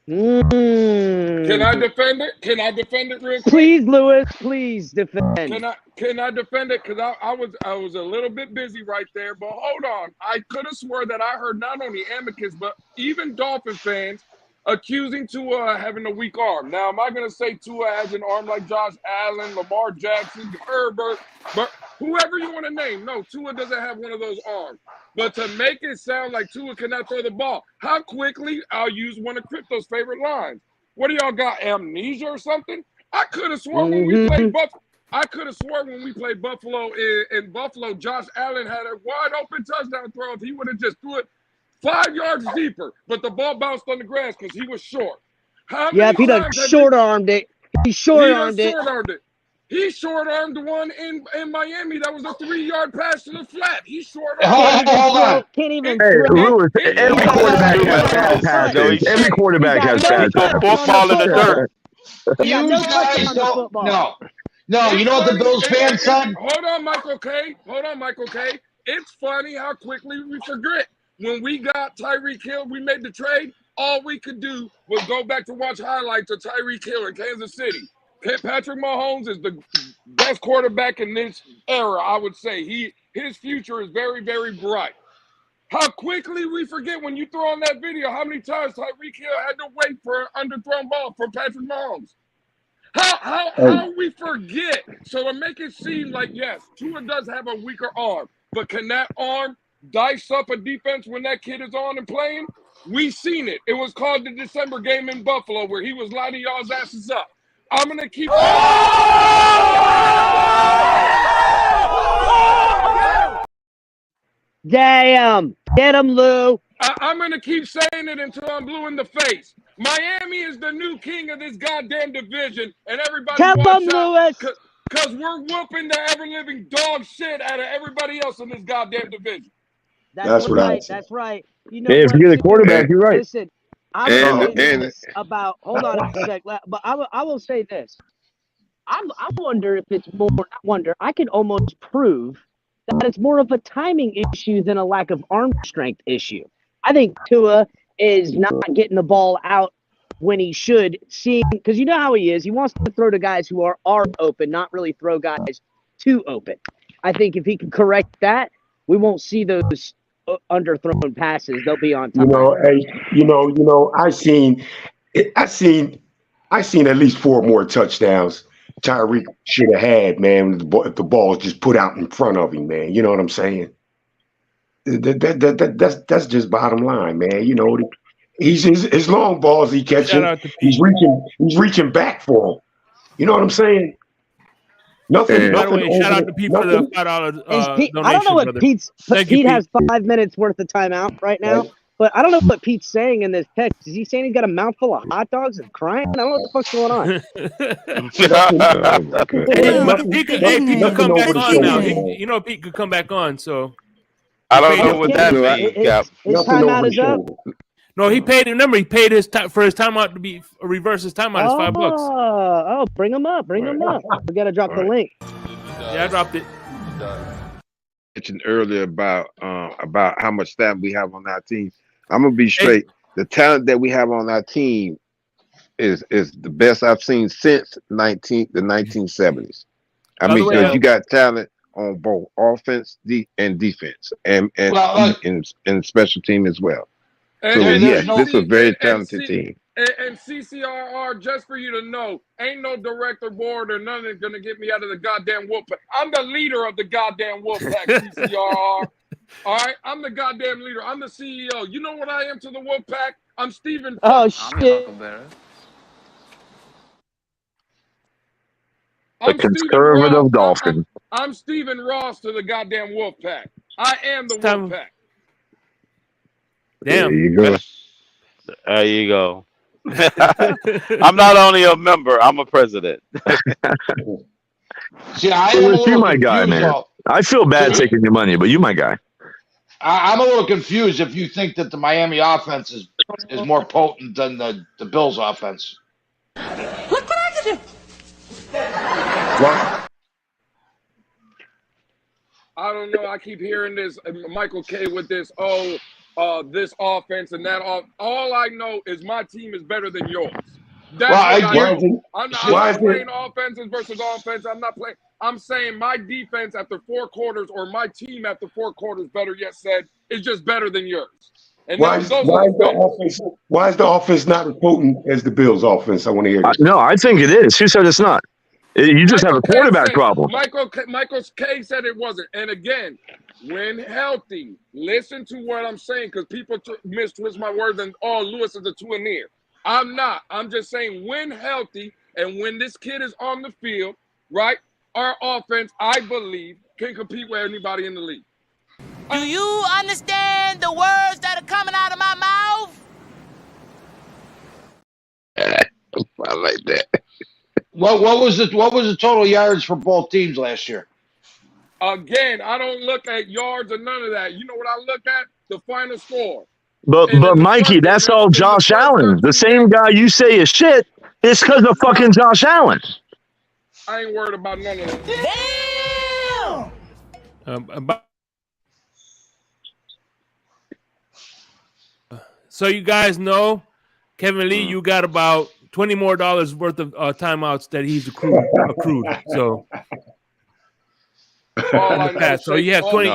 Can I defend it? Can I defend it real quick? Please, Lewis, please defend. Can I defend it? Because I was a little bit busy right there. But hold on, I could have swore that I heard not only Amicus but even Dolphin fans accusing Tua having a weak arm. Now, am I going to say Tua has an arm like Josh Allen, Lamar Jackson, Herbert, but whoever you want to name? No, Tua doesn't have one of those arms. But to make it sound like Tua cannot throw the ball, how quickly? I'll use one of Crypto's favorite lines. What do y'all got? Amnesia or something? I could have sworn when we played Buffalo. I could have sworn when we played Buffalo in Buffalo, Josh Allen had a wide open touchdown throw if he would have just threw it 5 yards deeper, but the ball bounced on the grass because he was short. How many He done times have short-armed it. He short-armed it. He short-armed one in Miami. That was a 3-yard pass to the flat. He short-armed. Hold on. Can't even Hey, throw. Lewis, every quarterback has bad passes. Every quarterback has bad He threw a football in the dirt. He got You no guys touch on the don't. football. No. You know what the Bills fans said? Hold on, Michael K. It's funny how quickly we forget. When we got Tyreek Hill, we made the trade. All we could do was go back to watch highlights of Tyreek Hill in Kansas City. Patrick Mahomes is the best quarterback in this era, I would say. His future is very, very bright. How quickly we forget when you throw on that video how many times Tyreek Hill had to wait for an underthrown ball from Patrick Mahomes. How we forget? So to make it seem like, yes, Tua does have a weaker arm, but can that arm dice up a defense when that kid is on and playing? We seen it. It was called the December game in Buffalo where he was lining y'all's asses up. I'm going to keep Damn. Get him, Lou. I'm going to keep saying it until I'm blue in the face. Miami is the new king of this goddamn division, and everybody Tell watch him, out Lewis. because we're whooping the ever-living dog shit out of everybody else in this goddamn division. That's right. That's right. You know Hey, if what, you get a too? quarterback, you're right. Listen, I will say this about. Hold on a sec. But I will say this. I wonder if it's more. I wonder. I can almost prove that it's more of a timing issue than a lack of arm strength issue. I think Tua is not getting the ball out when he should, because you know how he is. He wants to throw to guys who are open, not really throw guys too open. I think if he can correct that, we won't see those underthrown passes. They'll be on time. I seen at least 4 more touchdowns Tyreek should have had, man. If the ball was just put out in front of him, man. You know what I'm saying? That's just bottom line, man. You know, his long balls he catches, he's reaching back for him. You know what I'm saying? Nothing. By the way, shout out to Pete for the $5 donation. I don't know what brother. Pete has 5 minutes worth of timeout right now. But I don't know what Pete's saying in this text. Is he saying he's got a mouthful of hot dogs and crying? I don't know what the fuck's going on. Pete could come back on now. You know, Pete could come back on. So I don't know what that means, Cap. His timeout is up. No, he paid. Remember, he paid for his timeout to be reverse his timeout is $5. Oh, bring him up. We gotta drop the link. Yeah, I dropped it. Mentioned earlier about how much talent we have on our team. I'm gonna be straight. The talent that we have on our team is the best I've seen since the 1970s. I mean, because you got talent on both offense and defense, and special team as well. So yes, this is a very talented team. And CCRR, just for you to know, ain't no director board or nothing gonna get me out of the goddamn wolf pack. I'm the leader of the goddamn wolf pack, CCRR. All right, I'm the goddamn leader. I'm the CEO. You know what I am to the wolf pack? I'm Stephen. Oh shit! The conservative Dolphin. I'm Stephen Ross to the goddamn wolf pack. I am the wolf pack. Damn. There you go. There you go. I'm not only a member, I'm a president. See, I am a Lewis, you little my guy, confused. man. I feel bad taking your money, but you my guy. I'm a little confused if you think that the Miami offense is more potent than the Bills offense. Look what I can do. What? I don't know. I keep hearing this, Michael K. with this. This offense and that. All I know is my team is better than yours. That's what I know. I'm not playing offenses versus offense. I'm not playing. I'm saying my defense after 4 quarters, or my team after 4 quarters, better yet said, is just better than yours. And why is the offense not as potent as the Bills' offense? I want to hear this. No, I think it is. Who said it's not? You just have a quarterback problem. Michael K said it wasn't. And again, when healthy, listen to what I'm saying, because people mistwist my words and, Lewis is a 2 and near. I'm not. I'm just saying when healthy and when this kid is on the field, right, our offense, I believe, can compete with anybody in the league. Do you understand the words that are coming out of my mouth? I like that. What was the total yards for both teams last year? Again, I don't look at yards or none of that. You know what I look at? The final score. But Mikey, that's all Josh Allen. The same guy you say is shit. It's because of fucking Josh Allen. I ain't worried about none of that. Damn! So you guys know, Kevin Lee, you got about $20 more worth of timeouts that he's accrued. So. So you have 20.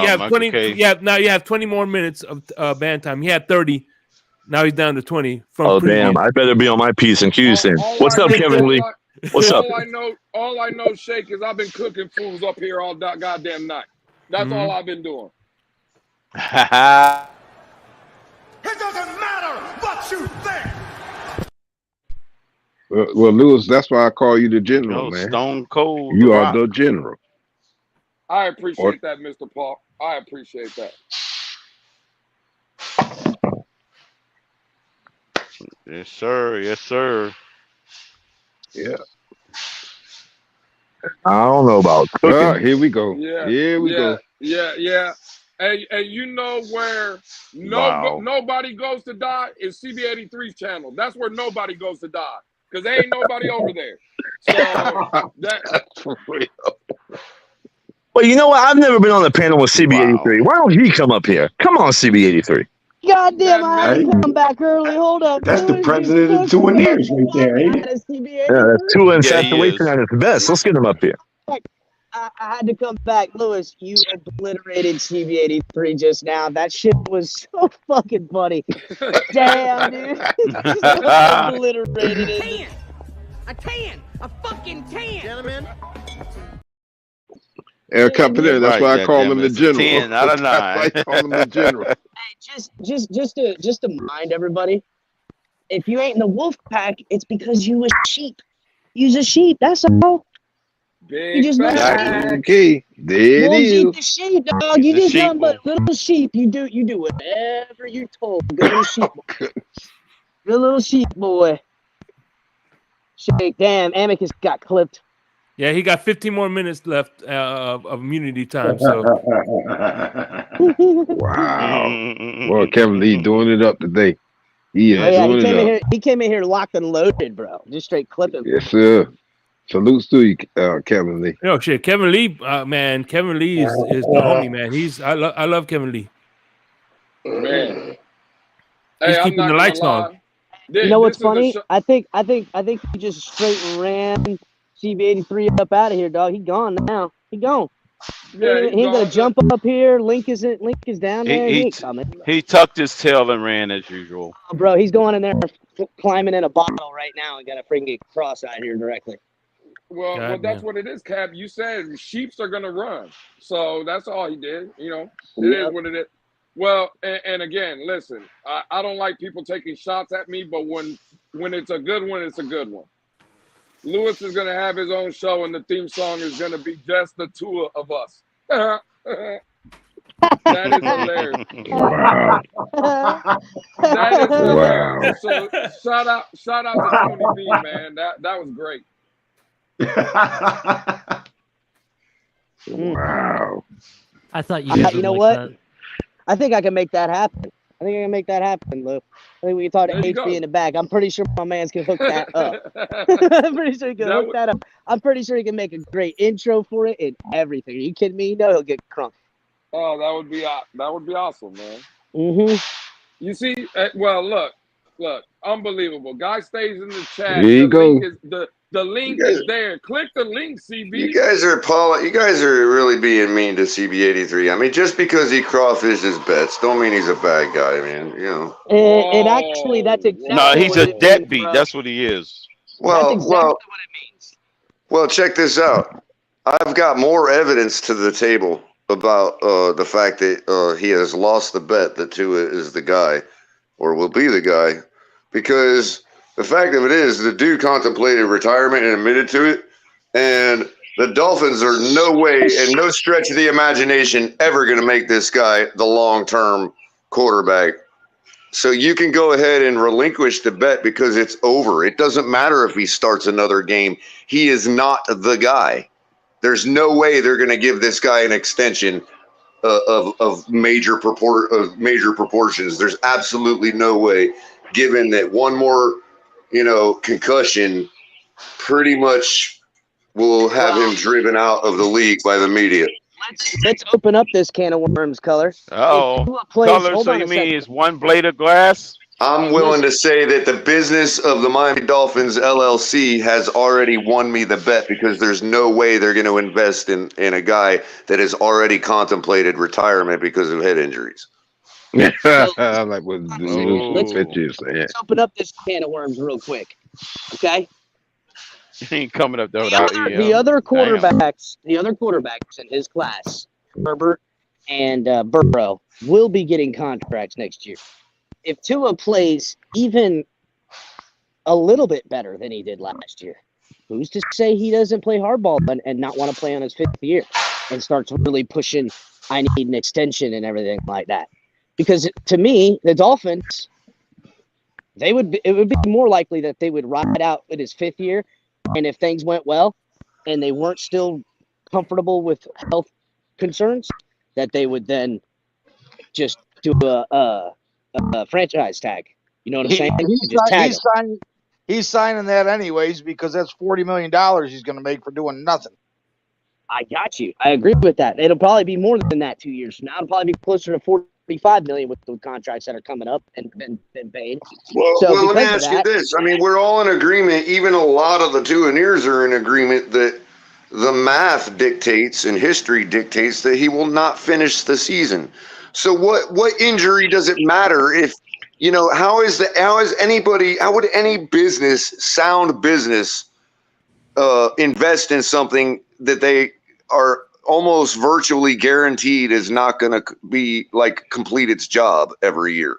Now you have 20 more minutes of band time. He had 30. Now he's down to 20. From damn! I better be on my P's and Q's then. What's up, Kevin Lee? What's up? All I know, Shake, is I've been cooking fools up here all goddamn night. That's all I've been doing. It doesn't matter what you think. Well, Lewis, that's why I call you the general, man. Stone Cold. You are the general. I appreciate that, Mr. Paul. I appreciate that. Yes, sir. Yes, sir. Yeah. I don't know about cooking. Here we go. Yeah. Here we go. Yeah. And you know where nobody goes to die is CB83's channel. That's where nobody goes to die, because there ain't nobody over there. So that's for real. Well, you know what? I've never been on the panel with CB83. Why don't he come up here? Come on, CB83. Goddamn, I had to come back early. Hold up. That's the president of 2 and nears right there, ain't it? Yeah, that's 2 infatuation at its best. Let's get him up here. I had to come back. Lewis, you obliterated CB83 just now. That shit was so fucking funny. Damn, dude. Obliterated it. A 10. A fucking 10. Gentlemen. Air Captain, that's why I call him the general. 10 out of 9. That's why I call him the general. Hey, just to mind everybody, if you ain't in the wolf pack, it's because you a sheep. You's a sheep. That's all. You just know okay. There it Wolves is. eat the sheep, dog. You just nothing but little sheep. You do whatever you're told. Good little sheep. Good little sheep boy. Shake. Damn, Amicus got clipped. Yeah, he got 15 more minutes left of immunity time. So, wow. Well, Kevin Lee doing it up today. He came in here locked and loaded, bro. Just straight clipping. Yes, sir. Salutes to you, Kevin Lee. No shit, Kevin Lee, man. Kevin Lee is the homie, man. I love Kevin Lee. Man, he's keeping the lights on. You know what's funny? I think he just straight ran CB83 up out of here, dog. He gone now. He gone. Yeah, he ain't gonna jump up here. Link is down there. He ain't coming. He tucked his tail and ran as usual. Oh, bro, he's going in there, climbing in a bottle right now, and got to freaking get cross-eyed here directly. Well, that's what it is, Cap. You said sheeps are gonna run, so that's all he did. You know, it is what it is. Well, and again, listen, I don't like people taking shots at me, but when it's a good one, it's a good one. Lewis is gonna have his own show, and the theme song is gonna be just the two of us. That is hilarious. Wow. That is hilarious. Wow. So shout out to Tony B, man. That was great. Wow. I thought you guys You know would what? like that. I think I can make that happen. I think I can make that happen, Lou. I think we can talk to There you HB go. in the back. I'm pretty sure my man's can hook that up. I'm pretty sure he can hook that up. I'm pretty sure he can make a great intro for it and everything. Are you kidding me? You know he'll get crunk. Oh, that would be awesome, man. Mm-hmm. You see, well, look, unbelievable. Guy stays in the chat. There you go. The link is there. Click the link, CB. You guys are really being mean to CB83. I mean, just because he crawfishes bets, don't mean he's a bad guy, man. You know. And actually, that's exactly No, he's what a it means, deadbeat. bro. That's what he is. Well, That's exactly what it means. Well, check this out. I've got more evidence to the table about the fact that he has lost the bet that Tua is the guy, or will be the guy, because the fact of it is the dude contemplated retirement and admitted to it, and the Dolphins are no way and no stretch of the imagination ever going to make this guy the long-term quarterback. So you can go ahead and relinquish the bet because it's over. It doesn't matter if he starts another game. He is not the guy. There's no way they're going to give this guy an extension of major proportions. There's absolutely no way, given that one more, concussion pretty much will have him driven out of the league by the media. Let's open up this can of worms, Color. Oh, Color, so you mean it's one blade of glass? I'm willing to say that the business of the Miami Dolphins LLC has already won me the bet because there's no way they're going to invest in a guy that has already contemplated retirement because of head injuries. I like what Let's open up this can of worms real quick, okay? He ain't coming up there without The other quarterbacks in his class, Herbert and Burrow, will be getting contracts next year. If Tua plays even a little bit better than he did last year, who's to say he doesn't play hardball and not want to play on his 5th year and starts really pushing, I need an extension and everything like that? Because to me, the Dolphins, it would be more likely that they would ride out with his 5th year, and if things went well and they weren't still comfortable with health concerns, that they would then just do a franchise tag. You know what I'm saying? He's signing that anyways because that's $40 million he's going to make for doing nothing. I got you. I agree with that. It'll probably be more than that 2 years from now. It'll probably be closer to $45 million with the contracts that are coming up and been paid. Well, So let me because of ask you that- this. I mean, we're all in agreement. Even a lot of the Tuaneers are in agreement that the math dictates and history dictates that he will not finish the season. So what injury does it matter if, how would any business, sound business, invest in something that they are almost virtually guaranteed is not going to be complete its job every year?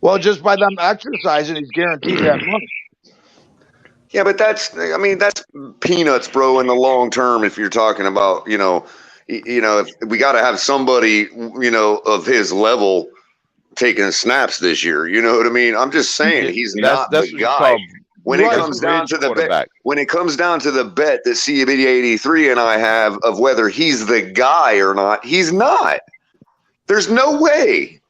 Well, just by them exercising, he's guaranteed that money. Yeah, but that's peanuts, bro, in the long term. If you're talking about, if we got to have somebody, of his level taking snaps this year. You know what I mean? I'm just saying he's not that's the what you guy. call When it comes down to the bet, that CB83 and I have of whether he's the guy or not, he's not. There's no way.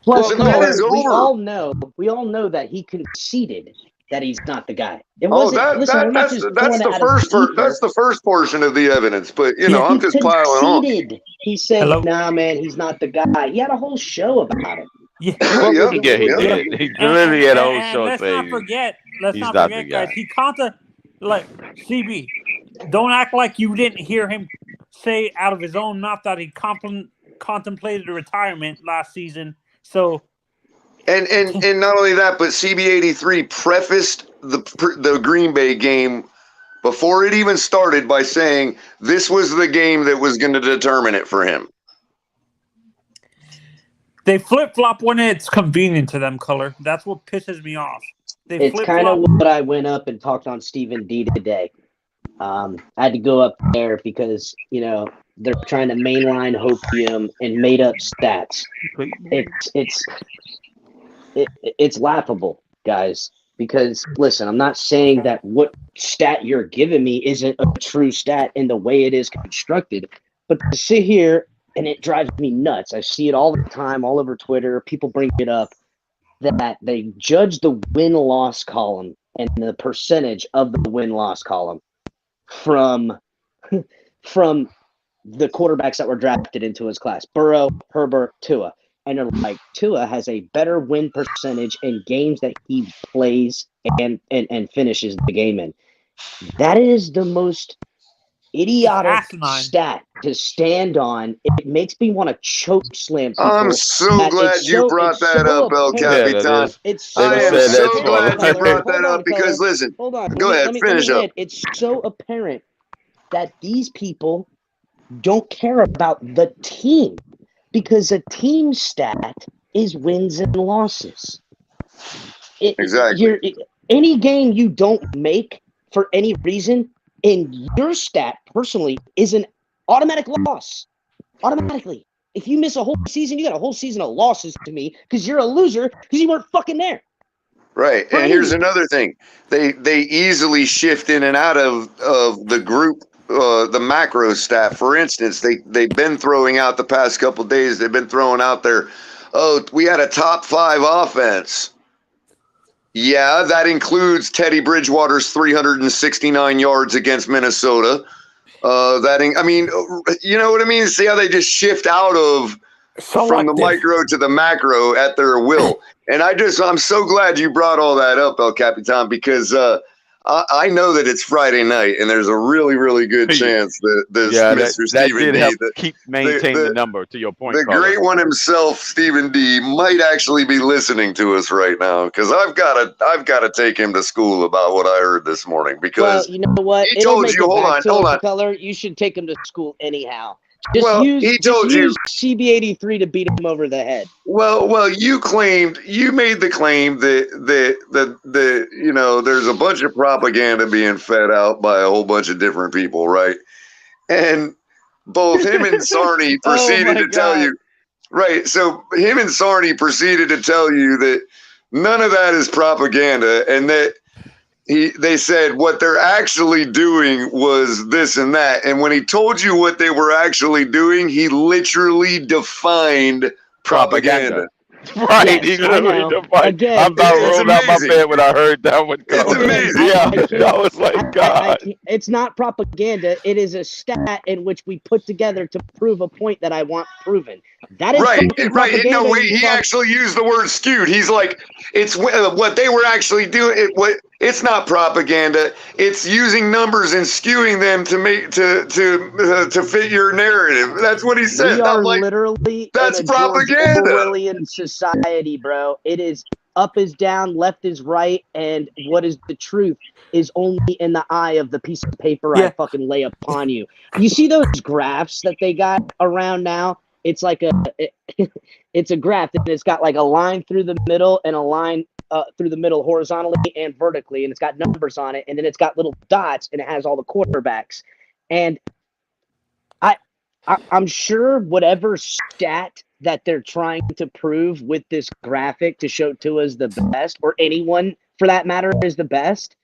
Plus, the bet is we over. all know that he conceded that he's not the guy. It Oh, wasn't. that's the first portion of the evidence. But I'm just piling on. He said, "Nah, man, he's not the guy." He had a whole show about it. He did. He literally had a whole show Let's saying not forget, he's not the guys. guy. He CB. Don't act like you didn't hear him say out of his own mouth that he contemplated a retirement last season. So, and not only that, but CB83 prefaced the Green Bay game before it even started by saying this was the game that was going to determine it for him. they flip-flop when it's convenient to them, Color. That's what pisses me off. It's kind of what I went up and talked on Stephen D today. I had to go up there because, you know, they're trying to mainline hopium and made up stats. It's laughable, guys, because listen, I'm not saying that what stat you're giving me isn't a true stat in the way it is constructed, but to sit here and it drives me nuts. I see it all the time, all over Twitter. People bring it up that they judge the win-loss column and the percentage of the win-loss column from the quarterbacks that were drafted into his class: Burrow, Herbert, Tua. And they're like, Tua has a better win percentage in games that he plays and finishes the game in. That is the most idiotic stat to stand on. It makes me want to choke slam people. I'm so glad you brought that up, El Capitan. I am so glad you brought that up because, listen, go ahead, finish up. It's so apparent that these people don't care about the team, because a team stat is wins and losses. Exactly. Any game you don't make for any reason in your stat personally is an automatic loss. Automatically. If you miss a whole season, you got a whole season of losses to me because you're a loser because you weren't fucking there. Right. And here's another thing. They easily shift in and out of the group, the macro stat. For instance, they've been throwing out the past couple of days, they've been throwing out there, oh, we had a top 5 offense. Yeah, that includes Teddy Bridgewater's 369 yards against Minnesota. I mean, you know what I mean? See how they just shift out of from the micro to the macro at their will. And I'm so glad you brought all that up, El Capitan, because I know that it's Friday night, and there's a really, really good chance that this Mr. Stephen D, keep maintaining the number, to your point. The great one himself, Stephen D, might actually be listening to us right now, because I've got to take him to school about what I heard this morning. Because you know what? He told you, hold on. Color, you should take him to school anyhow. Use CB83 to beat him over the head. Well, you made the claim that you know, there's a bunch of propaganda being fed out by a whole bunch of different people, right? And both him and Sarney proceeded to tell you, right? So him and Sarney proceeded to tell you that none of that is propaganda, and that they said what they're actually doing was this and that. And when he told you what they were actually doing, he literally defined propaganda. Right, he literally defined. I'm about rolled out my bed when I heard that one. It's amazing. Yeah, I was like, God. It's not propaganda. It is a stat in which we put together to prove a point that I want proven. That is right. propaganda. No, he actually used the word skewed. He's like, it's what they were actually doing. It's not propaganda. It's using numbers and skewing them to make to fit your narrative. That's what he said. We are literally that's in a propaganda. Orwellian society, bro. It is up is down, left is right, and what is the truth is only in the eye of the piece of paper I fucking lay upon you. You see those graphs that they got around now? It's like it's a graph, and it's got like a line through the middle and a line through the middle horizontally and vertically, and it's got numbers on it, and then it's got little dots, and it has all the quarterbacks. And I'm sure whatever stat that they're trying to prove with this graphic to show to us the best, or anyone for that matter is the best,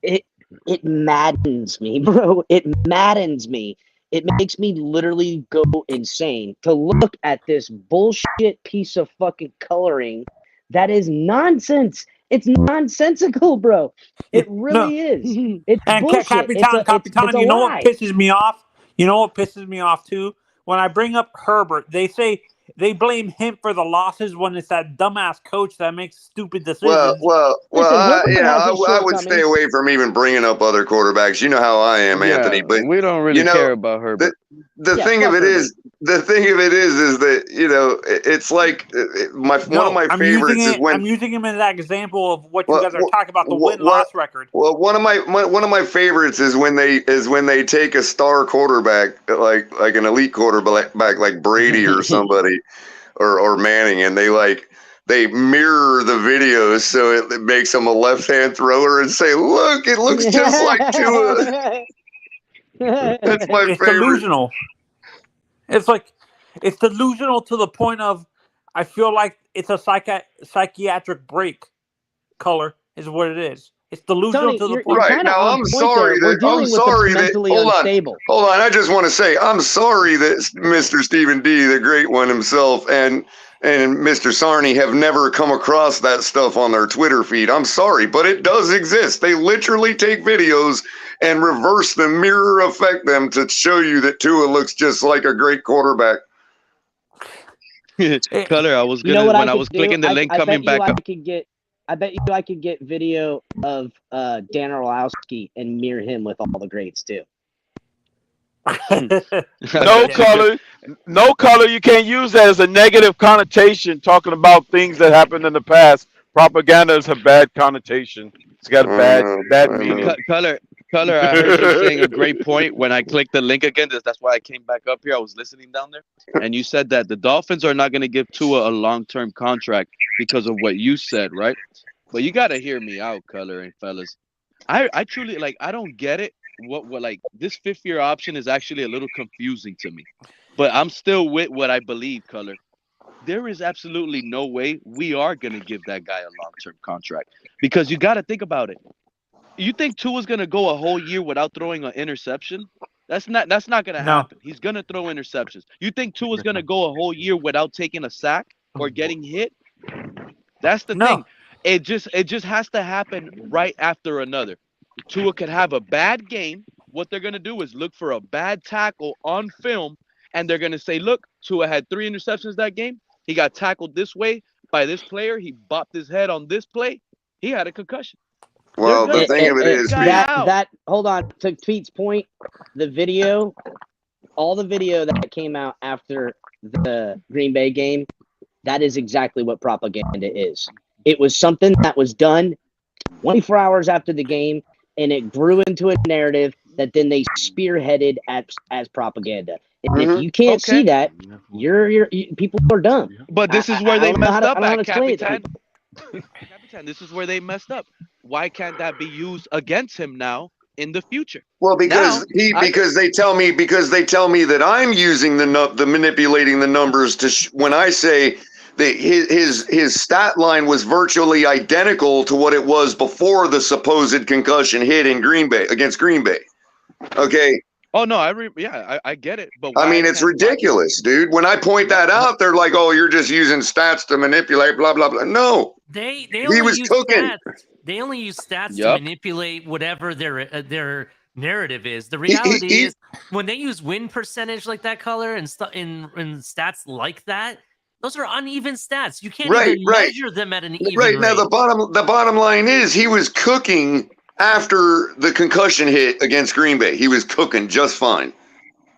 it maddens me, bro. It maddens me. It makes me literally go insane to look at this bullshit piece of fucking coloring that is nonsense. It's nonsensical, bro. It really is. It's bullshit. Capitan, you know what pisses me off? You know what pisses me off too? When I bring up Herbert, they say they blame him for the losses when it's that dumbass coach that makes stupid decisions. I would stay away from even bringing up other quarters. You know how I am, Anthony. But we don't really care about Herbert. The thing of it is that, you know, it's like one of my favorites is when I'm using him as that example of what you guys are talking about, the win-loss record. Well, one of my favorites is when they take a star quarterback like an elite quarterback like Brady or somebody or Manning, and they mirror the videos so it makes him a left-hand thrower and say, look, it looks just like Tua. That's my it's favorite. delusional. It's like it's delusional to the point of I feel like it's a psychiatric break. Color is what it is. It's delusional Tony, to the you're point. Right now, I'm sorry that Hold on. I just want to say I'm sorry that Mr. Stephen D, the great one himself, and Mr. Sarney have never come across that stuff on their Twitter feed. I'm sorry, but it does exist. They literally take videos and reverse them, mirror affect them to show you that Tua looks just like a great quarterback. Color, I was You know gonna what when I I could was do? clicking the link coming back up. I bet you I could get video of Dan Orlowski and mirror him with all the greats too. No color. You can't use that as a negative connotation. Talking about things that happened in the past. Propaganda is a bad connotation. It's got a bad meaning. Color, I heard you saying a great point when I clicked the link again. That's why I came back up here. I was listening down there, and you said that the Dolphins are not going to give Tua a long-term contract because of what you said, right? But you got to hear me out, Color and fellas. I truly I don't get it. What like this 5th-year option is actually a little confusing to me, but I'm still with what I believe, Color. There is absolutely no way we are going to give that guy a long-term contract because you got to think about it. You think Tua's going to go a whole year without throwing an interception? That's not going to happen. He's going to throw interceptions. You think Tua's going to go a whole year without taking a sack or getting hit? That's the thing. It just has to happen right after another. Tua could have a bad game. What they're going to do is look for a bad tackle on film, and they're going to say, look, Tua had 3 interceptions that game. He got tackled this way by this player. He bopped his head on this play. He had a concussion. Well, the thing of it is, that hold on, to Pete's point, all the video that came out after the Green Bay game, that is exactly what propaganda is. It was something that was done 24 hours after the game, and it grew into a narrative that then they spearheaded as propaganda. And if you can't see that, people are dumb. But this is where they messed up at, Capitan. Capitan, this is where they messed up. Why can't that be used against him now in the future? Well, because they tell me that I'm using the manipulating the numbers to when I say that his stat line was virtually identical to what it was before the supposed concussion hit in Green Bay against Green Bay. Okay. Oh no, I get it, but I mean it's ridiculous, dude. When I point that out, they're like, "Oh, you're just using stats to manipulate." Blah blah blah. No, he was cooking. They only use stats to manipulate whatever their narrative is. The reality is when they use win percentage like that, Color, and in stats like that, those are uneven stats. You can't even measure them at an even rate. Now the bottom line is he was cooking after the concussion hit against Green Bay. He was cooking just fine.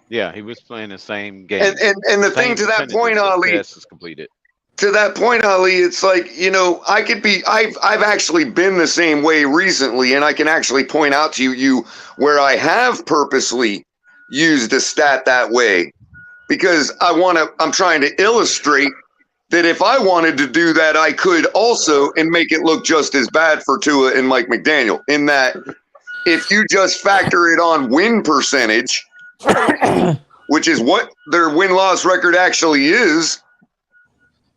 Yeah, he was playing the same game. And the thing to that point, Ali, is completed. To that point, Ali, it's like, I've actually been the same way recently, and I can actually point out to you where I have purposely used a stat that way because I'm trying to illustrate that if I wanted to do that, I could also and make it look just as bad for Tua and Mike McDaniel in that if you just factor it on win percentage, which is what their win-loss record actually is,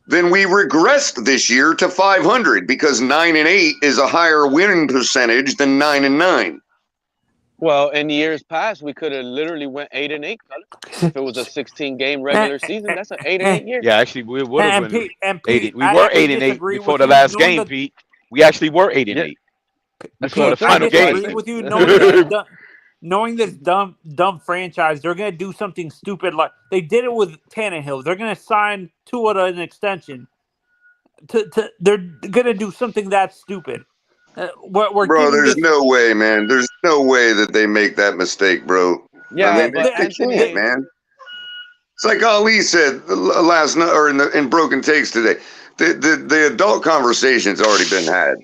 then we regressed this year to 500 because 9-8 is a higher win percentage than 9-9. Well, in years past, we could have literally went 8-8. If it was a 16-game regular season, that's an 8-8 year. Yeah, actually, we would have been 8. We I were actually 8-8 disagree before with the you, last knowing game, that- Pete. We actually were 8-8 before the final game. With you knowing this dumb franchise, they're gonna do something stupid like they did it with Tannehill. They're gonna sign Tua to an extension. They're gonna do something that stupid. Bro, there's no way, man. There's no way that they make that mistake, bro. Yeah, I mean, they can't, man. It's like Ali said last night or in Broken Takes today. The adult conversation's already been had,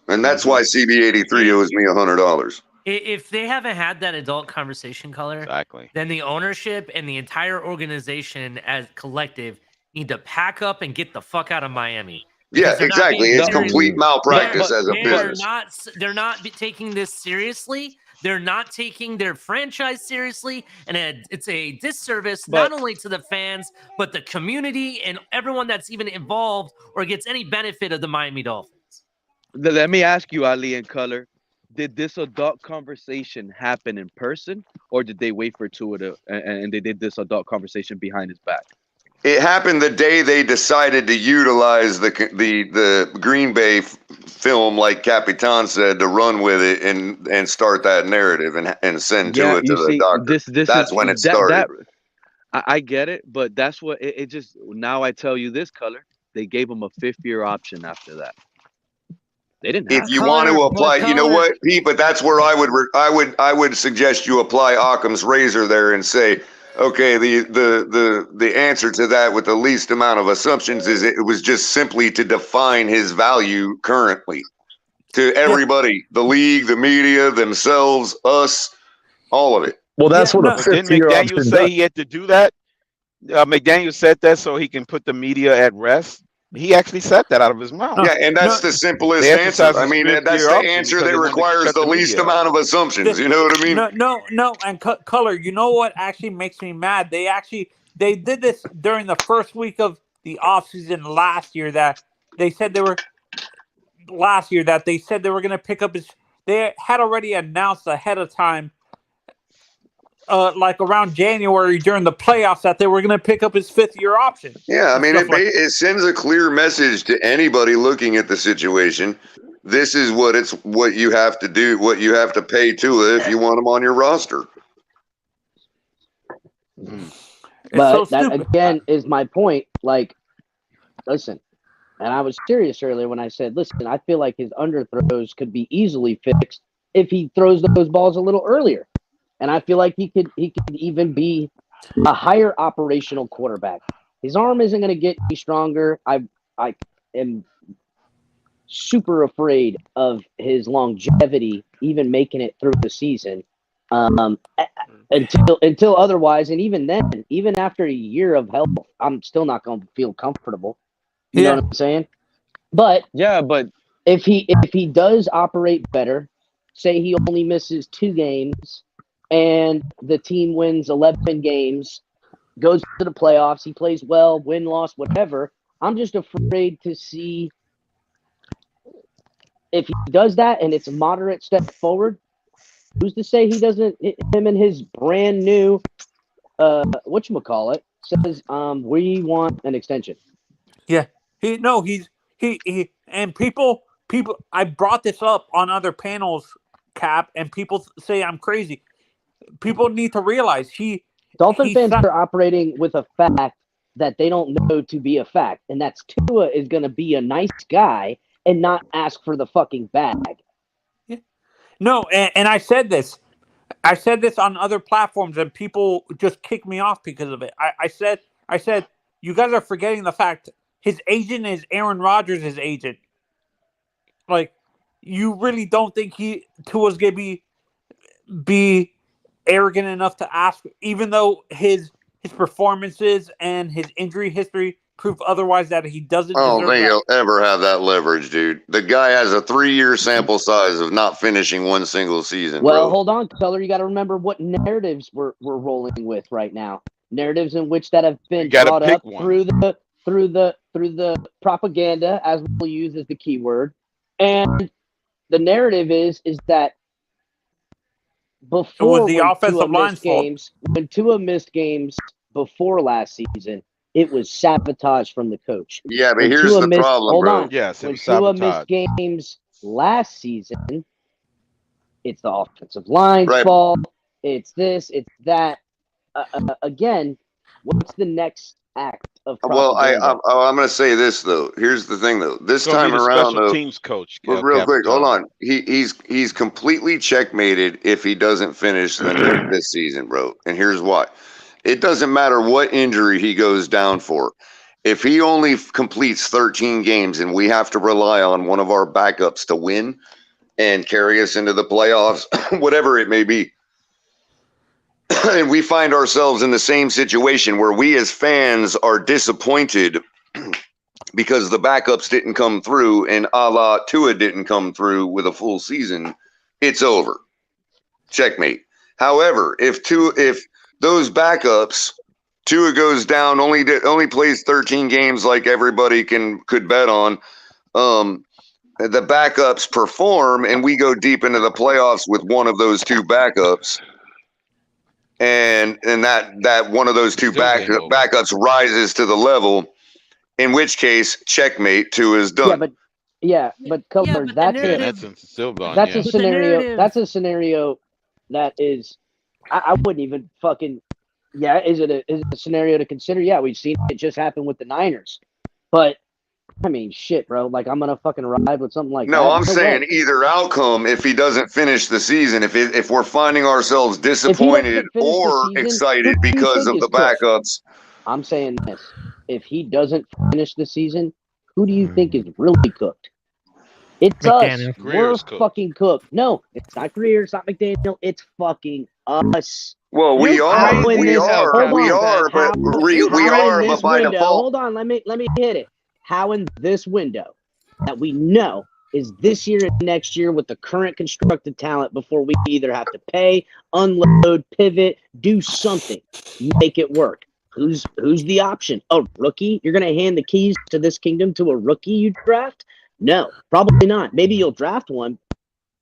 and that's why CB83 owes me $100. If they haven't had that adult conversation, Color, then the ownership and the entire organization as collective need to pack up and get the fuck out of Miami. Yeah, exactly. It's complete malpractice as a business. They're not taking this seriously. They're not taking their franchise seriously, and it's a disservice not only to the fans but the community and everyone that's even involved or gets any benefit of the Miami Dolphins. Let me ask you, Ali and Color, did this adult conversation happen in person, or did they wait for Tua to and they did this adult conversation behind his back? It happened the day they decided to utilize the Green Bay film, like Capitan said, to run with it and start that narrative and send to it to the doctor. That's when it started. I get it, but that's what it just. Now I tell you this, Color, they gave him a 5th-year option after that. They didn't. If you want to apply, you know what, Pete? But that's where I would suggest you apply Occam's razor there and say, okay, the answer to that with the least amount of assumptions is it was just simply to define his value currently to everybody, the league, the media, themselves, us, all of it. Well, that's what a 5th-year Didn't option McDaniel say does. he had to do that? McDaniel said that so he can put the media at rest. He actually said that out of his mouth. Yeah, and that's the simplest answer. I mean, that's the answer that requires the least amount of assumptions. You know what I mean? No. And Color, you know what actually makes me mad? They did this during the first week of the offseason last year. That they said they were going to pick up his. They had already announced ahead of time. Like around January during the playoffs that they were going to pick up his 5th-year option. Yeah, I mean, it sends a clear message to anybody looking at the situation. This is what you have to do, what you have to pay Tua if you want him on your roster. But that again is my point. Like, listen, and I was serious earlier when I said, listen, I feel like his underthrows could be easily fixed if he throws those balls a little earlier. And I feel like he could even be a higher operational quarterback. His arm isn't going to get any stronger. I am super afraid of his longevity, even making it through the season. Until otherwise, and even then, even after a year of health, I'm still not going to feel comfortable. You know what I'm saying? But if he does operate better, say he only misses 2 games. And the team wins 11 games, goes to the playoffs. He plays well, win, loss, whatever. I'm just afraid to see if he does that and it's a moderate step forward. Who's to say he doesn't? Him and his brand new, whatchamacallit, says, we want an extension. Yeah, and people. I brought this up on other panels, Cap, and people say I'm crazy. People need to realize Dolphin fans are operating with a fact that they don't know to be a fact, and that's Tua is going to be a nice guy and not ask for the fucking bag. Yeah. No, and I said this. I said this on other platforms, and people just kicked me off because of it. I said, you guys are forgetting the fact his agent is Aaron Rodgers' agent. Like, you really don't think Tua's going to be arrogant enough to ask, even though his performances and his injury history prove otherwise, that he doesn't I don't deserve think that. he'll ever have that leverage, dude. The guy has a 3-year sample size of not finishing one single season. Well, bro. hold on, Color. You got to remember what narratives we're rolling with right now. Narratives in which that have been brought up through the propaganda, as we'll use as the keyword. And the narrative is that before the offensive line's games, when Tua missed games before last season, it was sabotage from the coach. Yeah, but here's the problem, hold bro. on. Yes, it when was Tua sabotage. missed games last season, it's the offensive line's fault. It's this, it's that. Again, what's the next act of propaganda? I'm going to say this though. Here's the thing though. This time around, though, teams coach. real quick, hold on. He's completely checkmated if he doesn't finish this season, bro. And here's why. It doesn't matter what injury he goes down for. If he only completes 13 games and we have to rely on one of our backups to win and carry us into the playoffs, whatever it may be, and we find ourselves in the same situation where we as fans are disappointed because the backups didn't come through, and a la Tua didn't come through with a full season, it's over. Checkmate. However, if those backups, Tua goes down, only plays 13 games like everybody could bet on, the backups perform, and we go deep into the playoffs with one of those two backups, and that one of those two backups rises to the level, in which case, checkmate, Tua is done. But Color, that's a scenario. That's a scenario that is, I wouldn't even fucking. Yeah, is it a scenario to consider? Yeah, we've seen it just happen with the Niners, but I mean, shit, bro. Like, I'm gonna fucking ride with something like that. No, I'm saying either outcome. If he doesn't finish the season, if we're finding ourselves disappointed or excited because of the backups, I'm saying this: if he doesn't finish the season, who do you think is really cooked? It's us. We're fucking cooked. No, it's not Greer. It's not McDaniel. It's fucking us. Well, we are, but by default. Hold on, let me hit it. How in this window that we know is this year and next year with the current constructed talent before we either have to pay, unload, pivot, do something, make it work. Who's the option? A rookie? You're gonna hand the keys to this kingdom to a rookie you draft? No, probably not. Maybe you'll draft one,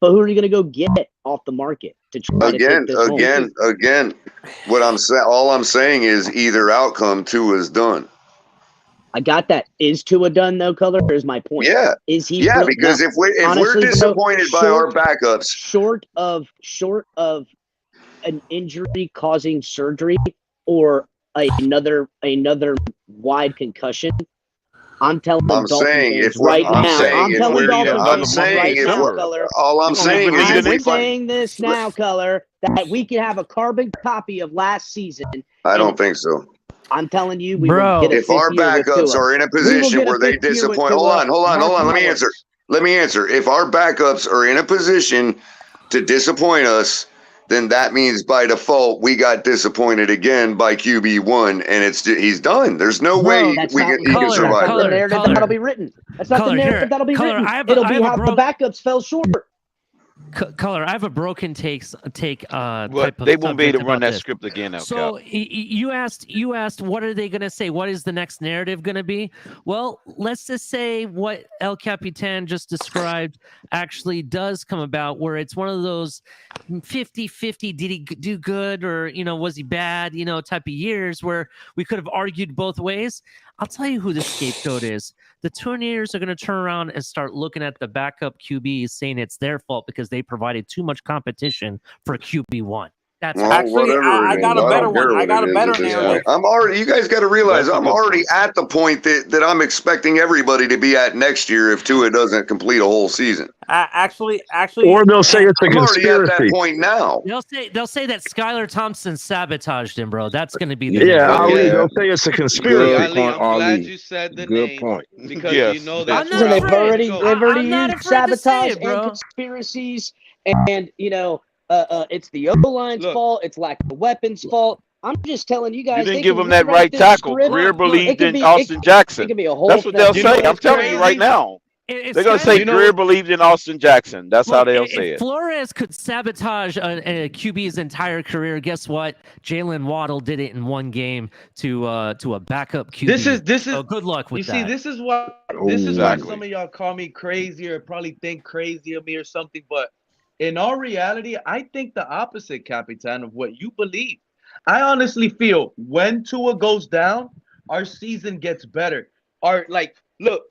but who are you gonna go get off the market to try to take this home? Again, what all I'm saying is either outcome. Tua is done. I got that. Is Tua done though, Color? Here's my point. Yeah. Is he? Yeah, because if we're disappointed by our backups, short of an injury causing surgery or another wide concussion, I'm telling Dolphins fans right now, Color. All I'm saying is, I'm saying this now, Color, that we can have a carbon copy of last season. I don't think so. I'm telling you, we will get it. If our backups are in a position where they disappoint, hold on. Let me answer. If our backups are in a position to disappoint us, then that means by default we got disappointed again by QB1, and he's done. There's no way he can survive. That's not the narrative that'll be written. That's not the narrative that'll be written. It'll be how the backups fell short. Color, I have a broken take. Well, they won't be able to run that script again. So you asked, what are they going to say? What is the next narrative going to be? Well, let's just say what El Capitan just described actually does come about, where it's one of those 50-50, did he do good or, was he bad, type of years where we could have argued both ways. I'll tell you who the scapegoat is. The Tornadoes are going to turn around and start looking at the backup QBs, saying it's their fault because they provided too much competition for QB1. That's actually, I got a better one. I got a better narrative. You guys got to realize I'm already at the point that I'm expecting everybody to be at next year if Tua doesn't complete a whole season. Actually, or they'll say it's a I'm conspiracy. already at that point now. They'll say that Skylar Thompson sabotaged him, bro. That's going to be they'll say it's a conspiracy. I'm glad you said the name. Point. Because you know that they've already used sabotage and conspiracies, and it's the O-line's fault. It's lack of weapons' fault. I'm just telling you guys. You didn't give them that right tackle. Greer believed in Austin Jackson. That's what they'll say. I'm telling you right now. They're going to say Greer believed in Austin Jackson. That's how they'll say it. Flores could sabotage a QB's entire career. Guess what? Jalen Waddle did it in one game to a backup QB. This is so good luck with that. You see, this is why some of y'all call me crazy or probably think crazy of me or something. But in all reality, I think the opposite, Capitan, of what you believe. I honestly feel when Tua goes down, our season gets better. Look,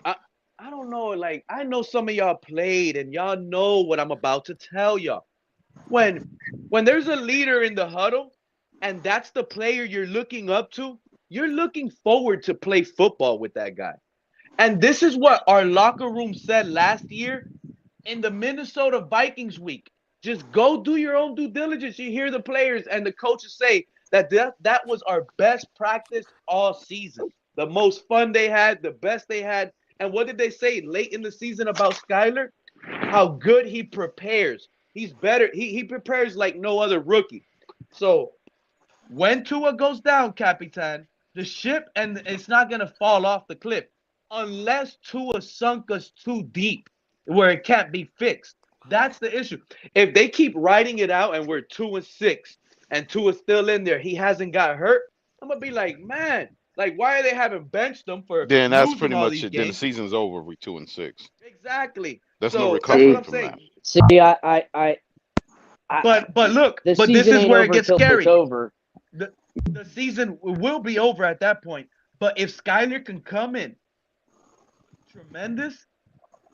I don't know, I know some of y'all played and y'all know what I'm about to tell y'all. When there's a leader in the huddle and that's the player you're looking up to, you're looking forward to play football with that guy. And this is what our locker room said last year in the Minnesota Vikings week. Just go do your own due diligence. You hear the players and the coaches say that was our best practice all season. The most fun they had, the best they had. And what did they say late in the season about Skylar? How good he prepares. He's better. He prepares like no other rookie. So when Tua goes down, Capitan, the ship, and it's not going to fall off the cliff. unless Tua sunk us too deep where it can't be fixed. That's the issue. If they keep writing it out and we're 2-6 and Tua's still in there, he hasn't got hurt, I'm gonna be like, man, like why are they having benched him for Then that's losing pretty all much these it. Then the games? season's over. We 2-6. Exactly. There's no So that's what recovering I'm from saying. that. See, But look, the but season this is ain't where it over gets till scary. it's over. The season will be over at that point. But if Skyler can come in tremendous,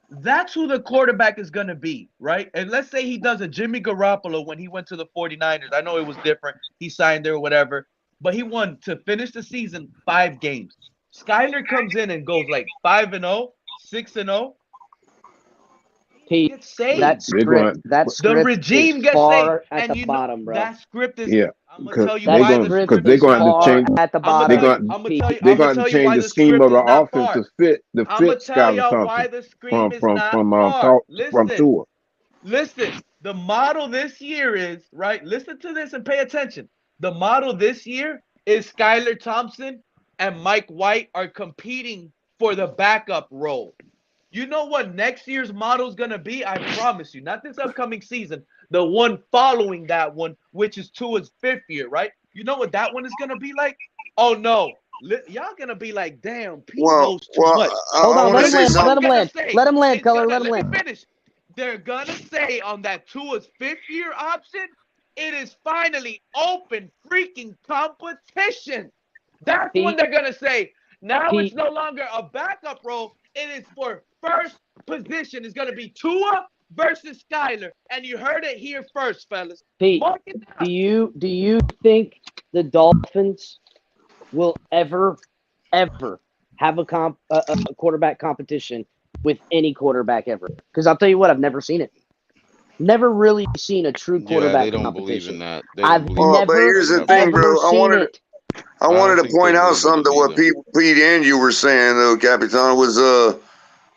that's who the quarterback is going to be, right? And let's say he does a Jimmy Garoppolo when he went to the 49ers. I know it was different. He signed there or whatever. But he won to finish the season 5 games. Skyler comes in and goes like 5-0, 6-0. Pete, Gets saved. that script The regime is gets saved. far at And the you know bottom, bro. that script is. Yeah, I'm gonna because tell you they're why going the because script they're is going to far change. at the I'm bottom. gonna They're going to tell you change why the the scheme script of the is not offense far. to I'm gonna fit tell Skylar y'all Thompson why the scream is not from far. from Tua. Listen. The model this year is right. Listen to this and pay attention. The model this year is Skylar Thompson and Mike White are competing for the backup role. You know what next year's model is going to be? I promise you. Not this upcoming season. The one following that one, which is Tua's 5th year, right? You know what that one is going to be like? Oh, no. Y'all going to be like, damn, Pete knows too much. Hold on, let him land. Let him land. Let him land, Color. Let him Let land. me finish. They're going to say on that Tua's 5th year option, it is finally open freaking competition. That's when they're going to say, now it's no longer a backup role. It is for first position. It's going to be Tua versus Skyler. And you heard it here first, fellas. Pete, Mark it down. do you think the Dolphins will ever have a quarterback competition with any quarterback ever? Because I'll tell you what, I've never seen it. Never really seen a true quarterback they don't competition. believe in that. I've never, But here's the thing, ever bro. seen it. I wanted to point out something to what Pete and you were saying, though, Capitan, was,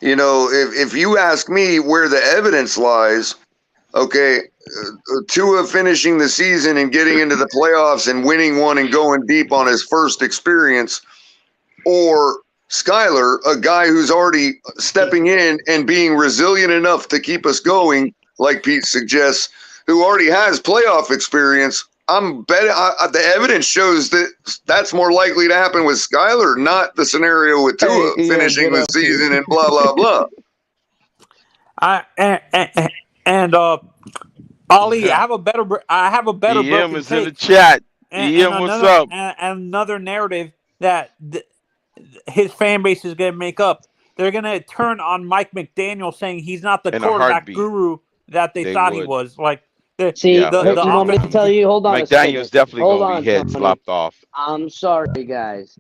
you know, if you ask me where the evidence lies, okay, Tua finishing the season and getting into the playoffs and winning one and going deep on his first experience, or Skyler, a guy who's already stepping in and being resilient enough to keep us going, like Pete suggests, who already has playoff experience, I'm betting the evidence shows that that's more likely to happen with Skyler, not the scenario with Tua finishing the season and blah, blah, blah. Ali, I have a better EM broken is in the take. chat. And EM, what's up? And another narrative that his fan base is going to make up. They're going to turn on Mike McDaniel, saying he's not the In a quarterback heartbeat. guru that they thought he was. Like, you want me to tell you? Hold on a second. McDaniel's definitely going to be head slopped off. I'm sorry, guys,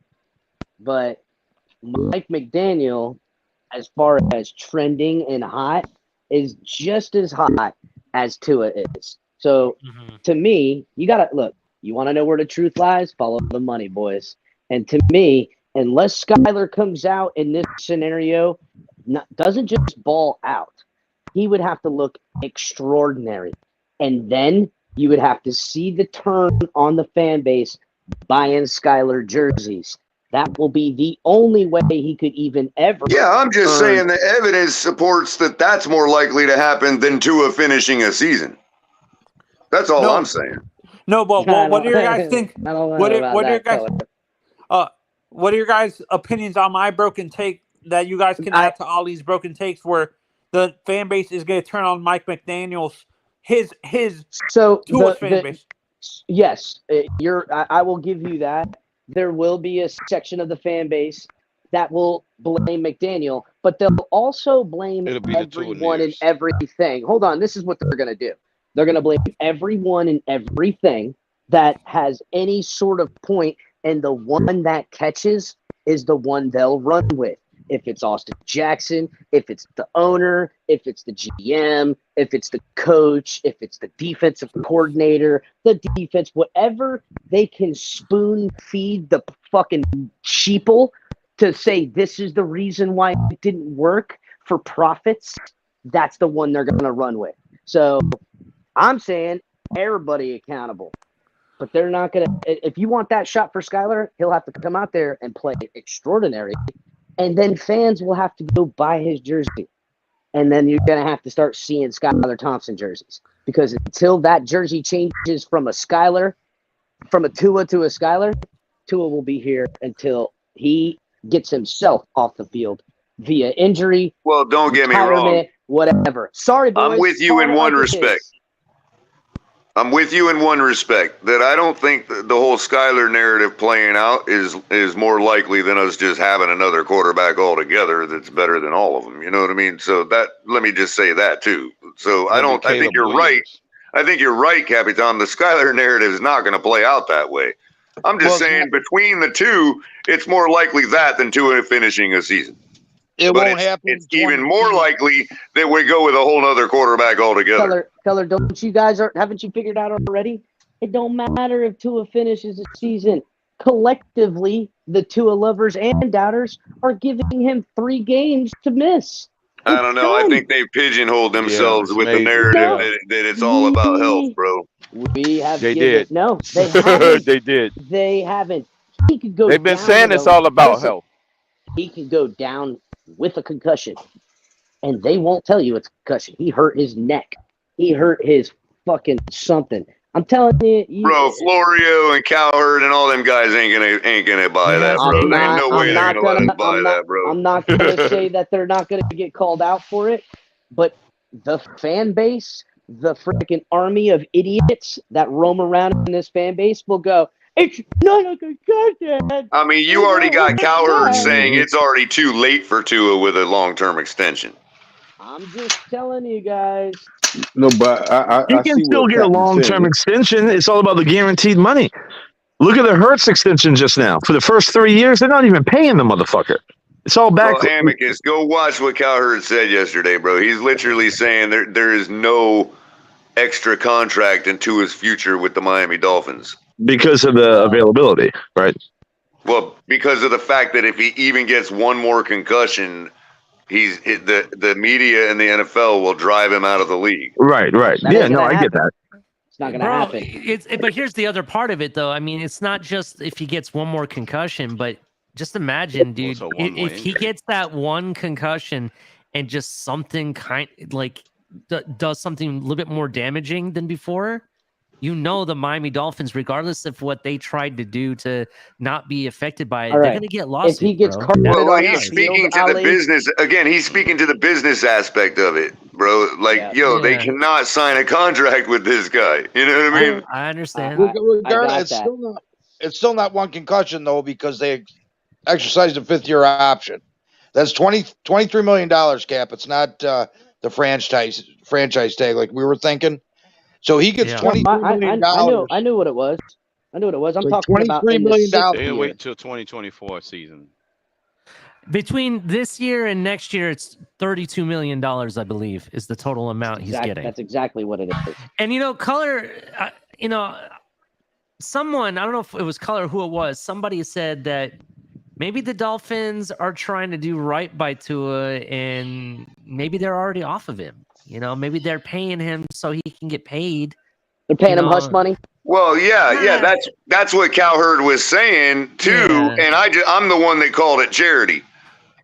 but Mike McDaniel, as far as trending and hot, is just as hot as Tua is. So, to me, you got to look. You want to know where the truth lies? Follow the money, boys. And to me, unless Skyler comes out in this scenario, doesn't just ball out, he would have to look extraordinary. And then you would have to see the turn on the fan base buying Skyler jerseys. That will be the only way he could even ever. Yeah, I'm just saying the evidence supports that that's more likely to happen than Tua finishing a season. That's all I'm saying. No, but what do you guys think? I don't know What about are your that, guys? What are your guys' opinions on my broken take that you guys can add to Ollie's broken takes, where the fan base is going to turn on Mike McDaniel's his fan base? Yes, I will give you that. There will be a section of the fan base that will blame McDaniel, but they'll also blame everyone and everything. Hold on, this is what they're going to do. They're going to blame everyone and everything that has any sort of point, and the one that catches is the one they'll run with. If it's Austin Jackson, if it's the owner, if it's the GM, if it's the coach, if it's the defensive coordinator, the defense, whatever they can spoon feed the fucking sheeple to say this is the reason why it didn't work for profits, that's the one they're going to run with. So I'm saying everybody accountable. But they're not going to – if you want that shot for Skyler, he'll have to come out there and play extraordinary. And then fans will have to go buy his jersey. And then you're going to have to start seeing Skylar Thompson jerseys. Because until that jersey changes from a Tua to a Skylar, Tua will be here until he gets himself off the field via injury. Well, don't get me wrong. Whatever. Sorry, boys. I'm with you in one respect. I'm with you in one respect, that I don't think the whole Skylar narrative playing out is more likely than us just having another quarterback altogether that's better than all of them. You know what I mean? So let me just say that too. So I think you're right. I think you're right, Capitan. The Skylar narrative is not going to play out that way. I'm just saying between the two, it's more likely that than Tua finishing a season. Won't happen. It's even more likely that we go with a whole other quarterback altogether. Color, don't you guys haven't you figured out already? It don't matter if Tua finishes the season. Collectively, the Tua lovers and doubters are giving him 3 games to miss. I don't know. I think they pigeonholed themselves with the narrative that it's all about health, bro. We have they did. No, they haven't. They did. They haven't. He could go. They've been saying it's all about health. He could go down with a concussion, and they won't tell you it's a concussion. He hurt his neck. He hurt his fucking something. I'm telling you, bro. Florio and Cowherd and all them guys ain't gonna buy that, bro. There ain't no way they're gonna let us buy that, bro. I'm not gonna say that they're not gonna get called out for it, but the fan base, the freaking army of idiots that roam around in this fan base will go, it's not a concussion. I mean, you already got Cowherd saying it's already too late for Tua with a long-term extension. I'm just telling you guys. No, but you can still get a long-term extension. It's all about the guaranteed money. Look at the Hurts extension just now. For the first 3 years, they're not even paying the motherfucker. It's all back. Well, Amicus, go watch what Cowherd said yesterday, bro. He's literally saying there is no extra contract into his future with the Miami Dolphins. Because of the availability, right? Well, because of the fact that if he even gets one more concussion, the media and the NFL will drive him out of the league. Right. Yeah, no, I get that. It's not going to happen. But here's the other part of it, though. I mean, it's not just if he gets one more concussion, but just imagine, dude, if he gets that one concussion and just something does something a little bit more damaging than before. You know, the Miami Dolphins, regardless of what they tried to do to not be affected by it, they're going to get lost. If he gets he's speaking to the business again. He's speaking to the business aspect of it, bro. Like, they cannot sign a contract with this guy. You know what I mean? I understand. It's still not one concussion though, because they exercised a 5th-year option. That's $23 million cap. It's not the franchise tag like we were thinking. So he gets $23 million. I knew what it was. I'm talking about $23 million. They'll wait until 2024 season. Between this year and next year, it's $32 million, I believe, is the total amount he's getting. That's exactly what it is. And, Color, someone, I don't know if it was Color, who it was, somebody said that maybe the Dolphins are trying to do right by Tua, and maybe they're already off of him. Maybe they're paying him so he can get paid. They're paying him hush money. Well, yeah. That's what Cowherd was saying too, and I'm the one that called it charity.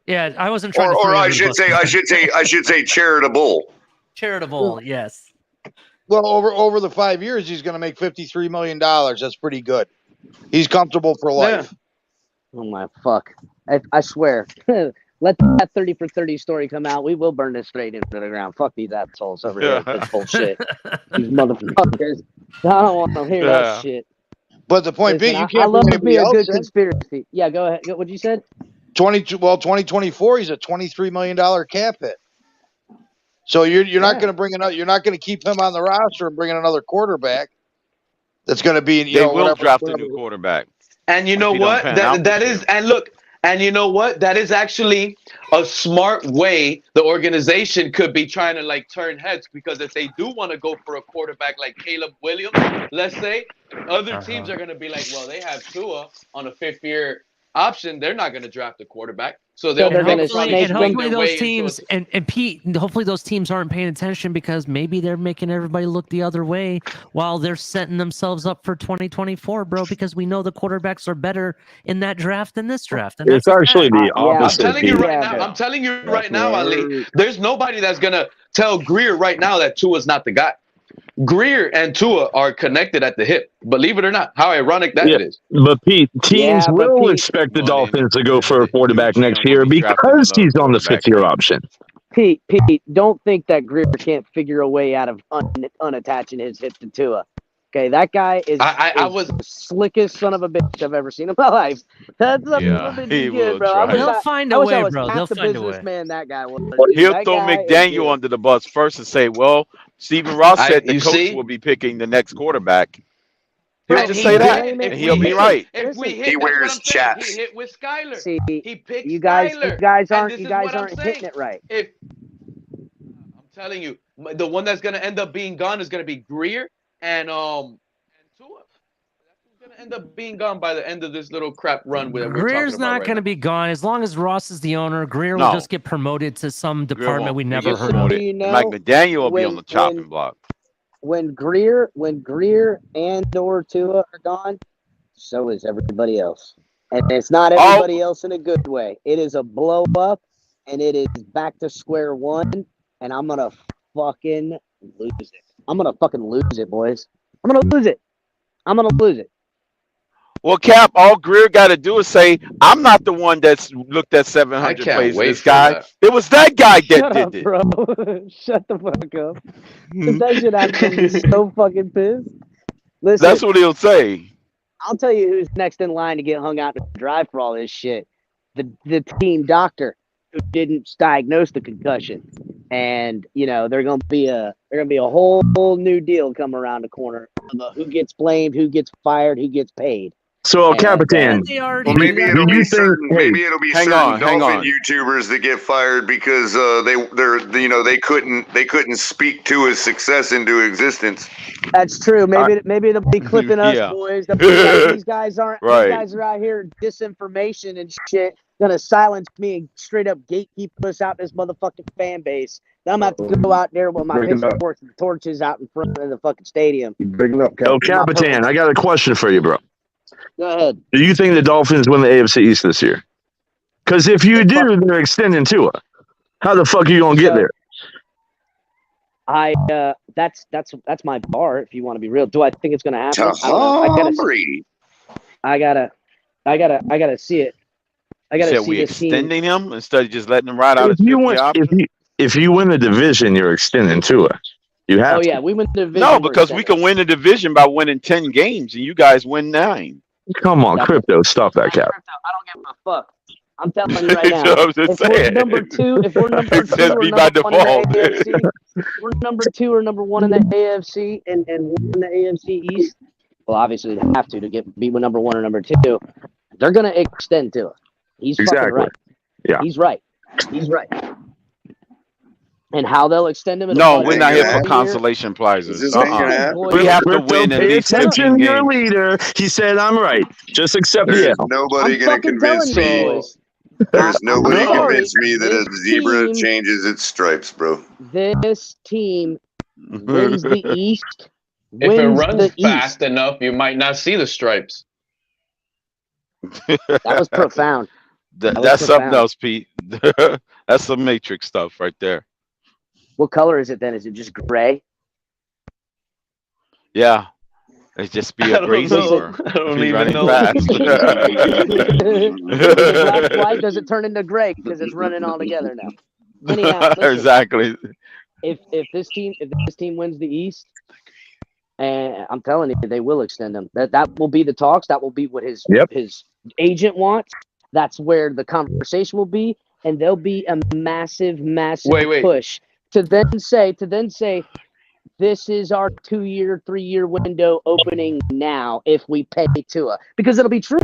Yeah, I wasn't trying. Or I should say charitable. Charitable, yes. Well, over the 5 years, he's going to make $53 million. That's pretty good. He's comfortable for life. Yeah. Oh my fuck! I swear. Let that 30 for 30 story come out. We will burn this straight into the ground. Fuck these assholes over here. This bullshit. These motherfuckers. I don't want to hear that shit. But the point being, you can't. I love me a good conspiracy. Yeah, go ahead. What you said? 2024, he's a $23 million cap hit. So you're not going to bring another. You're not going to keep him on the roster and bring in another quarterback. That's going to be. They will draft a new quarterback. And you know what? That is. And look. And you know what? That is actually a smart way the organization could be trying to turn heads, because if they do want to go for a quarterback like Caleb Williams, let's say, other teams are going to be like, well, they have Tua on a 5th-year option. They're not going to draft a quarterback. So they'll hopefully those teams and Pete, hopefully those teams aren't paying attention because maybe they're making everybody look the other way while they're setting themselves up for 2024, bro. Because we know the quarterbacks are better in that draft than this draft. And It's actually the opposite. I'm telling you right now, Ali. There's nobody that's gonna tell Greer right now that Tua's not the guy. Greer and Tua are connected at the hip. Believe it or not, how ironic that is. But Pete, teams will expect the Dolphins to go for a quarterback next year because he's on the 5th-year option. Pete, don't think that Greer can't figure a way out of unattaching his hip to Tua. Okay, that guy is the slickest son of a bitch I've ever seen in my life. That's a little bit too good, bro. They'll find a way, bro. They'll find a way. Man, that guy was. He'll throw McDaniel under the bus first and say, "Well, Stephen Ross said the coach will be picking the next quarterback." He'll just say that, and he'll be right. He wears chaps. He hit with Skyler. See, he picked you guys aren't Skyler. hitting it right. I'm telling you, the one that's gonna end up being gone is gonna be Greer and Tua. That's gonna end up being gone by the end of this little crap run. Greer's not going to be gone as long as Ross is the owner. Greer will just get promoted to some department we never heard of. Mike McDaniel will be on the chopping block. When Greer and or Tua are gone, so is everybody else. And it's not everybody else in a good way. It is a blow up, and it is back to square one, and I'm going to fucking lose it. I'm going to fucking lose it, boys. I'm going to lose it. I'm going to lose it. Well, Cap, all Greer got to do is say, "I'm not the one that's looked at 700 plays with this guy. It was that guy that did it." Bro. Shut the fuck up. That shit happened. So fucking pissed. Listen, that's what he'll say. I'll tell you who's next in line to get hung out to dry for all this shit. The team doctor who didn't diagnose the concussion, and they're gonna be a whole new deal come around the corner about who gets blamed, who gets fired, who gets paid. So, Capitan, maybe it'll be certain Dolphin YouTubers that get fired because they couldn't speak to his success into existence. That's true. Maybe they'll be clipping us, boys. These guys aren't. Right. These guys are out here disinformation and shit. Gonna silence me and straight up gatekeep us out this motherfucking fan base. Then I'm gonna have to go out there with my pitchforks and torches out in front of the fucking stadium. Capitan, I got a question for you, bro. Go ahead. Do you think the Dolphins win the AFC East this year? Because if you do, they're extending Tua. How the fuck are you gonna get there? That's my bar. If you want to be real, do I think it's gonna happen? I gotta see it. I gotta see we this extending team. him instead of just letting him ride out his 50 option? If you win the division, you're extending Tua. You have. Oh yeah, we win the division. No, because we can win the division by winning 10 games, and you guys win 9. Come on, Crypto, stop that, Cap. I don't give a fuck. I'm telling you right now. If we're number 2, or number 1 in the AFC, we're number 2 or number 1 in the AFC and win the AFC East. Well, obviously they have to get beat with number 1 or number 2. They're gonna extend to it. He's fucking right. Yeah, he's right. And how they'll extend him? No, we're not here for consolation prizes. We have to win at least 15 your games. leader. He said, "I'm right. Just accept the L." Nobody gonna convince me. There's nobody convince me that a zebra changes its stripes, bro. This team wins the East. If it runs fast enough, you might not see the stripes. That was profound. That's something else, Pete. That's some Matrix stuff right there. What color is it then? Is it just gray? Yeah. It's just be a breezy or be running fast. Black flight, does it turn into gray because it's running all together now? Anyhow, listen, exactly. If this team wins the East, and I'm telling you, they will extend him. That will be the talks. That will be what his agent wants. That's where the conversation will be, and there'll be a massive push to then say, this is our 2-year, 3-year window opening now if we pay Tua. Because it'll be true.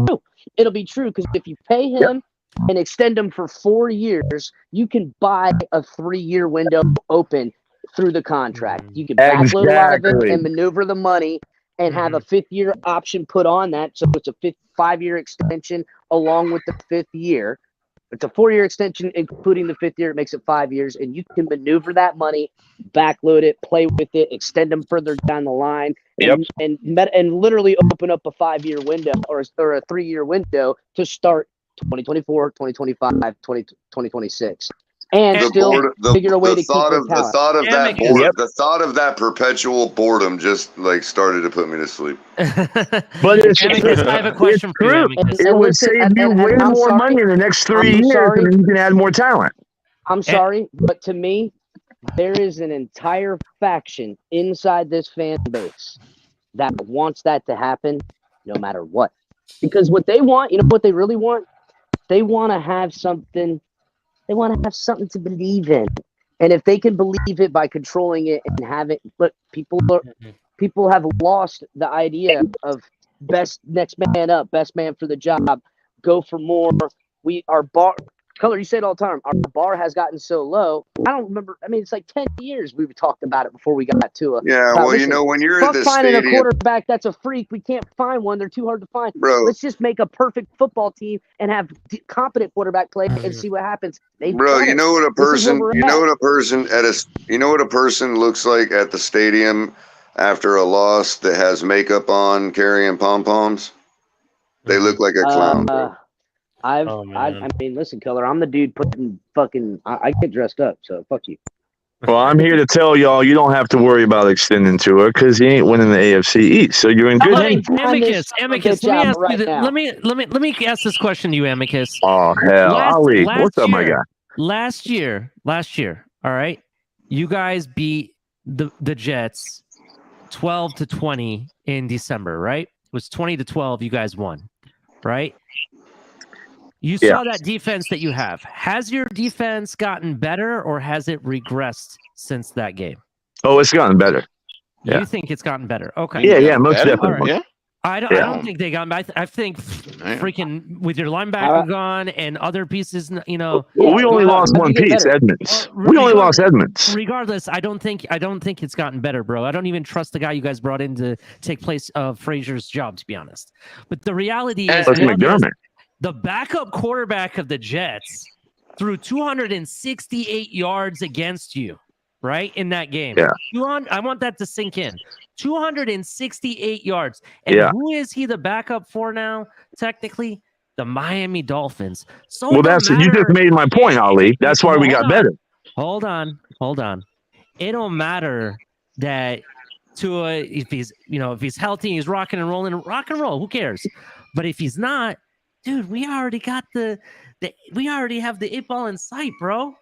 It'll be true because if you pay him and extend him for 4 years, you can buy a 3-year window open through the contract. You can backload a lot of it and maneuver the money and have a 5th-year option put on that. So it's a 5-year extension along with the 5th year. It's a 4-year extension, including the 5th year. It makes it 5 years, and you can maneuver that money, backload it, play with it, extend them further down the line, and literally open up a 5-year window or a 3-year window to start 2024, 2025, 2026. And still figure a way to keep the talent. The thought of that perpetual boredom just like started to put me to sleep. But it's Amicus, I have a question for you, Amicus. It would save you way more money in the next 3 years, and then you can add more talent. I'm sorry, but to me, there is an entire faction inside this fan base that wants that to happen no matter what. Because what they want, you know what they really want? They want to have something. They want to have something to believe in. And if they can believe it by controlling it and have it, but people have lost the idea of next man up, best man for the job, go for more. Our bar, Color, you say it all the time. Our bar has gotten so low. I don't remember. I mean, it's like 10 years we've talked about it before we got to it. Yeah, well, you know, when you're at the finding stadium, a quarterback that's a freak, we can't find one. They're too hard to find. Bro. Let's just make a perfect football team and have competent quarterback play and see what happens. Bro, you know what a person, you know what a person looks like at the stadium after a loss that has makeup on, carrying pom poms. They look like a clown. Bro. I mean, listen, Color, I'm the dude putting fucking. I get dressed up, so fuck you. Well, I'm here to tell y'all you don't have to worry about extending to it because he ain't winning the AFC East, so you're in good hands. Amicus, let me ask this question to you, Amicus. Oh hell, Ali, what's up, my guy? Last year, all right, you guys beat the Jets 12-20 in December, right? It was 20-12. You guys won, right? You saw that defense that you have. Has your defense gotten better or has it regressed since that game? Oh, it's gotten better. You think it's gotten better? Okay. Yeah, most definitely. Right. I don't think they got. I think freaking with your linebacker gone and other pieces, you know. Well, we only lost one piece, Edmonds. We only lost Edmonds. Regardless, I don't think it's gotten better, bro. I don't even trust the guy you guys brought in to take place of Frazier's job, to be honest. But the reality is, McDermott. The backup quarterback of the Jets threw 268 yards against you, right, in that game. Yeah. I want that to sink in. 268 yards. And who is he the backup for now, technically? The Miami Dolphins. So you just made my point, Ali. That's why we got better. Hold on. It don't matter that Tua, if he's healthy, he's rocking and rolling, rock and roll. Who cares? But if he's not, dude, we already got we already have the 8 ball in sight, bro.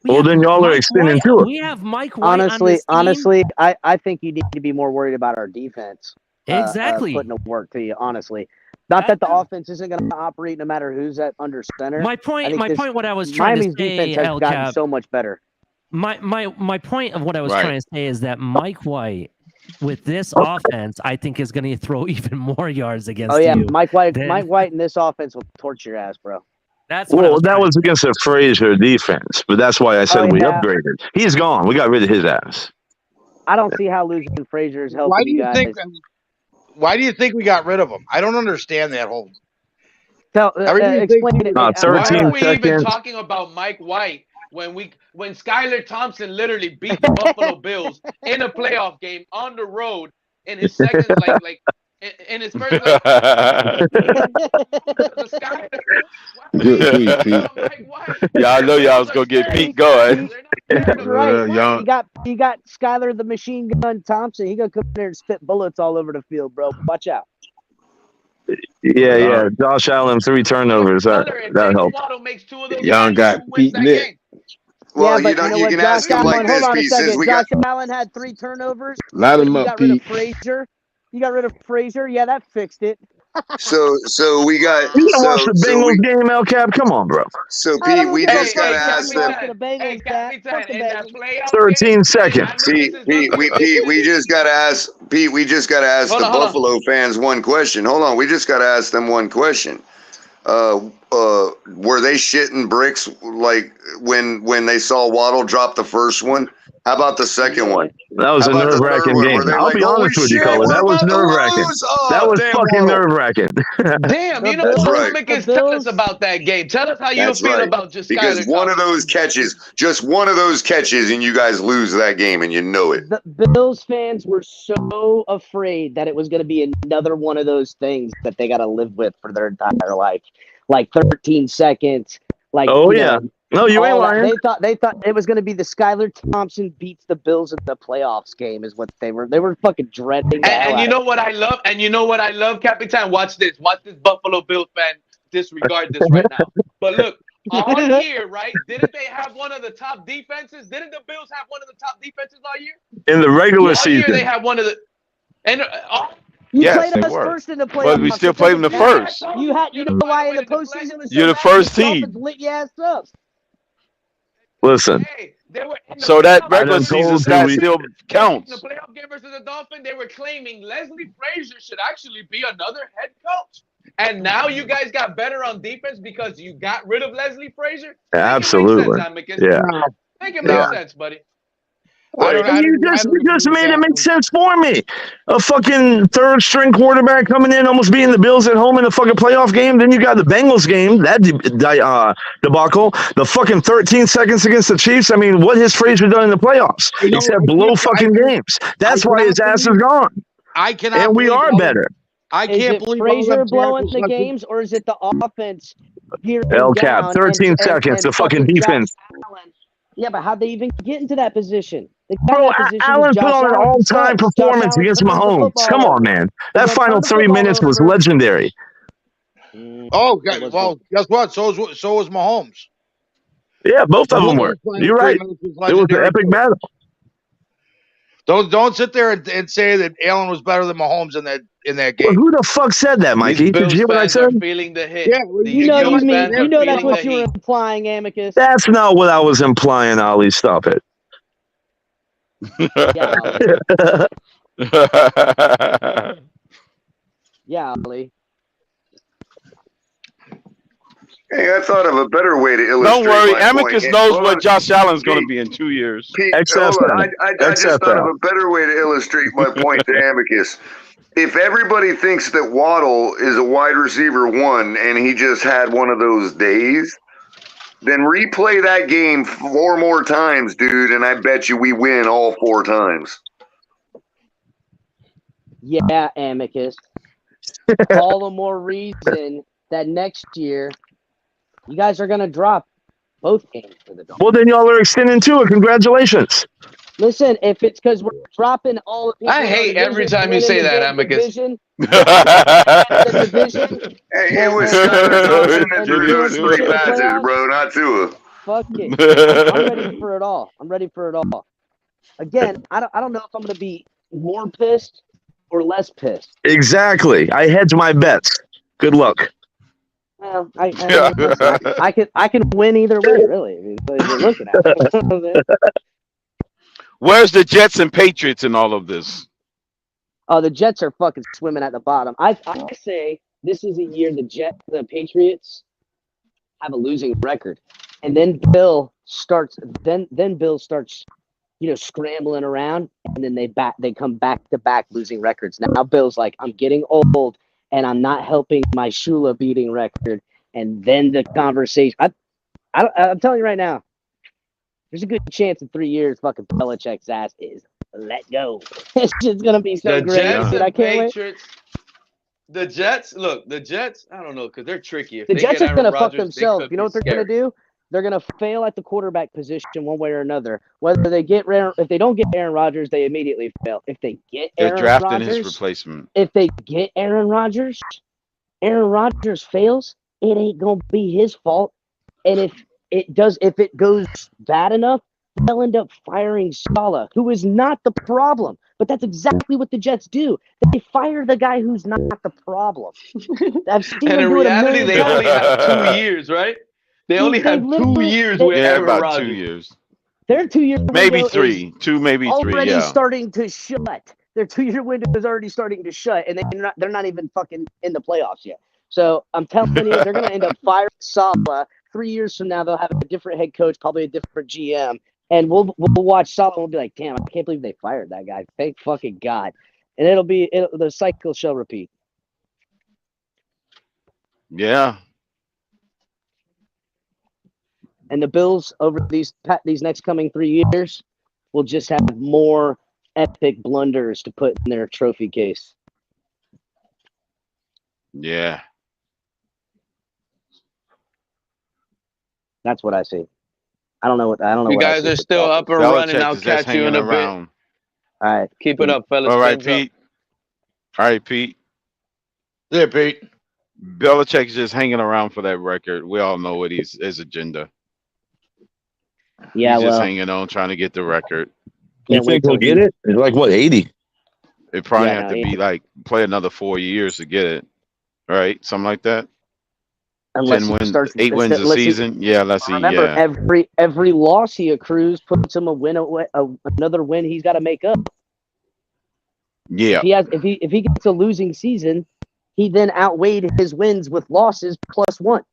Then y'all are extending to it. We have Mike White on this team. Honestly, I think you need to be more worried about our defense. Exactly. Putting the work to you, honestly. Not that the offense isn't going to operate no matter who's under center. My point, what I was trying Miami's to say, defense has gotten so much better. My point of what I was trying to say is that Mike White, with this offense, I think is going to throw even more yards against you. Mike White in this offense will torch your ass, bro. That's that was against a Frazier defense, but that's why I said we upgraded. He's gone. We got rid of his ass. I don't see how losing Frazier is helping you guys. Why do you think we got rid of him? I don't understand that whole. Explain it. 13 Why are we seconds. even talking about Mike White when Skylar Thompson literally beat the Buffalo Bills in a playoff game on the road in his second in his first Yeah, I know y'all was gonna get Pete going. Right. You got Skylar the Machine Gun Thompson. He gonna come in there and spit bullets all over the field, bro. Watch out. Yeah. Josh Allen 3 turnovers. That helped. Y'all got Pete Nick. Well, you can ask him like this, Pete. Since Josh Allen had 3 turnovers. Light him up, Pete. You got rid of Frazier. Yeah, that fixed it. So we got. You didn't watch the Bengals game, El Cap? Come on, bro. So Pete, we just gotta ask them. 13 seconds. Pete, we just gotta ask. Pete, we just gotta ask the Buffalo fans one question. Hold on, we just gotta ask them one question. Were they shitting bricks like when they saw Waddle drop the first one How about the second one? That was How a about the third nerve-wracking one game. where they're I'll like, be "Holy honest with you, shit, Colin. we're That was about to nerve-wracking. lose"? Oh, That was damn, fucking Waddle. nerve-wracking. Damn, you know That's what, right. Mickens? Tell us about that game. Tell us how you That's feel right. about just Because Skyler one of Thompson. those catches, just one of those catches, and you guys lose that game, and you know it. The Bills fans were so afraid that it was going to be another one of those things that they got to live with for their entire life, like 13 seconds. Like, Oh, you yeah. know, No, you ain't all that. lying. They thought it was going to be the Skyler Thompson beats the Bills in the playoffs game is what they were fucking dreading. And you know what I love? And you know what I love, Capitan? Watch this. Watch this Buffalo Bills fan disregard this right now. But look, all year, right? Didn't they have one of the top defenses? Didn't the Bills have one of the top defenses all year? In the regular All season. year they had one of the. And You played us first in the playoffs. But we still played them the first. You know why in the postseason was so You're the bad? first The team. Dolphins lit your ass up. Listen. So that I regular done season told you stat we- still counts. The playoff game versus the Dolphins, they were claiming Leslie Frazier should actually be another head coach. And now you guys got better on defense because you got rid of Leslie Frazier? Absolutely. Make it Yeah. make it make sense, buddy. You just made it make sense for me. A fucking third string quarterback coming in, almost beating the Bills at home in a fucking playoff game. Then you got the Bengals game, that debacle. The fucking 13 seconds against the Chiefs. I mean, what has Frazier done in the playoffs? Except blow fucking games. That's why his ass is gone. I cannot. And we are better. I can't believe Frazier blowing the games, or is it the offense? El Cap, 13 seconds. The fucking defense. Yeah, but how'd they even get into that position? Bro, Allen put on an all-time performance against Mahomes. Come on, man. That final 3 minutes was legendary. Oh, well, guess what? So was Mahomes. Yeah, both of them were. You're right. It was an epic battle. Don't sit there and say that Allen was better than Mahomes in that game. Well, who the fuck said that, Mikey? Did you hear what I said? Feeling the hit. Yeah, you know that's what you were implying, Amicus. That's not what I was implying, Ali. Stop it. Yeah, Ali. Hey, I thought of a better way to illustrate. Don't worry, my Amicus point. knows Hold what on. Josh Allen's going to be in 2 years. Pete, hold on. I just thought of a better way to illustrate my point to Amicus. If everybody thinks that Waddle is a wide receiver one and he just had one of those days, then replay that game 4 more times, dude, and I bet you we win all 4 times. Yeah, Amicus. All the more reason that next year you guys are going to drop both games for the Dolphins. Well, then y'all are extending to it. Congratulations. Listen, if it's because we're dropping all the people. I hate every time you say that, Amicus. Hey, it was Skyler Thompson that threw us 3 passes, bro, not Tua. Fuck it. I'm ready for it all. I'm ready for it all. Again, I don't know if I'm going to be more pissed or less pissed. Exactly. I hedge my bets. Good luck. Well, I can win either way, really. I mean, if you're looking at it. Where's the Jets and Patriots in all of this? Oh, the Jets are fucking swimming at the bottom. I say this is a year the Patriots have a losing record, and then Bill starts. Then Bill starts, scrambling around, and then they come back to back losing records. Now Bill's like, I'm getting old, and I'm not helping my Shula beating record. And then the conversation. I'm telling you right now. There's a good chance in 3 years, fucking Belichick's ass is let go. It's just gonna be so great. Jets Dude, I can't Patriots, the Jets. Look, the Jets. I don't know because they're tricky. If the they Jets get are gonna Aaron fuck Rodgers, themselves. You know what they're gonna do? They're gonna fail at the quarterback position one way or another. Whether they if they don't get Aaron Rodgers, they immediately fail. If they get They're Aaron drafting Rodgers, his replacement. if they get Aaron Rodgers fails, it ain't gonna be his fault. And if it goes bad enough, they'll end up firing Saleh, who is not the problem. But that's exactly what the Jets do. They fire the guy who's not the problem. I've seen And them in do it a reality, million they only times. have 2 years, right? They only have 2 years with Aaron about Rodgers. 2 years. Their 2 year Maybe window 3. 2, maybe 3. already Yeah. starting to shut. Their 2 year window is already starting to shut, and they're not even fucking in the playoffs yet. So I'm telling you, they're going to end up firing Saleh. 3 years from now, they'll have a different head coach, probably a different GM, and we'll watch Solid. We'll be like, damn, I can't believe they fired that guy. Thank fucking God. And the cycle shall repeat. Yeah. And the Bills over these next coming 3 years will just have more epic blunders to put in their trophy case. Yeah. That's what I see. I don't know. You guys are still up and running. I'll catch you in a bit. All right. Keep it up, fellas. All right, Thumbs Pete. All right, Pete. Yeah, Pete. Belichick's just hanging around for that record. We all know what his agenda. Yeah, he's just hanging on, trying to get the record. You think he'll get it? It's like what, 80? It probably have to be like play another 4 years to get it, right? Something like that. Unless 10 he wins, starts 8 wins a season. Yeah, let's see. Remember, Yeah, every loss he accrues puts him a win away, another win he's got to make up. Yeah. If he gets a losing season, he then outweighed his wins with losses +1.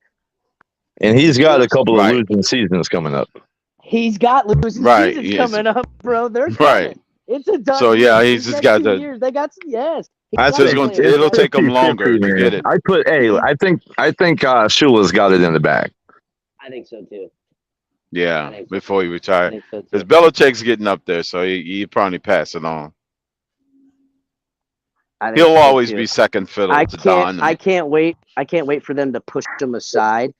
And he's got a couple of losing seasons coming up. He's got losing seasons coming up, bro. They're coming. It's a done. So yeah, he's just got the. Years. They got some, yes. That's it'll take him longer to get it. I think Shula's got it in the bag. I think so too. Yeah, before he retired, because Belichick's getting up there, so he probably pass it on. He'll always be second fiddle to Don. I can't wait. I can't wait for them to push him aside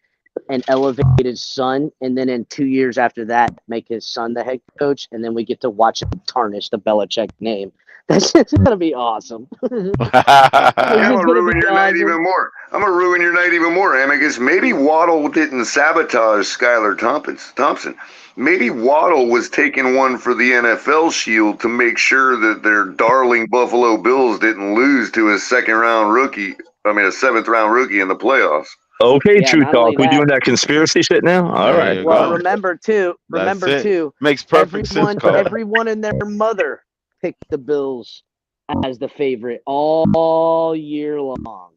and elevate his son, and then in 2 years after that, make his son the head coach, and then we get to watch him tarnish the Belichick name. That's gonna be awesome. I'm gonna ruin your night even more. I'm gonna ruin your night even more, Amicus. Maybe Waddle didn't sabotage Skylar Thompson. Maybe Waddle was taking one for the NFL Shield to make sure that their darling Buffalo Bills didn't lose to a seventh round rookie in the playoffs. Okay, True Talk. We doing that conspiracy shit now? All right. Well, remember too. Makes perfect sense. Everyone and their mother picked the Bills as the favorite all year long.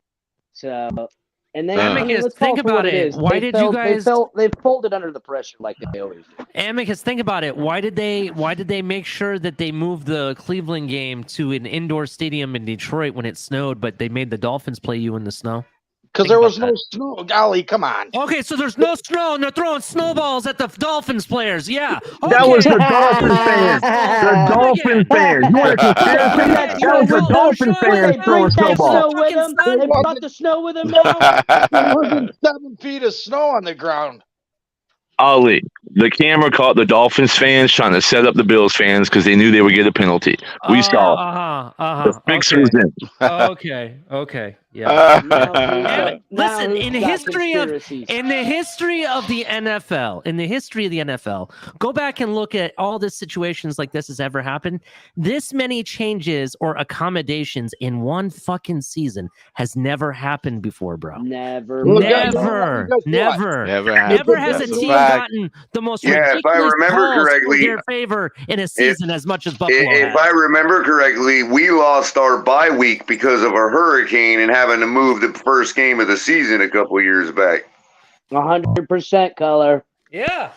So, and then Amicus, think about it. Why did you guys? They folded under the pressure like they always do. Amicus, think about it. Why did they make sure that they moved the Cleveland game to an indoor stadium in Detroit when it snowed, but they made the Dolphins play you in the snow? Because there was no snow. Golly, come on. Okay, so there's no snow, and they're throwing snowballs at the Dolphins players. Yeah. Okay. That was the Dolphins fans. The Dolphins fans. You want to conspiracy? That was the Dolphins fans throwing snowballs. They brought the snow with them now. There wasn't 7 feet of snow on the ground. Ali, the camera caught the Dolphins fans trying to set up the Bills fans because they knew they would get a penalty. We saw the fix was in. Okay. Yeah. Listen, in the history of the NFL, go back and look at all the situations like this has ever happened. This many changes or accommodations in one fucking season has never happened before, bro. Never has a team gotten the most ridiculous if I remember calls correctly, in their favor in a season as much as Buffalo If I remember correctly, we lost our bye week because of a hurricane and having to move the first game of the season a couple years back. 100% color. Yeah.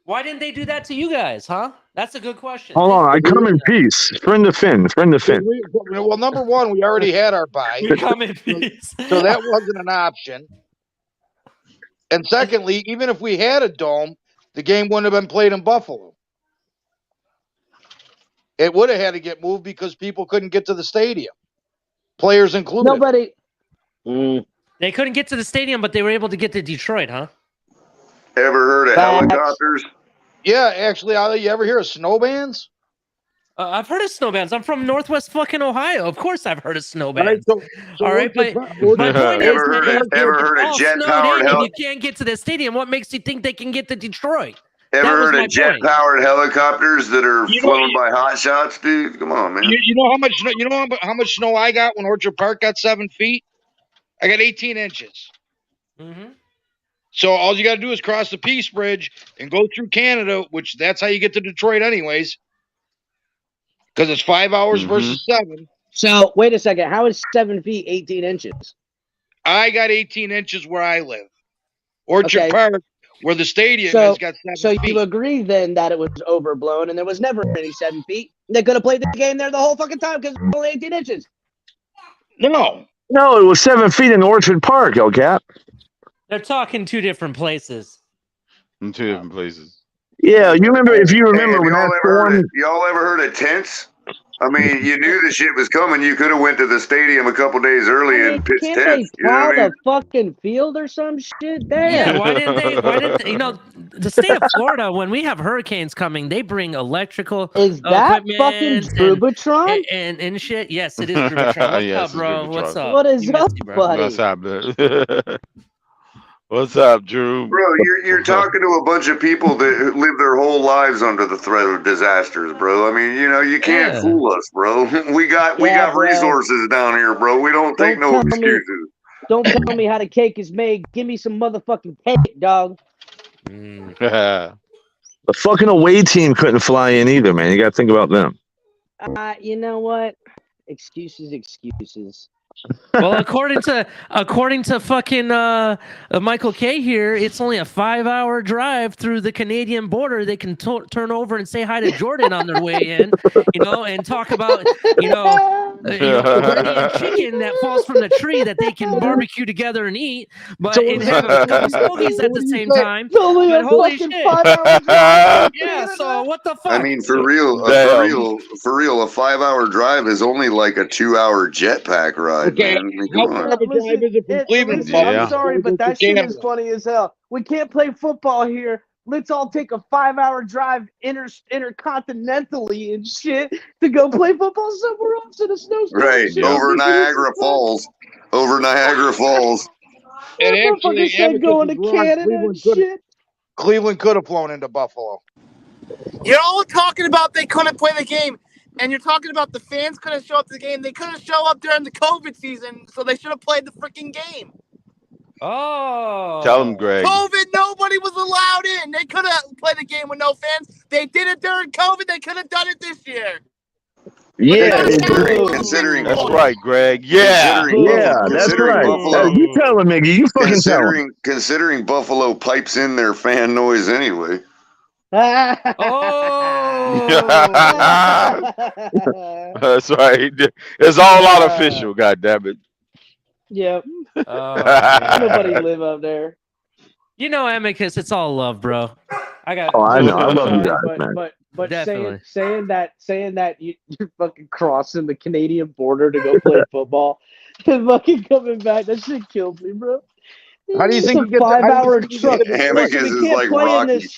Why didn't they do that to you guys, huh? That's a good question. Hold on, I come in peace. Friend of Finn. Well, number one, we already had our bye. We come in peace. So that wasn't an option. And secondly, even if we had a dome, the game wouldn't have been played in Buffalo. It would have had to get moved because people couldn't get to the stadium. Players included. Nobody. They couldn't get to the stadium, but they were able to get to Detroit, huh? Ever heard of helicopters? Yeah, actually, Ali, you ever hear of snow bands? I've heard of snow bands. I'm from Northwest fucking Ohio. Of course, I've heard of snow bands. All right, but my point is, ever heard of jet-powered helicopters? You can't get to the stadium. What makes you think they can get to Detroit? Ever heard of jet-powered helicopters that are flown by hot shots, dude? Come on, man. You know how much? You know how much snow I got when Orchard Park got 7 feet? I got 18 inches. Mm-hmm. So all you got to do is cross the Peace Bridge and go through Canada, which that's how you get to Detroit, anyways. Because it's 5 hours versus 7. So wait a second. How is 7 feet 18 inches? I got 18 inches where I live. Orchard Park where the stadium So, has got 7 so feet. you agree then that it was overblown and there was never any 7 feet? They could have played the game there the whole fucking time because it's only 18 inches. No. No, it was 7 feet in Orchard Park, El Cap. They're talking two different places. In 2 different places. Yeah, you remember, if you remember when that storm... Y'all ever heard of tents? I mean, you knew the shit was coming. You could have went to the stadium a couple days early and pitched Can't tents. they plow the fucking field or some shit there? Yeah, why didn't they, you know, the state of Florida, when we have hurricanes coming, they bring electrical Is that fucking Drubitron? and shit. Yes, it is Drubitron. What's Yes, up, it's bro? Drubitron. What's up? What is You up, missed me, bro. buddy? What's happening? What's up, Drew? Bro, you're talking to a bunch of people that live their whole lives under the threat of disasters, bro. I mean, you know, you can't fool us, bro. We got bro. resources down here, bro. We don't take no excuses. Don't tell me how the cake is made. Give me some motherfucking cake, dog. The fucking away team couldn't fly in either, man. You got to think about them. You know what? Excuses. Well, according to fucking Michael K here, it's only a 5-hour drive through the Canadian border. They can turn over and say hi to Jordan on their way in, you know, and talk about, Canadian chicken that falls from the tree that they can barbecue together and eat, but and have a couple smokies at the same time. But holy shit! Yeah, so what the fuck? I mean, for real, a 5-hour drive is only like a 2-hour jetpack ride. Okay, Man. I mean, come on. I'm sorry, but that shit is funny as hell. We can't play football here. Let's all take a 5-hour drive intercontinentally and shit to go play football somewhere else in a snowstorm. Right, over Niagara Falls. And actually, said going to Canada and shit. Cleveland could have flown into Buffalo. You're all talking about they couldn't play the game, and you're talking about the fans couldn't show up to the game. They couldn't show up during the COVID season, so they should have played the freaking game. Oh. Tell him, Greg. COVID, nobody was allowed in. They could have played the game with no fans. They did it during COVID. They could have done it this year. Yeah, considering that's right, Greg. Yeah, that's right. Buffalo, you tell him, Miggy. You fucking tell him. Considering Buffalo pipes in their fan noise anyway. Oh, that's right. It's all artificial. God damn it. Yep. Nobody live up there. You know, Amicus, it's all love, bro. I know. I love you guys, man. But Definitely. saying that you're fucking crossing the Canadian border to go play football and fucking coming back, that shit kills me, bro. How do you think it's a 5-hour truck? Amicus is like Rocky.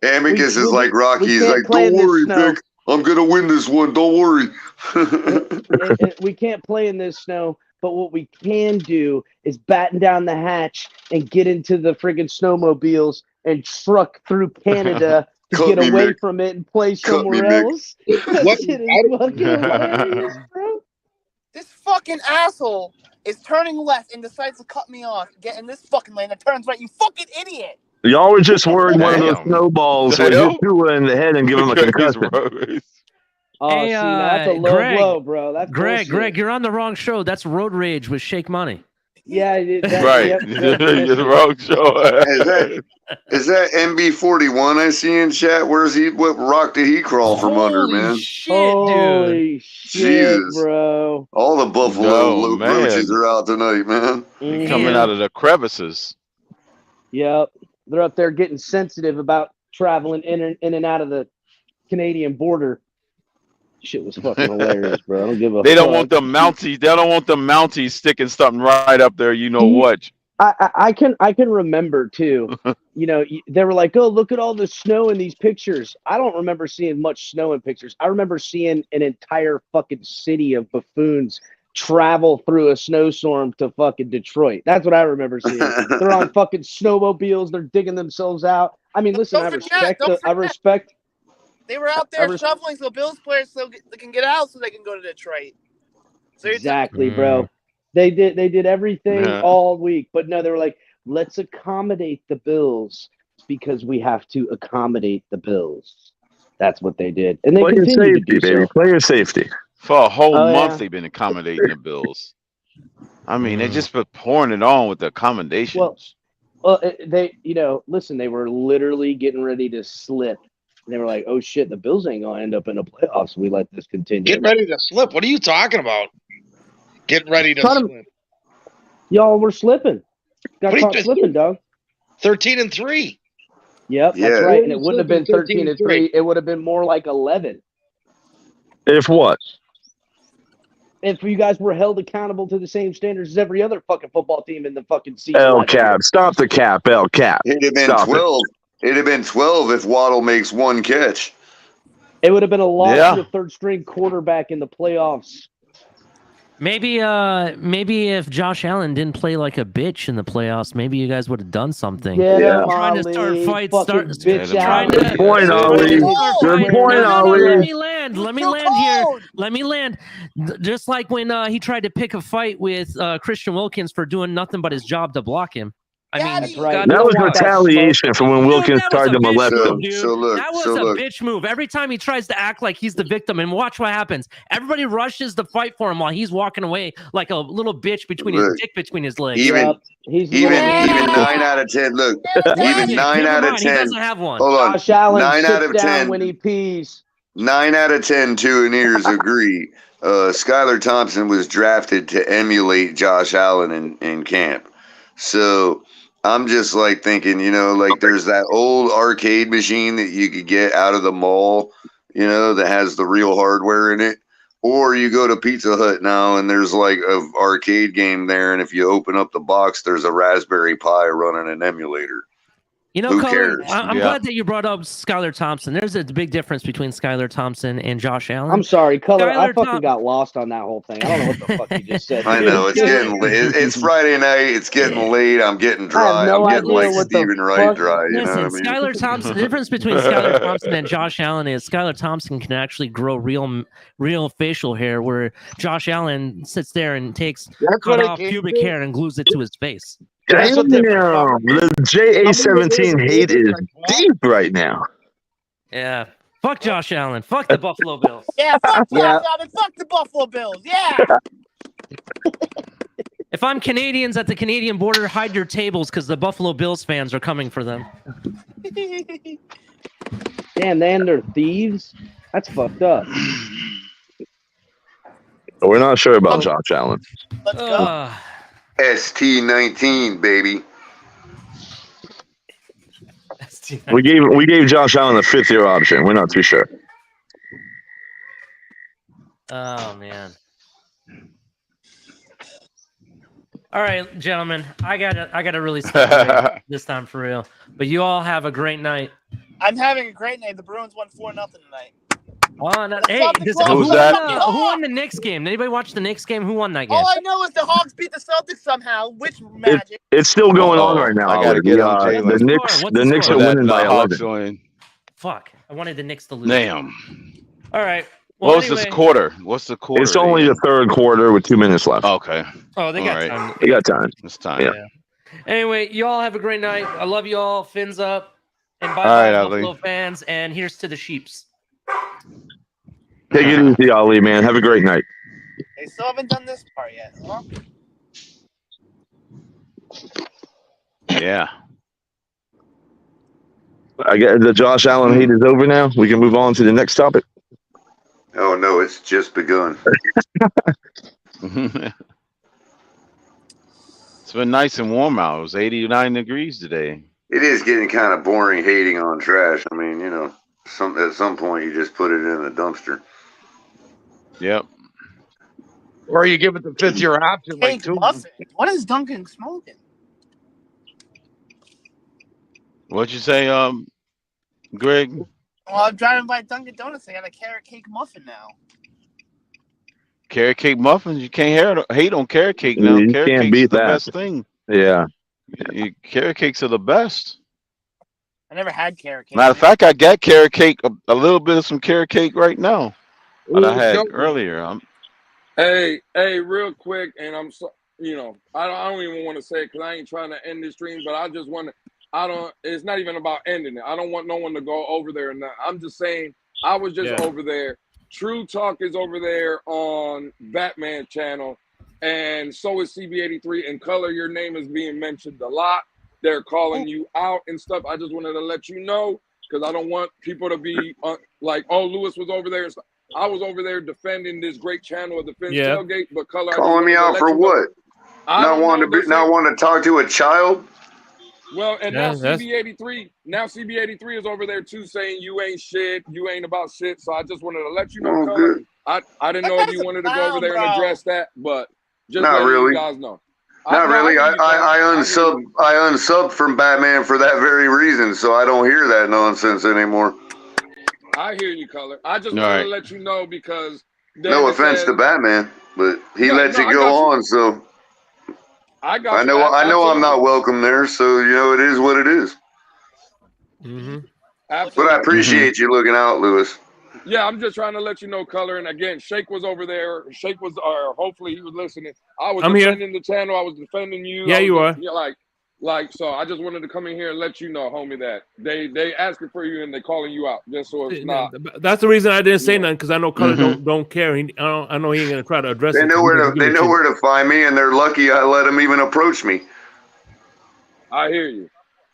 Amicus is like Rocky. He's like, don't worry, Vic. I'm gonna win this one. Don't worry. We can't play in this snow. But what we can do is batten down the hatch and get into the friggin' snowmobiles and truck through Canada to get away from it and play somewhere else. That shit is fucking hilarious, bro. This fucking asshole is turning left and decides to cut me off, get in this fucking lane and turns right. You fucking idiot. Y'all were just worried one of those snowballs would hit Tua in the head and give him a concussion. Oh, hey, see, that's a low blow, bro. That's Greg, you're on the wrong show. That's Road Rage with Shake Money. Yeah, right. You're the wrong show. Is that MB41 I see in chat? What rock did he crawl from under, man? Holy shit, bro. All the Buffalo roaches are out tonight, man. Coming out of the crevices. Yep. They're up there getting sensitive about traveling in and out of the Canadian border. Shit was fucking hilarious, bro. I don't give a They don't fuck. want the Mounties. They don't want the Mounties sticking something right up there. You know what? I can remember too. You know, they were like, "Oh, look at all the snow in these pictures." I don't remember seeing much snow in pictures. I remember seeing an entire fucking city of buffoons travel through a snowstorm to fucking Detroit. That's what I remember seeing. They're on fucking snowmobiles. They're digging themselves out. I mean, listen, I respect. They were out there shoveling so Bills players they can get out so they can go to Detroit. So exactly, bro. They did everything all week, but no, they were like, let's accommodate the Bills because we have to accommodate the Bills. That's what they did, and they continue to do so. Player safety. For a whole month, they've been accommodating the Bills. I mean, they just been pouring it on with the accommodations. Well, they, listen, they were literally getting ready to slip. And they were like, "Oh shit, the Bills ain't gonna end up in the playoffs. We let this continue." Get ready to slip. What are you talking about? Getting ready to slip. Y'all were slipping. Got caught slipping, dog. 13-3. Yep, that's right. And it wouldn't have been 13-3. It would have been more like 11. If what? If you guys were held accountable to the same standards as every other fucking football team in the fucking season. El Cap. Stop the cap, El Cap. It'd have been 12. It'd have been 12 if Waddle makes one catch. It would have been a loss to a third-string quarterback in the playoffs. Maybe if Josh Allen didn't play like a bitch in the playoffs, maybe you guys would have done something. Trying to start fights, Good point, Ollie. Good point, Ollie. Let me land here. Let me land. Just like when he tried to pick a fight with Christian Wilkins for doing nothing but his job to block him. I mean, that's right. That was retaliation for when Wilkins tried to molest him. That was a bitch move. Every time he tries to act like he's the victim, and watch what happens. Everybody rushes to fight for him while he's walking away like a little bitch between his dick between his legs. Even 9 out of 10. Look, even 9 out of 10. He doesn't have one. Hold on. Josh Allen 9 out of sits down 10 when he pees. 9 out of 10 two-and-ears agree. Skylar Thompson was drafted to emulate Josh Allen in camp. So I'm just like thinking, like there's that old arcade machine that you could get out of the mall, that has the real hardware in it. Or you go to Pizza Hut now and there's like an arcade game there. And if you open up the box, there's a Raspberry Pi running an emulator. Who Color, cares? I'm glad that you brought up Skylar Thompson. There's a big difference between Skylar Thompson and Josh Allen. I'm sorry, Color. I fucking got lost on that whole thing. I don't know what the fuck you just said. I know it's getting late. It's Friday night. It's getting late. I'm getting dry. I'm getting like Stephen Wright dry. You know what I mean? Skylar Thompson. The difference between Skylar Thompson and Josh Allen is Skylar Thompson can actually grow real facial hair, where Josh Allen sits there and takes cut off pubic hair and glues it to his face. Damn, the JA-17 hate is deep right now. Yeah. Fuck Josh Allen. Fuck the Buffalo Bills. Yeah, fuck Josh Allen. Fuck the Buffalo Bills. Yeah. If I'm Canadians at the Canadian border, hide your tables because the Buffalo Bills fans are coming for them. Damn, they're thieves? That's fucked up. We're not sure about Josh Allen. Let's go. ST19, baby. We gave Josh Allen a 5th-year option. We're not too sure. Oh man. All right, gentlemen. I gotta really step away this time for real. But you all have a great night. I'm having a great night. The Bruins won 4-0 tonight. Oh, no. Hey, who won the Knicks game? Did anybody watch the Knicks game? Who won that game? All I know is the Hawks beat the Celtics somehow. Which magic? It's still going on right now. I gotta get on Jalen. The Knicks are winning by 11. Fuck! I wanted the Knicks to lose. Damn. All right. Well, what's this quarter? What's the quarter? It's only the 3rd quarter with 2 minutes left. Okay. Oh, they got time. They got time. It's time. Yeah. Anyway, you all have a great night. I love you all. Fins up. And bye, right, Buffalo fans. And here's to the Sheeps. Take it easy, Ali, man. Have a great night. They still haven't done this part yet, huh? Yeah. I get the Josh Allen hate is over now. We can move on to the next topic. Oh no, it's just begun. It's been nice and warm out. It was 89 degrees today. It is getting kind of boring hating on trash. I mean, at some point you just put it in the dumpster. Yep. Or you give it the 5th-year option. Cake muffin. What is Duncan smoking? What'd you say, Greg? Well, I'm driving by Dunkin' Donuts. They got a carrot cake muffin now. Carrot cake muffins? You can't hate on carrot cake now. You Carrot can't cake's beat the that. best thing. Yeah. Carrot cakes are the best. I never had carrot cake. Matter of fact, I got carrot cake, a little bit of some carrot cake right now. That I had earlier. Hey, real quick, and I'm so, I don't even want to say it because I ain't trying to end this stream, but I just want to. It's not even about ending it. I don't want no one to go over there and I'm just saying I was just over there. True Talk is over there on Batman channel, and so is CB83. And Color, your name is being mentioned a lot. they're calling you out and stuff. I just wanted to let you know because I don't want people to be like, oh, Lewis was over there. I was over there defending this great channel of the Finns Tailgate, but Color calling me out for what? Not wanting to talk to a child. Well, and now CB83 is over there too, saying you ain't shit, you ain't about shit. So I just wanted to let you know, Color. I didn't know if you wanted to go over there and address that, but just letting you guys know. Not really. I unsubbed from Batman for that very reason, so I don't hear that nonsense anymore. I hear you, Color. I just wanted to let you know because no offense to Batman, but he lets it go on, so I know I'm not welcome there, so you know it is what it is. But I appreciate you looking out, Lewis. Yeah, I'm just trying to let you know, Color. And again, Shake was over there. Shake was, hopefully he was listening. I was defending the channel. I was defending you. Yeah, you are. So I just wanted to come in here and let you know, homie, that they asking for you and they calling you out just so it's not. That's the reason I didn't say nothing because I know Color don't care. I know he ain't gonna try to address it. They know where to find me, and they're lucky I let him even approach me. I hear you.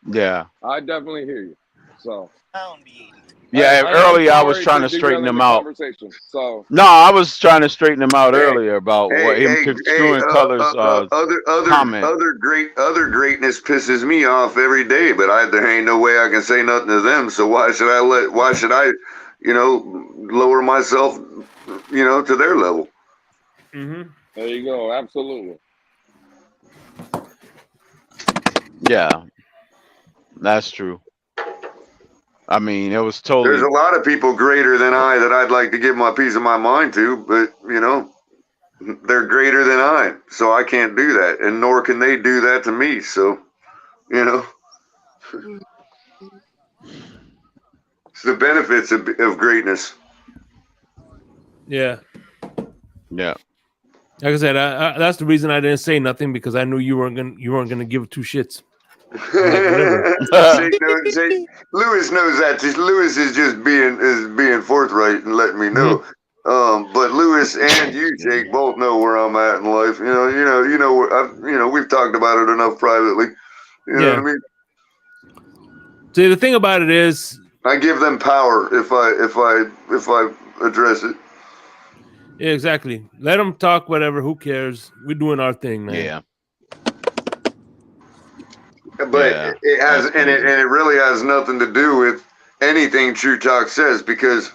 Yeah, I definitely hear you. So. Yeah, earlier I was trying to straighten him out. So. No, I was trying to straighten him out earlier about him construing Color's comment. Other greatness pisses me off every day, but there ain't no way I can say nothing to them. So why should I, lower myself, to their level? There you go. Absolutely. Yeah, that's true. I mean, it was totally. There's a lot of people greater than I that I'd like to give my piece of my mind to, but they're greater than I, so I can't do that, and nor can they do that to me. So, it's the benefits of greatness. Yeah. Yeah. Like I said, that's the reason I didn't say nothing because I knew you weren't gonna give two shits. Lewis knows that. Lewis is just being forthright and letting me know. But Lewis and you, Jake, both know where I'm at in life. We've talked about it enough privately. You know what I mean? See, the thing about it is, I give them power if I address it. Yeah, exactly. Let them talk. Whatever. Who cares? We're doing our thing, man. Yeah. But it has, and it really has nothing to do with anything True Talk says because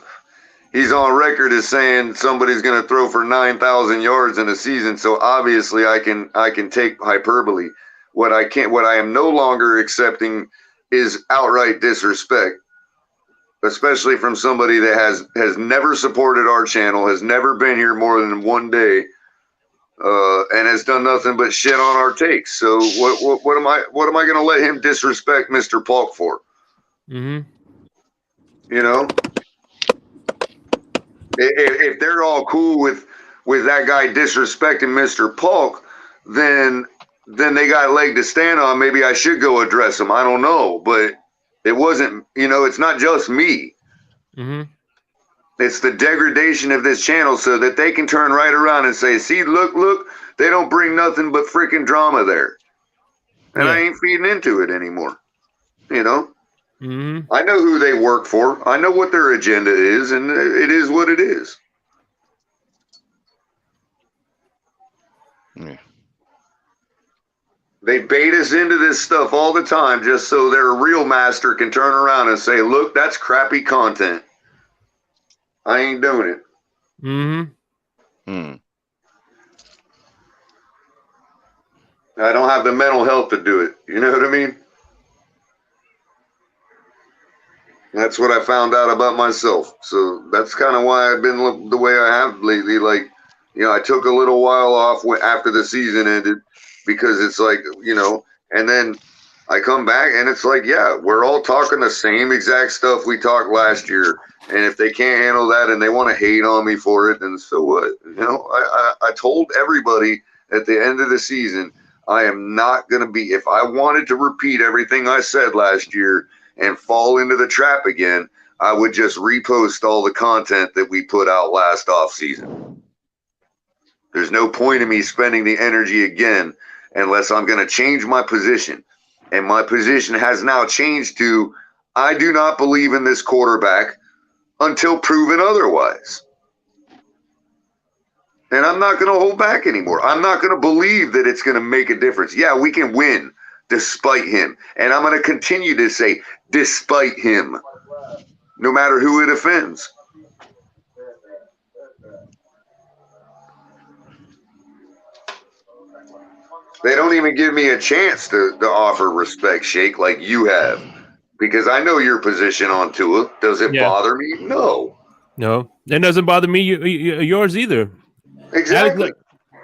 he's on record as saying somebody's going to throw for 9,000 yards in a season. So obviously, I can take hyperbole. What I am no longer accepting is outright disrespect, especially from somebody that has never supported our channel, has never been here more than one day. And has done nothing but shit on our takes. So what am I going to let him disrespect Mr. Polk for? If they're all cool with that guy disrespecting Mr. Polk, then they got a leg to stand on. Maybe I should go address him. I don't know, but it wasn't. It's not just me. It's the degradation of this channel so that they can turn right around and say, see, look, they don't bring nothing but freaking drama there. And I ain't feeding into it anymore. I know who they work for. I know what their agenda is, and it is what it is. Yeah. They bait us into this stuff all the time just so their real master can turn around and say, look, that's crappy content. I ain't doing it. I don't have the mental health to do it. You know what I mean? That's what I found out about myself. So that's kind of why I've been the way I have lately. Like, I took a little while off after the season ended because it's like, and then I come back and it's like, yeah, we're all talking the same exact stuff we talked last year. And if they can't handle that and they want to hate on me for it, then so what? I told everybody at the end of the season, I am not going to be, if I wanted to repeat everything I said last year and fall into the trap again, I would just repost all the content that we put out last off season. There's no point in me spending the energy again unless I'm going to change my position. And my position has now changed to I do not believe in this quarterback until proven otherwise. And I'm not going to hold back anymore. I'm not going to believe that it's going to make a difference. Yeah, we can win despite him. And I'm going to continue to say despite him, no matter who it offends. They don't even give me a chance to offer respect, Shake, like you have. Because I know your position on Tua. Does it bother me? No. No. It doesn't bother me. Yours either. Exactly.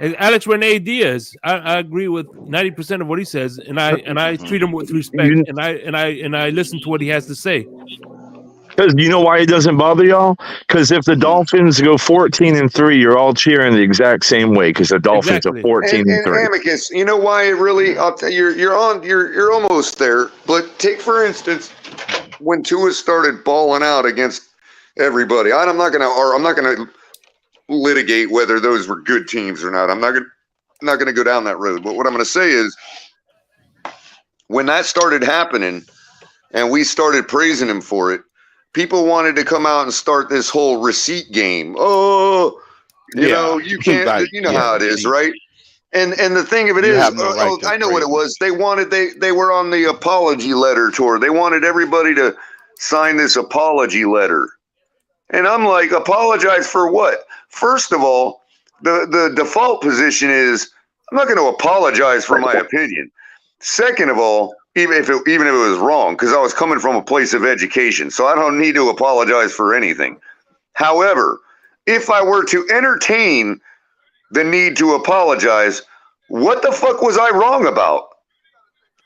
Alex Rene Diaz, I agree with 90% of what he says, and I treat him with respect, and I listen to what he has to say. Because you know why it doesn't bother y'all? Because if the Dolphins go 14-3, you're all cheering the exact same way. Because the Dolphins are 14-3. And Amicus, you know why it really? I'll tell you, you're almost there. But take for instance, when Tua started balling out against everybody, I'm not gonna litigate whether those were good teams or not. I'm not gonna go down that road. But what I'm gonna say is, when that started happening, and we started praising him for it, people wanted to come out and start this whole receipt game. Oh, you know, you can't. You know how it is, right? And the thing of it is, I know what it was. They were on the apology letter tour. They wanted everybody to sign this apology letter. And I'm like, apologize for what? First of all, the default position is I'm not going to apologize for my opinion. Second of all, even if it was wrong, because I was coming from a place of education, so I don't need to apologize for anything. However, if I were to entertain the need to apologize, what the fuck was I wrong about?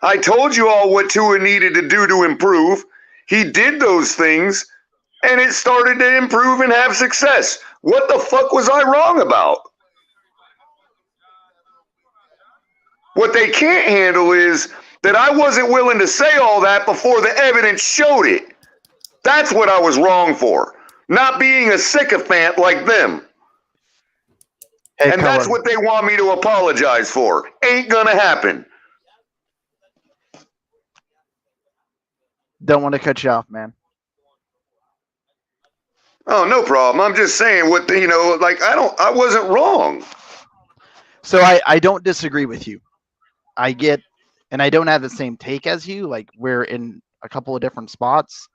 I told you all what Tua needed to do to improve. He did those things, and it started to improve and have success. What the fuck was I wrong about? What they can't handle is that I wasn't willing to say all that before the evidence showed it. That's what I was wrong for. Not being a sycophant like them. Hey, and that's what they want me to apologize for. Ain't gonna happen. Don't want to cut you off, man. Oh, no problem. I'm just saying I wasn't wrong. So I don't disagree with you. I get, and I don't have the same take as you. Like, we're in a couple of different spots,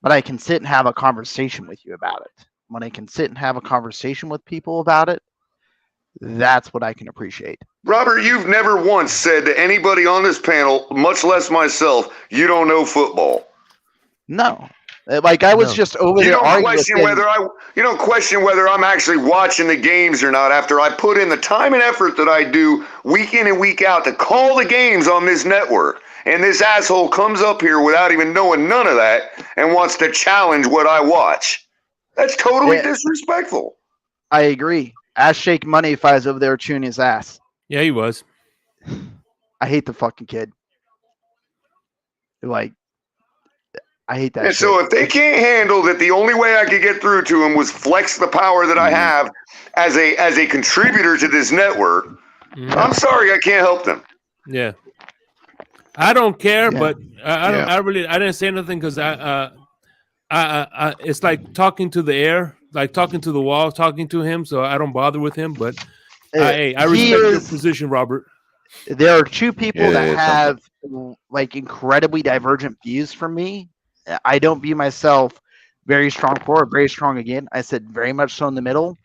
but I can sit and have a conversation with you about it. When I can sit and have a conversation with people about it, that's what I can appreciate. Robert, you've never once said to anybody on this panel, much less myself, you don't know football. No. Like, I was just over there arguing. You don't question whether I'm actually watching the games or not after I put in the time and effort that I do week in and week out to call the games on this network. And this asshole comes up here without even knowing none of that and wants to challenge what I watch. That's totally disrespectful. I agree. Ask Shake Money if I was over there chewing his ass. Yeah, he was. I hate the fucking kid. Like, I hate that. And shit. so if they can't handle that, the only way I could get through to him was flex the power that I have as a contributor to this network. I'm sorry, I can't help them. Yeah, I don't care, but I didn't say nothing because I it's like talking to the air, like talking to the wall, talking to him. So I don't bother with him. But I respect your position, Robert. There are two people that have like incredibly divergent views from me. I don't view myself very strong forward, very strong again. I said very much so in the middle.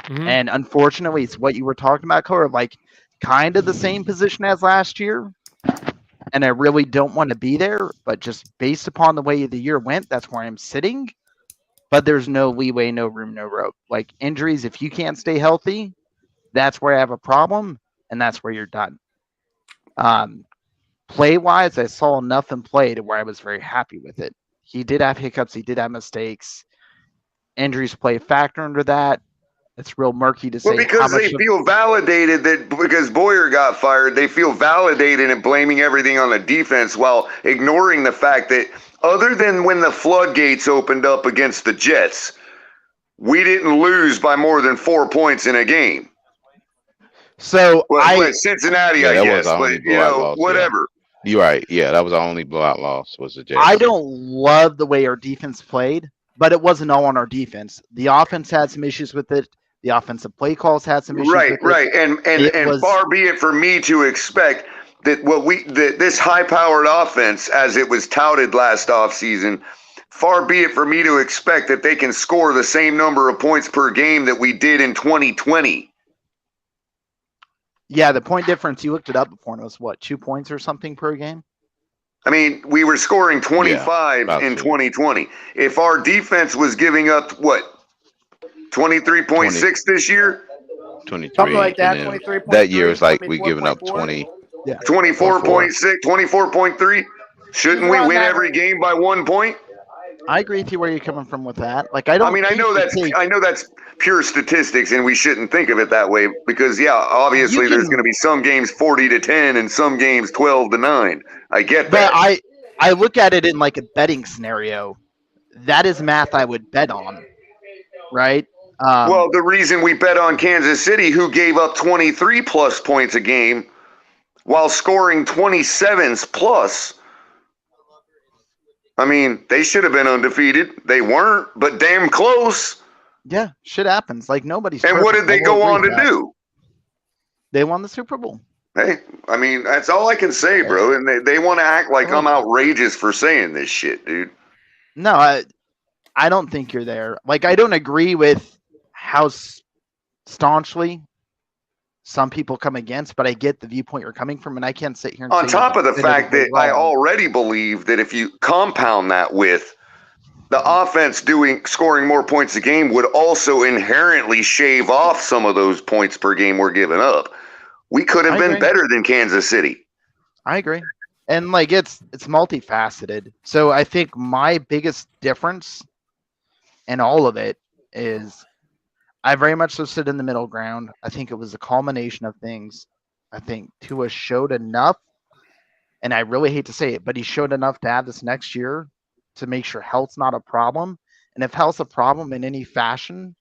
And unfortunately, it's what you were talking about, Cole, like kind of the same position as last year. And I really don't want to be there, but just based upon the way the year went, that's where I'm sitting. But there's no leeway, no room, no rope. Like injuries, if you can't stay healthy, that's where I have a problem, and that's where you're done. Play-wise, I saw enough in play to where I was very happy with it. He did have hiccups. He did have mistakes. Injuries play a factor under that. It's real murky to say. Well, because they feel validated that because Boyer got fired, they feel validated in blaming everything on the defense while ignoring the fact that other than when the floodgates opened up against the Jets, we didn't lose by more than 4 points in a game. So Cincinnati, I guess, but whatever. You're right. Yeah, that was our only blowout loss was the Jets. I don't love the way our defense played, but it wasn't all on our defense. The offense had some issues with it. The offensive play calls had some issues with it. Right. And far be it for me to expect that this high-powered offense, as it was touted last offseason, far be it for me to expect that they can score the same number of points per game that we did in 2020. Yeah, the point difference, you looked it up before, and it was what, 2 points or something per game? I mean, we were scoring 25 in 2020. If our defense was giving up, what, 23.6 this year? 23. Something like that, 23. That year was like we giving up 20. Yeah. 24.6, 24.3. Shouldn't we win every game by 1 point? I agree with you where you're coming from with that. Like, I know that's pure statistics, and we shouldn't think of it that way because, obviously there's going to be some games 40-10 and some games 12-9. I get that. But I look at it in like a betting scenario. That is math I would bet on, right? Well, the reason we bet on Kansas City, who gave up 23 plus points a game while scoring 27s plus. I mean, they should have been undefeated. They weren't, but damn close. Yeah, shit happens. Like, nobody's. And what did they go on to do? They won the Super Bowl. Hey, I mean, that's all I can say, bro. And they want to act like I'm outrageous for saying this shit, dude. No, I don't think you're there. Like, I don't agree with how staunchly some people come against, but I get the viewpoint you're coming from, and I can't sit here and on top of the fact that I already believe that if you compound that with the offense scoring more points a game would also inherently shave off some of those points per game we're giving up. We could have been better than Kansas City. I agree. And like it's multifaceted. So I think my biggest difference in all of it is I very much so sit in the middle ground. I think it was a culmination of things. I think Tua showed enough, and I really hate to say it, but he showed enough to have this next year to make sure health's not a problem. And if health's a problem in any fashion,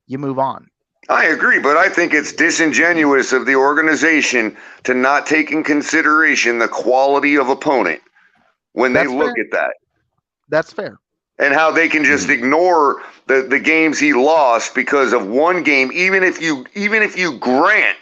you move on. I agree, but I think it's disingenuous of the organization to not take in consideration the quality of opponent when they look at that. That's fair. And how they can just ignore the games he lost because of one game, even if you grant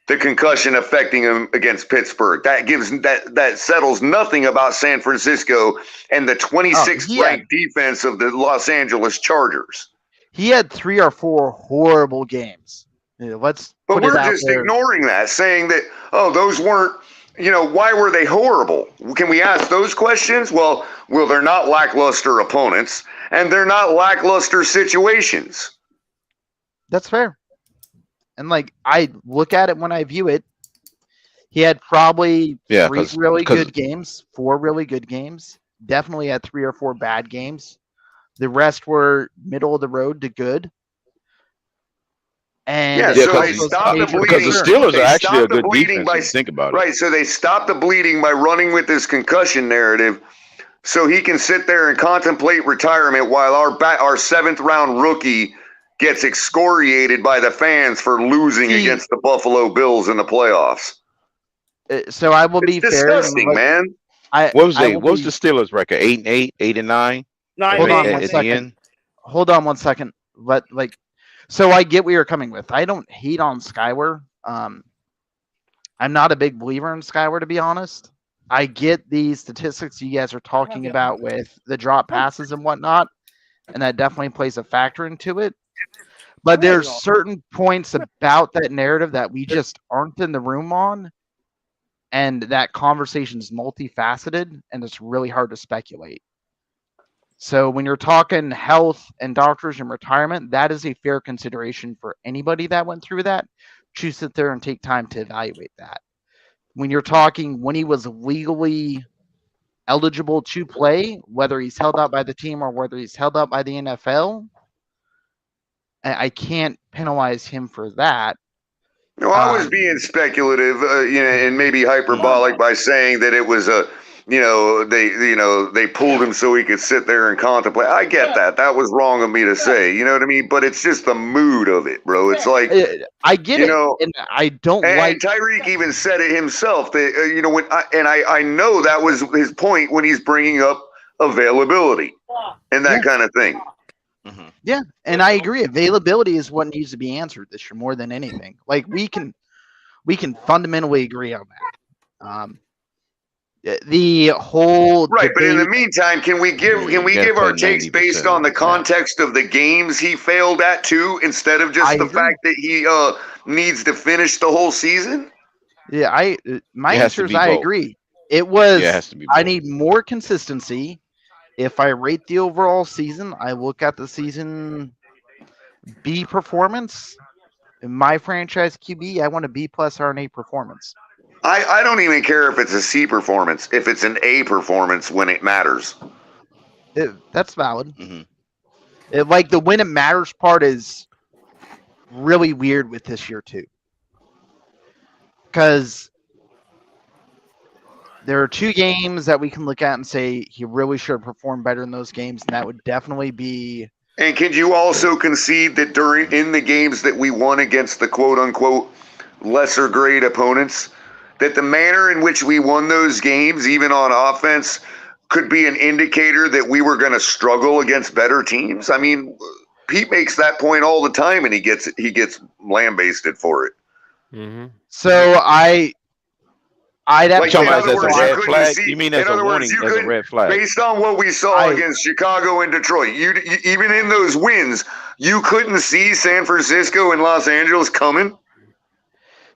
the concussion affecting him against Pittsburgh. That settles nothing about San Francisco and the 26th ranked defense of the Los Angeles Chargers. He had 3 or 4 horrible games. But we're just ignoring that, saying that, those weren't, why were they horrible? Can we ask those questions? Well, they're not lackluster opponents, and they're not lackluster situations. That's fair. And, like, I look at it when I view it. He had probably 4 really good games. Definitely had 3 or 4 bad games. The rest were middle of the road to good. And because the Steelers are actually a good defense. If you think about it, right? So they stopped the bleeding by running with this concussion narrative, so he can sit there and contemplate retirement while our 7th round rookie gets excoriated by the fans for losing against the Buffalo Bills in the playoffs. So I will be disgusting, fair, man. What was the Steelers' record? 8-8, 8-9. Hold on 1 second. Hold on 1 second. So I get where you're coming with. I don't hate on Skywar. I'm not a big believer in Skywar, to be honest. I get the statistics you guys are talking about with the drop passes and whatnot, and that definitely plays a factor into it. But there's certain points about that narrative that we just aren't in the room on, and that conversation is multifaceted, and it's really hard to speculate. So when you're talking health and doctors and retirement, that is a fair consideration for anybody that went through that. Choose sit there and take time to evaluate that. When you're talking when he was legally eligible to play, whether he's held out by the team or whether he's held out by the NFL, I can't penalize him for that. No, I was being speculative, and maybe hyperbolic by saying that it was they pulled him so he could sit there and contemplate. I get that. That was wrong of me to say. You know what I mean? But it's just the mood of it, bro. It's like I get it, and I don't like. Tyreek even said it himself. That I know that was his point when he's bringing up availability and that kind of thing. Mm-hmm. Yeah, and I agree. Availability is what needs to be answered this year more than anything. Like we can fundamentally agree on that. The whole right, but in the meantime, can we give our takes based on the context of the games he failed at too, instead of just the fact that he needs to finish the whole season? Yeah, my answer is I agree. It was I need more consistency. If I rate the overall season, I look at the season B performance. In my franchise QB, I want a B plus or an A performance. I don't even care if it's a C performance, if it's an A performance when it matters. That's valid. Mm-hmm. Like the when it matters part is really weird with this year too. Because there are 2 games that we can look at and say he really should have performed better in those games, and that would definitely be. And can you also concede that in the games that we won against the quote unquote lesser grade opponents, that the manner in which we won those games, even on offense, could be an indicator that we were going to struggle against better teams? I mean, Pete makes that point all the time, and he gets lambasted for it. Mm-hmm. So I'd have like, to. In other words, red flag? You mean as a warning, as a red flag? Based on what we saw against Chicago and Detroit, you even in those wins, you couldn't see San Francisco and Los Angeles coming.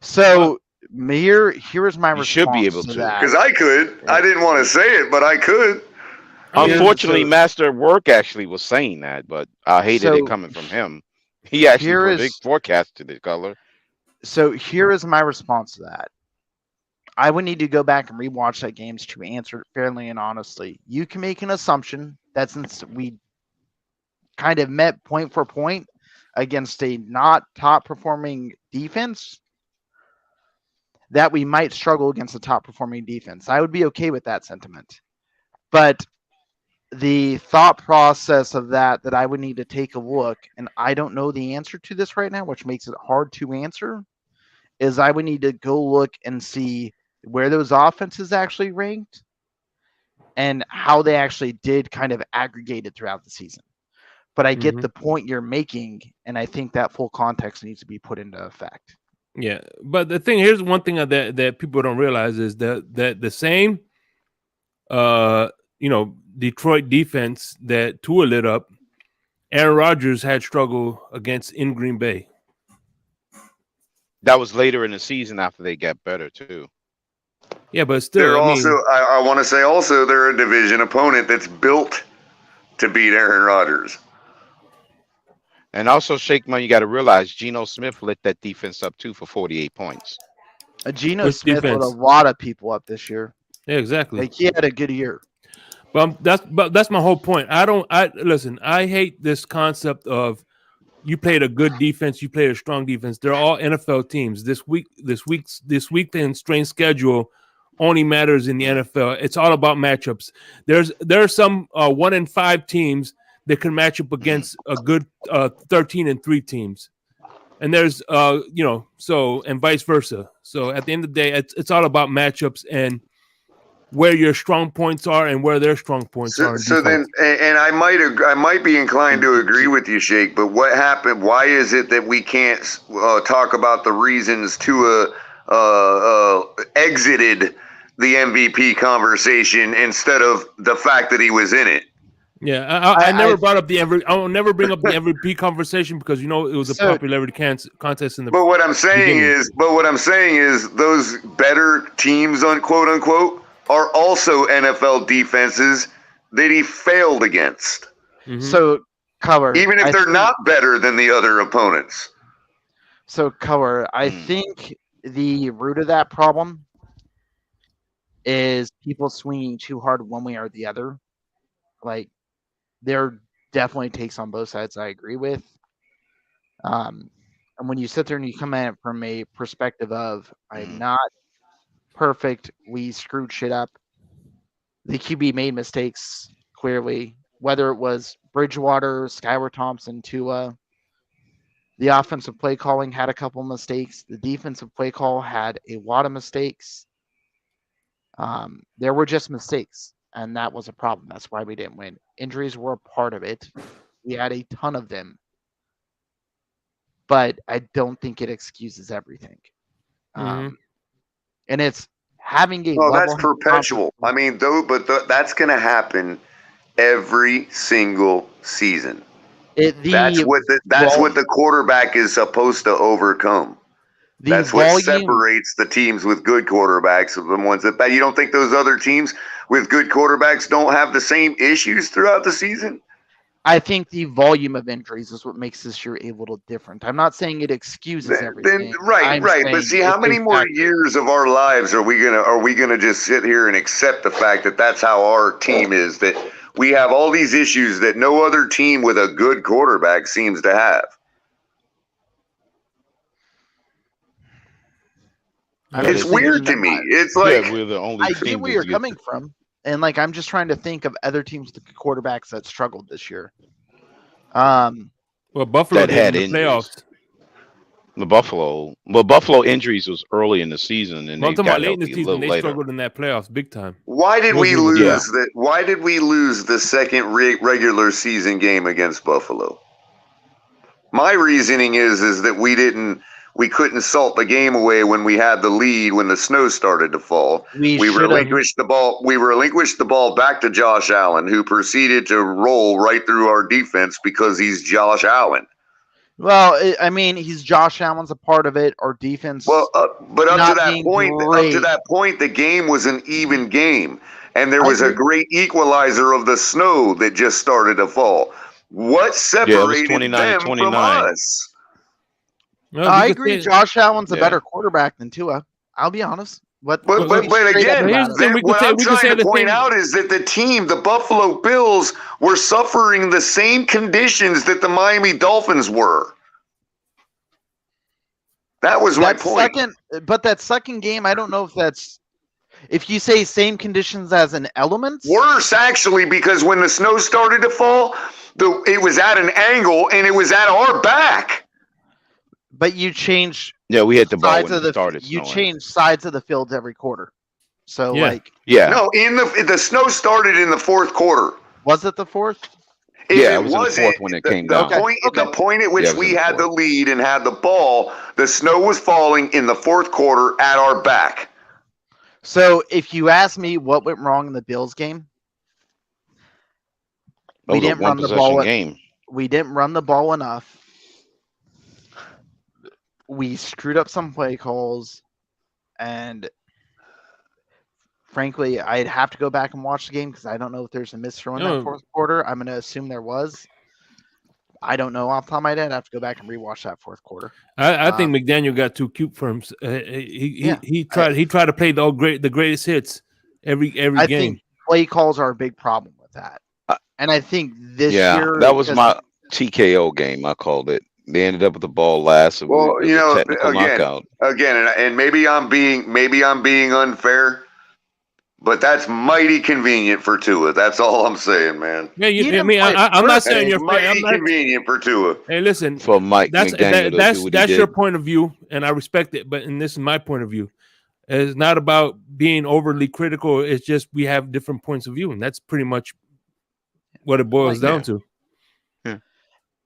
So here is my response. Should be able to, because I could. I didn't want to say it, but I could. Unfortunately, Master Work actually was saying that, but I hated it coming from him. He actually forecasted the color. So here is my response to that. I would need to go back and rewatch that games to answer it fairly and honestly. You can make an assumption that since we kind of met point for point against a not top performing defense, that we might struggle against a top performing defense. I would be okay with that sentiment. But the thought process of that I would need to take a look, and I don't know the answer to this right now, which makes it hard to answer, is I would need to go look and see where those offenses actually ranked and how they actually did kind of aggregated throughout the season. But I get the point you're making, and I think that full context needs to be put into effect. Yeah, but here's one thing that people don't realize is that the same, Detroit defense that Tua lit up, Aaron Rodgers had struggle against in Green Bay. That was later in the season after they got better too. Yeah, but still, I want to say also they're a division opponent that's built to beat Aaron Rodgers. And also, Shakeman, you got to realize Geno Smith lit that defense up too for 48 points. Geno Smith lit a lot of people up this year. Yeah, exactly. Like he had a good year. But that's my whole point. I hate this concept of you played a good defense, you played a strong defense. They're all NFL teams. This weekend strength schedule only matters in the NFL. It's all about matchups. There are some 1-5 teams that can match up against a good 13-3 teams, and there's and vice versa. So at the end of the day, it's all about matchups and where your strong points are and where their strong points are. So then, and I might be inclined to agree with you, Shake. But what happened? Why is it that we can't talk about the reasons Tua exited the MVP conversation instead of the fact that he was in it? Yeah, I never brought up I will never bring up the MVP conversation because it was a popularity contest in the. But what I'm saying is, those better teams, quote unquote, are also NFL defenses that he failed against. Mm-hmm. So cover, even if they're not better than the other opponents. So cover, I think the root of that problem is people swinging too hard one way or the other. Like, there definitely takes on both sides I agree with. And when you sit there and you come at it from a perspective of I'm not perfect, we screwed shit up, the QB made mistakes clearly, whether it was Bridgewater, Skylar Thompson, Tua. The offensive play calling had a couple mistakes. The defensive play call had a lot of mistakes. There were just mistakes, and that was a problem. That's why we didn't win. Injuries were a part of it. We had a ton of them, but I don't think it excuses everything. And it's having a that's perpetual. I mean, that's going to happen every single season. That's what the quarterback is supposed to overcome. That's what separates the teams with good quarterbacks from the ones that bad. You don't think those other teams with good quarterbacks don't have the same issues throughout the season? I think the volume of injuries is what makes this year a little different. I'm not saying it excuses everything. Right. But see, how many more years of our lives are we gonna just sit here and accept the fact that that's how our team is? That we have all these issues that no other team with a good quarterback seems to have. It's weird to me. It's like we're the only I get where you're coming from, and like I'm just trying to think of other teams with quarterbacks that struggled this year. Well, Buffalo that had in the playoffs. The Buffalo injuries was early in the season, and they got late in the healthy a season. little They later. struggled in that playoffs big time. Why did we lose that? Why did we lose the second regular season game against Buffalo? My reasoning is that we couldn't salt the game away when we had the lead when the snow started to fall. We relinquished the ball. We relinquished the ball back to Josh Allen, who proceeded to roll right through our defense because he's Josh Allen. Well, I mean, he's Josh Allen's a part of it. Our defense. Well, but up to that point, the game was an even game, and there was a great equalizer of the snow that just started to fall. What separated them from us? Well, I agree. Josh Allen's a better quarterback than Tua. I'll be honest. But again, what I'm trying to point out is that the Buffalo Bills, were suffering the same conditions that the Miami Dolphins were. That was my point. But that second game, I don't know if you say same conditions as an element. Worse, actually, because when the snow started to fall, it was at an angle and it was at our back. But you change. Yeah, we hit the ball when it started. You change sides of the field every quarter. So No, the snow started in the fourth quarter. Was it the fourth? It was in the fourth when it came down. The point at which we had the lead and had the ball, the snow was falling in the fourth quarter at our back. So if you ask me what went wrong in the Bills game, we didn't run the ball. We didn't run the ball enough. We screwed up some play calls, and frankly, I'd have to go back and watch the game because I don't know if there's a misthrow in that fourth quarter. I'm going to assume there was. I don't know off the top of my head. I have to go back and rewatch that fourth quarter. I think McDaniel got too cute for him. He tried to play the greatest hits every game. I think play calls are a big problem with that, and I think this year that was my TKO game. I called it. They ended up with the ball last. Well, again, and maybe I'm being unfair, but that's mighty convenient for Tua. That's all I'm saying, man. Yeah, I'm not saying you're mighty convenient for Tua. Hey, listen, for Mike McDaniel, that's your point of view, and I respect it. But this is my point of view. It's not about being overly critical. It's just we have different points of view, and that's pretty much what it boils down to.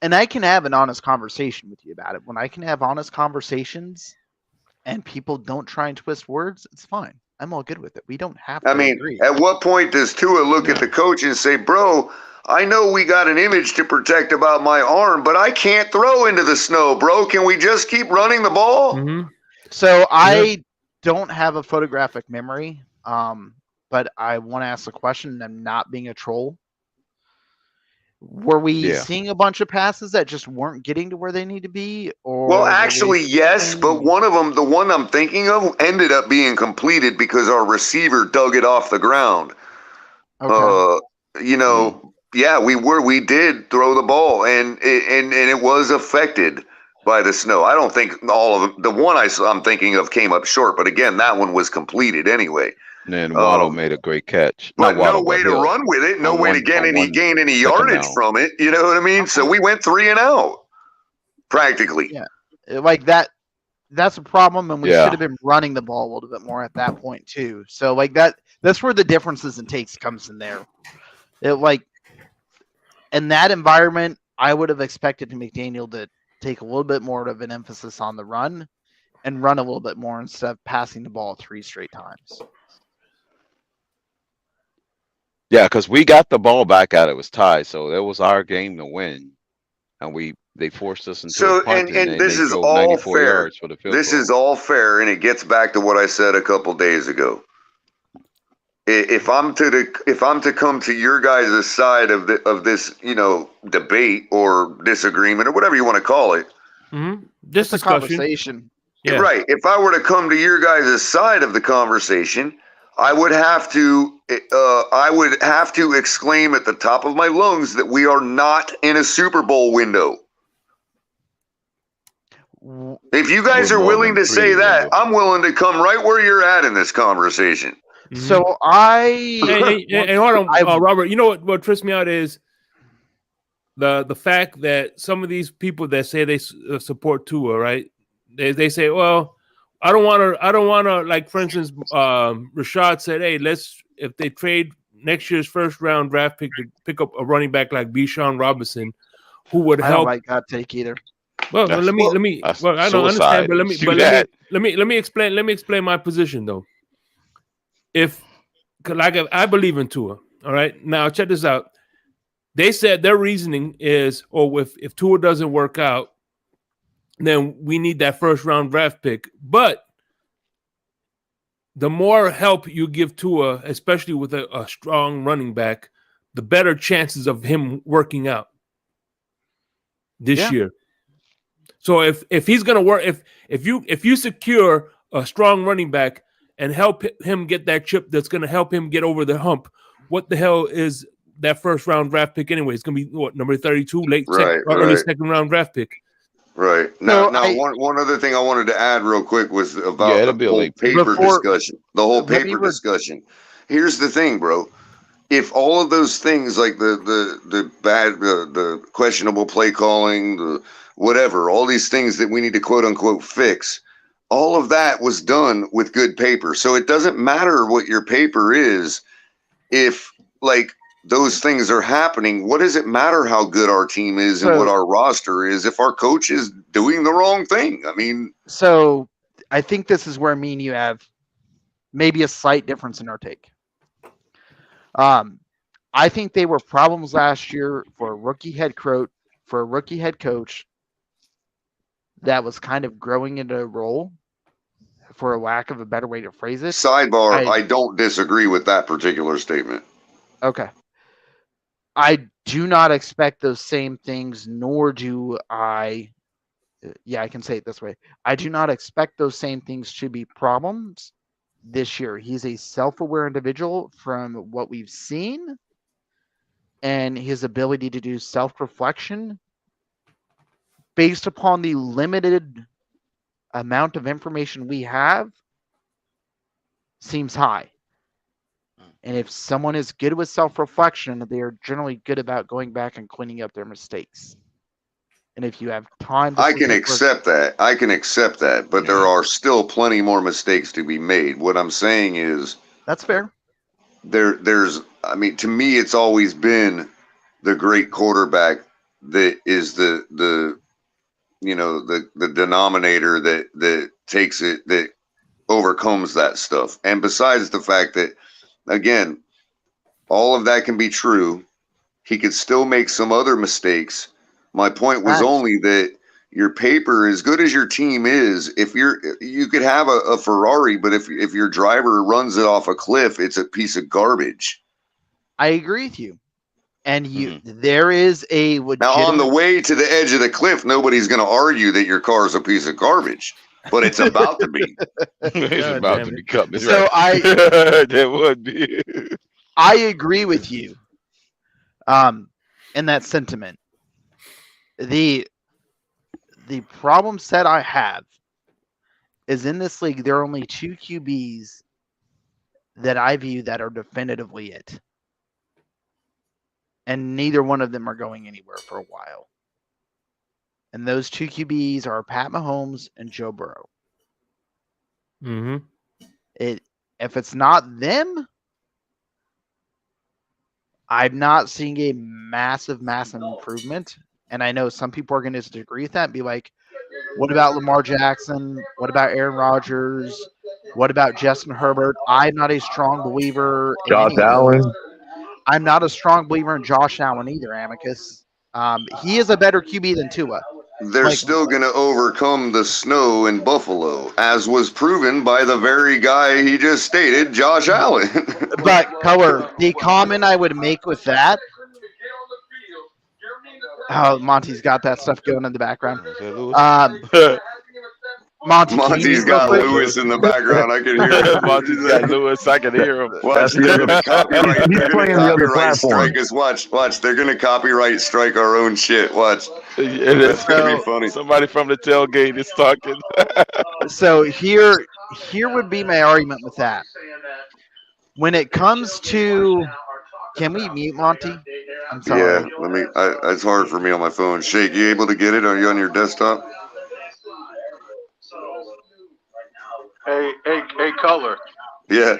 And I can have an honest conversation with you about it. When I can have honest conversations and people don't try and twist words, it's fine. I'm all good with it. We don't have to agree. At what point does Tua look at the coach and say, bro, I know we got an image to protect about my arm, but I can't throw into the snow, bro. Can we just keep running the ball? Mm-hmm. So I don't have a photographic memory, but I want to ask the question, and I'm not being a troll. Were we seeing a bunch of passes that just weren't getting to where they need to be? Well, actually, yes, but one of them, the one I'm thinking of, ended up being completed because our receiver dug it off the ground. Okay. We did throw the ball, and it was affected by the snow. I don't think all of them. The one I'm thinking of came up short, but again, that one was completed anyway. And Waddle made a great catch. But Waddle, no way to run with it. No way to gain any yardage from it. You know what I mean? So we went 3 and out, practically. Yeah, like that. That's a problem, and we should have been running the ball a little bit more at that point too. So like that's where the differences in takes comes in there. In that environment, I would have expected McDaniel to take a little bit more of an emphasis on the run and run a little bit more instead of passing the ball 3 straight times. Yeah, because we got the ball back out. It was tied, so it was our game to win, and they forced us into a punt, and this is all fair. This is all fair, and it gets back to what I said a couple days ago. If I'm to come to your guys' side of this, debate or disagreement or whatever you want to call it, this is a conversation. Yeah. Right. If I were to come to your guys' side of the conversation, I would have to exclaim at the top of my lungs that we are not in a Super Bowl window. If you guys are willing to say that, I'm willing to come right where you're at in this conversation. So Robert, you know what trips me out is the fact that some of these people that say they support Tua, right? They say, well, I don't want to, like, for instance, Rashad said, hey, if they trade next year's first round draft pick to pick up a running back like Bijan Robinson, who would help. I don't like that take either. Well, let me. Well, I don't understand, but let me explain. Let me explain my position though. I believe in Tua. All right, now check this out. They said their reasoning is, if Tua doesn't work out, then we need that first round draft pick. But the more help you give Tua, especially with a strong running back, the better chances of him working out this year. So if he's gonna work, if you secure a strong running back and help him get that chip that's gonna help him get over the hump, what the hell is that first round draft pick anyway? It's gonna be what, number 32, early second round draft pick. Right. Now, one other thing I wanted to add real quick was about the whole paper discussion. The whole paper discussion. Here's the thing, bro. If all of those things, like the bad, the questionable play calling, the whatever, all these things that we need to quote unquote fix, all of that was done with good paper. So it doesn't matter what your paper is. If like those things are happening, what does it matter how good our team is and what our roster is if our coach is doing the wrong thing? I mean, so I think this is where me and you have maybe a slight difference in our take. I think they were problems last year for a rookie head coach that was kind of growing into a role, for a lack of a better way to phrase it. Sidebar, I don't disagree with that particular statement. Okay. I do not expect those same things, nor do I. Yeah, I can say it this way. I do not expect those same things to be problems this year. He's a self-aware individual from what we've seen, and his ability to do self-reflection based upon the limited amount of information we have seems high. And if someone is good with self-reflection, they are generally good about going back and cleaning up their mistakes. And if you have time, I can accept that. I can accept that, but there are still plenty more mistakes to be made. What I'm saying is, that's fair. There's, I mean, to me, it's always been the great quarterback that is the denominator that takes it, that overcomes that stuff. And besides the fact that, again, all of that can be true, he could still make some other mistakes. My point was only that your paper, as good as your team is, you could have a Ferrari, but if your driver runs it off a cliff, it's a piece of garbage. I agree with you. And there is a now on the way to the edge of the cliff, nobody's going to argue that your car is a piece of garbage, but it's about to be. It's about to become. So right. There would be. I agree with you, in that sentiment. The problem set I have is in this league, there are only 2 QBs that I view that are definitively it. And neither one of them are going anywhere for a while. And those 2 QBs are Pat Mahomes and Joe Burrow. Mm-hmm. If it's not them, I'm not seeing a massive improvement. And I know some people are going to disagree with that and be like, what about Lamar Jackson? What about Aaron Rodgers? What about Justin Herbert? I'm not a strong believer in Josh Allen. I'm not a strong believer in Josh Allen either, Amicus. He is a better QB than Tua. They're still going to overcome the snow in Buffalo, as was proven by the very guy he just stated, Josh Allen. But, Color, the comment I would make with that, Monty's got that stuff going in the background. Monty's got Lewis in the background. I can hear him. Monty's got Lewis. I can hear him. Watch, they're going to copyright strike us. Watch. They're going to copyright strike our own shit. Watch. It's going to be funny. Somebody from the tailgate is talking. So here would be my argument with that. When it comes to, can we mute Monty? I'm sorry. Yeah, it's hard for me on my phone. Shake, you able to get it? Are you on your desktop? Hey, Color. Yeah.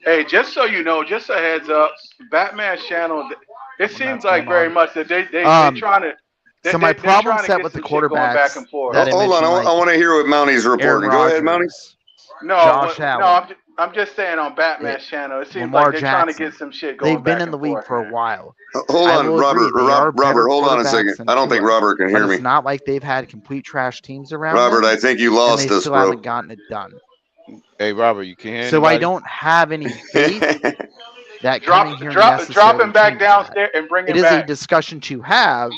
Hey, just so you know, just a heads up, Batman's channel. It seems like very much that they're trying to. So my problem set with the quarterbacks. Back and forth. Hold on, I want to hear what Mounty's reporting. Go ahead, Mounty. I'm just saying on Batman's channel, it seems like they're trying to get some shit going. They've been in the league for a while. Hold on, Robert, hold on a second. I don't think Robert can hear me. It's not like they've had complete trash teams around. Robert, I think you lost us, still bro. haven't gotten it done. Hey, Robert, you can hear So I don't have any faith that coming here drop him back downstairs and bring him back. It is a discussion to have.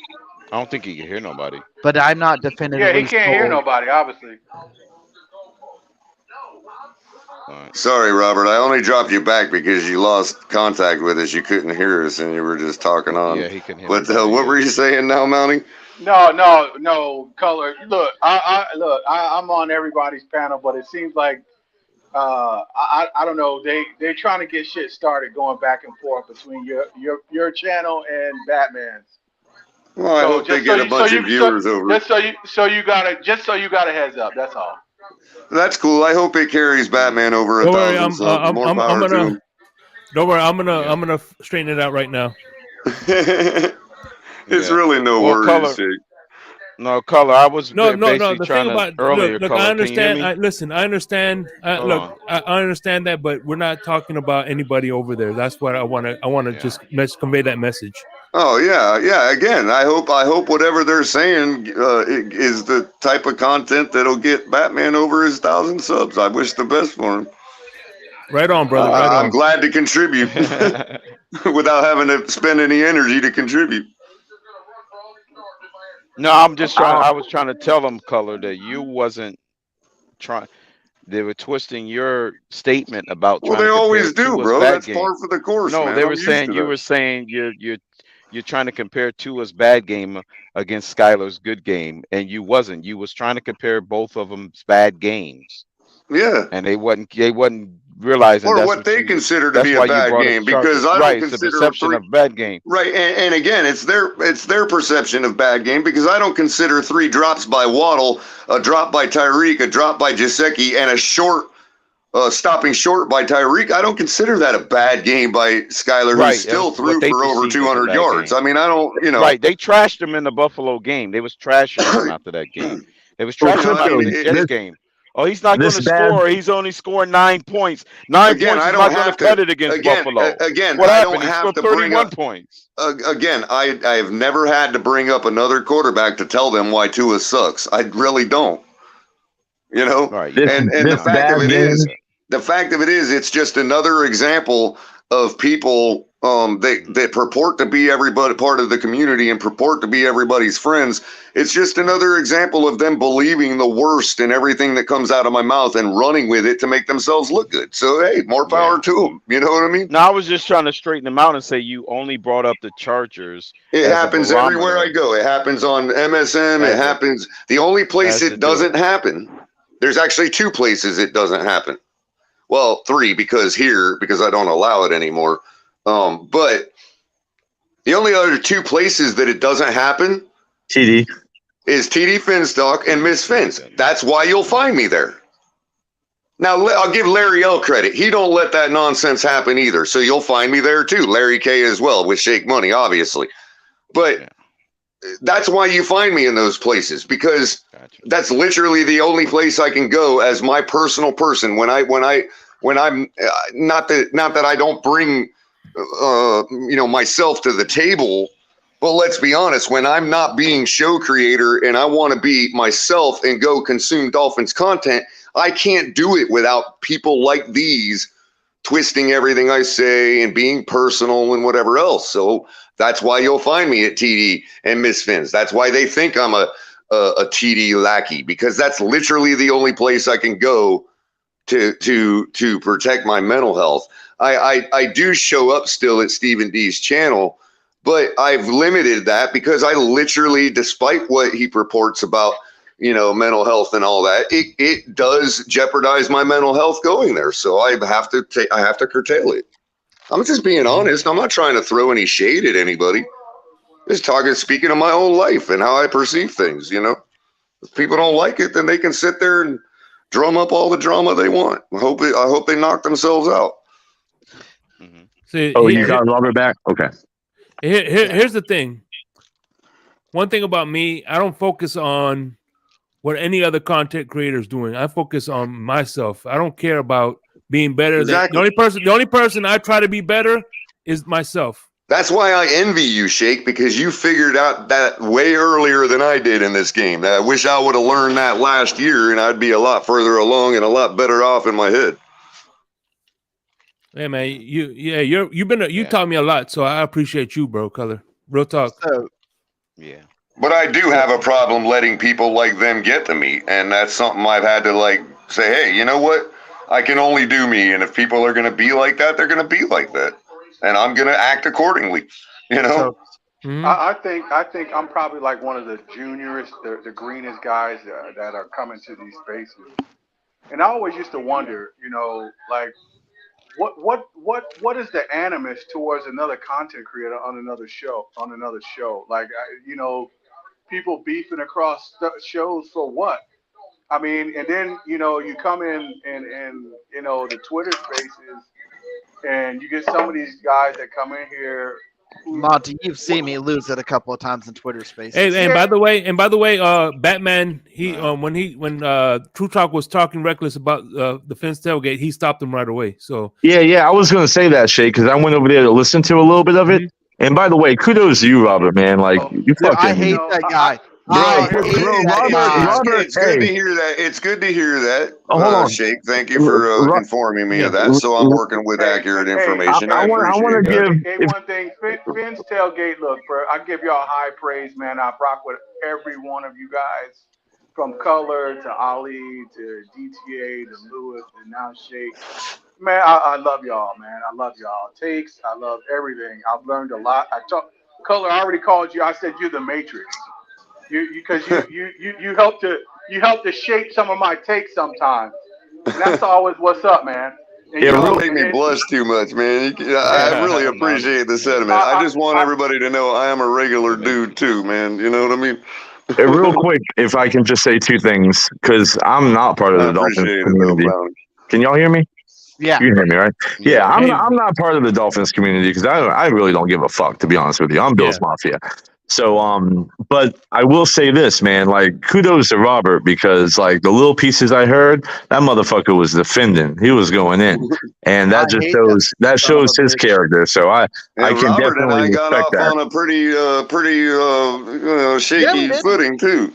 I don't think he can hear nobody. But I'm not definitively. Yeah, he can't hear nobody, obviously. Sorry, Robert. I only dropped you back because you lost contact with us. You couldn't hear us, and you were just talking on. Yeah, he can hear. But what were you saying now, Mounty? No, Color. Look, I'm on everybody's panel, but it seems like I don't know. They're trying to get shit started, going back and forth between your channel and Batman's. Well, I hope they get a bunch of viewers over. So you got a heads up. That's all. That's cool. I hope it carries Batman over 1,000 subs. More power to him. Don't worry, I'm gonna straighten it out right now. It's really no worries. No, Color. I was no. The thing about look, I understand. I understand. I understand that, but we're not talking about anybody over there. That's what I want to just convey that message. Oh yeah. Again, I hope whatever they're saying is the type of content that'll get Batman over his 1,000 subs. I wish the best for him. Right on, brother. Right on. I'm glad to contribute without having to spend any energy to contribute. No, I'm just trying. I was trying to tell them, Color, that you wasn't trying. They were twisting your statement about. Well, they always do, bro. That's par for the course. No, man. they were saying you were saying you're trying to compare Tua's bad game against Skylar's good game, and you wasn't. You was trying to compare both of them's bad games. Yeah, and they wasn't realizing or that's what they consider to be a bad game, because I don't consider the perception of bad game. Right, and again, it's their perception of bad game, because I don't consider 3 drops by Waddle, a drop by Tyreek, a drop by Gesicki, and a short stopping short by Tyreek. I don't consider that a bad game by Skylar, who still threw for over 200 yards. I mean, I don't, Right, they trashed him in the Buffalo game. They was trashing him after that game. They was trashing him in the Jets game. Oh, he's not going to score. He's only scoring 9 points. 9 points is not going to cut it against Buffalo. Again, what I happened? don't have he scored to 31 points. Again, I have never had to bring up another quarterback to tell them why Tua sucks. I really don't. You know, right. And the fact of it is, it's just another example of people that purport to be everybody part of the community and purport to be everybody's friends. It's just another example of them believing the worst in everything that comes out of my mouth and running with it to make themselves look good. So, hey, more power to them. You know what I mean? No, I was just trying to straighten them out and say you only brought up the Chargers. It happens everywhere I go. It happens on MSM. It happens. The only place it doesn't happen, there's actually 2 places it doesn't happen. Well, 3 because I don't allow it anymore. But the only other 2 places that it doesn't happen TD is TD Finstock and Miss Fins. That's why you'll find me there. Now, I'll give Larry L credit. He don't let that nonsense happen either. So you'll find me there too. Larry K as well with Shake Money, obviously. But that's why you find me in those places, because that's literally the only place I can go as my personal person. When I'm not that I don't bring, myself to the table. But let's be honest, when I'm not being show creator and I want to be myself and go consume Dolphins content, I can't do it without people like these twisting everything I say and being personal and whatever else. So that's why you'll find me at TD and Miss Fins. That's why they think I'm a TD lackey, because that's literally the only place I can go to protect my mental health. I do show up still at Stephen D's channel, but I've limited that because I literally, despite what he purports about, mental health and all that, it does jeopardize my mental health going there. So I have to curtail it. I'm just being honest. I'm not trying to throw any shade at anybody. Just speaking of my own life and how I perceive things. If people don't like it, then they can sit there and drum up all the drama they want. I hope they knock themselves out. See, you got Robert back? Okay. Here's the thing. One thing about me, I don't focus on what any other content creator is doing. I focus on myself. I don't care about being better. Exactly. The only person I try to be better is myself. That's why I envy you, Shake, because you figured out that way earlier than I did in this game. I wish I would have learned that last year, and I'd be a lot further along and a lot better off in my head. Hey man, you taught me a lot, so I appreciate you, bro. Color, real talk. Yeah. But I do have a problem letting people like them get to me, and that's something I've had to say, hey, you know what? I can only do me, and if people are going to be like that, they're going to be like that, and I'm going to act accordingly. I think I'm probably like one of the juniorest, the greenest guys that are coming to these spaces, and I always used to wonder, what is the animus towards another content creator on another show? People beefing across shows for what? I mean, and then you come in and the Twitter spaces, and you get some of these guys that come in here. Monty, you've seen me lose it a couple of times in Twitter spaces. Hey, and by the way, Batman, when True Talk was talking reckless about the Fence tailgate, he stopped him right away. So yeah, I was going to say that, Shay, because I went over there to listen to a little bit of it. And by the way, kudos to you, Robert, man. You fucking. I hate that guy. Robert, it's good to hear that. It's good to hear that. Hold on, Shake. Thank you for informing me of that. So I'm working with accurate information. I want to give one thing. Finn's tailgate. Look, bro, I give y'all high praise, man. I rock with every one of you guys, from Color to Ali to DTA to Lewis and now Shake. Man, I love y'all, man. I love y'all takes. I love everything. I've learned a lot. Color, I already called you. I said you're the Matrix. Because you help to shape some of my takes sometimes. And that's always what's up, man. And you don't make me blush too much, man. I really appreciate the sentiment. I just want everybody to know I am a regular dude too, man. You know what I mean? Real quick, if I can just say 2 things, because I'm not part of the Dolphins community. Can y'all hear me? Yeah, you hear me, right? Yeah, I'm not part of the Dolphins community because I really don't give a fuck, to be honest with you. I'm Bills Mafia. So, but I will say this, man, kudos to Robert, because the little pieces I heard, that motherfucker was defending. He was going in, and that just shows his character. So I can Robert definitely and I got off respect on a pretty shaky footing too.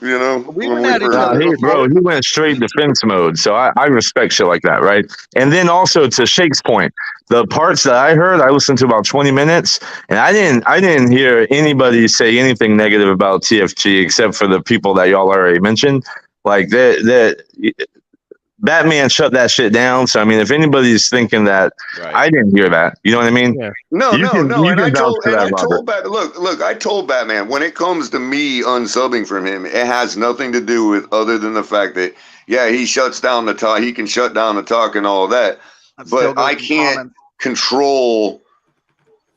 We went at each other. He went straight defense mode. So I respect shit like that, right? And then also to Shake's point, the parts that I heard, I listened to about 20 minutes, and I didn't hear anybody say anything negative about TFG except for the people that y'all already mentioned. Batman shut that shit down. So I mean, if anybody's thinking that, I didn't hear that. You know what I mean? Yeah. No. And I told Batman, when it comes to me unsubbing from him, it has nothing to do with other than the fact that he shuts down the talk. He can shut down the talk and all of that. but I can't control,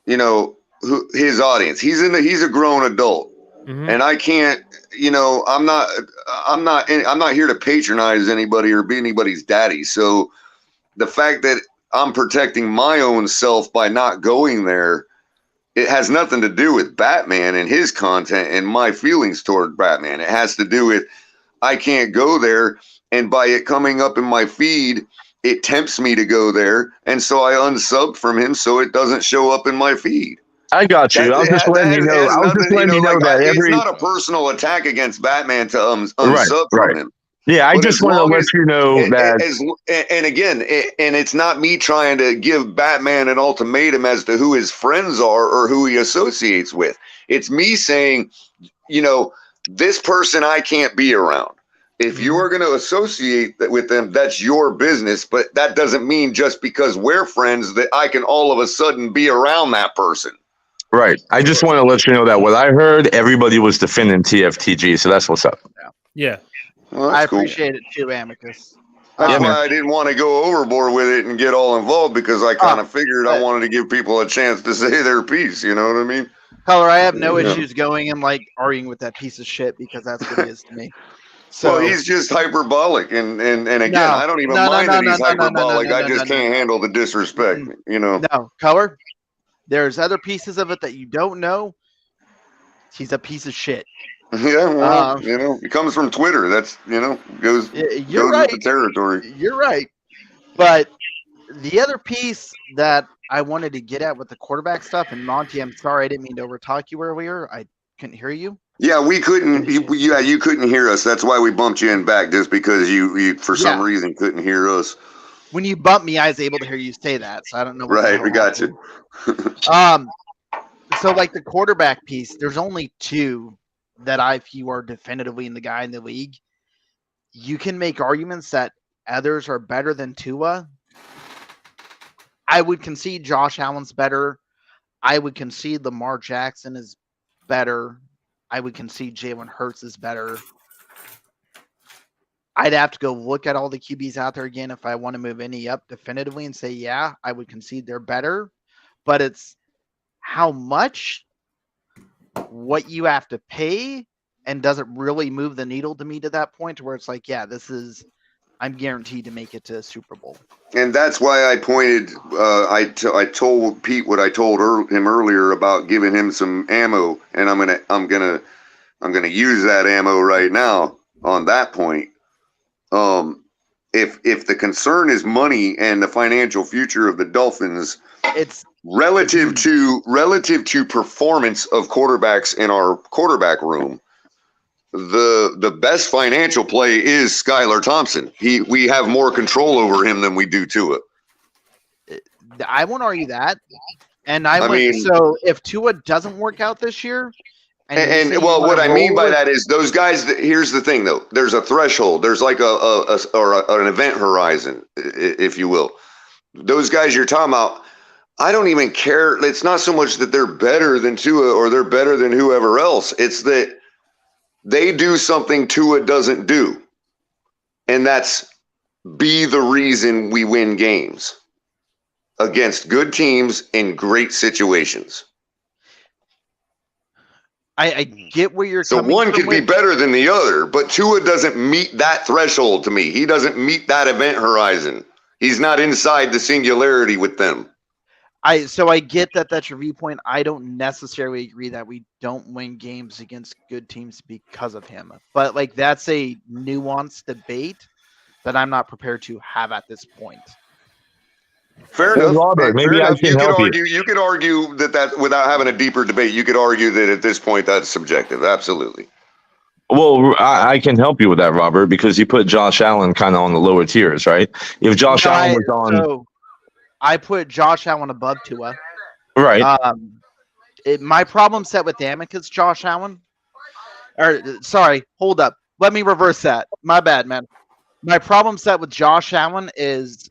his audience. He's a grown adult, and I can't. I'm not here to patronize anybody or be anybody's daddy. So the fact that I'm protecting my own self by not going there, it has nothing to do with Batman and his content and my feelings toward Batman. It has to do with I can't go there, and by it coming up in my feed, it tempts me to go there, and so I unsub from him so it doesn't show up in my feed. I got you. I was just letting you know. I was just letting you know that it's not a personal attack against Batman to unsub from him. Yeah, I just want to let you know that. And again, it's not me trying to give Batman an ultimatum as to who his friends are or who he associates with. It's me saying, this person I can't be around. If you are going to associate with them, that's your business. But that doesn't mean just because we're friends that I can all of a sudden be around that person. Right. I just want to let you know that what I heard, everybody was defending TFTG. So that's what's up. Yeah. Well, I cool. appreciate it too, Amicus. That's why I didn't want to go overboard with it and get all involved, because I kind of figured I wanted to give people a chance to say their piece. You know what I mean? Color, I have no issues going and arguing with that piece of shit, because that's what he is to me. So well, he's just hyperbolic, and again, I don't even mind that he's hyperbolic. I just can't handle the disrespect. No, Color. There's other pieces of it that you don't know. He's a piece of shit. Yeah, well, it comes from Twitter. That's goes with the territory. You're right. But the other piece that I wanted to get at with the quarterback stuff, and Monty, I'm sorry I didn't mean to overtalk you earlier. I couldn't hear you. Yeah, we couldn't. You couldn't hear us. That's why we bumped you in back, just because you for some reason couldn't hear us. When you bumped me, I was able to hear you say that. So I don't know. Right, we got you. So like the quarterback piece, there's only two that I feel are definitively in the guy in the league. You can make arguments that others are better than Tua. I would concede Josh Allen's better. I would concede Lamar Jackson is better. I would concede Jalen Hurts is better. I'd have to go look at all the QBs out there again if I want to move any up definitively and say, yeah, I would concede they're better. But it's how much, what you have to pay, and does it really move the needle to me to that point to where it's like, yeah, I'm guaranteed to make it to a Super Bowl. And that's why I pointed, I told Pete what I told him earlier about giving him some ammo, and I'm gonna use that ammo right now on that point. If the concern is money and the financial future of the Dolphins, it's relative to performance of quarterbacks in our quarterback room. The best financial play is Skylar Thompson. We have more control over him than we do Tua. I won't argue that. And so if Tua doesn't work out this year, and what I mean by that is those guys. Here's the thing, though. There's a threshold. There's like an event horizon, if you will. Those guys you're talking about, I don't even care. It's not so much that they're better than Tua or they're better than whoever else. It's that they do something Tua doesn't do, and that's be the reason we win games against good teams in great situations. I get where you're coming from. So one could be better than the other, but Tua doesn't meet that threshold to me. He doesn't meet that event horizon. He's not inside the singularity with them. So I get that that's your viewpoint. I don't necessarily agree that we don't win games against good teams because of him. But like that's a nuanced debate that I'm not prepared to have at this point. Fair enough. Robert, maybe I can help you. You could argue that without having a deeper debate, you could argue that at this point that's subjective. Absolutely. Well, I can help you with that, Robert, because you put Josh Allen kind of on the lower tiers, right? If Josh Allen was on, so I put Josh Allen above Tua. Right. My problem set with Amicus Josh Allen. Sorry, hold up. Let me reverse that. My bad, man. My problem set with Josh Allen is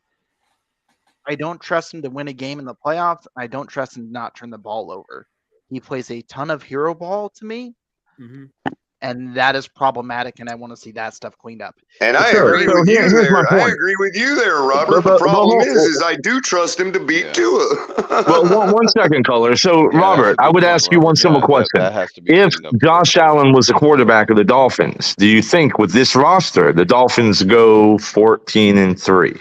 I don't trust him to win a game in the playoffs. I don't trust him to not turn the ball over. He plays a ton of hero ball to me. Mm-hmm. and that is problematic. And I want to see that stuff cleaned up. And I agree with you there. I agree with you there, Robert. The problem is I do trust him to beat Tua. Well, one second, Color. So, Robert, I would ask you one simple question. If Josh Allen was the quarterback of the Dolphins, do you think with this roster, the Dolphins go 14-3?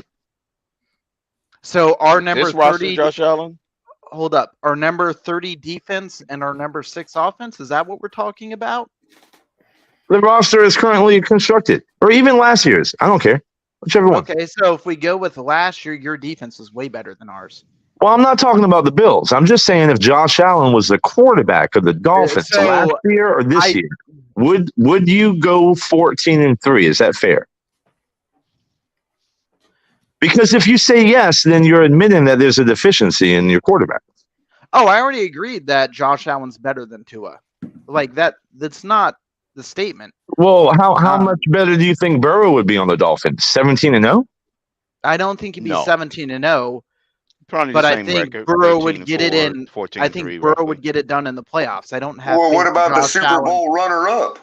So our number This 30, roster, Josh Allen? Hold up. Our number 30 defense and our number 6 offense, is that what we're talking about? The roster is currently constructed, or even last year's. I don't care. Whichever one. Okay, so if we go with last year, your defense is way better than ours. Well, I'm not talking about the Bills. I'm just saying if Josh Allen was the quarterback of the Dolphins last year or this year, would you go 14-3? Is that fair? Because if you say yes, then you're admitting that there's a deficiency in your quarterback. Oh, I already agreed that Josh Allen's better than Tua. Like that's not the statement. Well, how much better do you think Burrow would be on the Dolphins? 17-0? I don't think he'd be 17-0. Probably but the I same think record, Burrow would get it 13-4, in. 14-3 I think Burrow would get it done in the playoffs. I don't have. Well, what about the Josh Super Bowl runner-up?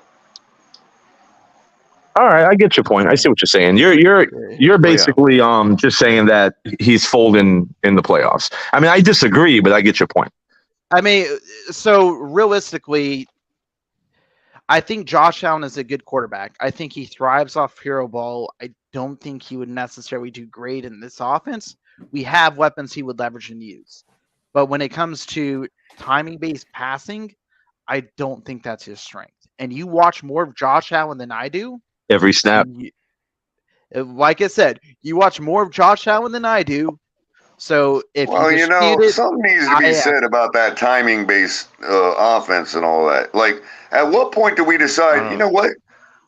All right, I get your point. I see what you're saying. You're basically just saying that he's folding in the playoffs. I mean, I disagree, but I get your point. I mean, so realistically, I think Josh Allen is a good quarterback. I think he thrives off hero ball. I don't think he would necessarily do great in this offense. We have weapons he would leverage and use. But when it comes to timing-based passing, I don't think that's his strength. And you watch more of Josh Allen than I do. Every snap. Like I said, you watch more of Josh Allen than I do. So if something needs to be said about that timing-based offense and all that. Like, at what point do we decide, you know what?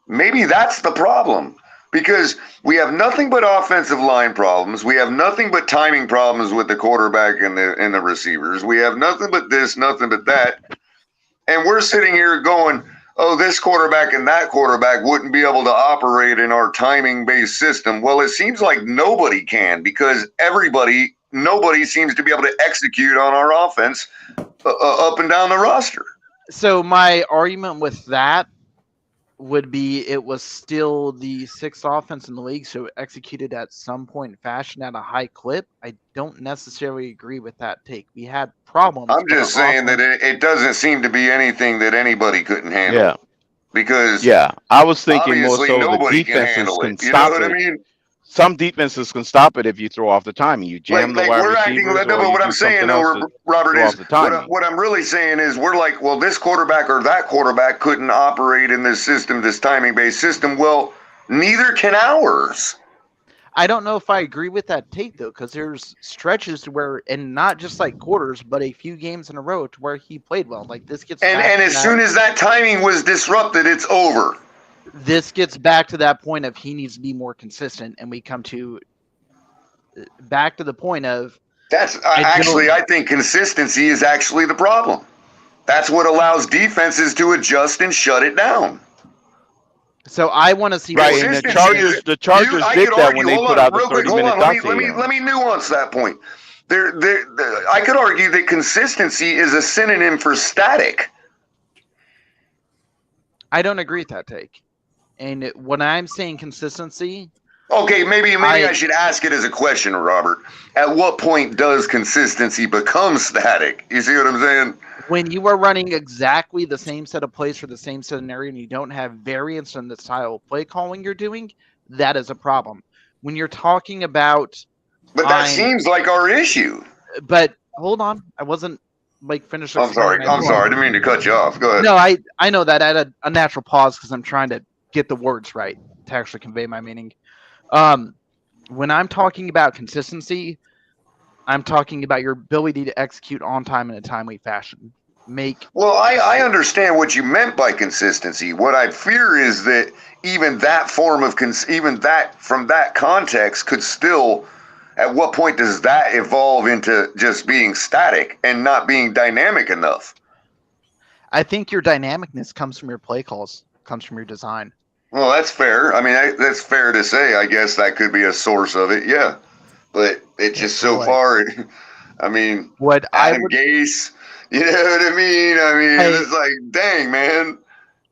Maybe that's the problem. Because we have nothing but offensive line problems. We have nothing but timing problems with the quarterback and the receivers. We have nothing but this, nothing but that. And we're sitting here going, oh, this quarterback and that quarterback wouldn't be able to operate in our timing-based system. Well, it seems like nobody can because nobody seems to be able to execute on our offense up and down the roster. So my argument with that would be it was still the 6th offense in the league, so it executed at some point in fashion at a high clip. I don't necessarily agree with that take. We had problems. I'm just saying that it doesn't seem to be anything that anybody couldn't handle. Yeah. Because I was thinking more so the nobody can defenses handle can it. You stop know what it. I mean? Some defenses can stop it if you throw off the timing. You jam the wide receivers, but what I'm saying, though, Robert, is what I'm really saying is we're like, well, this quarterback or that quarterback couldn't operate in this system, this timing-based system. Well, neither can ours. I don't know if I agree with that take, though, because there's stretches to where, and not just like quarters, but a few games in a row to where he played well. Like this gets and as soon as that timing was disrupted, it's over. This gets back to that point of he needs to be more consistent, and we come to back to the point of I think consistency is actually the problem. That's what allows defenses to adjust and shut it down. So I want to see right. And the Chargers did that when they put out the 30-minute dot. Let me nuance that point. I could argue that consistency is a synonym for static. I don't agree with that take. And when I'm saying consistency... Okay, maybe I should ask it as a question, Robert. At what point does consistency become static? You see what I'm saying? When you are running exactly the same set of plays for the same scenario and you don't have variance in the style of play calling you're doing, that is a problem. When you're talking about... But that seems like our issue. But hold on. I wasn't finished. I'm sorry. I didn't mean to cut you off. Go ahead. No, I know that. I had a natural pause because I'm trying to get the words right to actually convey my meaning. When I'm talking about consistency, I'm talking about your ability to execute on time in a timely fashion. Well, I understand what you meant by consistency. What I fear is that even that form of from that context could still, at what point does that evolve into just being static and not being dynamic enough? I think your dynamicness comes from your play calls, comes from your design. Well, that's fair. I mean, that's fair to say. I guess that could be a source of it, yeah. But it's just so far. I mean, Adam Gase, you know what I mean? It's like, dang, man.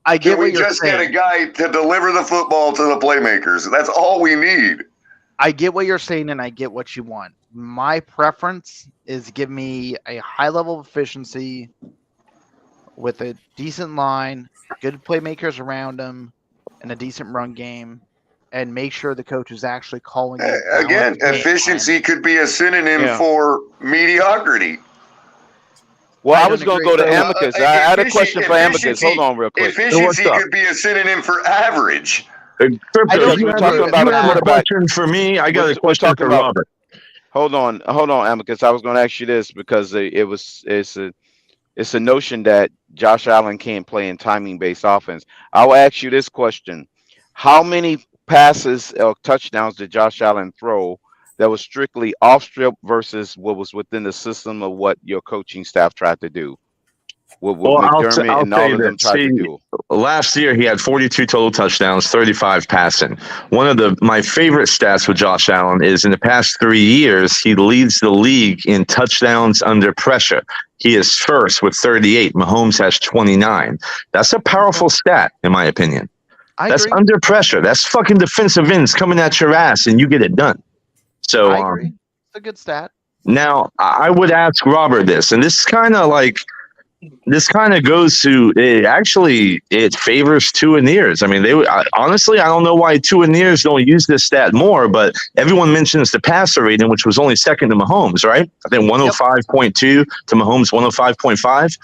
I get what you're just saying. get a guy to deliver the football to the playmakers. That's all we need. I get what you're saying, and I get what you want. My preference is give me a high level of efficiency with a decent line, good playmakers around them, and a decent run game, and make sure the coach is actually calling it. Again, efficiency could be a synonym for mediocrity. Well, I was going to go to Amicus. I had a question for Amicus. Hold on real quick. Efficiency could be a synonym for average. Crypto, you have a question for me? I got a question for Robert. Hold on, Amicus. I was going to ask you this because it's a notion that Josh Allen can't play in timing-based offense. I'll ask you this question: how many passes or touchdowns did Josh Allen throw that was strictly off strip versus what was within the system of what your coaching staff tried to do? What McDermott and all of them tried to do. Last year, he had 42 total touchdowns, 35 passing. One of my favorite stats with Josh Allen is in the past 3 years, he leads the league in touchdowns under pressure. He is first with 38. Mahomes has 29. That's a powerful stat, in my opinion. That's under pressure. That's fucking defensive ends coming at your ass, and you get it done. So I agree. It's a good stat. Now, I would ask Robert this, and this kind of goes to it favors Tua and Ears. I mean, honestly, I don't know why Tua and Ears don't use this stat more, but everyone mentions the passer rating, which was only second to Mahomes, right? I think 105.2 to Mahomes 105.5.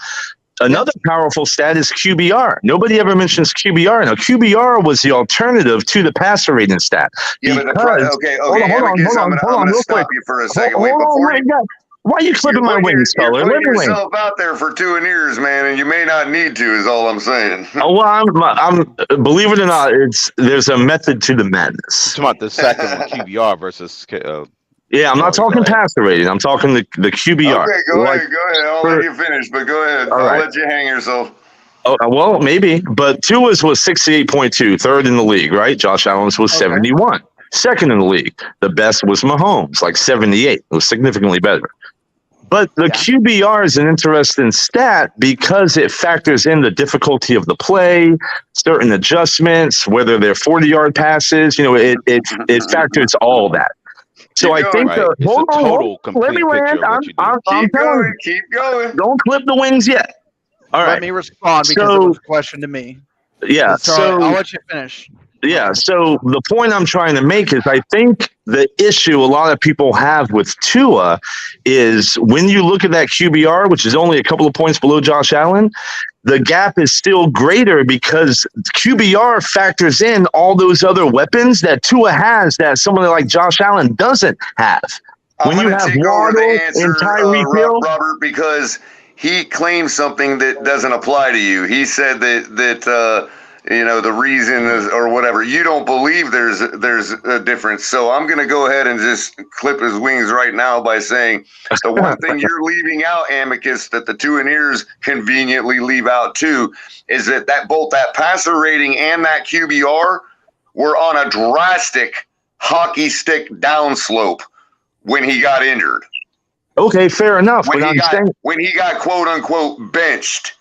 Another powerful stat is QBR. Nobody ever mentions QBR. Now, QBR was the alternative to the passer rating stat. Yeah, but hold on, real quick. You for a second. Wait, before why are you clipping my wings, fella? You're putting yourself out there for 2 Ears, man, and you may not need to. Is all I'm saying. Well, I'm believe it or not, there's a method to the madness. Talking about the second one, QBR versus. Yeah, I'm not talking passer rating. I'm talking the QBR. Okay, go ahead. I'll let you finish, but go ahead. I'll let you hang yourself. Oh, well, maybe. But Tua's was 68.2, third in the league, right? Josh Allen's was 71, second in the league. The best was Mahomes, like 78. It was significantly better. But the QBR is an interesting stat because it factors in the difficulty of the play, certain adjustments, whether they're 40-yard passes. It factors all that. So I think hold on, let me land. I'm telling you, keep going. Don't clip the wings yet. All right. Let me respond because it was a question to me. Yeah. So I'll let you finish. Yeah. So the point I'm trying to make is I think the issue a lot of people have with Tua is when you look at that QBR, which is only a couple of points below Josh Allen, the gap is still greater because QBR factors in all those other weapons that Tua has that someone like Josh Allen doesn't have. When you have Waddle and Tyreek Hill, Robert, because he claims something that doesn't apply to you. He said that the reason is, or whatever, you don't believe there's a difference. So I'm going to go ahead and just clip his wings right now by saying the one thing you're leaving out, Amicus, that the 2 Ears conveniently leave out too, is that both that passer rating and that QBR were on a drastic hockey stick downslope when he got injured. Okay, fair enough. When he got quote unquote benched.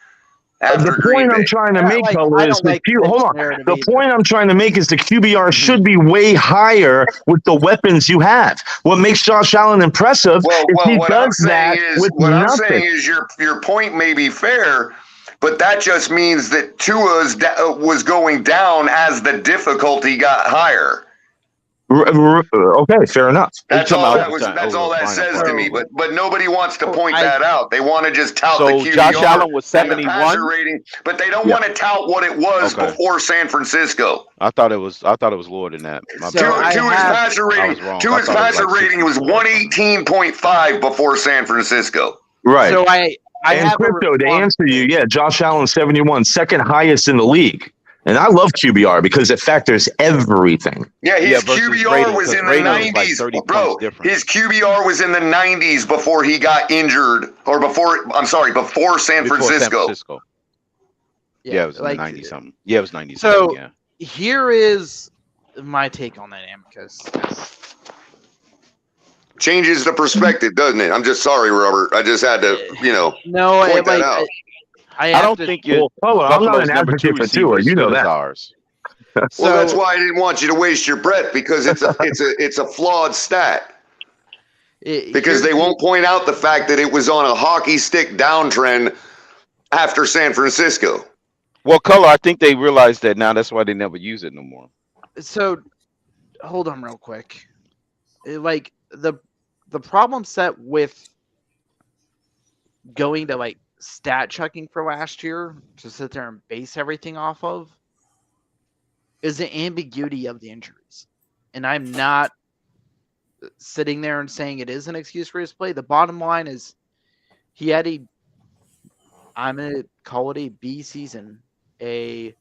The point I'm trying to make, though, is the point I'm trying to make is the QBR should be way higher with the weapons you have. What makes Josh Allen impressive is he does that with nothing. I'm saying is your point may be fair, but that just means that Tua's was going down as the difficulty got higher. Okay, fair enough. That's all that says to me. But nobody wants to point that out. They want to just tout the QBR. Josh Allen was 71 rating, but they don't want to tout what it was before San Francisco. I thought it was lower than that. Tua's passer rating was 118.5 before San Francisco. Right. So I have Crypto, to answer you, Josh Allen 71, second highest in the league. And I love QBR because it factors everything. Yeah, his QBR was in the 90s, bro. His QBR was in the 90s before he got injured, before San Francisco. Yeah, it was in the 90s something. Yeah, it was 90s. So here is my take on that, Amicus. Changes the perspective, doesn't it? I'm just sorry, Robert. I just had to, point that out. I don't think I'm not Buffalo's an number 2 advocate for receiver Tua. is You good know as that. ours. Well, that's why I didn't want you to waste your breath, because it's a flawed stat. Because they won't point out the fact that it was on a hockey stick downtrend after San Francisco. Well, Color, I think they realized that now. That's why they never use it no more. So, hold on real quick. Like the problem set with going to like stat checking for last year to sit there and base everything off of is the ambiguity of the injuries. And I'm not sitting there and saying it is an excuse for his play. The bottom line is he had I'm going to call it a B season, a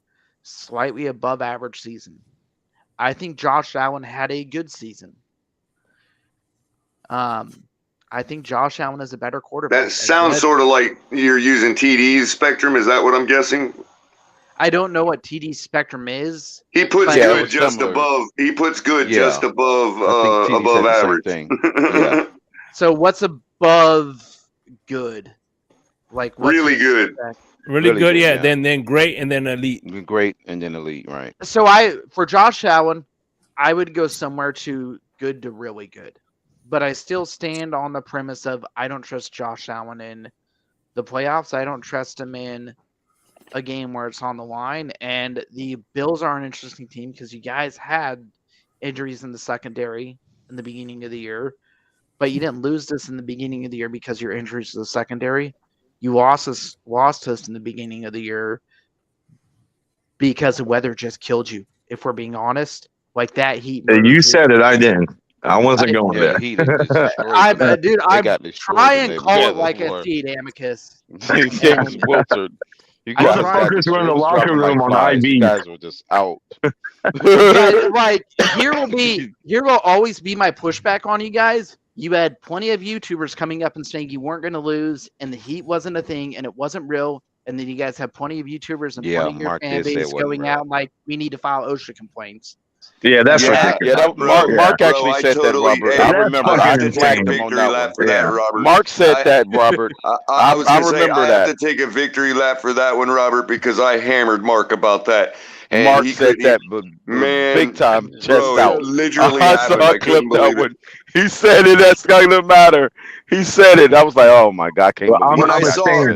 slightly above average season. I think Josh Allen had a good season. I think Josh Allen is a better quarterback. That sounds sort of like you're using TD's spectrum. Is that what I'm guessing? I don't know what TD's spectrum is. He puts good just above. He puts good just above above average. Yeah. So what's above good? Like what's really good. Really good, yeah. Then great, and then elite. Great, and then elite, right? So for Josh Allen, I would go somewhere to good to really good. But I still stand on the premise of I don't trust Josh Allen in the playoffs. I don't trust him in a game where it's on the line. And the Bills are an interesting team because you guys had injuries in the secondary in the beginning of the year. But you didn't lose this in the beginning of the year because your injuries to the secondary. You lost us in the beginning of the year because the weather just killed you, if we're being honest. Like that heat. You said it, I didn't. I wasn't going there. I'm trying to call it like a feed, Amicus. James Wilson. You guys were in the locker room on IV. You guys were just out. Like here will always be my pushback on you guys. You had plenty of YouTubers coming up and saying you weren't going to lose, and the heat wasn't a thing, and it wasn't real. And then you guys have plenty of YouTubers and plenty of your fan base going out like we need to file OSHA complaints. Yeah, that's ridiculous. Yeah, Mark actually said that, Robert. I remember. I just flagged him on that one. For that, Robert. Mark said that, Robert. I remember that. I have to take a victory lap for that one, Robert, because I hammered Mark about that. And Mark said that, but man, big time, chest out. Literally, I saw a clip that one. He said it. That's not gonna matter. He said it. I was like, oh my god, I can't believe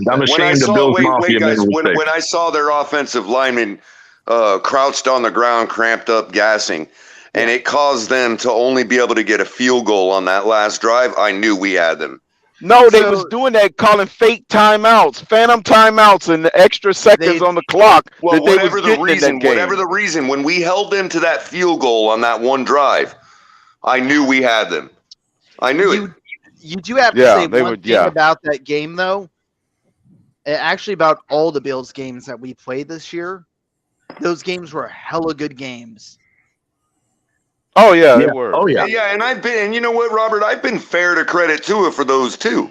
I'm ashamed of Bill's Mafia. When I saw their offensive lineman crouched on the ground, cramped up, gassing, and it caused them to only be able to get a field goal on that last drive, I knew we had them. No, they was doing that, calling fake timeouts, phantom timeouts, and the extra seconds on the clock. Well, whatever the reason, when we held them to that field goal on that one drive, I knew we had them. I knew it. You do have to say one thing about that game, though. Actually, about all the Bills games that we played this year, those games were hella good games. Oh yeah, they were. Oh yeah. Yeah, and you know what, Robert? I've been fair to credit to it for those too.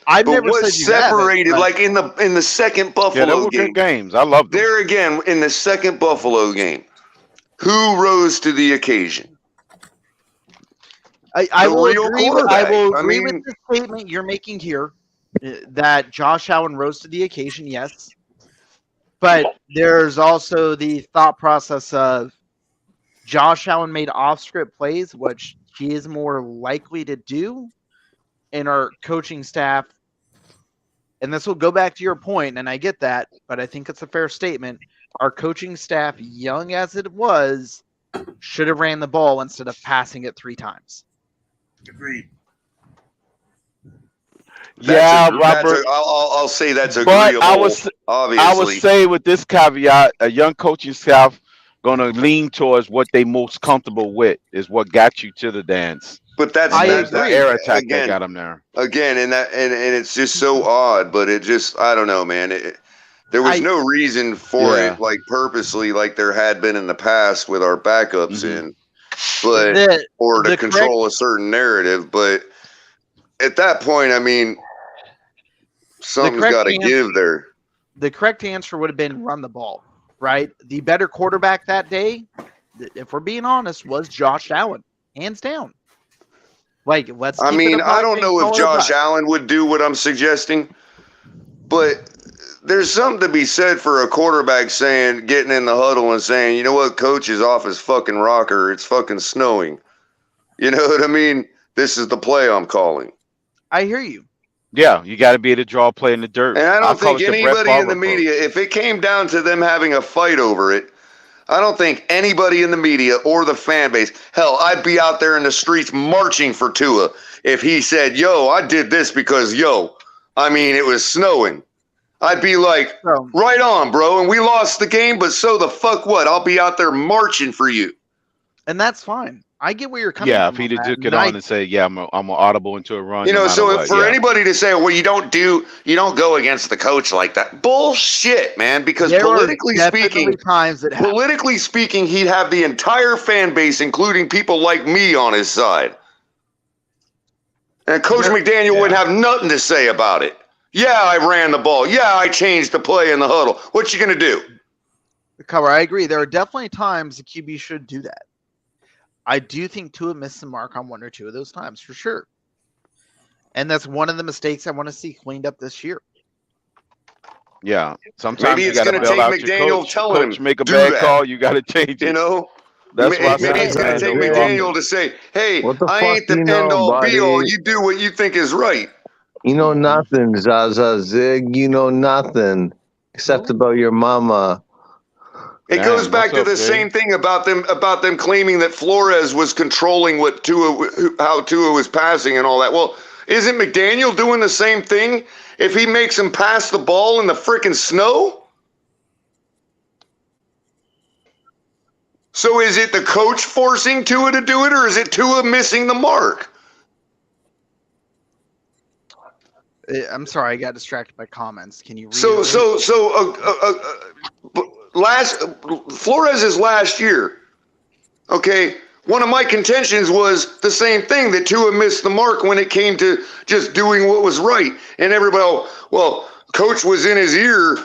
I've but never what said you separated, haven't, like in the second Buffalo they were game. Good games. I loved them. There again, in the second Buffalo game, who rose to the occasion? I will agree with the statement you're making here that Josh Allen rose to the occasion, yes. But there's also the thought process of Josh Allen made off-script plays, which he is more likely to do, and our coaching staff, and this will go back to your point, and I get that, but I think it's a fair statement. Our coaching staff, young as it was, should have ran the ball instead of passing it 3 times. Agreed. Robert. I'll say that's agreeable. But I would say with this caveat, a young coaching staff going to lean towards what they most comfortable with is what got you to the dance. But that's the air attack that got them there. Again, and it's just so odd, but it just, I don't know, man. There was no reason for it, like purposely, like there had been in the past with our backups in, but or to control a certain narrative. But at that point, I mean, something's got to give there. The correct answer would have been run the ball, right? The better quarterback that day, if we're being honest, was Josh Allen, hands down. Like, I mean, I don't know if Josh Allen would do what I'm suggesting, but there's something to be said for a quarterback getting in the huddle and saying, you know what, coach is off his fucking rocker. It's fucking snowing. You know what I mean? This is the play I'm calling. I hear you. Yeah, you got to be able to draw a play in the dirt. And I don't think anybody in the media, if it came down to them having a fight over it, I don't think anybody in the media or the fan base, hell, I'd be out there in the streets marching for Tua if he said, yo, I did this because, it was snowing. I'd be like, right on, bro. And we lost the game, but so the fuck what? I'll be out there marching for you. And that's fine. I get where you're coming Yeah, from. if he took it on and say, yeah, I'm an audible into a run. For anybody to say, well, you don't go against the coach like that. Bullshit, man. Because politically speaking, he'd have the entire fan base, including people like me, on his side. And Coach McDaniel wouldn't have nothing to say about it. Yeah, I ran the ball. Yeah, I changed the play in the huddle. What you going to do? Cover, I agree. There are definitely times the QB should do that. I do think Tua missed the mark on one or two of those times, for sure. And that's one of the mistakes I want to see cleaned up this year. Yeah. Sometimes maybe it's going to take McDaniel telling him, make a bad call, you got to change it. That's why maybe it's going to take McDaniel to say, hey, I ain't the end-all, be-all. You do what you think is right. You know nothing, Zaza Zig. You know nothing except about your mama. It goes back to the same thing about them claiming that Flores was controlling how Tua was passing and all that. Well, isn't McDaniel doing the same thing if he makes him pass the ball in the freaking snow? So is it the coach forcing Tua to do it, or is it Tua missing the mark? I'm sorry, I got distracted by comments. Can you read Flores's last year, okay, one of my contentions was the same thing, that Tua missed the mark when it came to just doing what was right. And everybody, coach was in his ear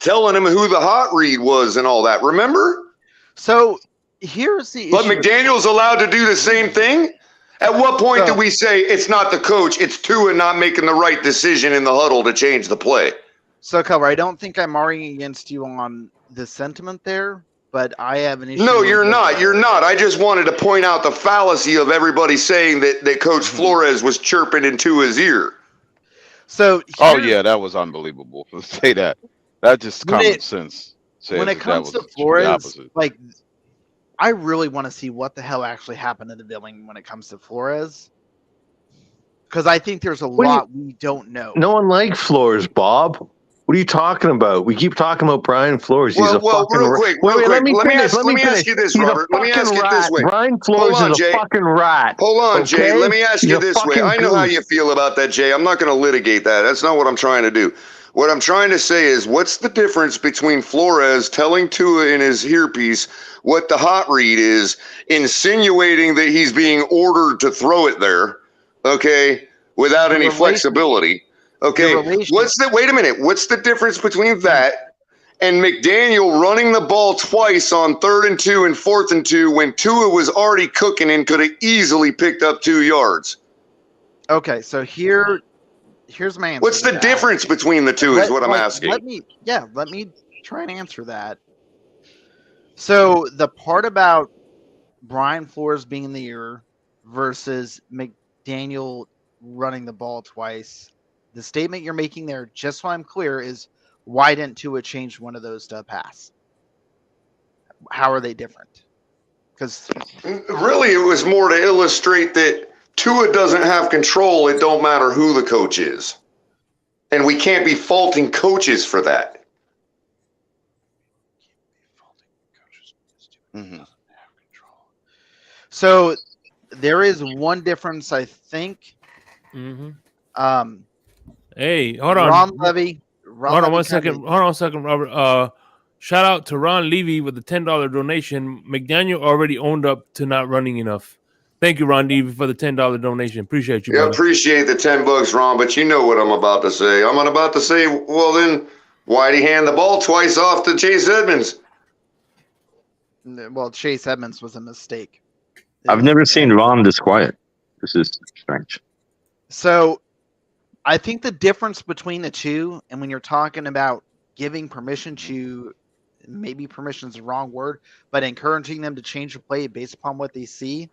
telling him who the hot read was and all that. Remember? So here's the issue. But McDaniel's allowed to do the same thing? At what point do we say it's not the coach, it's Tua not making the right decision in the huddle to change the play? So, Cover, I don't think I'm arguing against you on the sentiment there, but I have an issue. No, you're not. You're not. I just wanted to point out the fallacy of everybody saying that Coach Flores was chirping in Tua's ear. So, yeah, that was unbelievable to say that. That's just common sense. When it comes to Flores, I really want to see what the hell actually happened in the building when it comes to Flores. Because I think there's a lot we don't know. No one likes Flores, Bob. What are you talking about? We keep talking about Brian Flores. He's real quick. Let me ask you this, Robert. Let me ask it this way. Brian Flores is a fucking rat. Hold on, Jay. Let me ask you this way. I know how you feel about that, Jay. I'm not going to litigate that. That's not what I'm trying to do. What I'm trying to say is, what's the difference between Flores telling Tua in his earpiece what the hot read is, insinuating that he's being ordered to throw it there, okay, without any flexibility? Okay, wait a minute. What's the difference between that and McDaniel running the ball twice on 3rd and 2 and 4th and 2 when Tua was already cooking and could have easily picked up 2 yards? Okay, so here's my answer. What's the difference between the two is what I'm asking. Let me try and answer that. So the part about Brian Flores being in the ear versus McDaniel running the ball twice, the statement you're making there, just so I'm clear, is why didn't Tua change one of those to a pass? How are they different? Because really, it was more to illustrate that Tua doesn't have control. It don't matter who the coach is. And we can't be faulting coaches for that. Mm-hmm. So there is one difference, I think. Mm-hmm. Hey, hold on. Ron Levy. Hold on one second, Robert. Shout out to Ron Levy with the $10 donation. McDaniel already owned up to not running enough. Thank you, Ron Levy, for the $10 donation. Appreciate you. Yeah, appreciate the $10, Ron. But you know what I'm about to say. I'm about to say, well, then why'd he hand the ball twice off to Chase Edmonds? Well, Chase Edmonds was a mistake. I've never seen Ron this quiet. This is strange. So I think the difference between the two, and when you're talking about giving permission to, maybe permission is the wrong word, but encouraging them to change the play based upon what they see,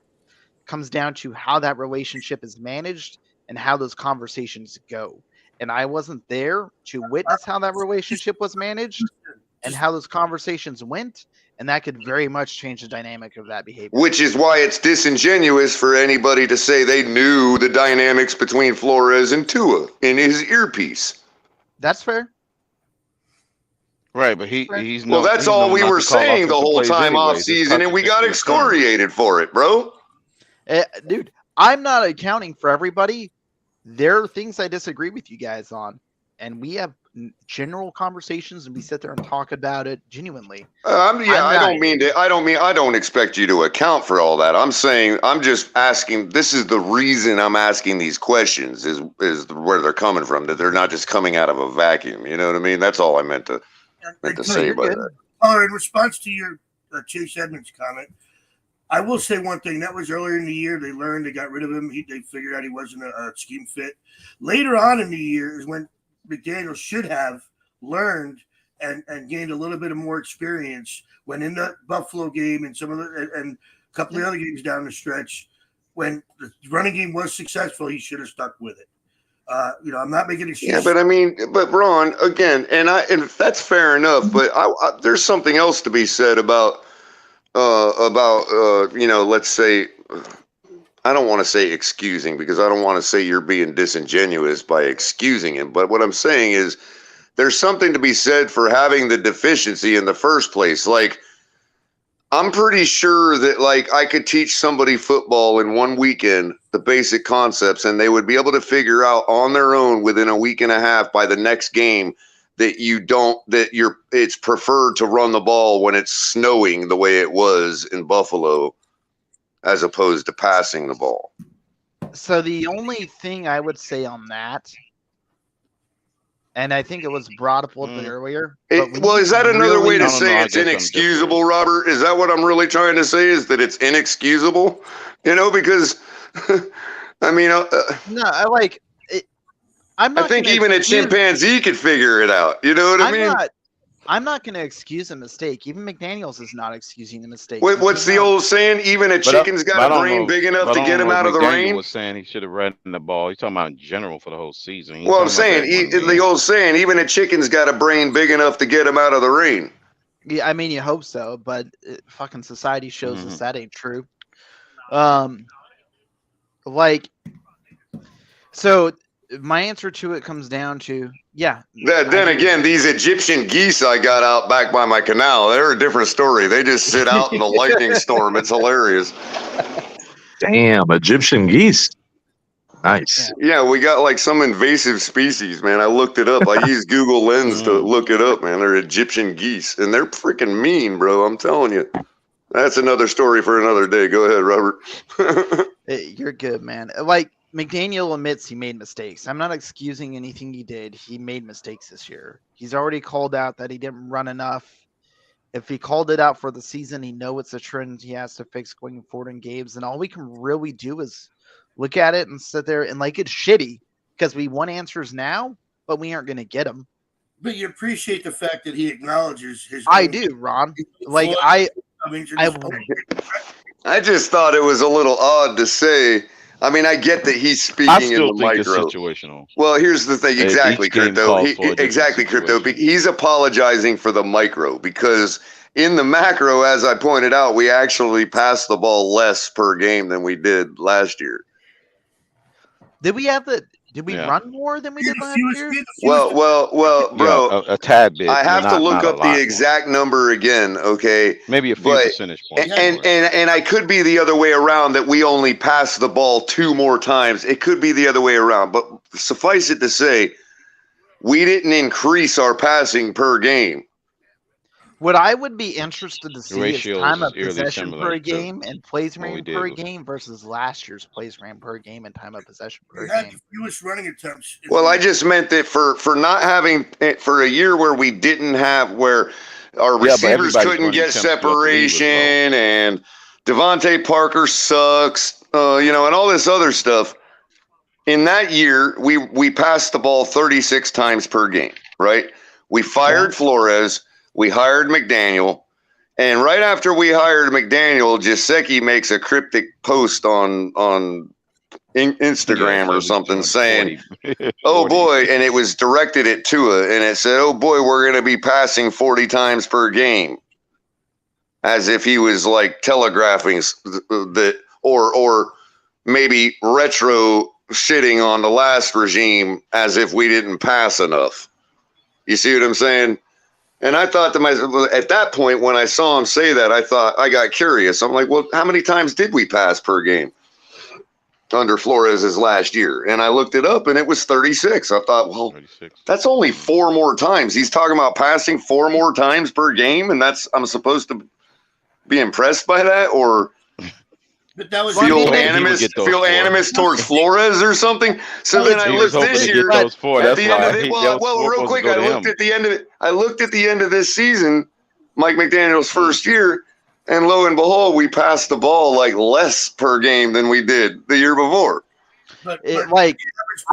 comes down to how that relationship is managed and how those conversations go. And I wasn't there to witness how that relationship was managed and how those conversations went, and that could very much change the dynamic of that behavior. Which is why it's disingenuous for anybody to say they knew the dynamics between Flores and Tua in his earpiece. That's fair. Right, but he's well, that's all we were saying the whole time off season, and we got excoriated for it, bro. Dude, I'm not accounting for everybody. There are things I disagree with you guys on, and we have general conversations, and we sit there and talk about it genuinely. I don't expect you to account for all that. I'm saying, I'm just asking. This is the reason I'm asking these questions. Is where they're coming from. That they're not just coming out of a vacuum. You know what I mean? That's all I meant to say about that. In response to your Chase Edmonds comment, I will say one thing. That was earlier in the year. They learned. They got rid of him. They figured out he wasn't a scheme fit. Later on in the year is when McDaniel should have learned and gained a little bit of more experience when in the Buffalo game and some of the and a couple of other games down the stretch, when the running game was successful, he should have stuck with it. I'm not making excuses. Yeah, but Ron, again, and that's fair enough. But there's something else to be said about let's say, I don't want to say excusing, because I don't want to say you're being disingenuous by excusing him. But what I'm saying is there's something to be said for having the deficiency in the first place. Like, I'm pretty sure that, like, I could teach somebody football in one weekend, the basic concepts, and they would be able to figure out on their own within a week and a half by the next game that it's preferred to run the ball when it's snowing the way it was in Buffalo, as opposed to passing the ball. So the only thing I would say on that, and I think it was brought up a little bit earlier. Is that another way to say it's inexcusable, Robert? Is that what I'm really trying to say, is that it's inexcusable? Because, I mean... no, I think even a chimpanzee could figure it out. You know what I mean? I'm not going to excuse a mistake. Even McDaniels is not excusing the mistake. What's the old saying? Even a chicken's got a brain big enough to get him out of the rain? Was saying he should have ran the ball. He's talking about in general for the whole season. Well, I'm saying, the old saying, even a chicken's got a brain big enough to get him out of the rain. Yeah, I mean, you hope so, but fucking society shows us that ain't true. So my answer to it comes down to, Then again, these Egyptian geese I got out back by my canal, they're a different story. They just sit out in the lightning storm. It's hilarious. Damn, Egyptian geese. Nice. Yeah, we got like some invasive species, man. I looked it up. I used Google Lens to look it up, man. They're Egyptian geese, and they're freaking mean, bro. I'm telling you. That's another story for another day. Go ahead, Robert. You're good, man. Like, McDaniel admits he made mistakes. I'm not excusing anything he did. He made mistakes this year. He's already called out that he didn't run enough. If he called it out for the season, he knows it's a trend he has to fix going forward in games. And all we can really do is look at it and sit there and it's shitty because we want answers now, but we aren't going to get them. But you appreciate the fact that he acknowledges his. I do, Ron. I just thought it was a little odd to say. I mean, I get that he's speaking in the micro. It's situational. Well, here's the thing. Exactly, Crypto. He's apologizing for the micro because in the macro, as I pointed out, we actually passed the ball less per game than we did last year. Did we run more than we did last year? Well, bro. A tad bit. I have to look up the exact number again, okay? Maybe a few percentage points. And I could be the other way around, that we only passed the ball 2 more times. It could be the other way around. But suffice it to say, we didn't increase our passing per game. What I would be interested to see is time of possession per game and plays ran per game versus last year's plays ran per game and time of possession per game. Fewest running attempts. Well, I just meant that for not having, for a year where we didn't have, where our receivers couldn't get separation and Devontae Parker sucks, and all this other stuff. in that year, we passed the ball 36 times per game, right? We fired Flores. We hired McDaniel. And right after we hired McDaniel, Giuseppe makes a cryptic post on Instagram or something saying, 40. oh boy, and it was directed at Tua, and it said, oh boy, we're going to be passing 40 times per game. As if he was like telegraphing that, or maybe retro shitting on the last regime as if we didn't pass enough. You see what I'm saying? And I thought to myself, at that point, when I saw him say that, I got curious. I'm like, well, how many times did we pass per game under Flores' last year? And I looked it up, and it was 36. I thought, well, 36. That's only 4 more times. He's talking about passing 4 more times per game, and I'm supposed to be impressed by that, or but that was feel animus towards Flores or something. So then I looked this year at the end of it. Well, real quick, I looked at the end of it. I looked at the end of this season, Mike McDaniel's first year, and lo and behold, we passed the ball like less per game than we did the year before. I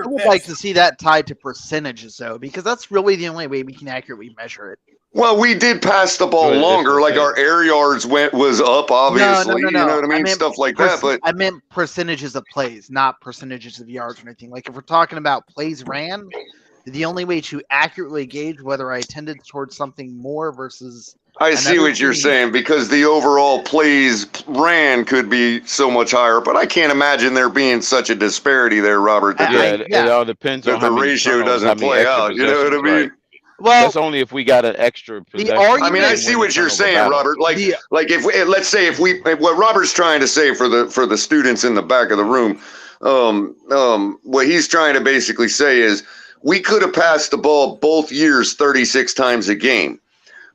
would like to see that tied to percentages, though, because that's really the only way we can accurately measure it. Well, we did pass the ball longer. Like our air yards was up, obviously. No. You know what I mean? Stuff like that. But I meant percentages of plays, not percentages of yards or anything. Like if we're talking about plays ran, the only way to accurately gauge whether I tended towards something more versus. I see what you're saying, because the overall plays ran could be so much higher, but I can't imagine there being such a disparity there, Robert. It all depends on the how many ratio turnovers, doesn't how many play extra out. You know what I mean? Right. Well, that's only if we got an extra possession. I mean, I see what you're saying, Robert. Like if let's say what Robert's trying to say for the students in the back of the room, what he's trying to basically say is we could have passed the ball both years 36 times a game,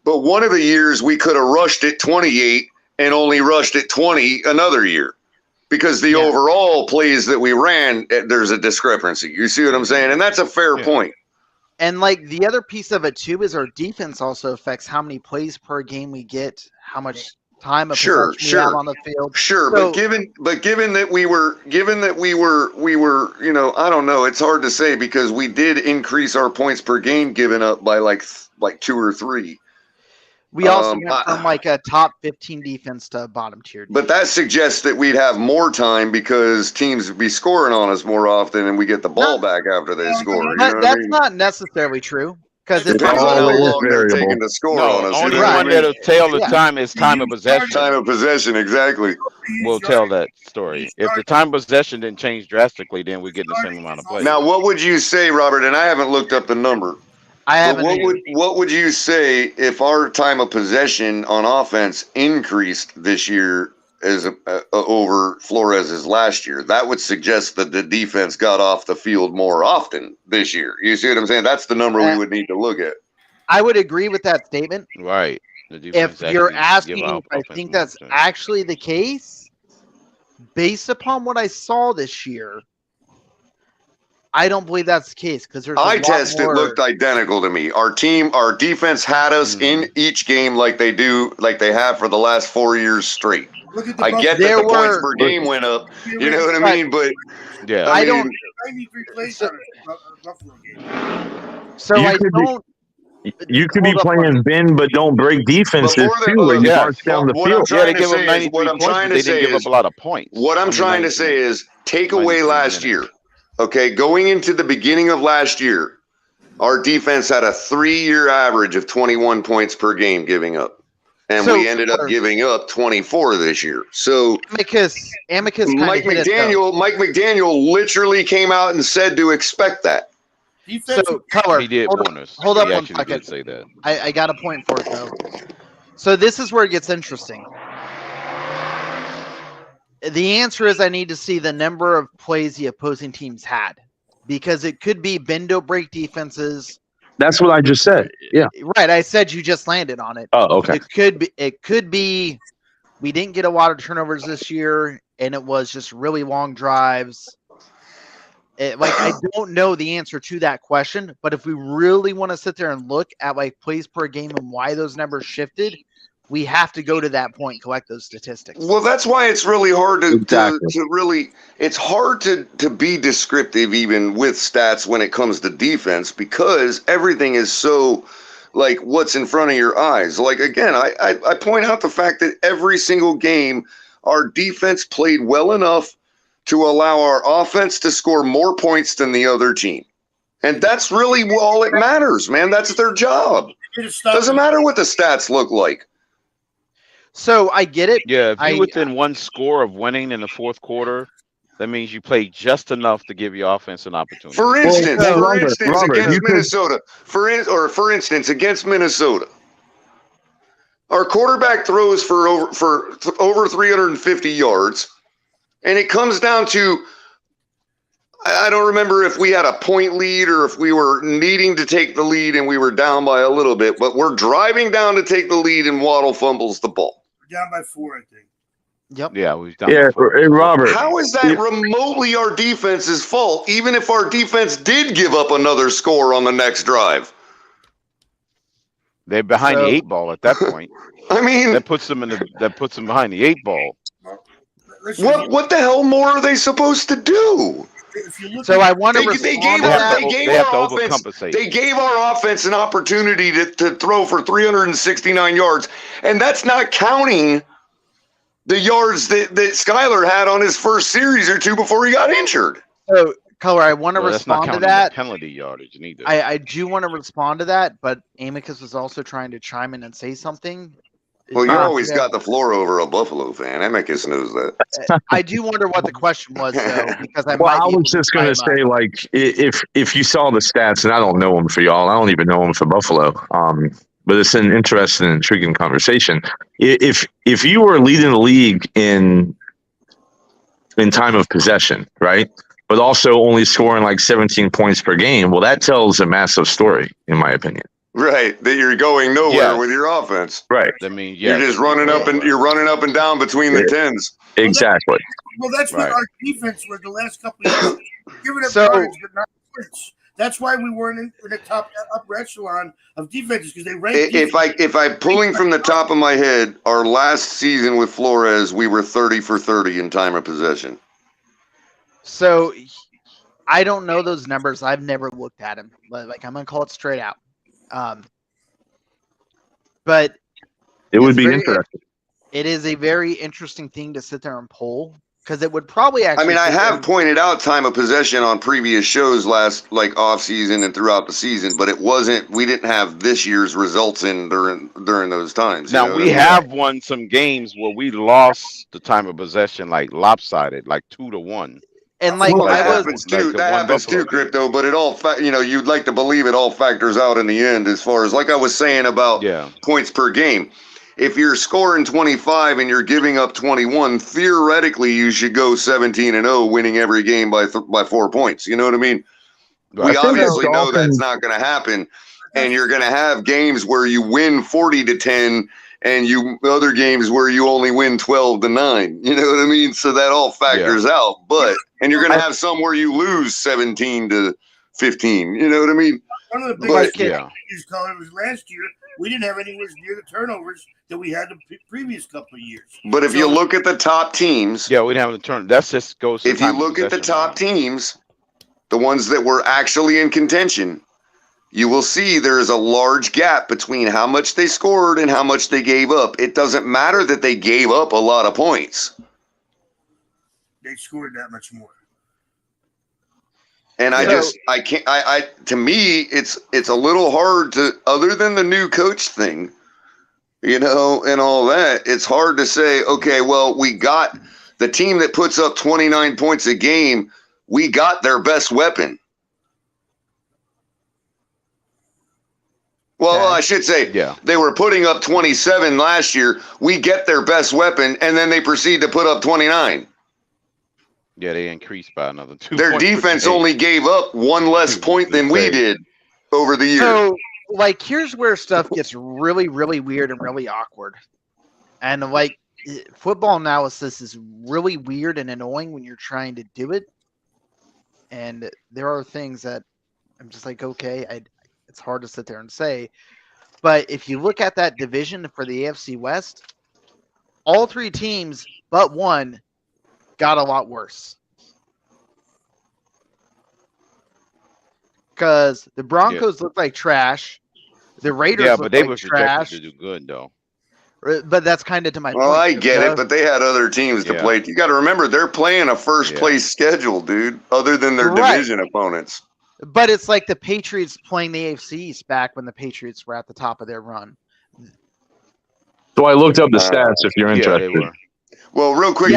but one of the years we could have rushed it 28 and only rushed it 20 another year, because the overall plays that we ran, there's a discrepancy. You see what I'm saying? And that's a fair point. And like the other piece of it too is our defense also affects how many plays per game we get, how much time of possession we have on the field. Sure, so, but given that we were, you know, I don't know, it's hard to say, because we did increase our points per game given up by like 2 or 3. We also went from like a top 15 defense to bottom tier defense. But that suggests that we'd have more time because teams would be scoring on us more often, and we get the ball back after they score. You know that's not necessarily true, because it depends on how long they're taking to score on us. Only one that'll tell the time is time of possession. Time of possession, exactly. We'll tell that story. If the time of possession didn't change drastically, then we get the same amount of plays. Now, what would you say, Robert? And I haven't looked up the number. What would you say if our time of possession on offense increased this year as over Flores' last year? That would suggest that the defense got off the field more often this year. You see what I'm saying? That's the number we would need to look at. I would agree with that statement. Right. If you're asking if I think that's actually the case, based upon what I saw this year, I don't believe that's the case, because there's eye test. It looked identical to me. Our defense had us in each game like they have for the last 4 years straight. I get that the points per game went up. You know what I mean? But yeah, I don't. So I don't. You could be playing bend but don't break defenses too, and march down the field. What I'm trying to say is, give up a lot of points. What I'm trying to say is, take away last year. Okay, going into the beginning of last year, our defense had a 3-year average of 21 points per game giving up. And we ended up giving up 24 this year. So Amicus Mike McDaniel literally came out and said to expect that. So, Color, he did warn us. Hold up he one actually second. did say that. I got a point for it, though. So this is where it gets interesting. The answer is I need to see the number of plays the opposing teams had, because it could be bendo break defenses. That's what I just said. Yeah. Right. I said you just landed on it. Oh, okay. It could be we didn't get a lot of turnovers this year, and it was just really long drives. I don't know the answer to that question, but if we really want to sit there and look at like plays per game and why those numbers shifted, we have to go to that point and collect those statistics. Well, that's why it's really hard to really, it's hard to be descriptive even with stats when it comes to defense, because everything is so like what's in front of your eyes. Like, again, I point out the fact that every single game, our defense played well enough to allow our offense to score more points than the other team. And that's really all that matters, man. That's their job. Doesn't matter what the stats look like. So I get it. Yeah, if you're within one score of winning in the fourth quarter, that means you played just enough to give your offense an opportunity. For instance, against Minnesota, for instance, against Minnesota, our quarterback throws for over 350 yards, and it comes down to, I don't remember if we had a point lead or if we were needing to take the lead and we were down by a little bit, but we're driving down to take the lead and Waddle fumbles the ball. We're down by 4, I think. Yep. Yeah, we've done. Yeah, Robert. How is that remotely our defense's fault, even if our defense did give up another score on the next drive? They're behind the 8 ball at that point. I mean, that puts them behind the 8 ball. What the hell more are they supposed to do? So I want to they gave our offense an opportunity to throw for 369 yards, and that's not counting the yards that Skyler had on his first series or two before he got injured. So, Color, I want to respond to that. Penalty yardage neither. I do want to respond to that, but Amicus was also trying to chime in and say something. Well, you always got the floor over a Buffalo fan. Amicus knows that. I do wonder what the question was, though, because I was just going to say, like, if you saw the stats, and I don't know them for y'all, I don't even know them for Buffalo. But it's an interesting and intriguing conversation. If you were leading the league in time of possession, right, but also only scoring like 17 points per game, well, that tells a massive story, in my opinion. Right, that you're going nowhere with your offense. Right. I mean, you're just running up and down between the tens. Exactly. Well, that's what our defense was the last couple of years, giving up yards but not points. That's why we weren't in the top upper echelon of defenses, because they ranked. If I'm pulling from the top of my head, our last season with Flores, we were 30 for 30 in time of possession. So I don't know those numbers. I've never looked at them. Like, I'm gonna call it straight out. But it would be interesting. It is a very interesting thing to sit there and poll, because it would probably actually. I mean, I have pointed out time of possession on previous shows last, like, off season and throughout the season, but it wasn't. We didn't have this year's results in during those times. Now we have won some games where we lost the time of possession like lopsided, like 2-1. And like, that happens too, Crypto. But it all, you'd like to believe it all factors out in the end, as far as, like I was saying about points per game. If you're scoring 25 and you're giving up 21, theoretically you should go 17-0, winning every game by 4 points. You know what I mean? We obviously know that's not going to happen, and you're going to have games where you win 40-10, and other games where you only win 12-9. You know what I mean? So that all factors out. And you're going to have some where you lose 17-15. You know what I mean? One of the biggest issues, Colin, was last year we didn't have anywhere near the turnovers that we had the previous couple of years. But if you look at the top teams, we didn't have the turn. That's just goes. If you look at the top teams, the ones that were actually in contention, you will see there is a large gap between how much they scored and how much they gave up. It doesn't matter that they gave up a lot of points. They scored that much more. And to me, it's a little hard to, other than the new coach thing, and all that, it's hard to say, okay, well, we got the team that puts up 29 points a game, we got their best weapon. Well, I should say, they were putting up 27 last year. We get their best weapon, and then they proceed to put up 29. Yeah, they increased by another 2. Their defense only gave up 1 less point than we did over the year. So, like, here's where stuff gets really, really weird and really awkward. And, like, football analysis is really weird and annoying when you're trying to do it. And there are things that I'm just like, okay, it's hard to sit there and say. But if you look at that division for the AFC West, all three teams but one got a lot worse. Because the Broncos look like trash. The Raiders look they like were trash. projected to do good though. But that's kind of to my point. Well, I get it, but they had other teams to Yeah. play. You got to remember, they're playing a first place schedule, dude, other than their Right. division opponents. But it's like the Patriots playing the AFC East back when the Patriots were at the top of their run. So I looked up the stats if you're interested. Well, real quick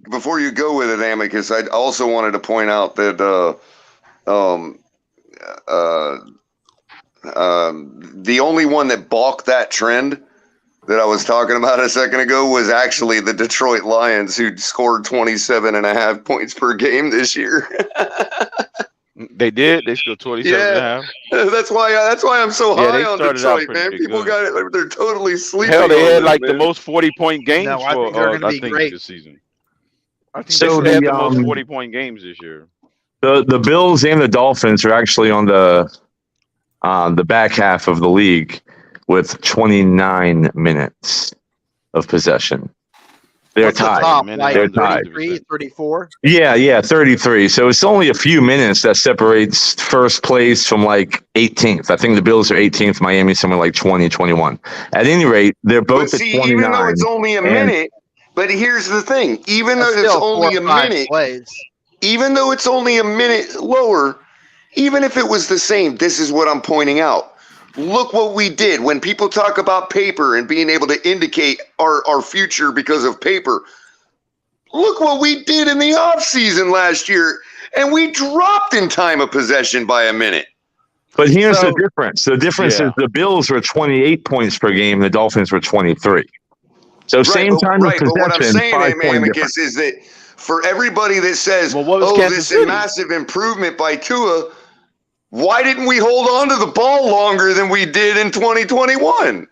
before you go with it, Amicus, I also wanted to point out that the only one that balked that trend that I was talking about a second ago was actually the Detroit Lions, who scored 27.5 points per game this year. They did. They scored 27.5. That's why I'm so high they on started out Detroit, man. pretty People good. got it. They're totally sleeping. Hell, they on had them, like man. the most 40-point games No, I think they're gonna be great. this season. I think So they had the the, most 40-point games this year. The Bills and the Dolphins are actually on the back half of the league with 29 minutes of possession. They're What's the tied. top, like They're tied. 33, 34? Yeah, 33. So it's only a few minutes that separates first place from like 18th. I think the Bills are 18th, Miami somewhere like 20, 21. At any rate, they're both But see, at 29. even though it's only a minute, but here's the thing: even though That's it's still only 4 a or 5 minute, plays. even though it's only a minute lower, even if it was the same, this is what I'm pointing out. Look what we did when people talk about paper and being able to indicate our future because of paper. Look what we did in the offseason last year, and we dropped in time of possession by a minute. But here's the difference. The difference is the Bills were 28 points per game. The Dolphins were 23. So same time of possession. But what I'm saying, 5-point Amicus, is that for everybody that says, this is a massive improvement by Tua, why didn't we hold on to the ball longer than we did in 2021?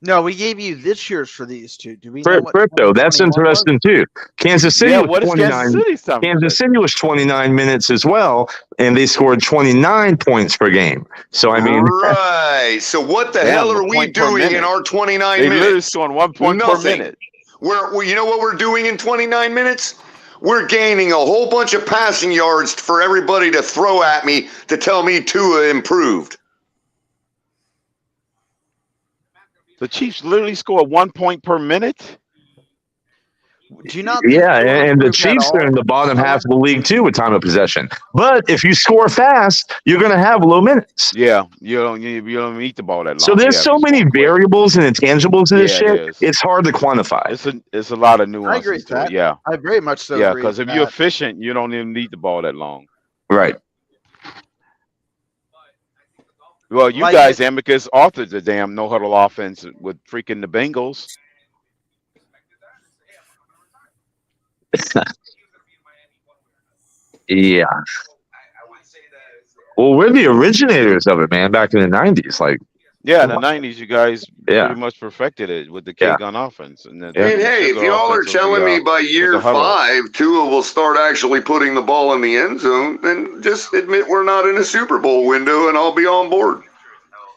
No, we gave you this year's for these two. Do we know what Crypto, that's 2021 interesting too. Kansas City was what is 29. Kansas City's time Kansas City was 29 minutes as well, and they scored 29 points per game. So I mean, right. So what the hell are we doing in our 29 They minutes? literally scoring 1 point per Nothing. minute. You know what we're doing in 29 minutes? We're gaining a whole bunch of passing yards for everybody to throw at me to tell me Tua improved. The Chiefs literally score 1 point per minute. Do you not? yeah, and the Chiefs are in the bottom half of the league too with time of possession. But if you score fast, you're going to have low minutes. Yeah, you don't eat the ball that long. So there's so many variables and intangibles in this shit. It's hard to quantify. It's a lot of nuances. I agree with to that. it. Yeah, I very much so yeah, agree because with if you're that. efficient, you don't even need the ball that long. Right. Well, you Like- guys, Amicus, authored the damn no huddle offense with freaking the Bengals. Yeah. Well, we're the originators of it, man. Back in the '90s, like. Yeah, in the '90s, you guys Yeah. pretty much perfected it with the K-gun offense. And then And hey, if y'all are telling me by year 5 Tua will start actually putting the ball in the end zone, then just admit we're not in a Super Bowl window and I'll be on board.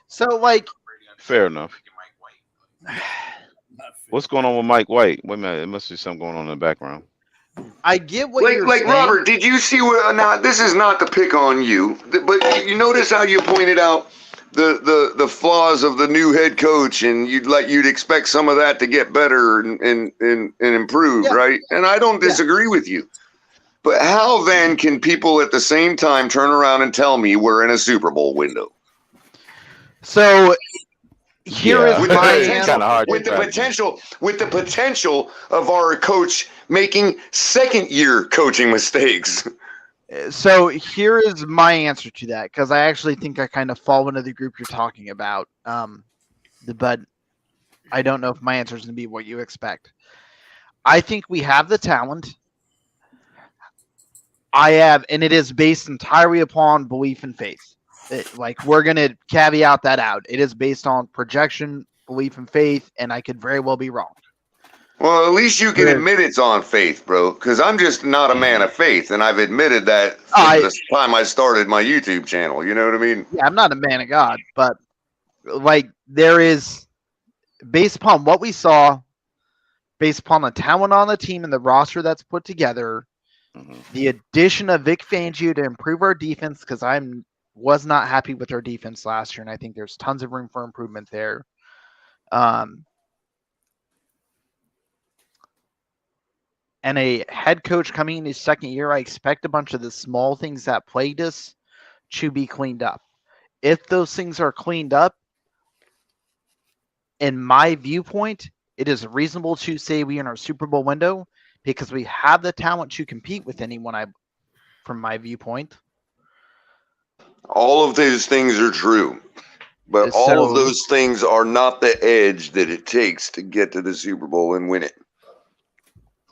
So, like, fair enough. What's going on with Mike White? Wait a minute, there must be something going on in the background. I get what you're Like saying. Robert, did you see what? Now, this is not to pick on you, but you notice how you pointed out the flaws of the new head coach, and you'd expect some of that to get better and improve, right? And I don't disagree with you. But how then can people at the same time turn around and tell me we're in a Super Bowl window? So here is with the potential of our coach making second-year coaching mistakes. So here is my answer to that, because I actually think I kind of fall into the group you're talking about. But I don't know if my answer is going to be what you expect. I think we have the talent. And it is based entirely upon belief and faith. We're going to caveat that out. It is based on projection, belief, and faith, and I could very well be wrong. Well, at least you can admit it's on faith, bro, because I'm just not a man of faith, and I've admitted that from the time I started my YouTube channel. You know what I mean? Yeah, I'm not a man of God, but like there is, based upon what we saw, based upon the talent on the team and the roster that's put together, the addition of Vic Fangio to improve our defense, because I was not happy with our defense last year, and I think there's tons of room for improvement there. And a head coach coming in his second year, I expect a bunch of the small things that plagued us to be cleaned up. If those things are cleaned up, in my viewpoint, it is reasonable to say we are in our Super Bowl window because we have the talent to compete with anyone, from my viewpoint. All of those things are true, but all of those things are not the edge that it takes to get to the Super Bowl and win it.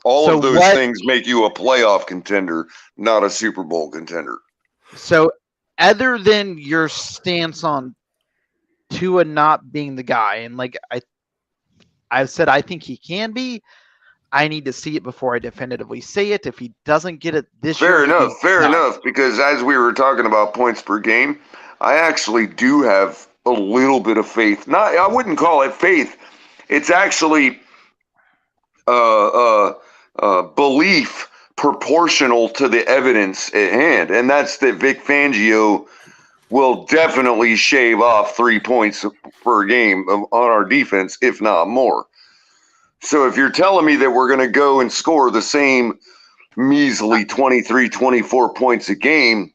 All of those things make you a playoff contender, not a Super Bowl contender. So other than your stance on Tua not being the guy, and like I've said, I think he can be. I need to see it before I definitively say it. If he doesn't get it this year, fair enough. Because as we were talking about points per game, I actually do have a little bit of faith. I wouldn't call it faith. It's actually belief proportional to the evidence at hand, and that's that Vic Fangio will definitely shave off 3 points per game on our defense, if not more. So if you're telling me that we're going to go and score the same measly 23, 24 points a game,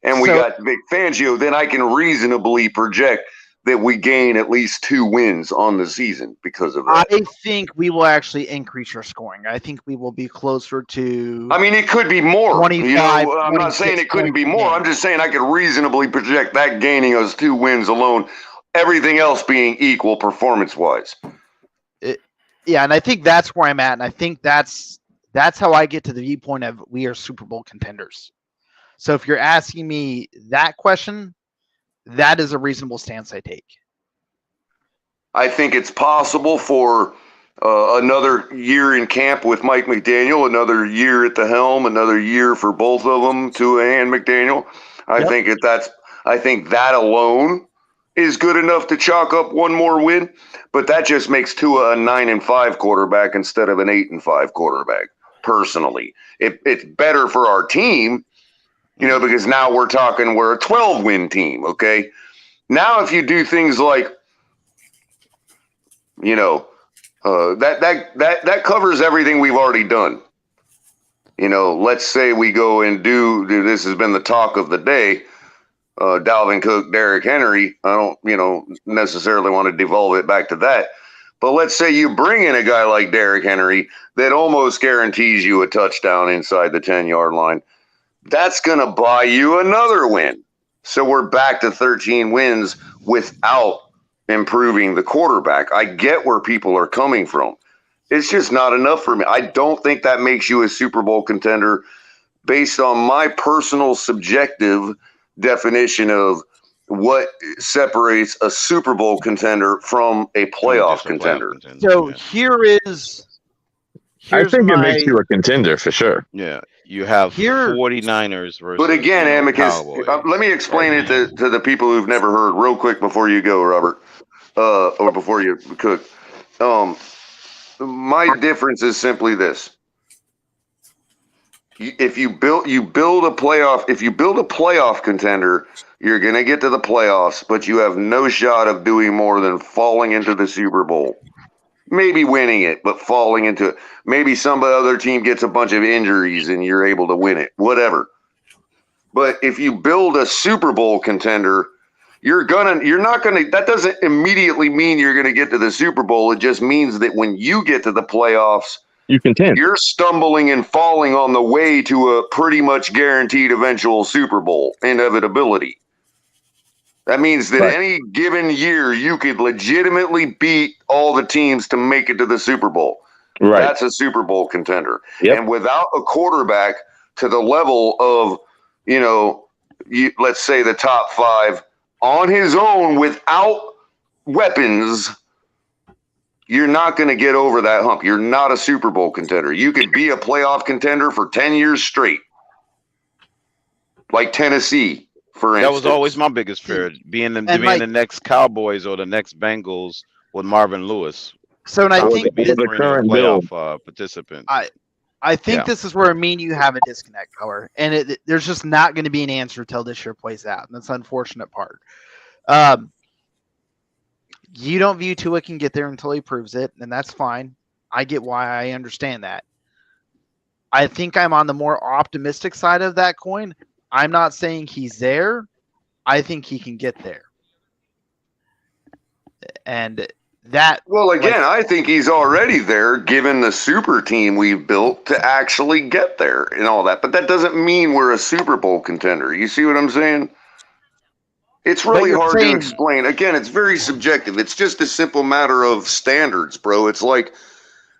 and we got Vic Fangio, then I can reasonably project that we gain at least 2 wins on the season because of that. I think we will actually increase your scoring. I think we will be closer to. I mean, it could be more. 25, I'm not saying it couldn't be more. I'm just saying I could reasonably project that gaining us 2 wins alone, everything else being equal performance-wise. Yeah, and I think that's where I'm at, and I think that's how I get to the viewpoint of we are Super Bowl contenders. So if you're asking me that question, that is a reasonable stance I take. I think it's possible for another year in camp with Mike McDaniel, another year at the helm, another year for both of them, Tua and McDaniel. I think that alone is good enough to chalk up 1 more win, but that just makes Tua a 9-5 quarterback instead of an 8-5 quarterback. Personally, it's better for our team, because now we're a 12-win team. Okay, now if you do things like, that covers everything we've already done. Let's say we go and do this has been the talk of the day. Dalvin Cook, Derrick Henry. I don't, necessarily want to devolve it back to that. But let's say you bring in a guy like Derrick Henry that almost guarantees you a touchdown inside the 10-yard line. That's going to buy you another win. So we're back to 13 wins without improving the quarterback. I get where people are coming from. It's just not enough for me. I don't think that makes you a Super Bowl contender based on my personal subjective definition of what separates a Super Bowl contender from a playoff contender. So here's I think it makes you a contender for sure. Yeah, you have 49ers versus. But again, Amicus, let me explain it to the people who've never heard real quick before you go, Robert, or before you cook. My difference is simply this. If you build a playoff contender, you're going to get to the playoffs, but you have no shot of doing more than falling into the Super Bowl. Maybe winning it, but falling into it. Maybe some other team gets a bunch of injuries and you're able to win it. Whatever. But if you build a Super Bowl contender, that doesn't immediately mean you're going to get to the Super Bowl. It just means that when you get to the playoffs, you contend. You're stumbling and falling on the way to a pretty much guaranteed eventual Super Bowl inevitability. That means that any given year you could legitimately beat all the teams to make it to the Super Bowl. Right. That's a Super Bowl contender. Yep. And without a quarterback to the level of, let's say the top 5 on his own without weapons, you're not going to get over that hump. You're not a Super Bowl contender. You could be a playoff contender for 10 years straight, like Tennessee For That instance, was always my biggest fear, being the next Cowboys or the next Bengals with Marvin Lewis. So, and I Constantly think being the perennial playoff participant. I think Yeah. this is where me and you have a disconnect, Color, and there's just not going to be an answer till this year plays out, and that's the unfortunate part. You don't view Tua can get there until he proves it, and that's fine. I get why. I understand that. I think I'm on the more optimistic side of that coin. I'm not saying he's there. I think he can get there. And that... Well, again, I think he's already there, given the super team we've built to actually get there and all that. But that doesn't mean we're a Super Bowl contender. You see what I'm saying? It's really hard to explain. Again, it's very subjective. It's just a simple matter of standards, bro. It's like,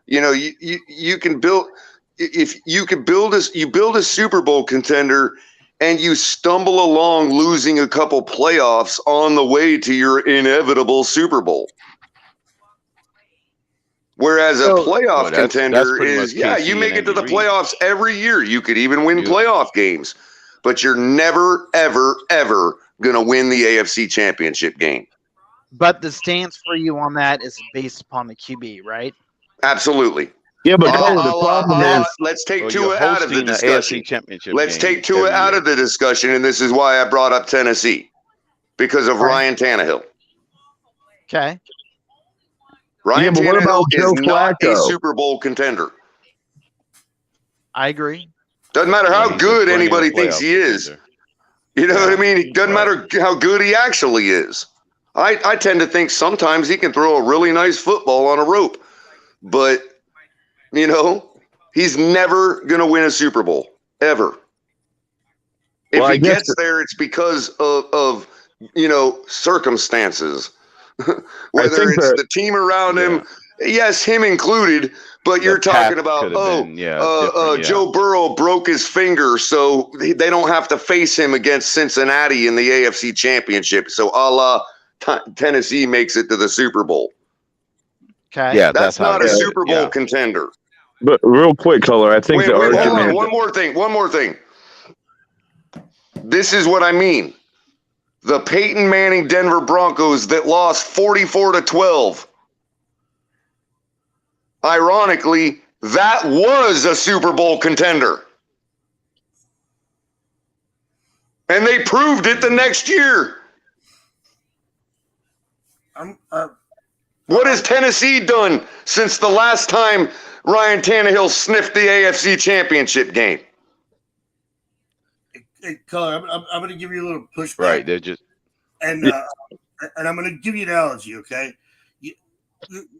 you know, you can build... If you could build a Super Bowl contender and you stumble along losing a couple playoffs on the way to your inevitable Super Bowl. Whereas a playoff contender is, you make it to the playoffs every year. You could even win playoff games, but you're never, ever, ever going to win the AFC Championship game. But the stance for you on that is based upon the QB, right? Absolutely. Yeah, but the problem is, let's take Tua out of the discussion. Let's take Tua out of the discussion, and this is why I brought up Tennessee, because of Ryan Tannehill. Okay. Ryan Tannehill is not a Super Bowl contender. I agree. Doesn't matter how good anybody thinks he is. You know what I mean? It doesn't matter how good he actually is. I tend to think sometimes he can throw a really nice football on a rope, but you know, he's never going to win a Super Bowl, ever. If he gets there, it's because of you know, circumstances. Whether it's the team around him, yes, him included, but you're talking about, Joe Burrow broke his finger, so they don't have to face him against Cincinnati in the AFC Championship. So a la Tennessee makes it to the Super Bowl. Okay. Yeah, that's not a Super Bowl contender. But real quick, Color, I think hold on. One more thing. This is what I mean. The Peyton Manning Denver Broncos that lost 44-12. Ironically, that was a Super Bowl contender. And they proved it the next year. What has Tennessee done since the last time Ryan Tannehill sniffed the AFC Championship game? Hey, Color, I'm going to give you a little pushback. Right, they're just... And I'm going to give you an analogy, okay? You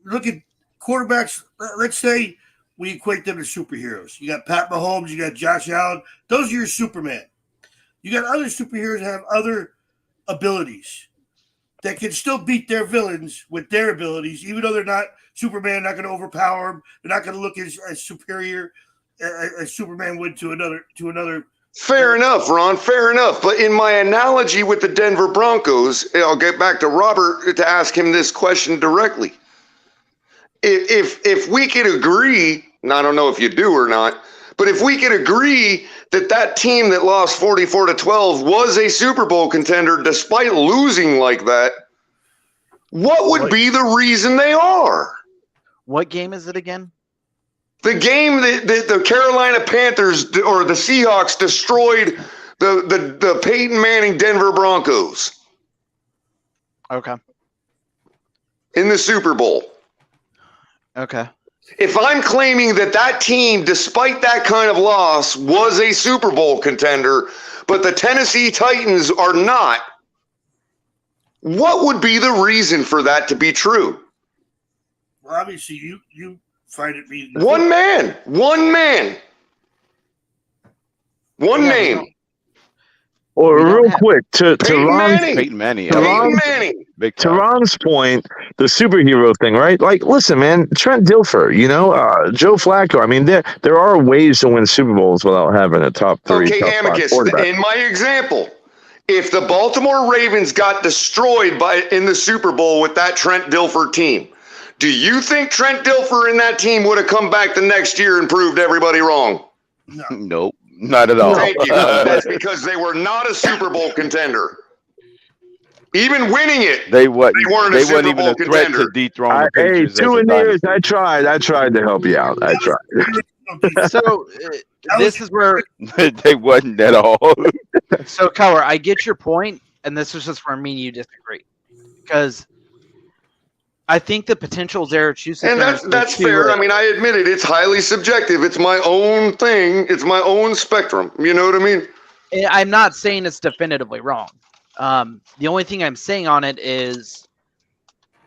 look at quarterbacks. Let's say we equate them to superheroes. You got Pat Mahomes, you got Josh Allen. Those are your Superman. You got other superheroes that have other abilities that can still beat their villains with their abilities, even though they're not Superman, not going to overpower them. They're not going to look as superior as Superman would to another. Fair enough, Ron. Fair enough. But in my analogy with the Denver Broncos, I'll get back to Robert to ask him this question directly. If we could agree, and I don't know if you do or not, but if we could agree that team that lost 44-12 was a Super Bowl contender despite losing like that, what would be the reason they are? What game is it again? The game that the Carolina Panthers or the Seahawks destroyed the Peyton Manning Denver Broncos. Okay. In the Super Bowl. Okay. If I'm claiming that team, despite that kind of loss, was a Super Bowl contender, but the Tennessee Titans are not, what would be the reason for that to be true? Well, obviously, you find it being one man, one name. Or real quick to Peyton Manning. To Ron's point, the superhero thing, right? Like, listen, man, Trent Dilfer, you know, Joe Flacco. I mean, there are ways to win Super Bowls without having a top three. Okay, Amicus. In my example, if the Baltimore Ravens got destroyed in the Super Bowl with that Trent Dilfer team, do you think Trent Dilfer and that team would have come back the next year and proved everybody wrong? Nope. Not at all. Thank you. That's because they were not a Super Bowl contender. Even winning it, They weren't a Super even Bowl a threat contender. to dethrone the Hey, Patriots as a 2 years. dynasty. I tried to help you out. I tried. So this is where They wasn't at all. So, Color, I get your point, and this is just where me and you disagree, because I think the potential is there. And that's fair. I mean, I admit it. It's highly subjective. It's my own thing. It's my own spectrum. You know what I mean? I'm not saying it's definitively wrong. The only thing I'm saying on it is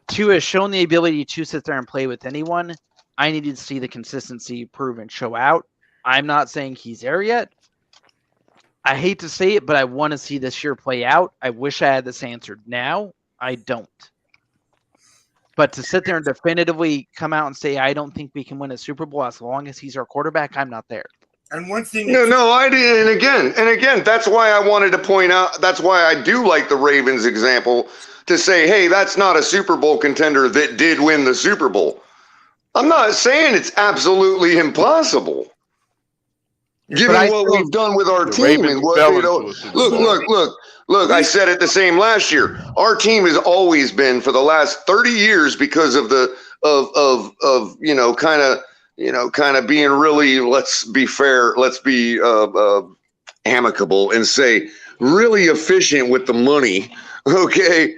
Tua has shown the ability to sit there and play with anyone. I needed to see the consistency prove and show out. I'm not saying he's there yet. I hate to say it, but I want to see this year play out. I wish I had this answered now. I don't. But to sit there and definitively come out and say, I don't think we can win a Super Bowl as long as he's our quarterback, I'm not there. And one thing. No, I did. And again, that's why I wanted to point out. That's why I do like the Ravens example to say, hey, that's not a Super Bowl contender that did win the Super Bowl. I'm not saying it's absolutely impossible. Given what we've done with our team and what, you know, look, I said it the same last year. Our team has always been for the last 30 years because of the kind of being really, let's be fair, let's be amicable and say really efficient with the money. Okay.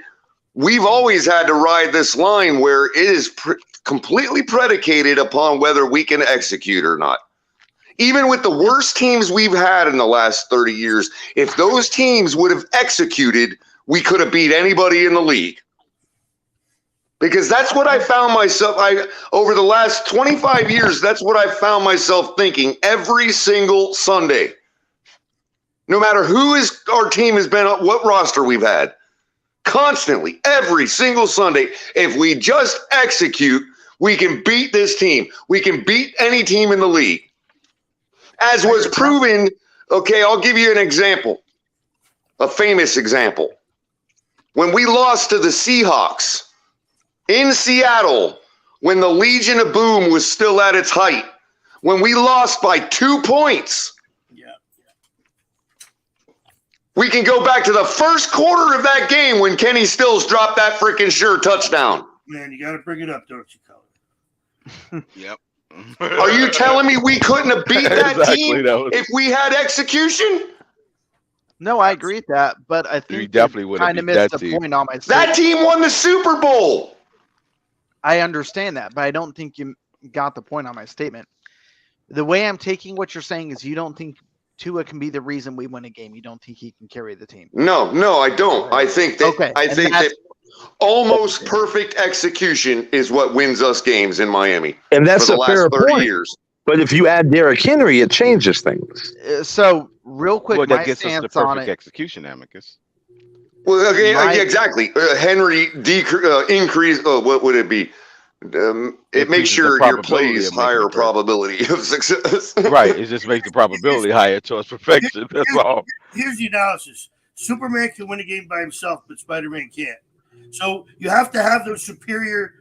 We've always had to ride this line where it is completely predicated upon whether we can execute or not. Even with the worst teams we've had in the last 30 years, if those teams would have executed, we could have beat anybody in the league. Because that's what I found myself, over the last 25 years, that's what I found myself thinking every single Sunday. No matter who our team has been, what roster we've had. Constantly, every single Sunday, if we just execute, we can beat this team. We can beat any team in the league. As was proven, okay, I'll give you an example, a famous example. When we lost to the Seahawks in Seattle, when the Legion of Boom was still at its height, when we lost by 2 points, we can go back to the first quarter of that game when Kenny Stills dropped that freaking sure touchdown. Man, you got to bring it up, don't you, Colin? Yep. Are you telling me we couldn't have beat that team if we had execution? No, I agree with that, but I think you definitely would have kind of missed the point on my statement. That team won the Super Bowl. I understand that, but I don't think you got the point on my statement. The way I'm taking what you're saying is you don't think Tua can be the reason we win a game. You don't think he can carry the team. No, I don't. I think that almost perfect execution is what wins us games in Miami. And that's for the a fair last 30 point. years. But if you add Derrick Henry, it changes things. So, real quick, well, my that gets us the stance on perfect it. execution, Amicus. Well, okay, exactly. Henry increase. What would it be? It makes sure your plays higher probability of success. Right. It just makes the probability higher towards perfection. That's all. Here's the analysis. Superman can win a game by himself, but Spider-Man can't. So you have to have those superior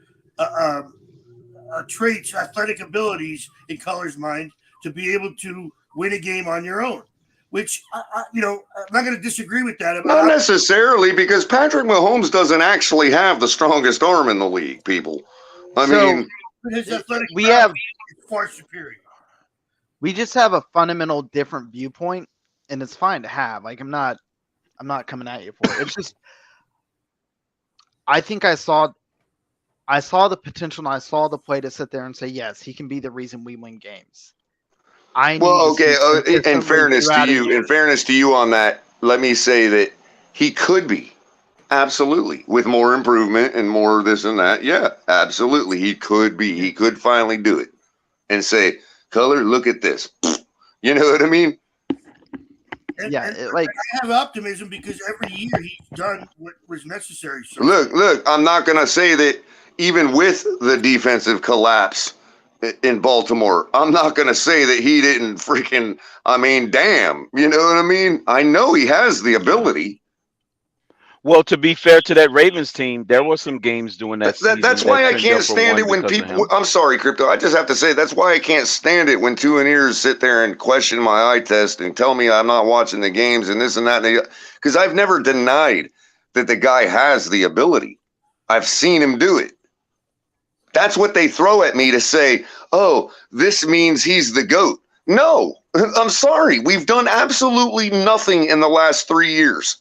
traits, athletic abilities in Color's mind to be able to win a game on your own. Which, I'm not going to disagree with that. Not necessarily, because Patrick Mahomes doesn't actually have the strongest arm in the league, people. I mean, his athletic we have is far superior. We just have a fundamental different viewpoint, and it's fine to have. Like I'm not coming at you for it. It's just I think I saw the potential and I saw the play to sit there and say, yes, he can be the reason we win games. In fairness to you on that, let me say that he could be. Absolutely. With more improvement and more this and that. Yeah, absolutely. He could be. He could finally do it and say, Color, look at this. You know what I mean? And I have optimism because every year he's done what was necessary. So Look, I'm not going to say that even with the defensive collapse in Baltimore, I'm not going to say that he didn't damn. You know what I mean? I know he has the ability. Well, to be fair to that Ravens team, there were some games during that season That's why I turned can't out for stand one it when because of people. him. I'm sorry, Crypto. I just have to say that's why I can't stand it when two and ears sit there and question my eye test and tell me I'm not watching the games and this and that. Because I've never denied that the guy has the ability. I've seen him do it. That's what they throw at me to say, oh, this means he's the GOAT. No, I'm sorry. We've done absolutely nothing in the last 3 years.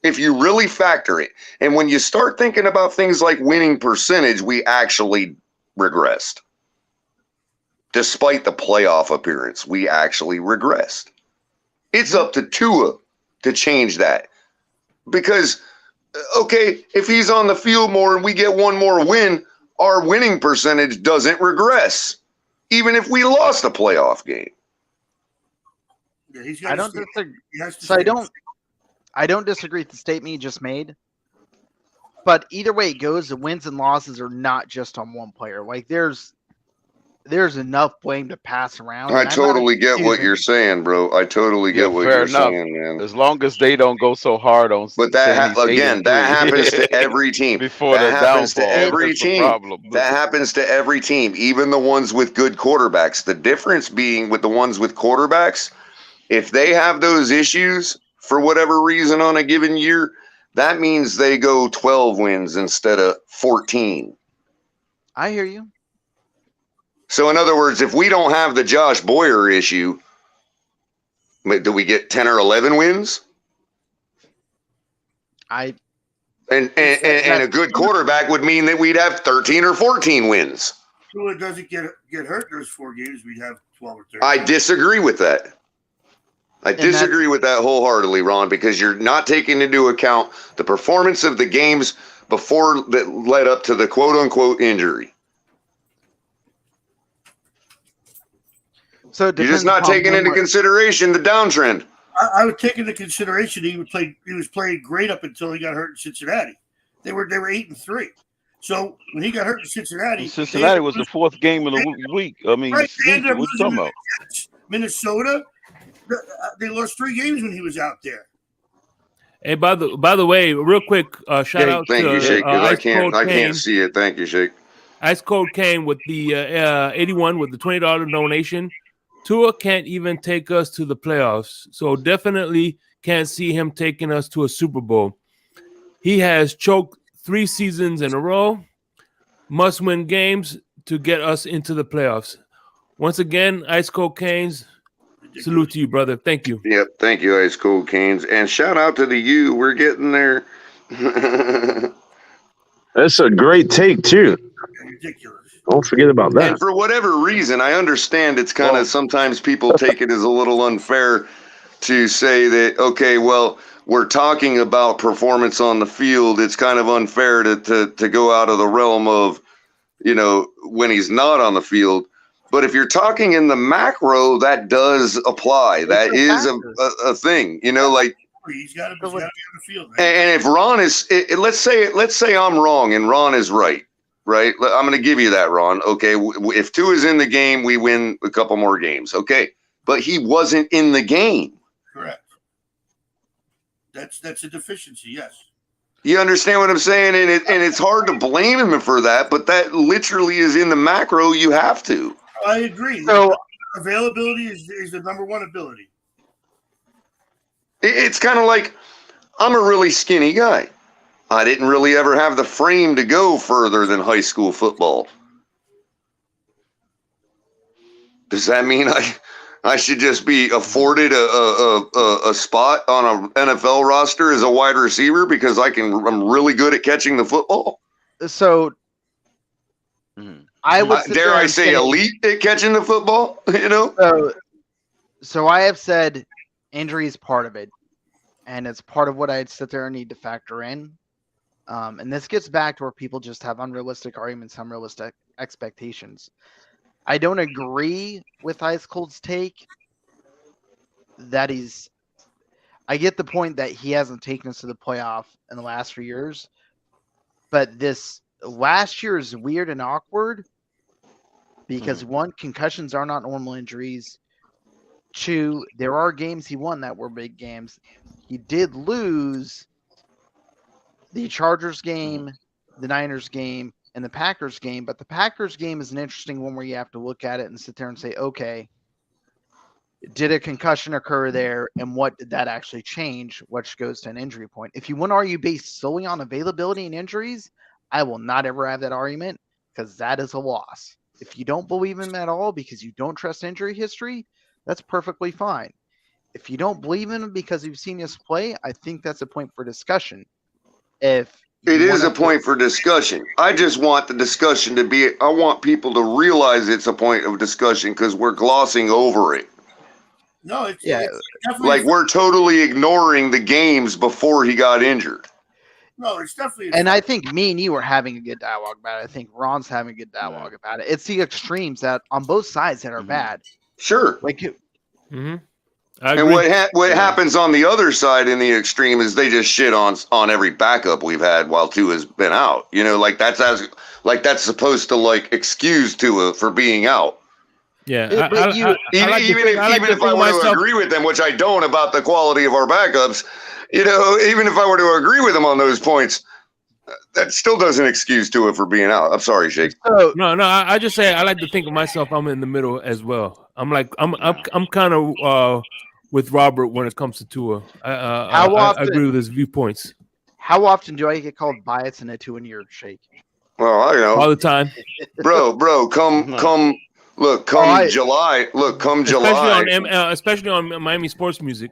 If you really factor it. And when you start thinking about things like winning percentage, we actually regressed. Despite the playoff appearance, we actually regressed. It's up to Tua to change that. Because, okay, if he's on the field more and we get one more win, our winning percentage doesn't regress. Even if we lost a playoff game. Yeah, he's I got don't disagree. to So I don't disagree with the statement you just made. But either way it goes, the wins and losses are not just on one player. Like there's enough blame to pass around. I And I'm not totally get what accusing- you're saying, bro. I totally Yeah, get what fair you're enough. saying, man. As long as they don't go so hard on But saying that he's 8 again, and that 3 happens to every team. before That the happens to downfall. every That's the team. problem. That happens to every team, even the ones with good quarterbacks. The difference being with the ones with quarterbacks, if they have those issues for whatever reason on a given year, that means they go 12 wins instead of 14. I hear you. So in other words, if we don't have the Josh Boyer issue, do we get 10 or 11 wins? And a good quarterback would mean that we'd have 13 or 14 wins. Tua doesn't get hurt those 4 games, we'd have 12 or 13. I disagree with that. I disagree with that wholeheartedly, Ron, because you're not taking into account the performance of the games before that led up to the quote-unquote injury. So you're just not taking into consideration the downtrend. I would take into consideration he was playing great up until he got hurt in Cincinnati. They were 8-3. So when he got hurt in Cincinnati, Cincinnati was the 4th game of the week. I mean, right, season, what you talking about? Minnesota, they lost 3 games when he was out there. Hey, by the way, real quick, shout out thank to you, Shake, because I Kane. can't see it. Thank you, Shake. Ice Cold Kane with the 81 with the $20 donation. Tua can't even take us to the playoffs, so definitely can't see him taking us to a Super Bowl. He has choked 3 seasons in a row. Must win games to get us into the playoffs. Once again, Ice Cold Canes, salute to you, brother. Thank you. Yep, thank you, Ice Cold Canes. And shout out to the U. We're getting there. That's a great take, too. Ridiculous. Don't forget about that. And for whatever reason, I understand it's kind of sometimes people take it as a little unfair to say that, okay, well, we're talking about performance on the field. It's kind of unfair to go out of the realm of, when he's not on the field. But if you're talking in the macro, that does apply. That is a thing, like. He's got to be on the field. Man. And if Ron is, let's say I'm wrong and Ron is right. Right? I'm going to give you that, Ron. Okay. If Tua is in the game, we win a couple more games. Okay. But he wasn't in the game. Correct. That's a deficiency. Yes. You understand what I'm saying? And it's hard to blame him for that, but that literally is in the macro. You have to. I agree. So availability is the number one ability. It's kind of like I'm a really skinny guy. I didn't really ever have the frame to go further than high school football. Does that mean I should just be afforded a spot on an NFL roster as a wide receiver because I'm really good at catching the football? So I would dare I say elite at catching the football, So I have said injury is part of it, and it's part of what I'd sit there and need to factor in. And this gets back to where people just have unrealistic arguments, unrealistic expectations. I don't agree with Ice Cold's take that I get the point that he hasn't taken us to the playoff in the last 3 years, but this last year is weird and awkward because 1, concussions are not normal injuries. 2, there are games he won that were big games. He did lose the Chargers game, the Niners game, and the Packers game. But the Packers game is an interesting one where you have to look at it and sit there and say, okay, did a concussion occur there, and what did that actually change, which goes to an injury point? If you want to argue based solely on availability and injuries, I will not ever have that argument because that is a loss. If you don't believe him at all because you don't trust injury history, that's perfectly fine. If you don't believe in him because you've seen us play, I think that's a point for discussion. If it is a point for discussion, I just want the discussion to be, I want people to realize it's a point of discussion because we're glossing over it. No, it's definitely like we're totally ignoring the games before he got injured. No, it's definitely. And I think me and you are having a good dialogue about it. I think Ron's having a good dialogue about it. It's the extremes that on both sides that are bad. Sure. Like you. And what happens on the other side in the extreme is they just shit on every backup we've had while Tua's been out. You know, like that's supposed to like excuse Tua for being out. Yeah, even if I were to agree with them, which I don't, about the quality of our backups, you know, even if I were to agree with them on those points, that still doesn't excuse Tua for being out. I'm sorry, Shake. No, I just say I like to think of myself. I'm in the middle as well. I'm kind of with Robert when it comes to Tua. I agree with his viewpoints. How often do I get called biased in a 2-year Shake? Well, I know all the time, bro. Come July. Look, come July. Especially on Miami sports music.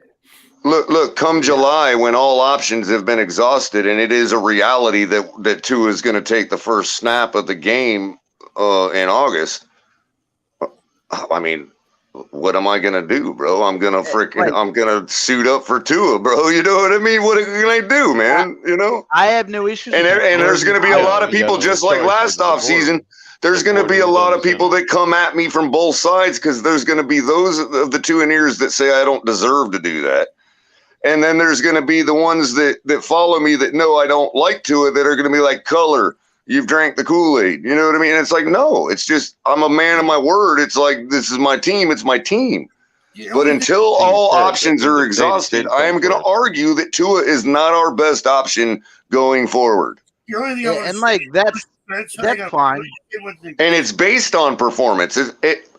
Look, come July when all options have been exhausted, and it is a reality that Tua is going to take the first snap of the game in August. I mean, what am I going to do, bro? I'm going to suit up for Tua, bro. You know what I mean? What can I do, man? You know? I have no issues. And there's going to be a lot of people, just like last offseason, there's going to be a lot of people that come at me from both sides because there's going to be those of the 2-years that say I don't deserve to do that. And then there's going to be the ones that follow me that know I don't like Tua that are going to be like, Color, you've drank the Kool-Aid. You know what I mean? And it's like, no, it's just I'm a man of my word. It's like, this is my team. It's my team. But until all options are exhausted, I am going to argue that Tua is not our best option going forward. And like that's fine. And it's based on performance.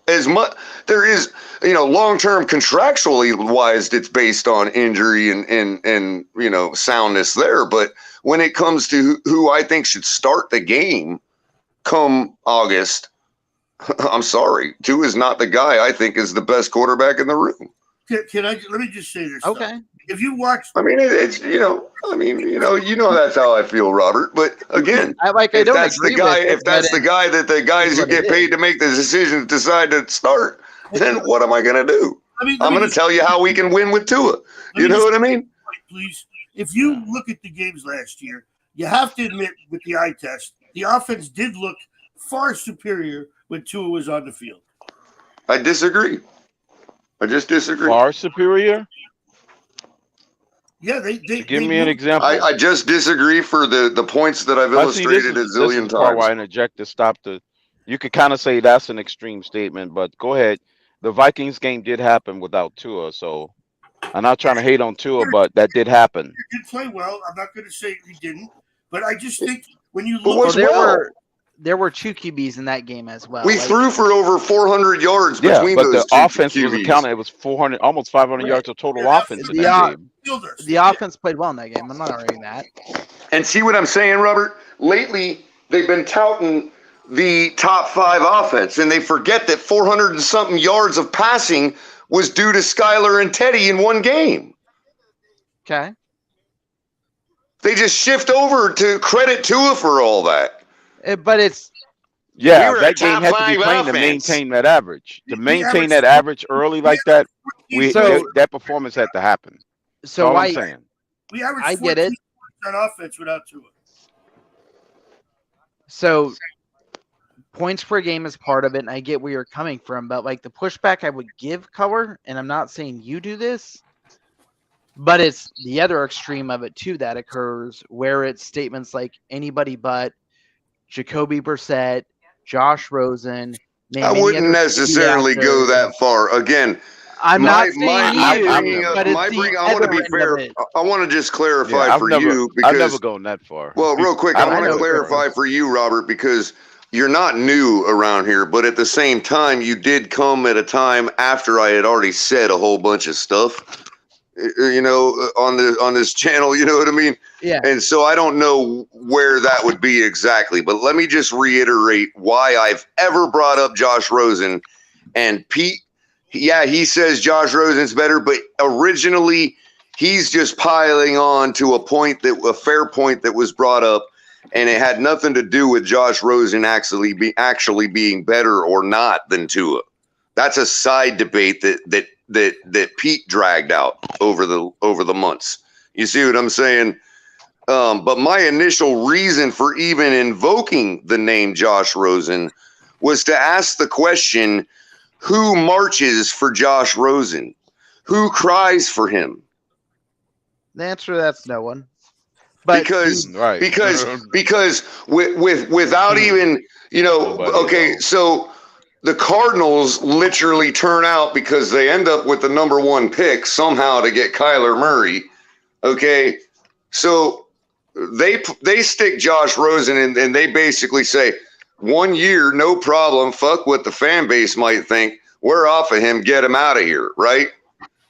As much there is, you know, long-term contractually wise, it's based on injury and you know, soundness there. But when it comes to who I think should start the game come August, I'm sorry, Tua is not the guy I think is the best quarterback in the room. Let me just say this. Okay. Stuff. If you watch, I mean, it's you know that's how I feel, Robert. But again, if that's the guy that the guys who get paid to make the decisions decide to start, then what am I going to do? I'm going to tell you how we can win with Tua. You know what I mean? Please, if you look at the games last year, you have to admit with the eye test, the offense did look far superior when Tua was on the field. I disagree. I just disagree. Far superior? Yeah, they give me an example. I just disagree for the points that I've illustrated a zillion times. Why I interject to stop the. You could kind of say that's an extreme statement, but go ahead. The Vikings game did happen without Tua, so I'm not trying to hate on Tua, but that did happen. He did play well. I'm not going to say he didn't, but I just think when you look, there were 2 QBs in that game as well. We threw for over 400 yards between those but the offense QBs. was accounted. It was 400, almost 500 yards of total offense in that game. The offense played well in that game. I'm not arguing that. And see what I'm saying, Robert? Lately, they've been touting the top 5 offense, and they forget that 400 and something yards of passing was due to Skylar and Teddy in one game. Okay. They just shift over to credit Tua for all that. But it's that game had to be playing to maintain that average. To maintain that average early like that, that performance had to happen. So I'm saying. We averaged I get it. On offense without Tua. So points per game is part of it, and I get where you're coming from. But like the pushback I would give Color, and I'm not saying you do this, but it's the other extreme of it too that occurs where it's statements like anybody but Jacoby Brissett, Josh Rosen. I wouldn't necessarily go that far. Again, I'm not saying I want to be fair. I want to just clarify for you because I've never gone that far. Well, real quick, I want to clarify for you, Robert, because you're not new around here, but at the same time, you did come at a time after I had already said a whole bunch of stuff, you know, on this channel. You know what I mean? Yeah. And so I don't know where that would be exactly, but let me just reiterate why I've ever brought up Josh Rosen. And Pete, yeah, he says Josh Rosen's better, but originally he's just piling on to a fair point that was brought up, and it had nothing to do with Josh Rosen actually being better or not than Tua. That's a side debate that Pete dragged out over the months. You see what I'm saying? But my initial reason for even invoking the name Josh Rosen was to ask the question, who marches for Josh Rosen? Who cries for him? The answer to that's no one. But because without even, you know, okay, so the Cardinals literally turn out because they end up with the number 1 pick somehow to get Kyler Murray. Okay, so they stick Josh Rosen and they basically say 1 year, no problem. Fuck what the fan base might think. We're off of him. Get him out of here, right?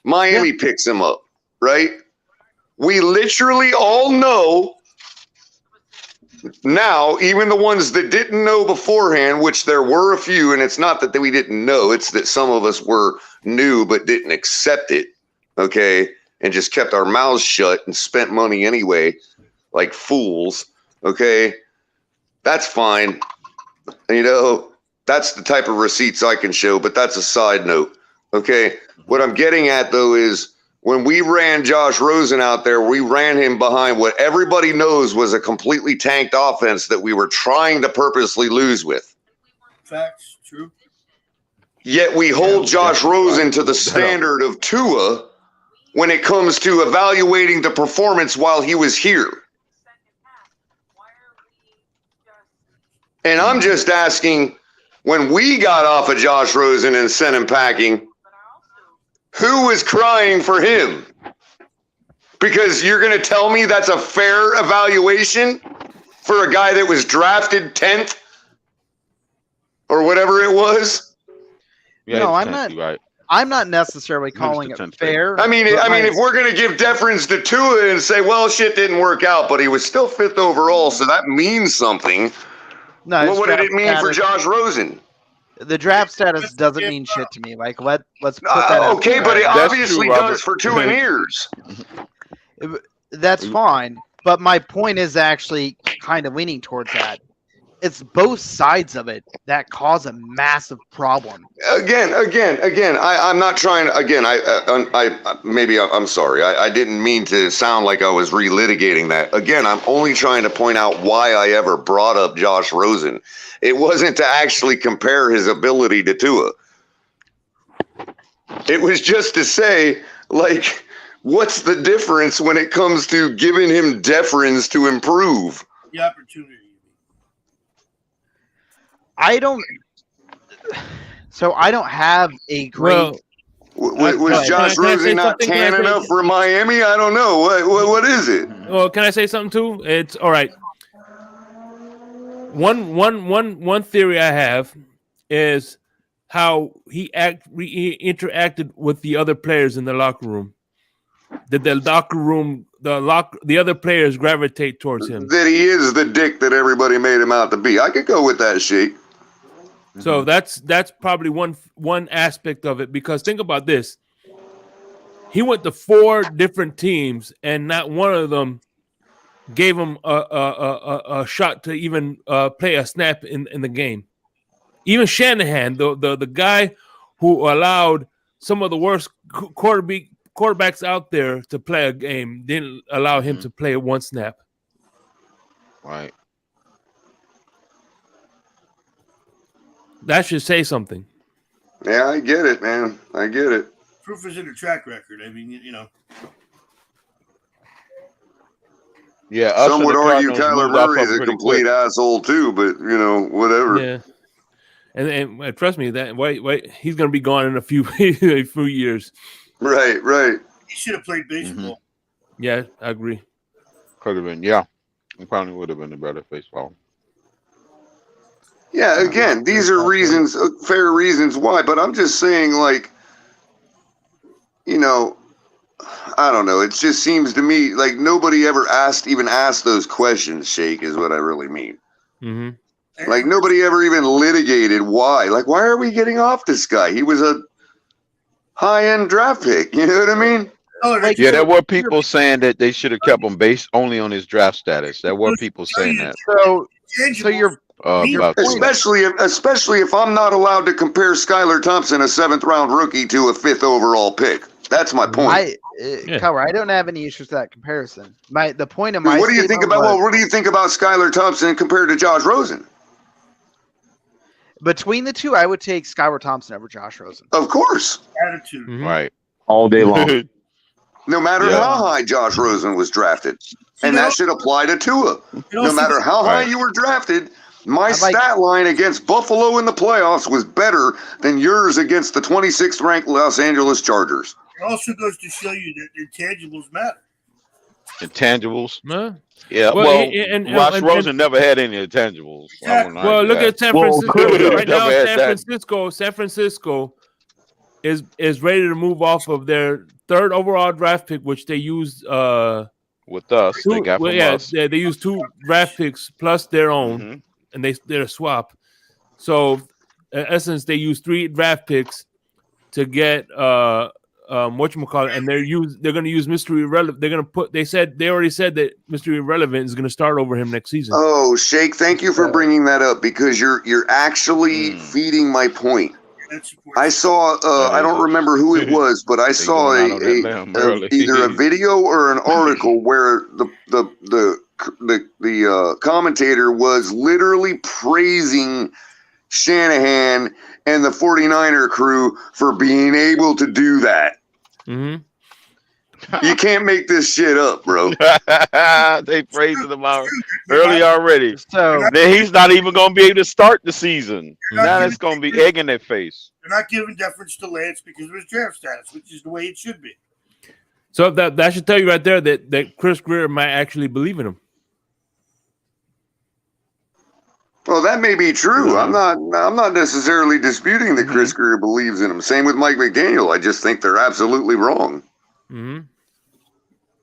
Miami picks him up, right? We literally all know now, even the ones that didn't know beforehand, which there were a few, and it's not that we didn't know, it's that some of us were new but didn't accept it, okay, and just kept our mouths shut and spent money anyway, like fools, okay? That's fine. You know, that's the type of receipts I can show, but that's a side note, okay? What I'm getting at, though, is when we ran Josh Rosen out there, we ran him behind what everybody knows was a completely tanked offense that we were trying to purposely lose with. Facts, true. Yet we hold Josh Rosen to the standard of Tua when it comes to evaluating the performance while he was here. And I'm just asking, when we got off of Josh Rosen and sent him packing, who was crying for him? Because you're going to tell me that's a fair evaluation for a guy that was drafted 10th or whatever it was? Yeah, no, I'm not necessarily calling it fair. I mean, if we're going to give deference to Tua and say, well, shit didn't work out, but he was still 5th overall, so that means something. No, what did it mean for Josh Rosen? The draft status doesn't mean shit to me. Like, let's put that out. Okay, but it obviously does for 2 years. That's fine. But my point is actually kind of leaning towards that. It's both sides of it that cause a massive problem. Again, I'm not trying. Again, I'm sorry. I didn't mean to sound like I was relitigating that. Again, I'm only trying to point out why I ever brought up Josh Rosen. It wasn't to actually compare his ability to Tua. It was just to say, like, what's the difference when it comes to giving him deference to improve? The opportunity. I don't have a great. Was Josh Rosen not tan enough for Miami? I don't know. What is it? Well, can I say something too? It's all right. One theory I have is how he interacted with the other players in the locker room. That the other players gravitate towards him. That he is the dick that everybody made him out to be. I could go with that shit. So that's probably one aspect of it, because think about this. He went to 4 different teams and not one of them gave him a shot to even play a snap in the game. Even Shanahan, the guy who allowed some of the worst quarterbacks out there to play a game, didn't allow him to play 1 snap. Right. That should say something. Yeah, I get it, man. I get it. Proof is in the track record. I mean, you know. Yeah, some would argue Kyler Murray is a complete asshole too, but you know, whatever. Yeah. And trust me, that wait, he's gonna be gone in a few a few years. Right. He should have played baseball. Yeah, I agree. Could have been, yeah. He probably would have been a better baseball. Yeah, again, these are reasons, fair reasons why, but I'm just saying, like, you know, I don't know. It just seems to me like nobody ever even asked those questions, Shake, is what I really mean. Mm-hmm. Like, nobody ever even litigated why. Like, why are we getting off this guy? He was a high-end draft pick. You know what I mean? Yeah, there were people saying that they should have kept him based only on his draft status. There were people saying that. So you're especially if I'm not allowed to compare Skylar Thompson, a 7th-round rookie, to a 5th overall pick. That's my point. Color, I don't have any issues with that comparison. The point of my what do you think about what do you think about Skylar Thompson compared to Josh Rosen? Between the two, I would take Skylar Thompson over Josh Rosen. Of course. Attitude. Right. All day long. No matter how high Josh Rosen was drafted. And that should apply to Tua. No matter how high you were drafted, my stat line against Buffalo in the playoffs was better than yours against the 26th ranked Los Angeles Chargers. It also goes to show you that intangibles matter. Intangibles? Huh? Yeah, Well, Josh Rosen never had any intangibles. Well, look at San Francisco. Right now, San Francisco is ready to move off of their 3rd overall draft pick, which they used with us. They got from us. They used 2 draft picks plus their own, and they're a swap. So, in essence, they used 3 draft picks to get whatchamacallit, and they're going to use Mr. Irrelevant. They already said that Mr. Irrelevant is going to start over him next season. Oh, Shake, thank you for bringing that up, because you're actually feeding my point. I saw I don't remember who it was, but I saw either a video or an article where the commentator was literally praising Shanahan and the 49er crew for being able to do that. Mm-hmm. You can't make this shit up, bro. They praised him out early already. So then he's not even going to be able to start the season. Now it's going to be egg in their face. They're not giving deference to Lance because of his draft status, which is the way it should be. So that should tell you right there that Chris Greer might actually believe in him. Well, that may be true. I'm not necessarily disputing that Chris Greer believes in him. Same with Mike McDaniel. I just think they're absolutely wrong. Mm-hmm.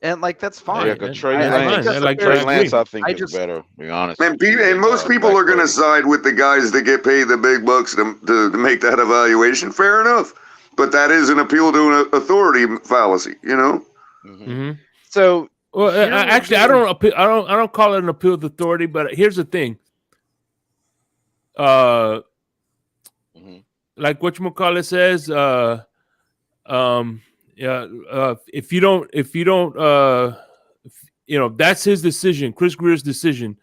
And that's fine. Yeah, Trey Lance, I think is better. To be honest. And most people are going to side with the guys that get paid the big bucks to make that evaluation. Fair enough, but that is an appeal to an authority fallacy, you know. Mm-hmm. So, actually, I don't call it an appeal to authority. But here's the thing. Like whatchamacallit says, if you don't, that's his decision, Chris Greer's decision.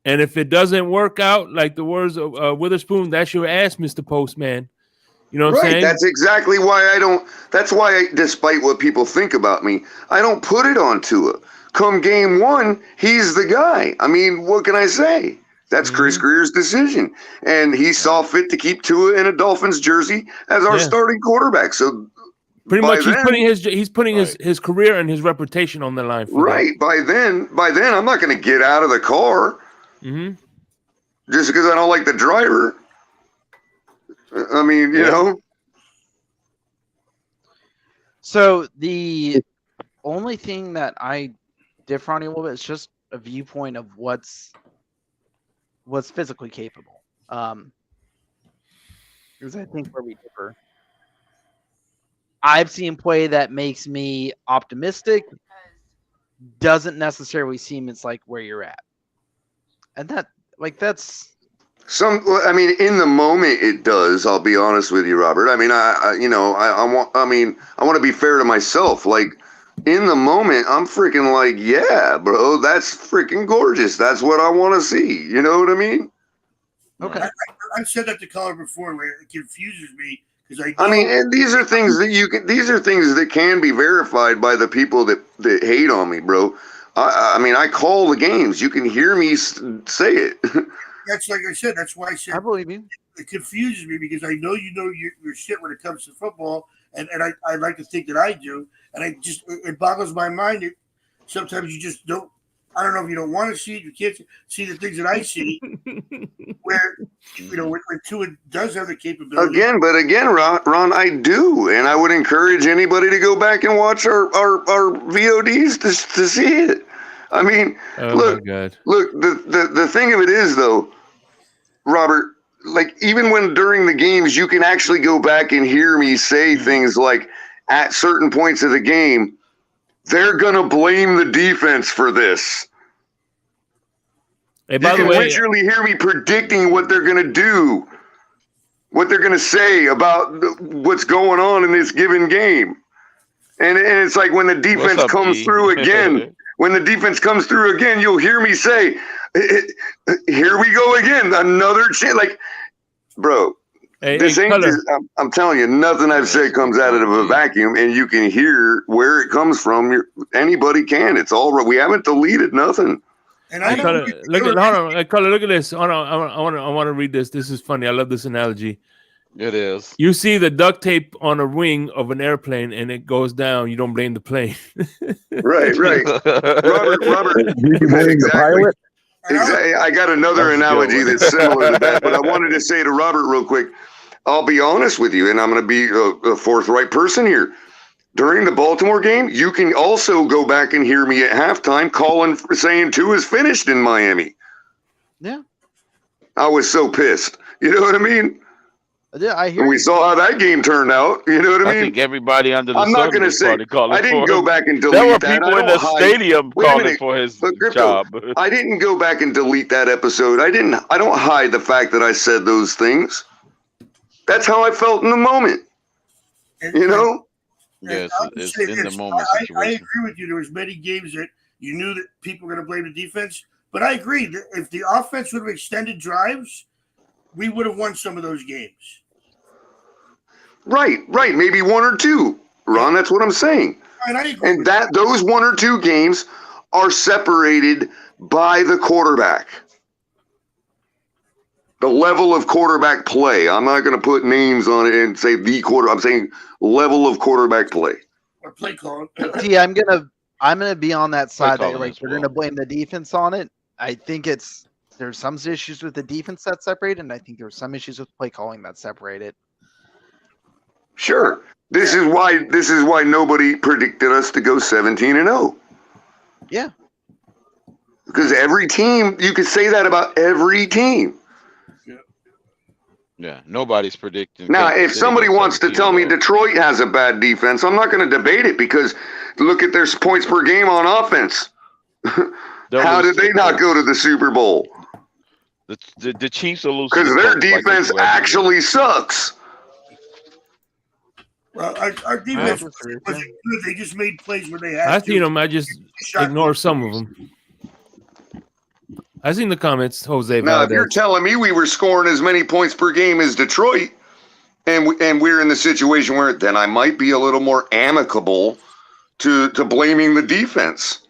And if it doesn't work out, like the words of Witherspoon, that's your ass, Mr. Postman. You know what I'm saying? That's exactly why that's why, despite what people think about me, I don't put it on Tua. Come game 1, he's the guy. I mean, what can I say? That's Chris Greer's decision. And he saw fit to keep Tua in a Dolphins jersey as our starting quarterback. So pretty much he's putting his career and his reputation on the line. Right. By then, I'm not going to get out of the car just because I don't like the driver. I mean, you know. So the only thing that I differ on a little bit is just a viewpoint of what's physically capable. Because I think where we differ, I've seen play that makes me optimistic, doesn't necessarily seem it's like where you're at, and that's. I mean, in the moment it does. I'll be honest with you, Robert. I mean, I want to be fair to myself. Like, in the moment, I'm freaking like, yeah, bro, that's freaking gorgeous. That's what I want to see. You know what I mean? Okay. I've said that to Color before, where it confuses me because I mean, and these are things that these are things that can be verified by the people that hate on me, bro. I mean, I call the games. You can hear me say it. That's like I said. That's why I said I believe you. it confuses me because I know you know your shit when it comes to football, and I like to think that I do, and it boggles my mind. Sometimes you just don't. I don't know if you don't want to see it. You can't see the things that I see. Where when Tua does have the capability. Again, Ron, I do, and I would encourage anybody to go back and watch our VODs to see it. I mean, look, the thing of it is though, Robert, like even when during the games, you can actually go back and hear me say things like at certain points of the game, they're going to blame the defense for this. Hey, by you the can way, literally hear me predicting what they're going to do, what they're going to say about what's going on in this given game. And it's like when the defense comes through again, you'll hear me say, here we go again, another chance. Like, bro, I'm telling you, nothing I've said comes out of a vacuum, and you can hear where it comes from. Anybody can. It's all right. We haven't deleted nothing. And look at this. Hold on, I want to read this. This is funny. I love this analogy. It is. You see the duct tape on a wing of an airplane, and it goes down. You don't blame the plane. Right. Robert. You can blame the pilot. Exactly. I got another analogy that's similar to that, but I wanted to say to Robert real quick. I'll be honest with you, and I'm going to be a forthright person here. During the Baltimore game, you can also go back and hear me at halftime saying Tua is finished in Miami. Yeah. I was so pissed. You know what I mean? Yeah, I hear. And we saw how that game turned out. You know what I mean? I think everybody under the I'm not going to say. I didn't go back and delete that. There were people in the stadium calling for his job. I didn't go back and delete that episode. I don't hide the fact that I said those things. That's how I felt in the moment. You know? Yes, it's in the moment situation. I agree with you. There was many games that you knew that people were going to blame the defense. But I agree that if the offense would have extended drives, we would have won some of those games. Right. Maybe one or two. Ron, that's what I'm saying. And I agree. And those one or two games are separated by the quarterback. The level of quarterback play. I'm not going to put names on it and say the quarter. I'm saying level of quarterback play. Or play call. See, I'm gonna be on that side that like we're gonna blame the defense on it. I think there's some issues with the defense that separate, and I think there's some issues with play calling that separate it. Sure. This is why nobody predicted us to go 17-0. Yeah. Because every team, you could say that about every team. Yeah, nobody's predicting. Now, if somebody wants to tell me Detroit has a bad defense, I'm not going to debate it because look at their points per game on offense. How did they not go to the Super Bowl? The Chiefs will lose because their defense actually sucks. Well, our defense wasn't good. They just made plays where they had. I've seen them. I just ignore some of them. I seen the comments, Jose. Now, if you're telling me we were scoring as many points per game as Detroit, and we're in the situation where then I might be a little more amicable to blaming the defense.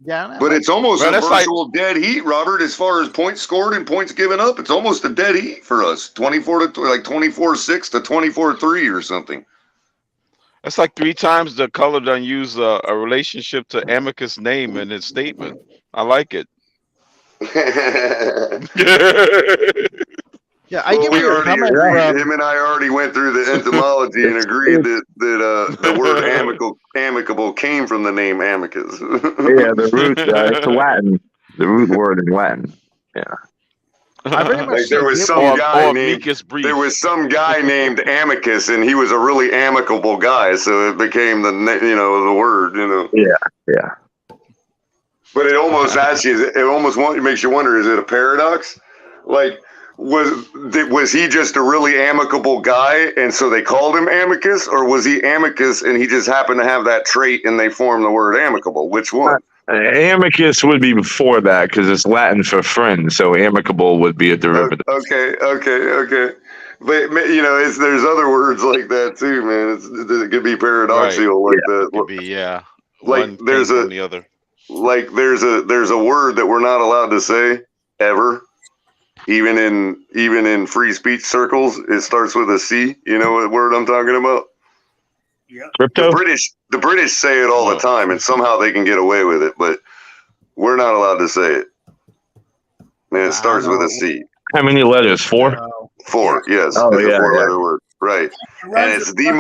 Yeah, but it's almost a virtual dead heat, Robert. As far as points scored and points given up, it's almost a dead heat for us. 24-6 to 24-3 or something. That's like 3 times the color done use a relationship to Amicus' name in its statement. I like it. Yeah, I get where you're coming from. Him and I already went through the etymology and agreed that the word amicable came from the name amicus. Yeah, the root, it's Latin. The root word in Latin. Yeah. There was some guy named Amicus, and he was a really amicable guy, so it became the word. Yeah. But it almost makes you wonder: is it a paradox? Like, was he just a really amicable guy, and so they called him Amicus, or was he Amicus and he just happened to have that trait and they formed the word amicable? Which one? Amicus would be before that because it's Latin for friend, so amicable would be a derivative. Okay. But there's other words like that too, man. It could be paradoxical like that. It could be, Like there's a word that we're not allowed to say ever. Even in free speech circles, it starts with a C. You know what word I'm talking about? Yeah. Crypto? The British say it all the time, and somehow they can get away with it, but we're not allowed to say it. And it starts with a C. How many letters? 4? 4, yes. Oh, It's yeah, a 4-letter word. Right. And it's the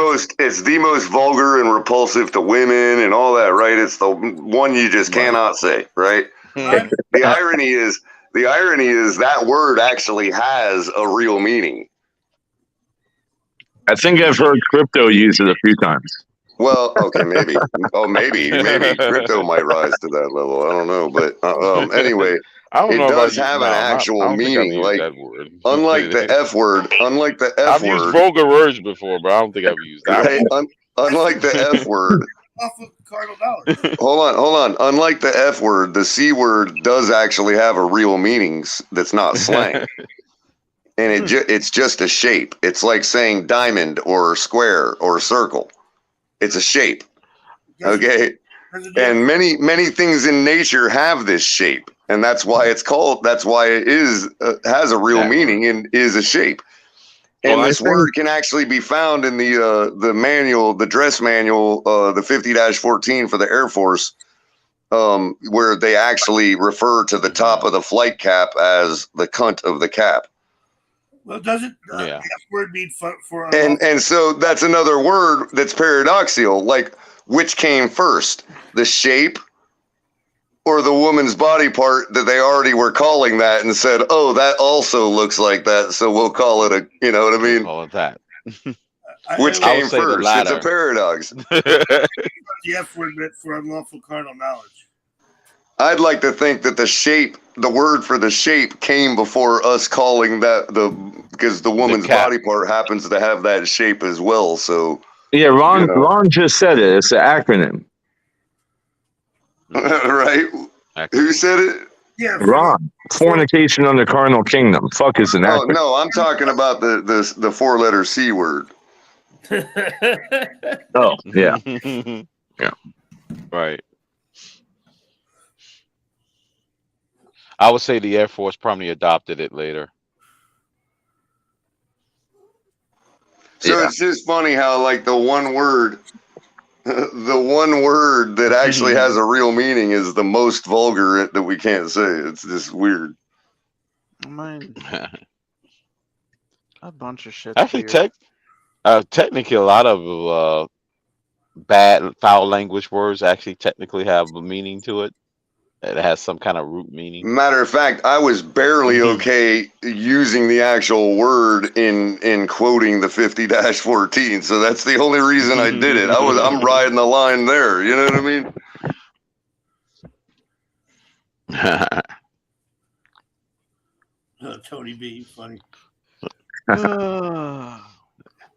most vulgar and repulsive to women and all that, right? It's the one you just cannot say, right? The irony is that word actually has a real meaning. I think I've heard crypto use it a few times. Well, okay, maybe. Oh, maybe crypto might rise to that level. I don't know, but anyway, I don't it know does about have no, an I actual don't think I've meaning. used Like, that word. unlike the F word, I've used vulgar words before, but I don't think I've used that right? one. Unlike the F word. Off of Cardinal Knowledge. Hold on. Unlike the F word, the C word does actually have a real meaning that's not slang. And it's just a shape. It's like saying diamond or square or circle. It's a shape. Okay? And many things in nature have this shape. And that's why it has a real meaning and is a shape. And this word can actually be found in the manual, the dress manual, the 50-14 for the Air Force, where they actually refer to the top of the flight cap as the cunt of the cap. Well, doesn't F word mean for And so that's another word that's paradoxical. Like, which came first, the shape or the woman's body part that they already were calling that and said, oh, that also looks like that, so we'll call it you know what I mean? Call it that. Which came first? It's a paradox. the F word meant for unlawful carnal knowledge. I'd like to think that the word for the shape came before us calling that because the woman's body part happens to have that shape as well. So yeah, Ron just said it. It's an acronym. Right? Who said it? Yeah, Ron. Fornication under Cardinal Kingdom. Fuck is an acronym. Oh no, I'm talking about the 4-letter C word. Oh yeah, yeah, right. I would say the Air Force probably adopted it later. So it's just funny how like the one word that actually has a real meaning is the most vulgar that we can't say. It's just weird. I mean, a bunch of shit. Actually, technically, a lot of bad, foul language words actually technically have a meaning to it. It has some kind of root meaning. Matter of fact, I was barely okay using the actual word in quoting the 50-14. So that's the only reason I did it. I'm riding the line there. You know what I mean? Tony B, funny.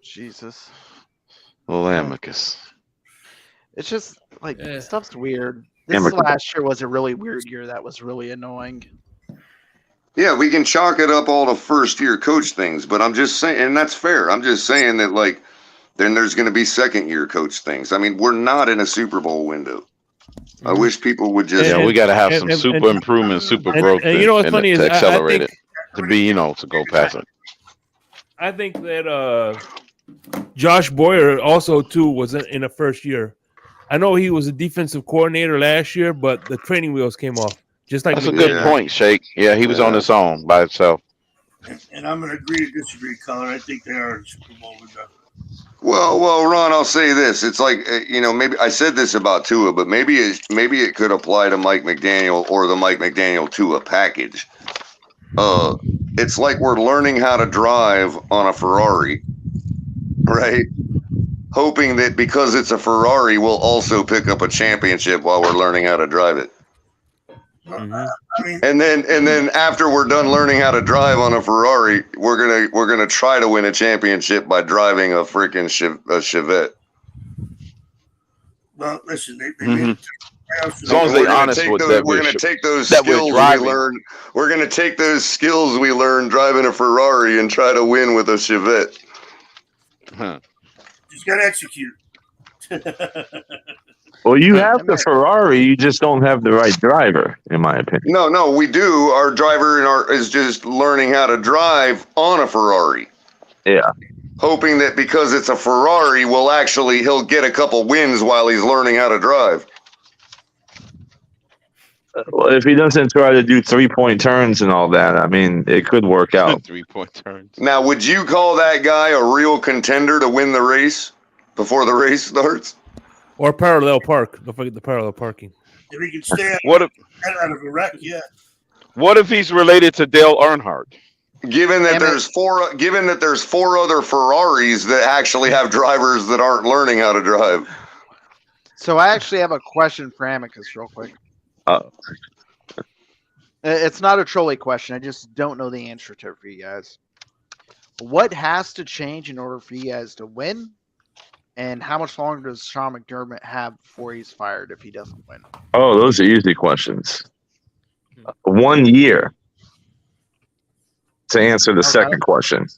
Jesus. Lamicus. It's just like stuff's weird. This last year was a really weird year. That was really annoying. Yeah, we can chalk it up all to first-year coach things, but I'm just saying, and that's fair. I'm just saying that, like, then there's going to be second-year coach things. I mean, we're not in a Super Bowl window. I wish people would just... Yeah, we got to have some super improvement, super growth and you know what's funny is to accelerate I think, it, to be, to go past it. I think that Josh Boyer also, too, was in the first year. I know he was a defensive coordinator last year, but the training wheels came off. Just like that's a good point, Shake. Yeah, he was on his own by himself. And I'm going to agree to disagree, Colin. I think they are in Super Bowl window. Well, Ron, I'll say this. It's like, maybe I said this about Tua, but maybe it could apply to Mike McDaniel or the Mike McDaniel Tua package. It's like we're learning how to drive on a Ferrari, right? Hoping that because it's a Ferrari, we'll also pick up a championship while we're learning how to drive it. And then after we're done learning how to drive on a Ferrari, we're gonna try to win a championship by driving a freaking Chevette. Well, listen, as long as they're honest with that, we're gonna take those skills we learned. We're gonna take those skills we learned driving a Ferrari and try to win with a Chevette. Just gotta execute. Well, you have the Ferrari, you just don't have the right driver, in my opinion. No, we do. Our driver is just learning how to drive on a Ferrari. Yeah. Hoping that because it's a Ferrari, he'll get a couple wins while he's learning how to drive. Well, if he doesn't try to do 3-point turns and all that, I mean, it could work out. 3-point turns. Now, would you call that guy a real contender to win the race before the race starts? Or parallel park. Don't forget the parallel parking. If he can stay out of a wreck, yeah. What if he's related to Dale Earnhardt? Given that there's four other Ferraris that actually have drivers that aren't learning how to drive. So I actually have a question for Amicus real quick. It's not a trolley question. I just don't know the answer to it for you guys. What has to change in order for you guys to win? And how much longer does Sean McDermott have before he's fired if he doesn't win? Oh, those are easy questions. 1 year to answer the second question.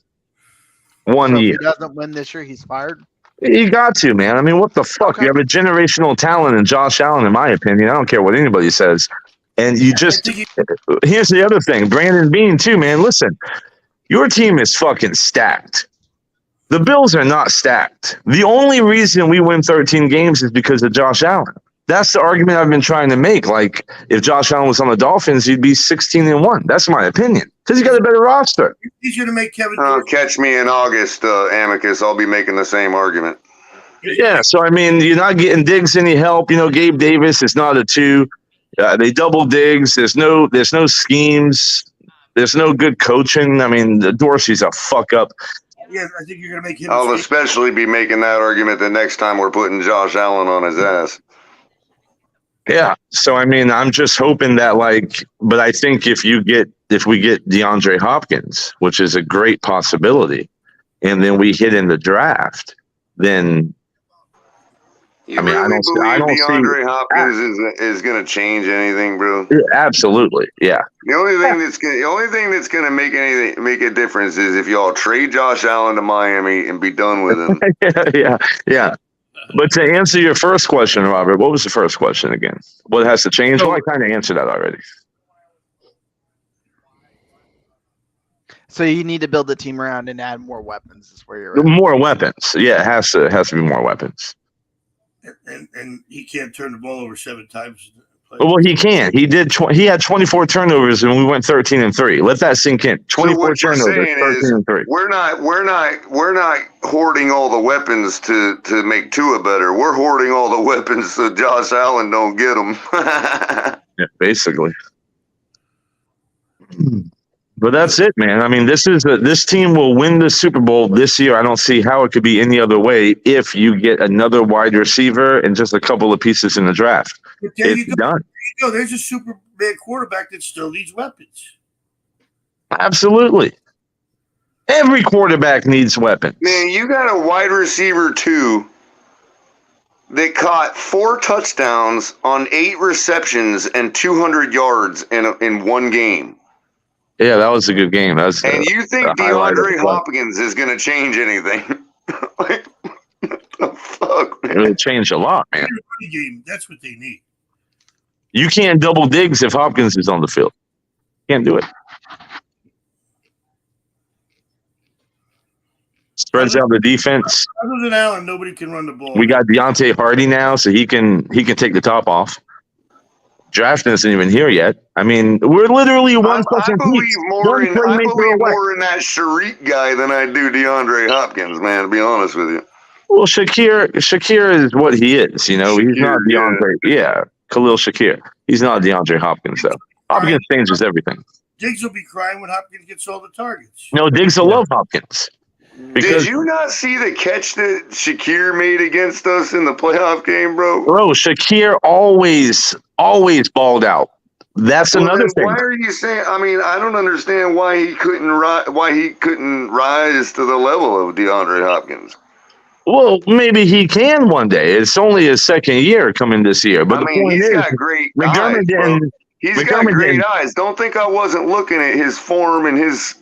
1 year. If he doesn't win this year, he's fired? You got to, man. I mean, what the fuck? Okay. You have a generational talent in Josh Allen, in my opinion. I don't care what anybody says. And you just – here's the other thing. Brandon Beane, too, man. Listen, your team is fucking stacked. The Bills are not stacked. The only reason we win 13 games is because of Josh Allen. That's the argument I've been trying to make. Like, if Josh Allen was on the Dolphins, he'd be 16-1. That's my opinion. Because he's got a better roster. He's going to make Kevin. Catch me in August, Amicus. I'll be making the same argument. Yeah, so, I mean, you're not getting Diggs any help. You know, Gabe Davis is not a 2. They double Diggs. There's no schemes. There's no good coaching. I mean, Dorsey's a fuck up. Yeah, I think you're going to make him. I'll especially be making that argument the next time we're putting Josh Allen on his ass. Yeah. So, I mean, I'm just hoping that, but I think if we get DeAndre Hopkins, which is a great possibility, and then we hit in the draft, then I don't see DeAndre Hopkins is going to change anything, bro. Absolutely. Yeah. The only thing that's going to make a difference is if y'all trade Josh Allen to Miami and be done with him. Yeah. But to answer your first question, Robert, what was the first question again? What has to change? Well, I kind of answered that already. So you need to build the team around and add more weapons. Is where you're at. More weapons. Yeah, it has to be more weapons. And he can't turn the ball over 7 times. Well, he can. He did. He had 24 turnovers, and we went 13-3. Let that sink in. 24 turnovers, 13-3. We're not hoarding all the weapons to make Tua better. We're hoarding all the weapons so Josh Allen don't get them. Yeah, basically. But that's it, man. I mean, this team will win the Super Bowl this year. I don't see how it could be any other way if you get another wide receiver and just a couple of pieces in the draft. It's done. There you go. There's a Superman quarterback that still needs weapons. Absolutely. Every quarterback needs weapons. Man, you got a wide receiver 2 that caught 4 touchdowns on 8 receptions and 200 yards in one game. Yeah, that was a good game. You think DeAndre Hopkins is going to change anything? What the fuck, man? It would change a lot, man. That's what they need. You can't double Diggs if Hopkins is on the field. Can't do it. Spreads out the defense. Other than Allen, nobody can run the ball. We got Deontay Hardy now, so he can take the top off. Drafting isn't even here yet. I mean, we're literally one fucking piece. I believe more in that Sharik guy than I do DeAndre Hopkins, man, to be honest with you. Well, Shakir is what he is, you know. He's not DeAndre. Yeah, Khalil Shakir. He's not DeAndre Hopkins, though. Hopkins changes everything. Diggs will be crying when Hopkins gets all the targets. No, Diggs will love Hopkins. Did you not see the catch that Shakir made against us in the playoff game, bro? Bro, Shakir always balled out. That's another thing. Why are you saying? I mean, I don't understand why he couldn't rise to the level of DeAndre Hopkins. Well, maybe he can one day. It's only his second year coming this year. But he's got great eyes, bro. He's got great eyes. Don't think I wasn't looking at his form and his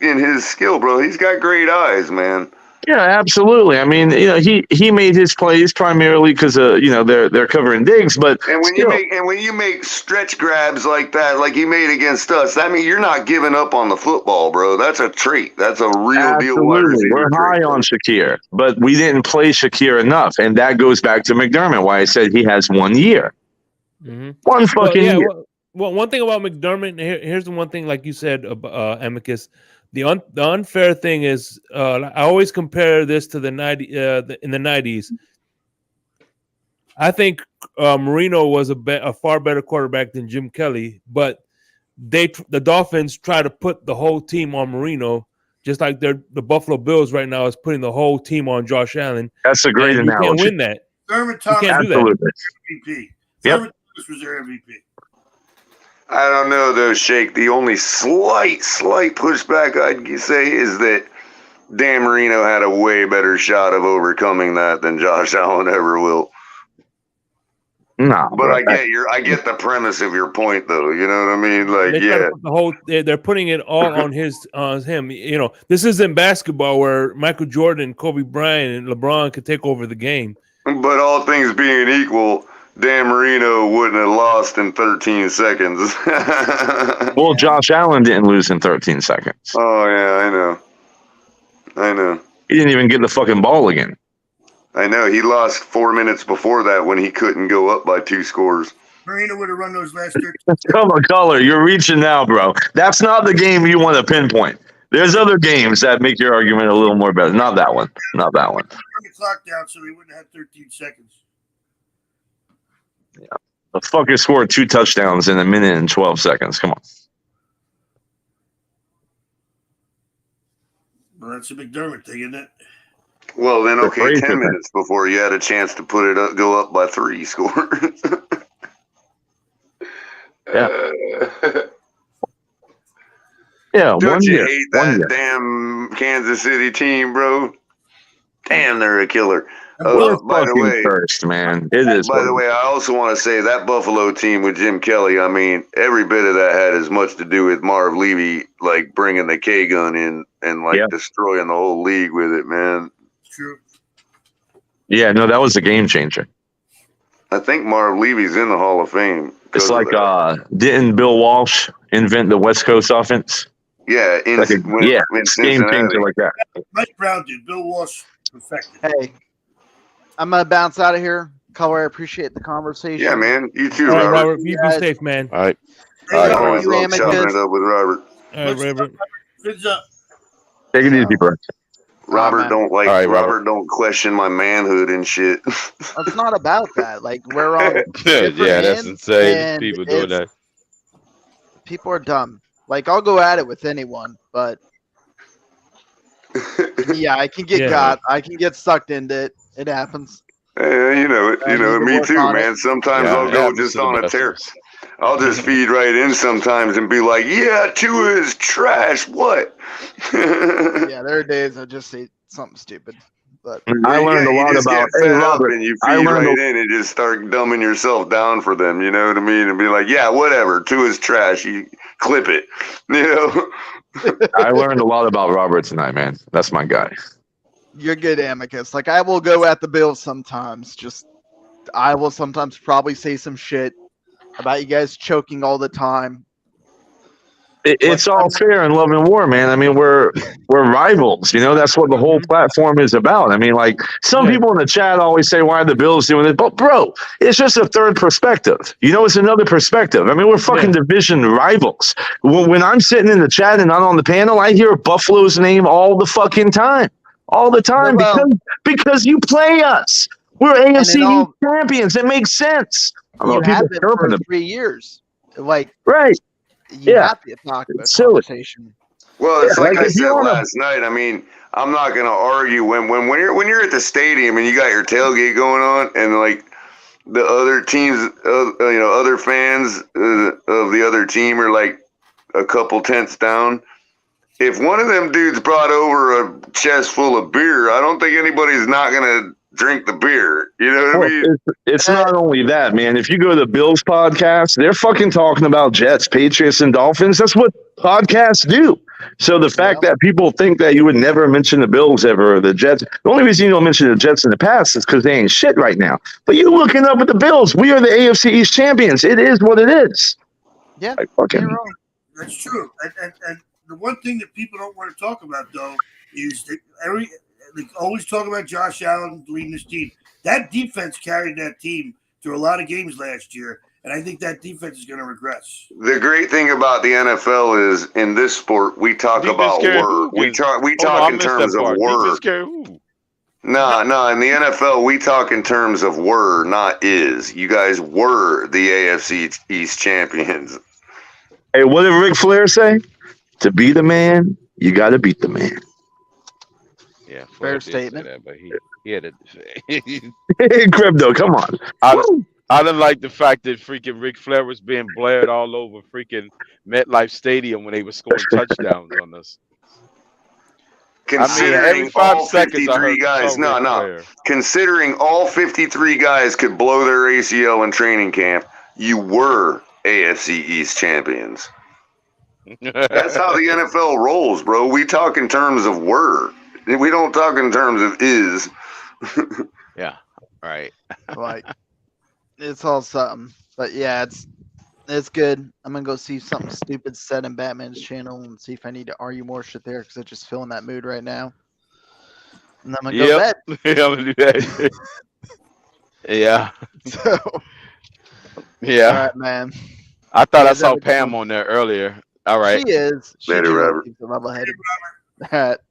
skill, bro. He's got great eyes, man. Yeah, absolutely. I mean, he made his plays primarily because they're covering Diggs, but And when still, you make stretch grabs like that, like he made against us, that means you're not giving up on the football, bro. That's a trait. That's a real deal wide absolutely, receiver we're trait, high bro. on Shakir, but we didn't play Shakir enough, and that goes back to McDermott. Why I said he has 1 year, one fucking year. Well, one thing about McDermott, here's the one thing, like you said, Amicus. The unfair thing is, I always compare this to the in the 90s. I think Marino was a far better quarterback than Jim Kelly, but the Dolphins try to put the whole team on Marino, just like the Buffalo Bills right now is putting the whole team on Josh Allen. That's a great and analogy. You can't win that. Thurman You can't do that. Absolutely. MVP. Yep. Thurman was their MVP. I don't know though, Shake. The only slight pushback I'd say is that Dan Marino had a way better shot of overcoming that than Josh Allen ever will. No, but I get the premise of your point, though. You know what I mean? Like, They're putting it all on him. This isn't basketball where Michael Jordan, Kobe Bryant, and LeBron could take over the game. But all things being equal, Dan Marino wouldn't have lost in 13 seconds. Well, Josh Allen didn't lose in 13 seconds. Oh yeah, I know. He didn't even get the fucking ball again. I know. He lost 4 minutes before that when he couldn't go up by 2 scores. Marino would have run those last 13. Come on, Color. You're reaching now, bro. That's not the game you want to pinpoint. There's other games that make your argument a little more better. Not that one. Not that one. Turn the clock down so he wouldn't have 13 seconds. Yeah. The fucker scored 2 touchdowns in 1 minute and 12 seconds. Come on. Well, that's a McDermott thing, isn't it? Well, then, okay, 10 minutes before you had a chance to put it up, go up by 3 scores. Yeah. Yeah. Don't you hate that damn Kansas City team, bro? Damn, they're a killer. By the way, first, man. It is. By the way, I also want to say that Buffalo team with Jim Kelly, I mean, every bit of that had as much to do with Marv Levy, like bringing the K gun in and destroying the whole league with it, man. True. Yeah, no, that was a game changer. I think Marv Levy's in the Hall of Fame. It's like, didn't Bill Walsh invent the West Coast offense? Yeah, game changer like that. Mike Brown did. Bill Walsh perfected. Hey, I'm gonna bounce out of here. Color, I appreciate the conversation. Yeah, man. You too, All right, Robert. You be safe, man. All right. I always love chopping it up with Robert. All right, Robert. Good job. Take it easy, bro. Robert Robert don't question my manhood and shit. It's not about that. Like, we're on. Yeah, that's insane. People doing that. People are dumb. Like, I'll go at it with anyone, but yeah, I can get I can get sucked into it. It happens. You know it. Me too, man. Sometimes I'll go just on a tear. I'll just feed right in sometimes and be like, "Yeah, Tua is trash." What? Yeah, there are days I just say something stupid. But I learned a lot about Robert, and you feed right in and just start dumbing yourself down for them. You know what I mean? And be like, "Yeah, whatever. Tua's trash. You clip it." You know. I learned a lot about Robert tonight, man. That's my guy. You're good, Amicus. Like, I will go at the Bills sometimes. I will sometimes probably say some shit about you guys choking all the time. It's all fair in love and war, man. I mean, we're rivals. That's what the whole platform is about. I mean, like, some people in the chat always say, "Why are the Bills doing it?" But bro, it's just a third perspective. It's another perspective. I mean, we're fucking division rivals. When I'm sitting in the chat and not on the panel, I hear Buffalo's name all the fucking time. All the time, because you play us. We're AFC champions. It makes sense. You have been for 3 years. Like, right. You have to talk about conversation. Well, it's like I said last night. I mean, I'm not gonna argue when you're at the stadium and you got your tailgate going on, and like the other teams, other fans of the other team are like a couple tents down. If one of them dudes brought over a chest full of beer, I don't think anybody's not gonna drink the beer. You know what I mean? It's not only that, man. If you go to the Bills podcast, they're fucking talking about Jets, Patriots, and Dolphins. That's what podcasts do. So the fact that people think that you would never mention the Bills ever or the Jets, the only reason you don't mention the Jets in the past is because they ain't shit right now. But you looking up at the Bills, we are the AFC East champions. It is what it is. Yeah, that's true. And the one thing that people don't want to talk about, though, is that they always talk about Josh Allen leading this team. That defense carried that team through a lot of games last year, and I think that defense is going to regress. The great thing about the NFL is in this sport we talk about word. We talk in terms of word. No, in the NFL we talk in terms of were, not is. You guys were the AFC East champions. Hey, what did Ric Flair say? To be the man, you got to beat the man. Yeah, fair statement. That, but he had it. Crypto, come on. I didn't like the fact that freaking Ric Flair was being blared all over freaking MetLife Stadium when they were scoring touchdowns on us. Considering every 5 all seconds, 53 guys, considering all 53 guys could blow their ACL in training camp, you were AFC East champions. That's how the NFL rolls, bro. We talk in terms of were. We don't talk in terms of is. Yeah, right. Like, it's all something. But yeah, it's good. I'm gonna go see something stupid said in Batman's channel and see if I need to argue more shit there because I just feel in that mood right now. And I'm gonna go to bed. Yeah, I'm gonna do that. Yeah. So. Yeah. All right, man. I thought I saw Pam on there earlier. All right. She is. Later, Robert.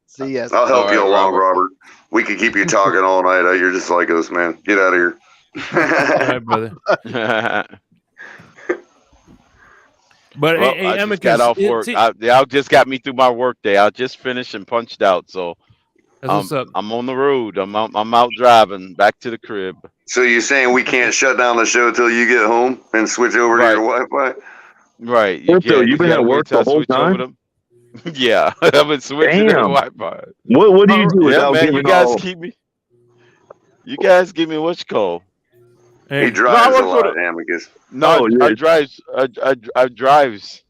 See ya. I'll help you along, Robert. We could keep you talking all night. You're just like us, man. Get out of here. All right, brother. But well, hey, I Amicus, just got off work. Y'all just got me through my work day. I just finished and punched out. So what's up. I'm on the road. I'm out driving back to the crib. So you're saying we can't shut down the show till you get home and switch over to your Wi-Fi? Right. You've been at work the whole time? Yeah, I've been switching to the Wi-Fi. What do you do without man, giving you guys all... keep me. You guys give me what you call. He drives a lot, Amicus. No, I drives. I drives.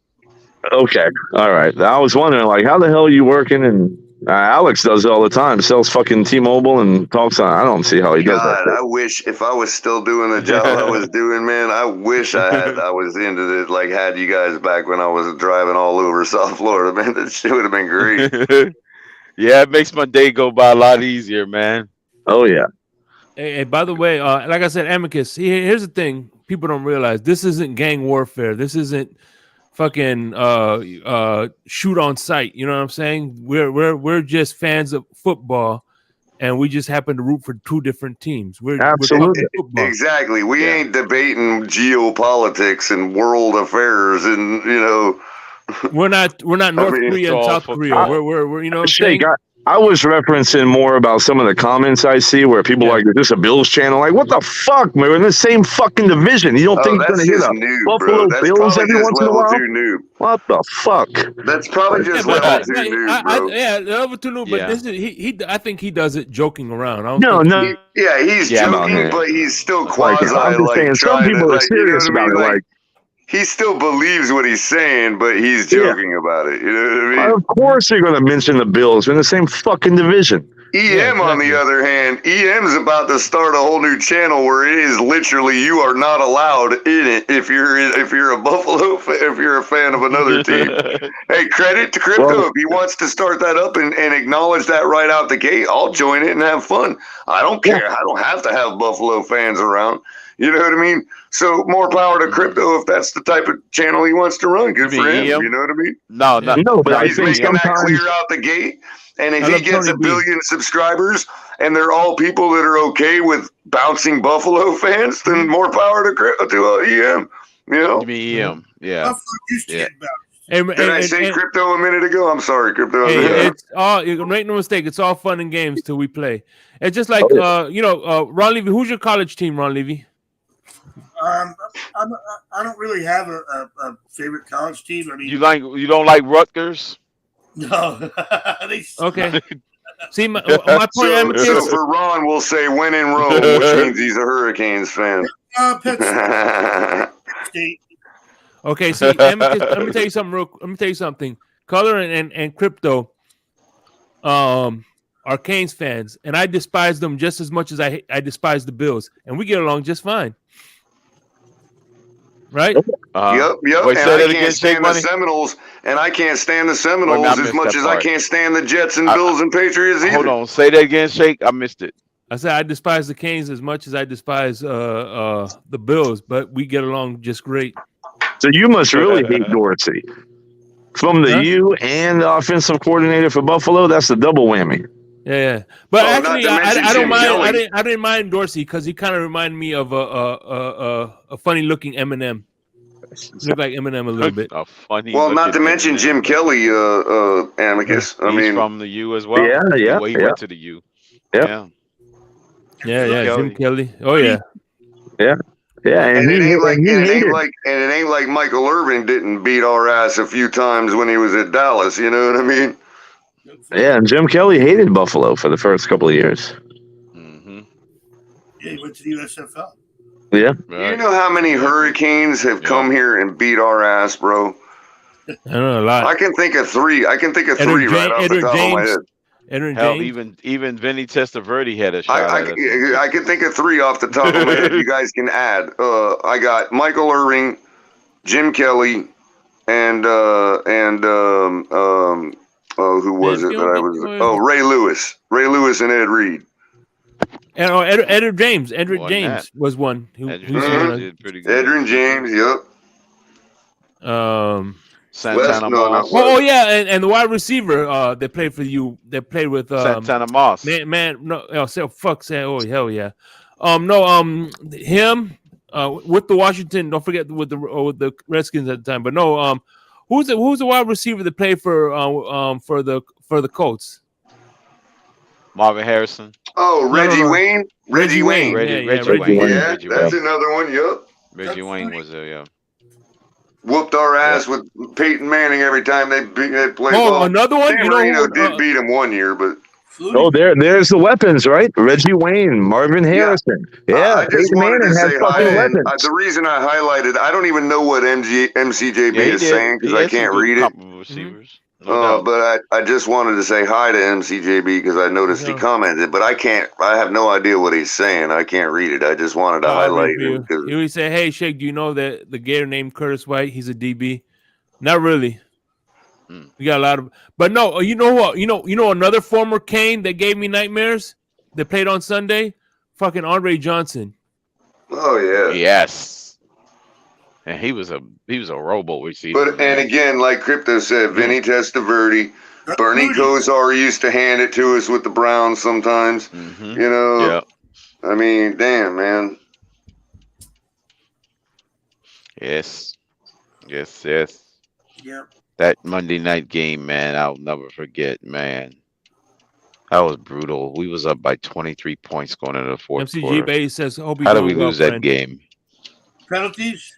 Okay, all right. I was wondering, like, how the hell are you working? And Alex does it all the time. Sells fucking T-Mobile and talks on. I don't see how he does that. I wish if I was still doing the job I was doing, man. I wish I was into it. Like had you guys back when I was driving all over South Florida, man. That shit would have been great. Yeah, it makes my day go by a lot easier, man. Oh yeah. Hey, by the way, like I said, Amicus. Here's the thing: people don't realize this isn't gang warfare. This isn't fucking shoot on sight. You know what I'm saying? We're just fans of football, and we just happen to root for two different teams. Absolutely. Exactly. We ain't debating geopolitics and world affairs, and we're not North Korea and South Korea. We're you know what I'm saying? I was referencing more about some of the comments I see where people are like, is this a Bills channel? Like, what the fuck, man? We're in the same fucking division. You don't think you're going to hear the Buffalo Bills every once in a while? What the fuck? That's probably just level 2 noob, bro. Level 2 noob, but this is I think he does it joking around. Yeah, he's joking, but he's still quasi like some people are serious about it. Like, he still believes what he's saying, but he's joking about it. You know what I mean? Of course you're going to mention the Bills. We're in the same fucking division. EM, on the other hand, EM's about to start a whole new channel where it is literally you are not allowed in it if you're a Buffalo if you're a fan of another team. Hey, credit to Crypto if he wants to start that up and acknowledge that right out the gate. I'll join it and have fun. I don't care. I don't have to have Buffalo fans around. You know what I mean? So more power to Crypto if that's the type of channel he wants to run. Good for him. You know what I mean? No, but he's making that clear out the gate. And if he gets 1 billion subscribers and they're all people that are okay with bouncing Buffalo fans, then more power to EM. You know? You mean EM? Yeah. Did I say Crypto a minute ago? I'm sorry, Crypto. Make no mistake, it's all fun and games till we play. It's just like Ron Levy. Who's your college team, Ron Levy? I don't really have a favorite college team. I mean, you don't like Rutgers? No. Okay. See, my point, so for Ron, we'll say when in Rome, which means he's a Hurricanes fan. Okay, see, let me tell you something. Let me tell you something. Color and Crypto, are Canes fans, and I despise them just as much as I despise the Bills, and we get along just fine. Right? Yep. Wait, and I can't stand the Seminoles, and I can't stand the Seminoles as much as I can't stand the Jets and Bills and Patriots either. Hold on, say that again, Shake. I missed it. I said I despise the Canes as much as I despise the Bills, but we get along just great. So you must really hate Dorsey. From the U and the offensive coordinator for Buffalo, that's the double whammy. Yeah. But actually, I don't mind. I didn't mind Dorsey because he kind of reminded me of a funny looking Eminem. Looked like Eminem a little bit. Well, not to mention Jim Kelly, Amicus. He's from the U as well. He went to the U. Yeah, Jim Kelly. Oh yeah. And it ain't like Michael Irvin didn't beat our ass a few times when he was at Dallas. You know what I mean? Yeah, and Jim Kelly hated Buffalo for the first couple of years. Yeah, he went to the USFL. Yeah. You know how many Hurricanes have come here and beat our ass, bro? I don't know, a lot. I can think of three. right off the top of my head. Hell, even Vinny Testaverde had a shot at us. I can think of three off the top of my head. You guys can add. I got Michael Irving, Jim Kelly, and who was it that I was? Oh, Ray Lewis. Ray Lewis and Ed Reed. And Edward James. Edward James was one. Did pretty good. Edwin James. Yep. Santana Moss. Oh yeah, and the wide receiver they played for you. They played with Santana Moss. Man, no, oh hell yeah. Him with the Washington. Don't forget with the Redskins at the time. But no, who's the wide receiver that played for the Colts? Marvin Harrison. Oh, Reggie Wayne. Reggie Wayne. Reggie Wayne. Yeah, that's another one. Yep. Reggie Wayne was there. Yeah. Whooped our ass with Peyton Manning every time they played ball. Another one. San Marino did beat him one year, but there's the weapons, right? Reggie Wayne, Marvin Harrison. Yeah, I just wanted to say hi. The reason I highlighted, I don't even know what MCJB is saying because I can't read it. Receivers. But I just wanted to say hi to MCJB because I noticed he commented, but I have no idea what he's saying. I can't read it. I just wanted to highlight him. He always say, "Hey, Shake, do you know that the Gator named Curtis White? He's a DB." Not really. We got a lot of, but no. You know what? You know another former Cane that gave me nightmares. That played on Sunday. Fucking Andre Johnson. Oh yeah. Yes. And he was a robo receiver. But and again, like Crypto said, Vinny Testaverde, Bernie Kosar used to hand it to us with the Browns sometimes. You know. Yeah. I mean, damn, man. Yes. Yep. That Monday night game, man, I'll never forget, man. That was brutal. We was up by 23 points going into the fourth quarter. MCG says, "How did we lose that game?" Penalties.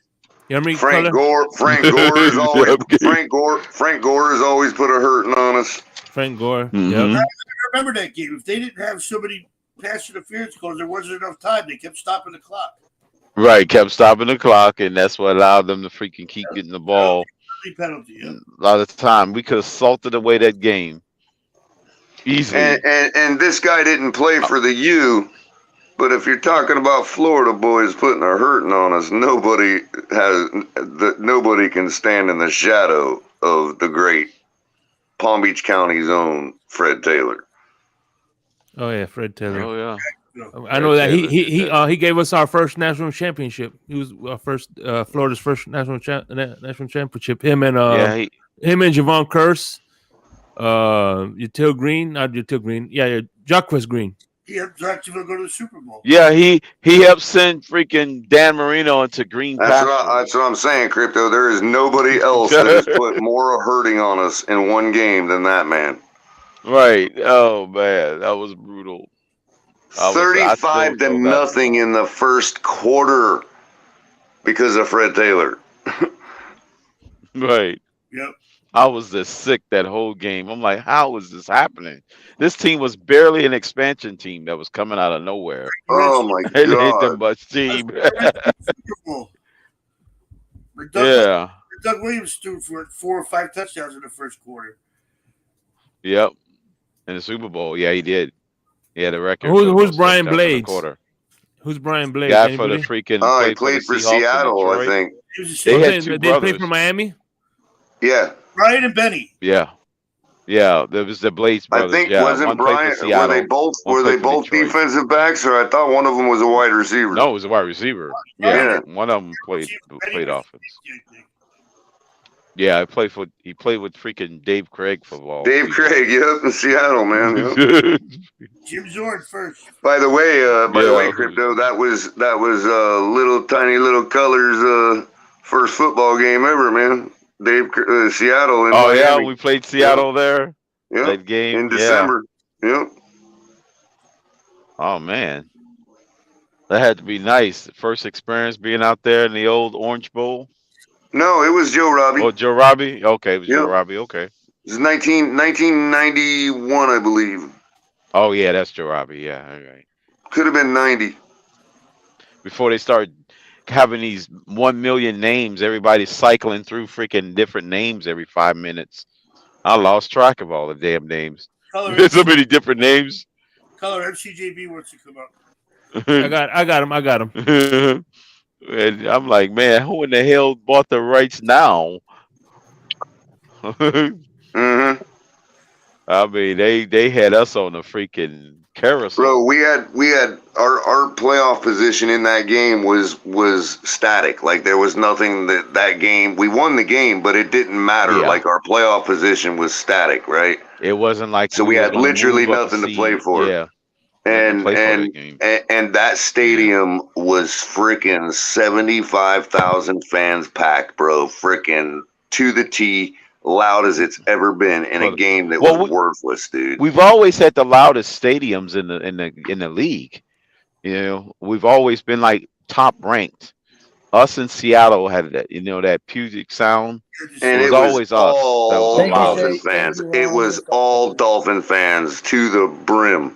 Frank Gore is always Frank Gore has always put a hurting on us. Frank Gore. I remember that game. If they didn't have so many pass interference calls, there wasn't enough time. They kept stopping the clock. Right, kept stopping the clock, and that's what allowed them to freaking keep getting the ball. Penalty. A lot of the time, we could have salted away that game easily. And this guy didn't play for the U. But if you're talking about Florida boys putting a hurting on us, nobody can stand in the shadow of the great Palm Beach County's own Fred Taylor. Oh yeah, Fred Taylor. Oh yeah. I know that he gave us our first national championship. He was our first Florida's first national championship. Him and Javon Curse, Util Green, not Util Green. Yeah, Jacquez Green. He helped Jacksonville go to the Super Bowl. Yeah, he helped send freaking Dan Marino into green pasture. That's what I'm saying, Crypto. There is nobody else that has put more hurting on us in one game than that man. Right. Oh man, that was brutal. 35-0 in the first quarter because of Fred Taylor. Right. Yep. I was just sick that whole game. I'm like, how is this happening? This team was barely an expansion team that was coming out of nowhere. Oh my It ain't the God. much team. Doug, Yeah. Doug Williams threw for 4 or 5 touchdowns in the first quarter. Yep. In the Super Bowl. Yeah, he did. He had a record. Who's Brian touchdowns in a Blades? quarter. Who's Brian Blades? Guy for the Anybody? freaking Oh, he played played for for the Seahawks in Seattle, I Detroit. think. They had They two play brothers. for Miami. Yeah. Brian and Benny. Yeah. Yeah, there was the Blades I brothers. think Yeah, wasn't one played Brian. for Seattle. Were they both Detroit. defensive backs, or I thought one of them was a wide receiver? No, it was a wide receiver. Yeah, one of them played offense. Yeah, he played with freaking Dave Craig for all. Dave Craig, yep, in Seattle, man. Yep. Jim Zorn first. By the way, Crypto, that was little tiny little Colors first football game ever, man. Dave Seattle in Miami. Yeah, we played Seattle there. Yep. That game in December. Yep. Oh man, that had to be nice. First experience being out there in the old Orange Bowl. No, it was Joe Robbie. Oh, Joe Robbie. Okay, it was Joe Robbie. Okay. It was 1991, I believe. Oh yeah, that's Joe Robbie. Yeah, all right. Could have been 90. Before they started having these 1 million names, everybody's cycling through freaking different names every 5 minutes. I lost track of all the damn names. There's so many different names. Color MCJB wants to come up. I got him. And I'm like, man, who in the hell bought the rights now? Mm-hmm. I mean, they had us on the freaking carousel. Bro, we had our playoff position in that game was static. Like there was nothing that game. We won the game, but it didn't matter. Yeah. Like our playoff position was static, right? It wasn't like so we had gonna literally move up nothing to seed. play for. Yeah. And Play for the game. and that stadium was freaking 75,000 fans packed, bro. Freaking to the T, loud as it's ever been in a game that was worthless, dude. We've always had the loudest stadiums in the league. You know, we've always been like top ranked. Us in Seattle had that, that Puget sound. And it was always us. That was the Dolphin loudest. fans. It was all Dolphin fans to the brim.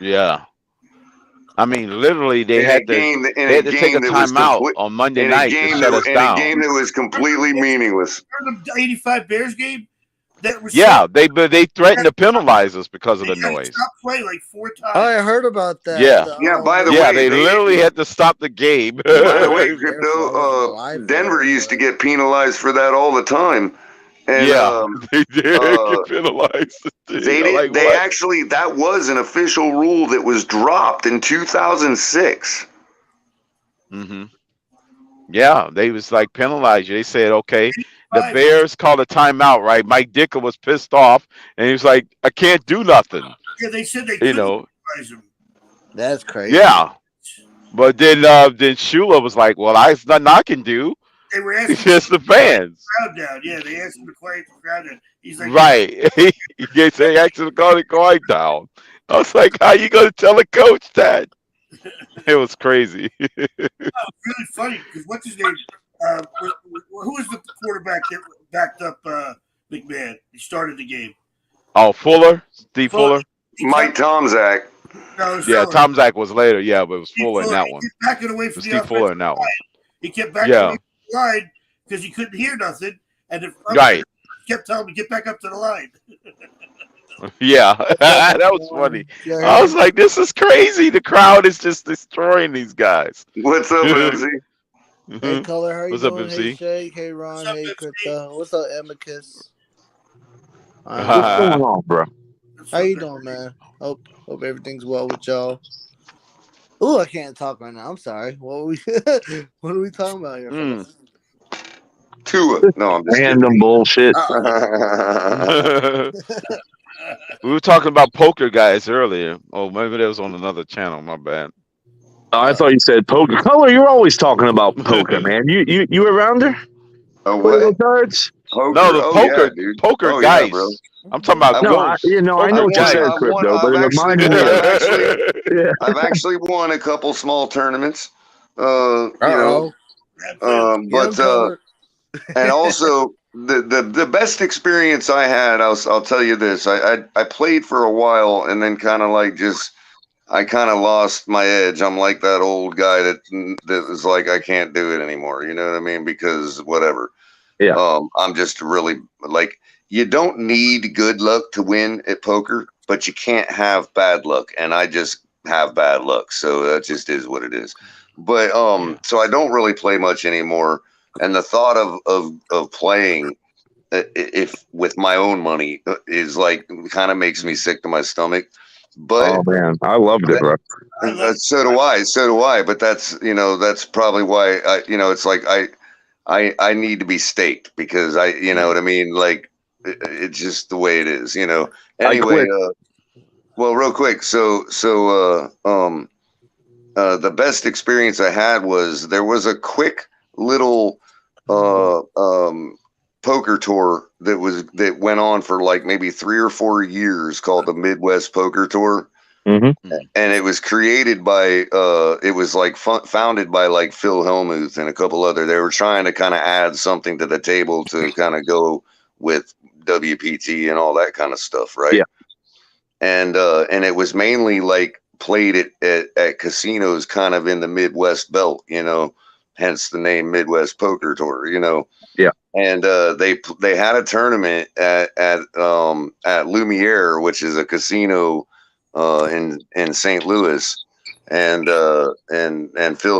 Yeah. I mean, literally, they had to take a timeout on Monday night to shut us down. In a game that was completely meaningless. Remember the 85 Bears game? That was they threatened to penalize us because of the noise. Stop play like 4 times. I heard about that. Yeah. By the way, they literally had to stop the game. By the way, Crypto, Denver used to get penalized for that all the time. And, they did get penalized. They actually, that was an official rule that was dropped in 2006. Mm-hmm. Yeah, they was like penalized you. They said, okay, the Bears called a timeout, right? Mike Dicker was pissed off, and he was like, I can't do nothing. Yeah, they said they couldn't penalize him. That's crazy. Yeah. But then Shula was like, well, there's nothing I can do. They were asking it's just the fans. Crowd down. Yeah, they asked him to quiet the crowd down. He's like, right. They asked him to call the quiet down. I was like, how you going to tell a coach that? It was crazy. Really funny because what's his name? Who was the quarterback that backed up McMahon? He started the game. Oh, Fuller? Steve Fuller? Mike Tomczak. No, Tomczak was later. Yeah, but it was Fuller in that one. Backing away from Steve Fuller in that one. He kept backing away from the line because he couldn't hear nothing, and the kept telling him to get back up to the line. Yeah, that was funny. I was like, this is crazy. The crowd is just destroying these guys. What's up, MC? Hey, Color, how you What's doing? up, MC? Hey, Shake. Hey, Ron. Hey, Crypto. What's up, Amicus? What's going on, bro? How you doing, man? Hope everything's well with y'all. Ooh, I can't talk right now. I'm sorry. What are we talking about here? Tua. No, I'm just random bullshit. We were talking about poker guys earlier. Oh, maybe that was on another channel. My bad. Oh, I thought you said poker. Color, you're always talking about poker, man. You around there? Oh, what? Cards? No, the poker guys. Yeah, bro. I'm talking about ghosts. I know what you said, Crypto, but it reminded me. I've actually won a couple small tournaments. But and also the best experience I had, I'll tell you this. I played for a while and then kind of like I kind of lost my edge. I'm like that old guy that is like, I can't do it anymore. You know what I mean? Because whatever. Yeah. I'm just really like, you don't need good luck to win at poker, but you can't have bad luck. And I just have bad luck. So that just is what it is. But so I don't really play much anymore. And the thought of playing if with my own money is like kind of makes me sick to my stomach. But oh man, I loved it, bro. So do I. But that's probably why it's like I need to be staked because you know what I mean. Like it's just the way it is. Anyway, well, real quick. So the best experience I had was there was a quick little poker tour that went on for like maybe 3 or 4 years called the Midwest Poker Tour. Mm-hmm. And it was created by it was like founded by like Phil Hellmuth and a couple other. They were trying to kind of add something to the table to kind of go with WPT and all that kind of stuff, right? Yeah. And it was mainly like played at casinos kind of in the Midwest belt, hence the name Midwest Poker Tour, Yeah. And they had a tournament at Lumiere, which is a casino in St. Louis, and Phil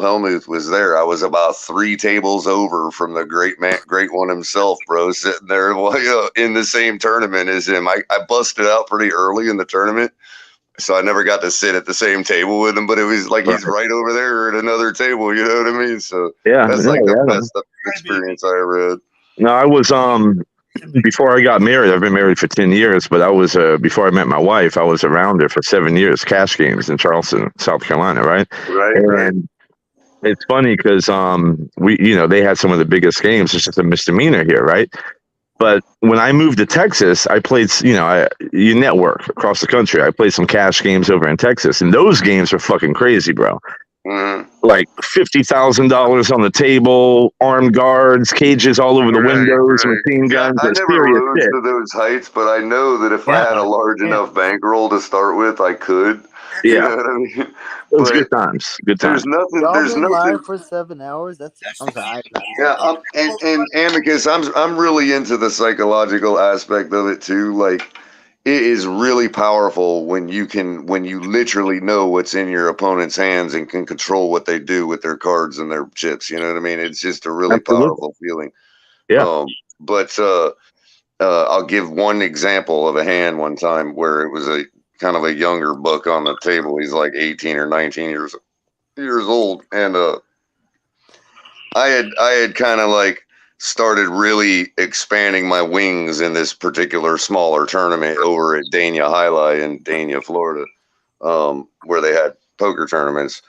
Hellmuth was there. I was about 3 tables over from the great one himself, bro, sitting there in the same tournament as him. I busted out pretty early in the tournament, so I never got to sit at the same table with him, but it was like he's right over there at another table, you know what I mean? So yeah, that's like the best experience I ever had. No, I was before I got married. I've been married for 10 years, but I was before I met my wife, I was around there for 7 years, cash games in Charleston, South Carolina, right? And it's funny because they had some of the biggest games. It's just a misdemeanor here, right? But when I moved to Texas, I played, you network across the country. I played some cash games over in Texas, and those games are fucking crazy, bro. Like $50,000 on the table, armed guards, cages all over the windows, machine guns. I never rose to those heights, but I know that if I had a large enough bankroll to start with, I could. Yeah, you know what I mean? It was good times. Good times. There's nothing. Live for 7 hours. That's I'm sorry. Yeah, and Amicus, I'm really into the psychological aspect of it too. Like, it is really powerful when you literally know what's in your opponent's hands and can control what they do with their cards and their chips. You know what I mean? It's just a really powerful feeling. Yeah. But I'll give one example of a hand one time where it was a kind of a younger buck on the table. He's like 18 or 19 years old, and I had kind of like started really expanding my wings in this particular smaller tournament over at Dania Highlight in Dania, Florida, where they had poker tournaments.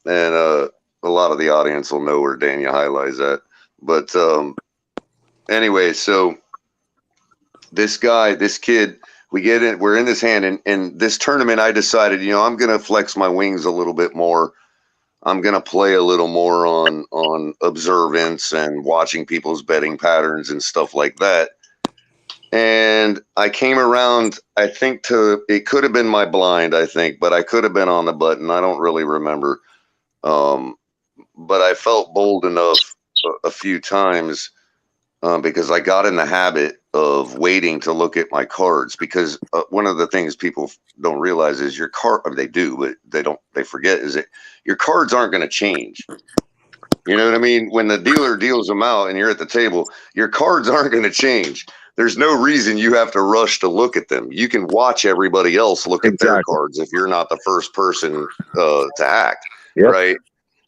And a lot of the audience will know where Dania Highlight is at. But anyway, so this kid, we're in this hand, and this tournament, I decided, I'm going to flex my wings a little bit more. I'm going to play a little more on observance and watching people's betting patterns and stuff like that. And I came around, I think it could have been my blind, I think, but I could have been on the button. I don't really remember. But I felt bold enough a few times because I got in the habit of waiting to look at my cards, because one of the things people don't realize is your card, they do, but they forget, is that your cards aren't going to change. You know what I mean? When the dealer deals them out and you're at the table, your cards aren't going to change. There's no reason you have to rush to look at them. You can watch everybody else look at their cards if you're not the first person to act, right?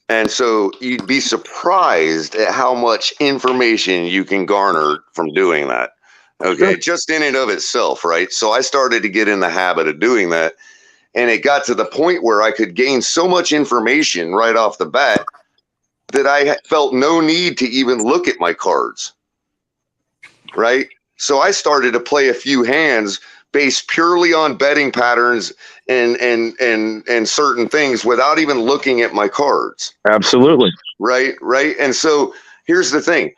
And so you'd be surprised at how much information you can garner from doing that. Okay, just in and of itself, right? So I started to get in the habit of doing that, and it got to the point where I could gain so much information right off the bat that I felt no need to even look at my cards, right? So I started to play a few hands based purely on betting patterns and certain things without even looking at my cards. Absolutely. Right. And so here's the thing.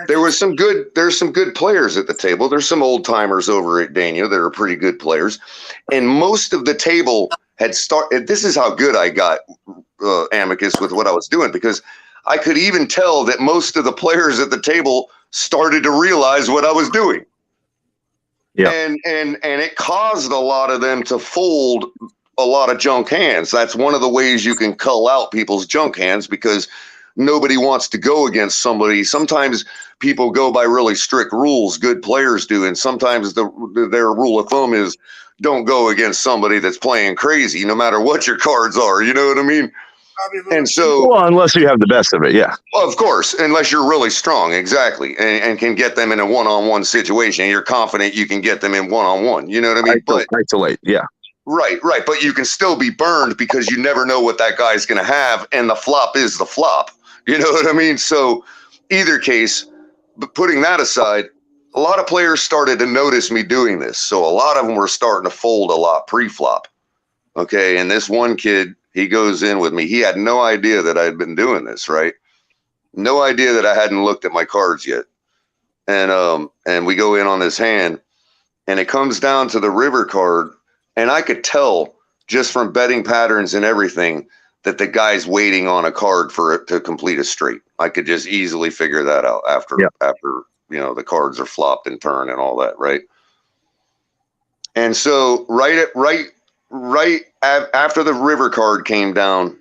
There's some good players at the table. There's some old timers over at Dania that are pretty good players, and most of the table had started. This is how good I got, Amicus, with what I was doing, because I could even tell that most of the players at the table started to realize what I was doing. Yeah. And it caused a lot of them to fold a lot of junk hands. That's one of the ways you can cull out people's junk hands, because nobody wants to go against somebody. Sometimes people go by really strict rules, good players do, and sometimes their rule of thumb is don't go against somebody that's playing crazy, no matter what your cards are. You know what I mean? And so, well, unless you have the best of it, yeah. Of course, unless you're really strong, exactly, and can get them in a one-on-one situation, and you're confident you can get them in one-on-one. You know what I mean? Isolate, yeah. Right. But you can still be burned because you never know what that guy's going to have, and the flop is the flop. You know what I mean? So either case, but putting that aside, a lot of players started to notice me doing this. So a lot of them were starting to fold a lot pre-flop. Okay. And this one kid, he goes in with me. He had no idea that I'd been doing this, right? No idea that I hadn't looked at my cards yet. And we go in on this hand, and it comes down to the river card. And I could tell just from betting patterns and everything that the guy's waiting on a card for it to complete a straight. I could just easily figure that out after the cards are flopped and turned and all that, right? And so right after the river card came down,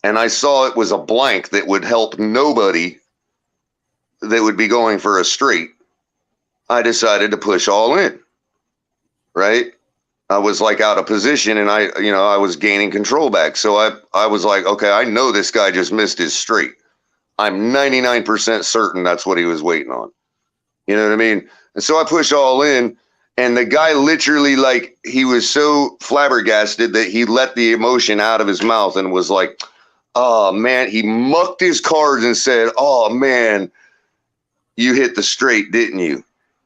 and I saw it was a blank that would help nobody that would be going for a straight, I decided to push all in, right? I was like out of position, and I was gaining control back. So I was like, okay, I know this guy just missed his straight. I'm 99% certain that's what he was waiting on. You know what I mean? And so I push all in, and the guy literally, like, he was so flabbergasted that he let the emotion out of his mouth and was like, oh man, he mucked his cards and said, oh man, you hit the straight, didn't you?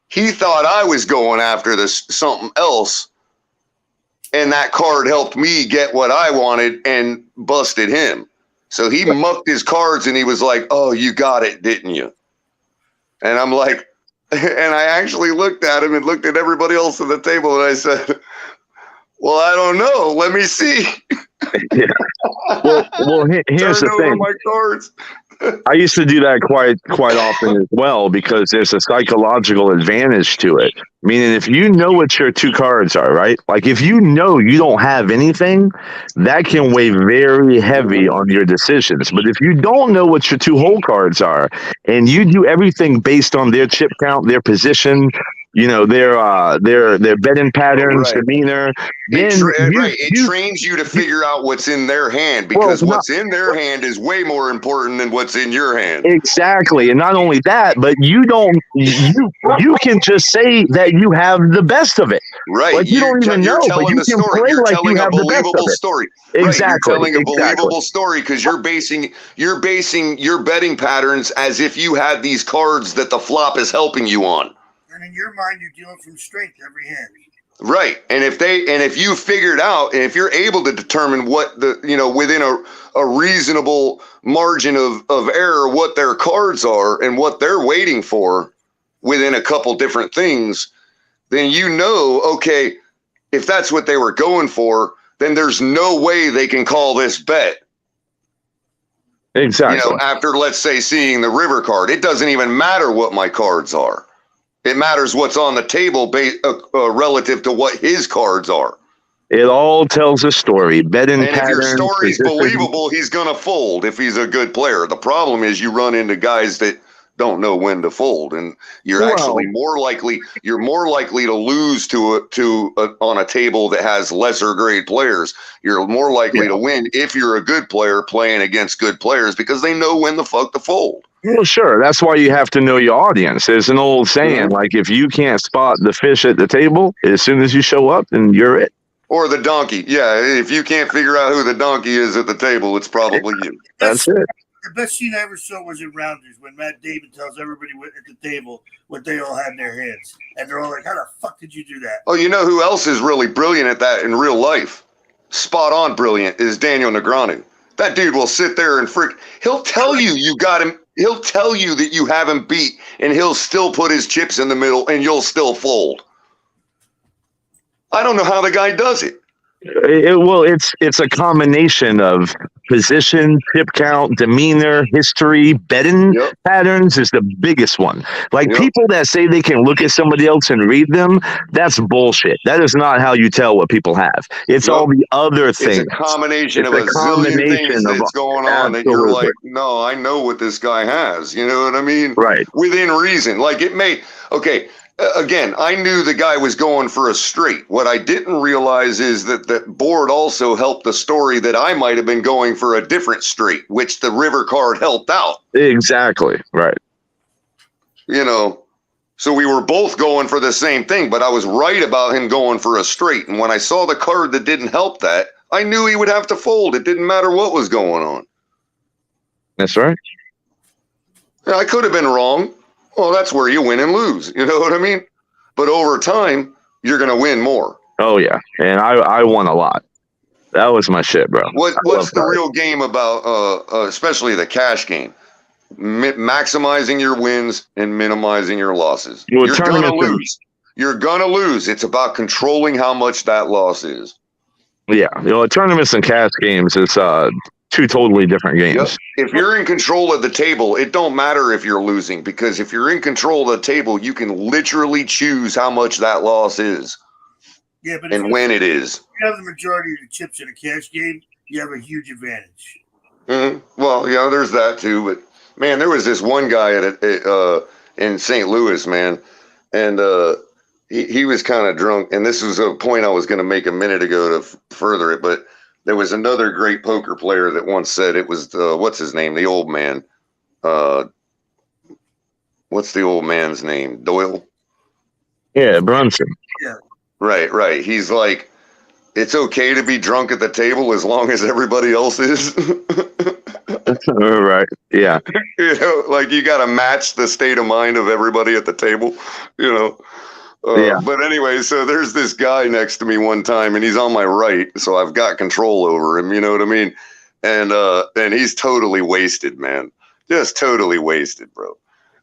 He thought I was going after something else. And that card helped me get what I wanted and busted him. So he mucked his cards, and he was like, oh, you got it, didn't you? And I'm like, and I actually looked at him and looked at everybody else at the table, and I said, well, I don't know. Let me see. Yeah. Well, here's the thing. My cards. I used to do that quite often as well, because there's a psychological advantage to it. Meaning, if you know what your two cards are, right? Like, if you know you don't have anything, that can weigh very heavy on your decisions. But if you don't know what your two hole cards are, and you do everything based on their chip count, their position, their betting patterns, demeanor. It trains you to figure out what's in their hand, because what's in their hand is way more important than what's in your hand. Exactly. And not only that, but you can just say that you have the best of it. Right. Like, you don't even know, but you can play like you have the best of it. Story. Exactly. Right, you're telling a believable story, because you're basing your betting patterns as if you had these cards that the flop is helping you on. And in your mind, you're dealing from straight every hand. Right. And if you figured out, and if you're able to determine what within a reasonable margin of error, what their cards are and what they're waiting for within a couple different things, then okay, if that's what they were going for, then there's no way they can call this bet. Exactly. After, let's say, seeing the river card, it doesn't even matter what my cards are. It matters what's on the table relative to what his cards are. It all tells a story. Betting patterns. And if your story's believable, he's going to fold if he's a good player. The problem is you run into guys that don't know when to fold, and you're actually more likely to lose on a table that has lesser grade players. You're more likely to win if you're a good player playing against good players, because they know when the fuck to fold. Well, sure. That's why you have to know your audience. There's an old saying, like, if you can't spot the fish at the table, as soon as you show up, then you're it. Or the donkey. Yeah, if you can't figure out who the donkey is at the table, it's probably you. That's it. The best scene I ever saw was in Rounders, when Matt Damon tells everybody at the table what they all had in their hands. And they're all like, how the fuck did you do that? Oh, you know who else is really brilliant at that in real life? Spot on brilliant is Daniel Negreanu. That dude will sit there and he'll tell you you got him. He'll tell you that you have him beat, and he'll still put his chips in the middle, and you'll still fold. I don't know how the guy does it. Well, it's a combination of position, chip count, demeanor, history, betting patterns is the biggest one. Like people that say they can look at somebody else and read them, that's bullshit. That is not how you tell what people have. It's all the other things. It's a combination of a zillion things that's going on that you're like, no, I know what this guy has. You know what I mean? Right. Within reason. Like it may, okay. Again, I knew the guy was going for a straight. What I didn't realize is that the board also helped the story that I might have been going for a different straight, which the river card helped out. Exactly. Right. You know, so we were both going for the same thing, but I was right about him going for a straight. And when I saw the card that didn't help that, I knew he would have to fold. It didn't matter what was going on. That's right. I could have been wrong. Well, that's where you win and lose. You know what I mean? But over time, you're going to win more. Oh, yeah. And I won a lot. That was my shit, bro. What's the real game about, especially the cash game? Maximizing your wins and minimizing your losses. You're going to lose. You're going to lose. It's about controlling how much that loss is. Yeah. You know, tournaments and cash games is two totally different games. If you're in control of the table, it don't matter if you're losing, because if you're in control of the table, you can literally choose how much that loss is. Yeah, but and when it is. If you have the majority of the chips in a cash game, you have a huge advantage. Mm-hmm. Well, yeah, there's that too. But man, there was this one guy in St. Louis, man, and he was kind of drunk. And this was a point I was going to make a minute ago to further it, but there was another great poker player that once said it was what's his name? The old man. What's the old man's name? Doyle? Yeah, Brunson. Yeah. Right. He's like, it's okay to be drunk at the table as long as everybody else is. Right. Yeah. You know, like you got to match the state of mind of everybody at the table, you know. Yeah. But anyway, so there's this guy next to me one time, and he's on my right, so I've got control over him. You know what I mean? And he's totally wasted, man, just totally wasted, bro.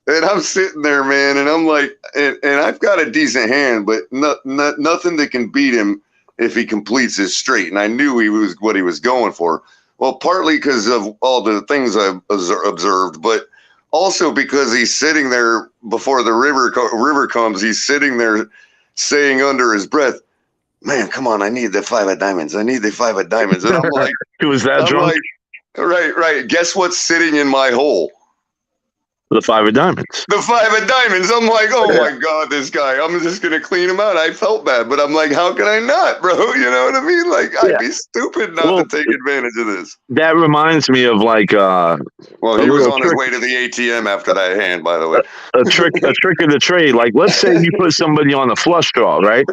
And I'm sitting there, man, and I'm like, and I've got a decent hand, but nothing that can beat him if he completes his straight. And I knew he was what he was going for. Well, partly because of all the things I've observed, but also because he's sitting there before the river comes, he's sitting there saying under his breath, man, come on, I need the 5 of diamonds. I need the 5 of diamonds. And I'm like, he was that drunk? Like, right. Guess what's sitting in my hole? The 5 of diamonds. The 5 of diamonds. I'm like, oh my God, this guy. I'm just going to clean him out. I felt bad, but I'm like, how can I not, bro? You know what I mean? Like, I'd be stupid not to take advantage of this. That reminds me of like, well, he was on his way to the ATM after that hand, by the way. A trick of the trade. Like, let's say you put somebody on a flush draw, right?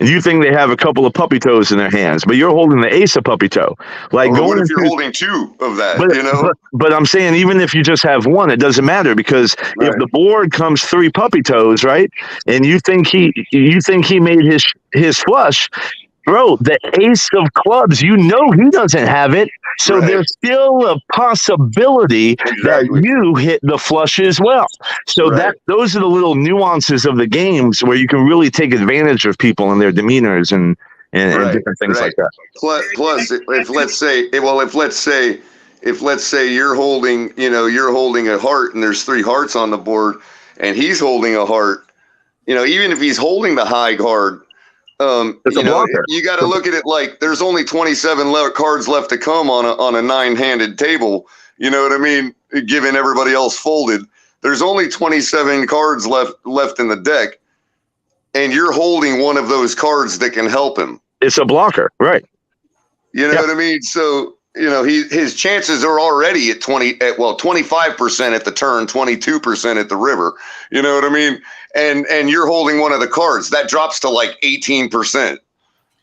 And you think they have a couple of puppy toes in their hands, but you're holding the ace of puppy toe. Like, what if you're holding 2 of that? You know. But I'm saying, even if you just have 1, it doesn't matter, because if the board comes 3 puppy toes, right, and you think he made his flush, bro, the ace of clubs, you know he doesn't have it. So there's still a possibility that you hit the flush as well. So those are the little nuances of the games where you can really take advantage of people and their demeanors and different things like that. Plus, if let's say you're holding a heart and there's 3 hearts on the board and he's holding a heart, you know, even if he's holding the high card, you got to look at it like there's only 27 cards left to come on a 9-handed table. You know what I mean? Given everybody else folded, there's only 27 cards left in the deck, and you're holding one of those cards that can help him. It's a blocker, right? You know what I mean? So, you know, his chances are already at 25% at the turn, 22% at the river. You know what I mean? And you're holding one of the cards that drops to like 18%.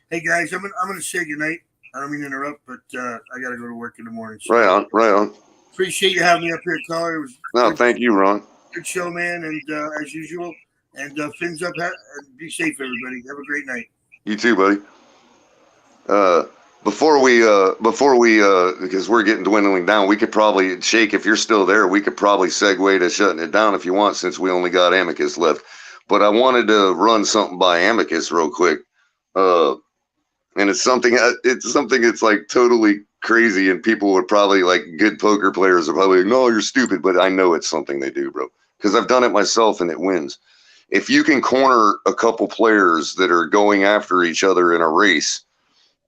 Hey guys, I'm gonna say goodnight. I don't mean to interrupt, but I gotta go to work in the morning. So Right on. Appreciate you having me up here, caller. Thank you, Ron. Good show, man, and as usual. And fins up. Be safe, everybody. Have a great night. You too, buddy. before we because we're getting dwindling down, we could probably, Shake, if you're still there, we could probably segue to shutting it down if you want, since we only got Amicus left. But I wanted to run something by Amicus real quick, and it's something that's like totally crazy, and people would probably, like, good poker players are probably like, no, you're stupid, but I know it's something they do, bro, because I've done it myself and it wins. If you can corner a couple players that are going after each other in a race,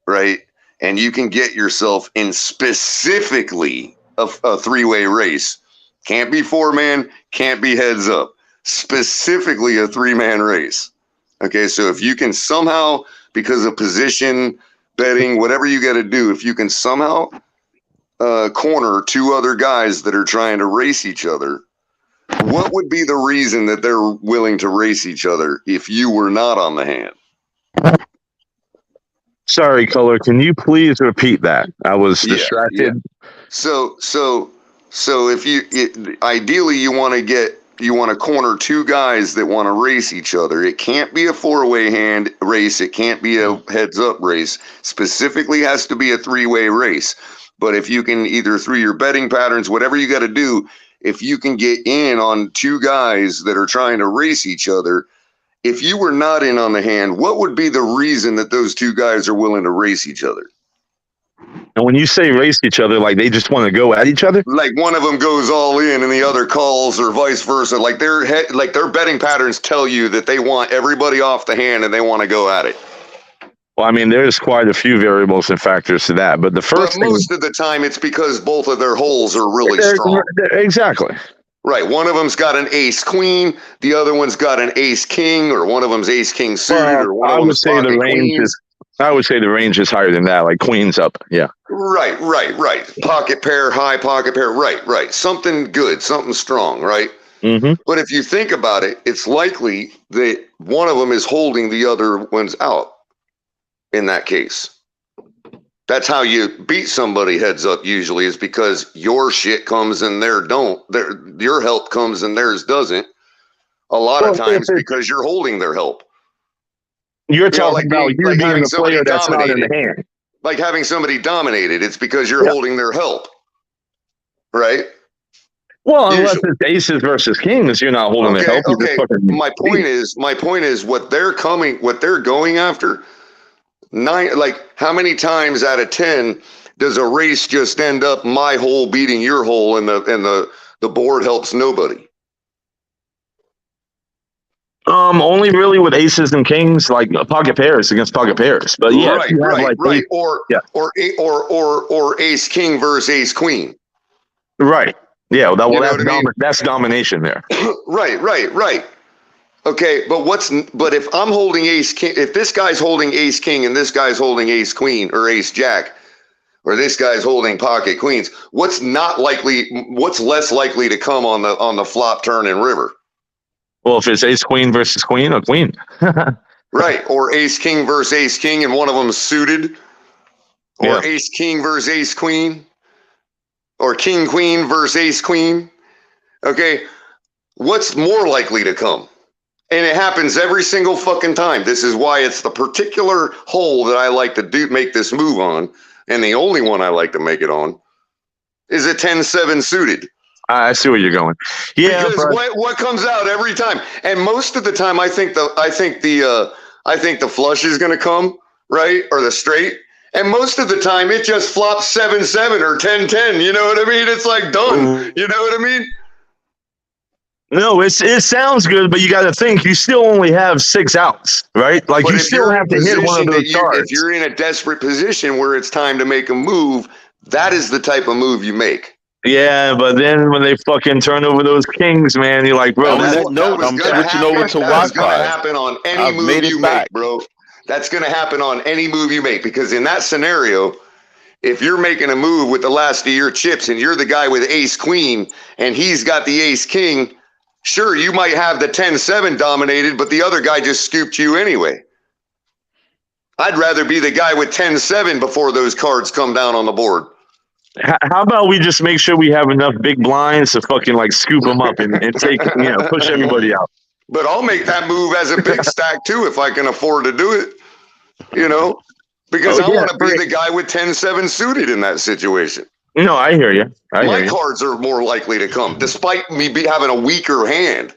right? And you can get yourself in specifically a three-way race. Can't be four-man, can't be heads up. Specifically a three-man race. Okay, so if you can somehow, because of position, betting, whatever you got to do, if you can somehow corner two other guys that are trying to race each other, what would be the reason that they're willing to race each other if you were not on the hand? Sorry, Color. Can you please repeat that? I was distracted. Yeah. So if ideally you want to corner two guys that want to race each other. It can't be a four-way hand race. It can't be a heads-up race. Specifically has to be a three-way race. But if you can, either through your betting patterns, whatever you got to do, if you can get in on two guys that are trying to race each other, if you were not in on the hand, what would be the reason that those two guys are willing to race each other? And when you say race each other, like they just want to go at each other? Like one of them goes all in and the other calls, or vice versa. Like their betting patterns tell you that they want everybody off the hand and they want to go at it. Well, I mean, there's quite a few variables and factors to that. But most of the time, it's because both of their holes are really strong. Exactly. Right. One of them's got an ace queen. The other one's got an ace king, or one of them's ace king suited. Or one I of would them's say the range queens. is. I would say the range is higher than that, like queens up. Yeah. Right. Pocket pair, high pocket pair. Right. Something good, something strong. Right. Mm-hmm. But if you think about it, it's likely that one of them is holding the other ones out. In that case, that's how you beat somebody heads up. Usually, is because your shit comes and their don't. Your help comes and theirs doesn't. A lot of times because you're holding their help. You're talking about you being the player that's not in the hand. Like having somebody dominated. It's because you're holding their help, right? Well, unless it's aces versus kings, you're not holding their help. Okay. My point is what they're going after. How many times out of 10 does a race just end up my hole beating your hole and the board helps nobody? Only really with aces and kings, like pocket pairs against pocket pairs. But yeah, right. Or ace king versus ace queen. Right. Yeah. That's domination there. Right. Okay, but if I'm holding ace king, if this guy's holding ace king and this guy's holding ace queen or ace jack, or this guy's holding pocket queens, what's less likely to come on the flop, turn, and river? Well, if it's ace queen versus queen, a queen. Right, or ace king versus ace king and one of them is suited, or ace king versus ace queen, or king queen versus ace queen. Okay, what's more likely to come? And it happens every single fucking time. This is why it's the particular hole that I like to make this move on, and the only one I like to make it on is a 10-7 suited. I see where you're going. Yeah, because what comes out every time, and most of the time, I think the flush is going to come, right, or the straight, and most of the time it just flops 7-7 or 10-10. You know what I mean? It's like done. You know what I mean? No, it sounds good, but you got to think you still only have 6 outs, right? Like you still have to hit one of those cards. If you're in a desperate position where it's time to make a move, that is the type of move you make. Yeah, but then when they fucking turn over those kings, man, you're like, bro, that's going to happen on any move you make, bro. That's going to happen on any move you make, because in that scenario, if you're making a move with the last of your chips and you're the guy with ace queen and he's got the ace king, sure, you might have the 10-7 dominated, but the other guy just scooped you anyway. I'd rather be the guy with 10-7 before those cards come down on the board. How about we just make sure we have enough big blinds to fucking like scoop them up and take, push everybody out. But I'll make that move as a big stack too if I can afford to do it. Because I want to be the guy with 10-7 suited in that situation. No, I hear you. My cards are more likely to come, despite me having a weaker hand.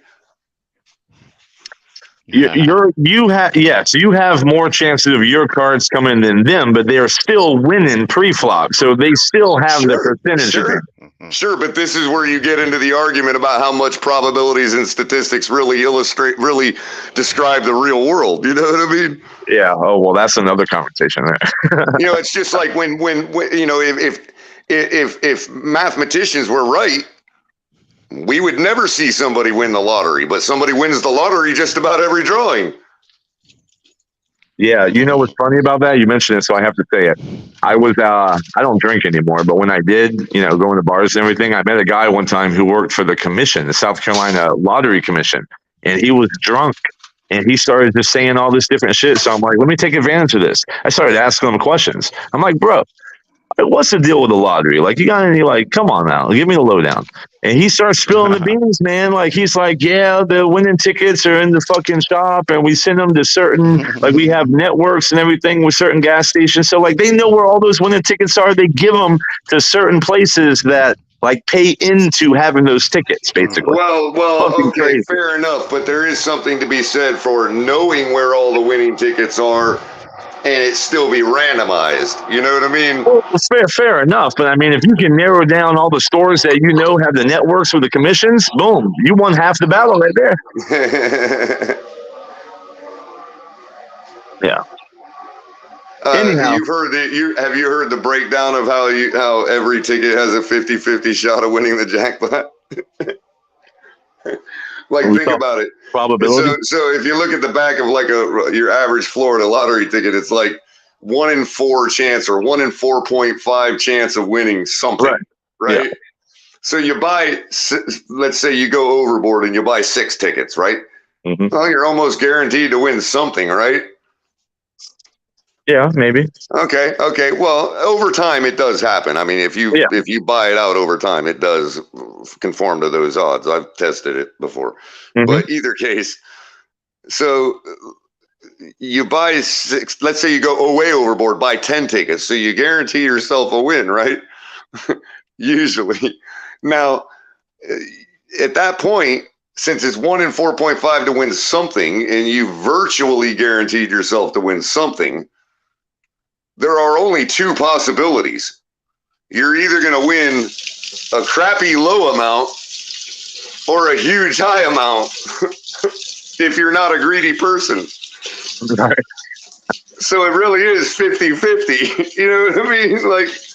You have more chances of your cards coming than them, but they're still winning pre-flop, so they still have the percentage. Sure, but this is where you get into the argument about how much probabilities and statistics really describe the real world. You know what I mean? Yeah. Oh well, that's another conversation there. It's just like when if mathematicians were right, we would never see somebody win the lottery, but somebody wins the lottery just about every drawing. Yeah, you know what's funny about that? You mentioned it, so I have to say it. I don't drink anymore, but when I did, going to bars and everything, I met a guy one time who worked for the commission, the South Carolina Lottery Commission, and he was drunk, and he started just saying all this different shit. So I'm like, let me take advantage of this. I started asking him questions. I'm like, bro, what's the deal with the lottery? Like, you got any, come on now, give me the lowdown. And he starts spilling the beans, man. He's like, yeah, the winning tickets are in the fucking shop, and we send them to certain, we have networks and everything with certain gas stations. So, they know where all those winning tickets are. They give them to certain places that, pay into having those tickets, basically. Well, okay, crazy. Fair enough. But there is something to be said for knowing where all the winning tickets are, and it still be randomized. You know what I mean? Well, fair enough. But I mean, if you can narrow down all the stores that have the networks with the commissions, boom, you won half the battle right there. Yeah. Anyhow, have you heard the breakdown of how every ticket has a 50-50 shot of winning the jackpot? Think about it. Probability. So if you look at the back of your average Florida lottery ticket, it's 1 in 4 chance or 1 in 4.5 chance of winning something, right? Yeah. So you buy, let's say you go overboard and you buy 6 tickets, right? Mm-hmm. Well, you're almost guaranteed to win something, right? Yeah, maybe. Okay. Well, over time it does happen. I mean, if you buy it out over time, it does conform to those odds. I've tested it before. Mm-hmm. But either case, so you buy 6. Let's say you go way overboard, buy 10 tickets, so you guarantee yourself a win, right? Usually. Now, at that point, since it's 1 in 4.5 to win something, and you virtually guaranteed yourself to win something, there are only 2 possibilities. You're either going to win a crappy low amount or a huge high amount if you're not a greedy person. Right. So it really is 50-50. You know what I mean?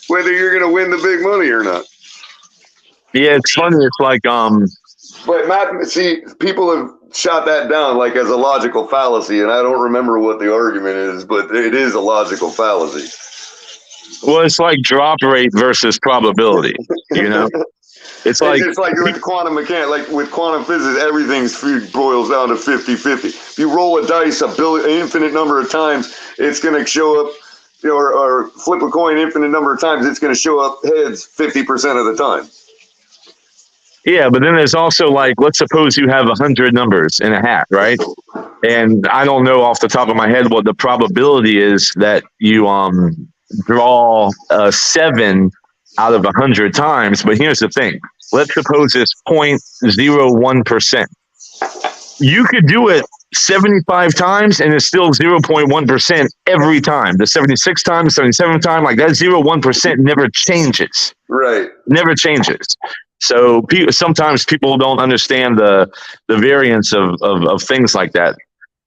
Whether you're going to win the big money or not. Yeah, it's funny. It's But Matt, see, people have shot that down as a logical fallacy, and I don't remember what the argument is, but it is a logical fallacy. Well, it's like drop rate versus probability, It's like with quantum mechanics, with quantum physics, everything's boils down to 50-50. If you roll a dice an infinite number of times, it's going to show up, or flip a coin infinite number of times, it's going to show up heads 50% of the time. Yeah, but then there's also let's suppose you have 100 numbers in a hat, right? And I don't know off the top of my head what the probability is that you draw a 7 out of 100 times. But here's the thing: let's suppose it's 0.01%. You could do it 75 times, and it's still 0.1% every time. The 76 times, 77 times, that 0.1% never changes. Right. Never changes. So sometimes people don't understand the variance of things like that.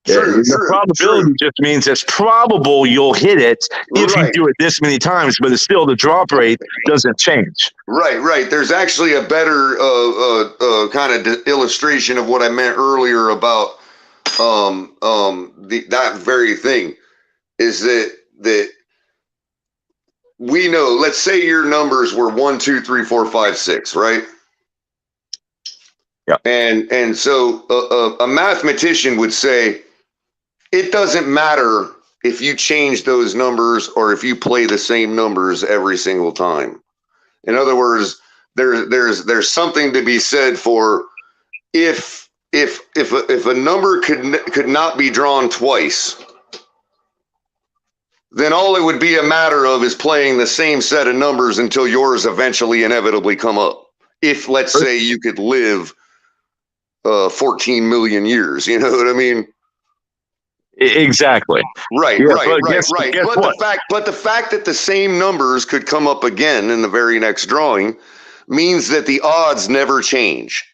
The probability just means it's probable you'll hit it if you do it this many times, but it's still the drop rate doesn't change. Right. There's actually a better kind of illustration of what I meant earlier about that very thing is that we know, let's say your numbers were 1, 2, 3, 4, 5, 6, right? Yeah. And so a mathematician would say, it doesn't matter if you change those numbers or if you play the same numbers every single time. In other words, there's something to be said for if a number could not be drawn twice, then all it would be a matter of is playing the same set of numbers until yours eventually inevitably come up. If, let's say, you could live 14 million years, you know what I mean? Exactly. Right. Yeah, But guess the fact that the same numbers could come up again in the very next drawing means that the odds never change.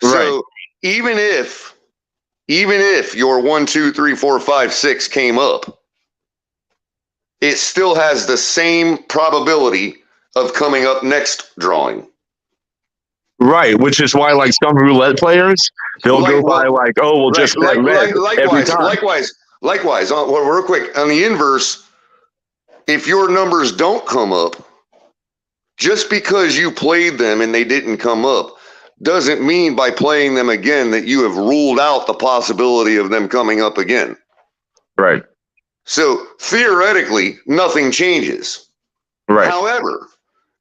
So even if your 1, 2, 3, 4, 5, 6 came up, it still has the same probability of coming up next drawing. Right, which is why, like, some roulette players, they'll go by like, oh, we'll just bet red every time. Likewise. Real quick, on the inverse, if your numbers don't come up, just because you played them and they didn't come up, doesn't mean by playing them again that you have ruled out the possibility of them coming up again. Right. So theoretically, nothing changes. Right. However,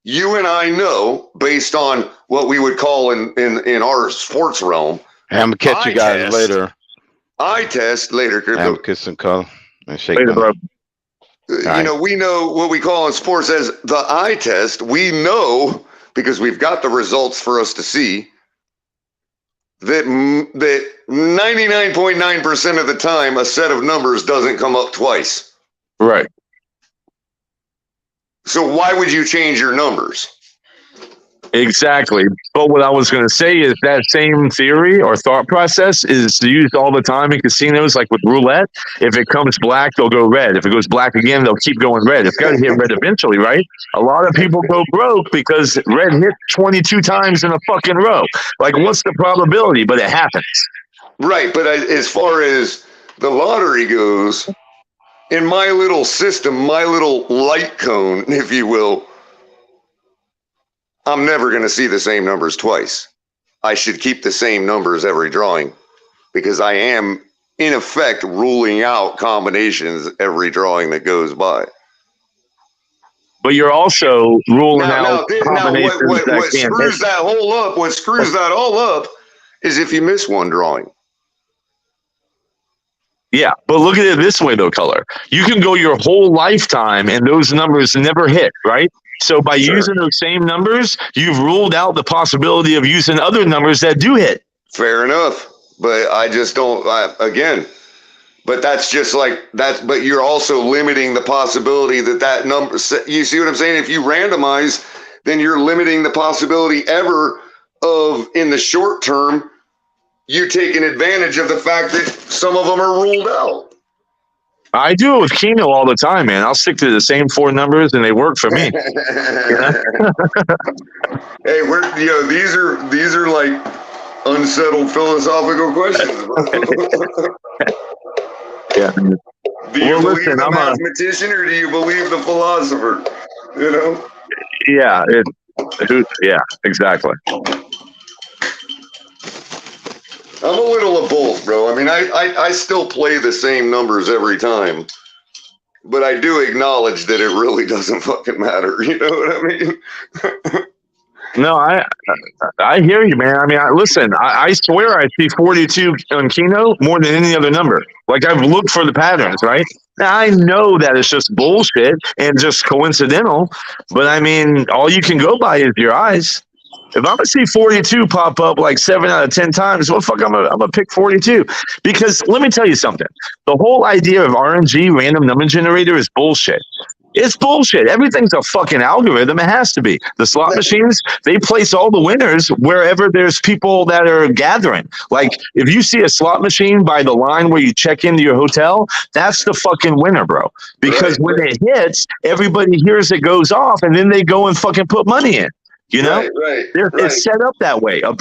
you and I know, based on what we would call in our sports realm, Hey, I'm gonna catch you guys later. Eye test later. Have a kiss and call and shake later, bro. You know, we know what we call in sports as the eye test. We know, because we've got the results for us to see, that 99.9% of the time a set of numbers doesn't come up twice. Right. So why would you change your numbers? Exactly. But what I was going to say is that same theory or thought process is used all the time in casinos, like with roulette. If it comes black, they'll go red. If it goes black again, they'll keep going red. It's got to hit red eventually, right? A lot of people go broke because red hit 22 times in a fucking row. Like, what's the probability? But it happens. Right. But as far as the lottery goes, in my little system, my little light cone, if you will, I'm never going to see the same numbers twice. I should keep the same numbers every drawing because I am, in effect, ruling out combinations every drawing that goes by. But you're also ruling out combinations what screws that whole up, what screws that all up is if you miss one drawing. Yeah, but look at it this way, though, Color. You can go your whole lifetime and those numbers never hit, right? So by using those same numbers, you've ruled out the possibility of using other numbers that do hit. Fair enough. But I just don't, but that's just like that. But you're also limiting the possibility that number, you see what I'm saying? If you randomize, then you're limiting the possibility ever of, in the short term, you taking advantage of the fact that some of them are ruled out. I do it with Keno all the time, man. I'll stick to the same 4 numbers and they work for me. Hey, these are like unsettled philosophical questions, bro. Yeah. Do you believe the mathematician or do you believe the philosopher? You know? Yeah, yeah, exactly. I'm a little of both, bro. I mean, I still play the same numbers every time, but I do acknowledge that it really doesn't fucking matter. You know what I mean? No, I hear you, man. I mean, listen, I swear I see 42 on Keno more than any other number. Like, I've looked for the patterns, right? Now, I know that it's just bullshit and just coincidental, but I mean, all you can go by is your eyes. If I'm gonna see 42 pop up like 7 out of 10 times, well, fuck, I'm gonna pick 42. Because let me tell you something: the whole idea of RNG, random number generator, is bullshit. It's bullshit. Everything's a fucking algorithm. It has to be. The slot machines, they place all the winners wherever there's people that are gathering. Like, if you see a slot machine by the line where you check into your hotel, that's the fucking winner, bro. Because when it hits, everybody hears it goes off, and then they go and fucking put money in. You know, it's set up that way. A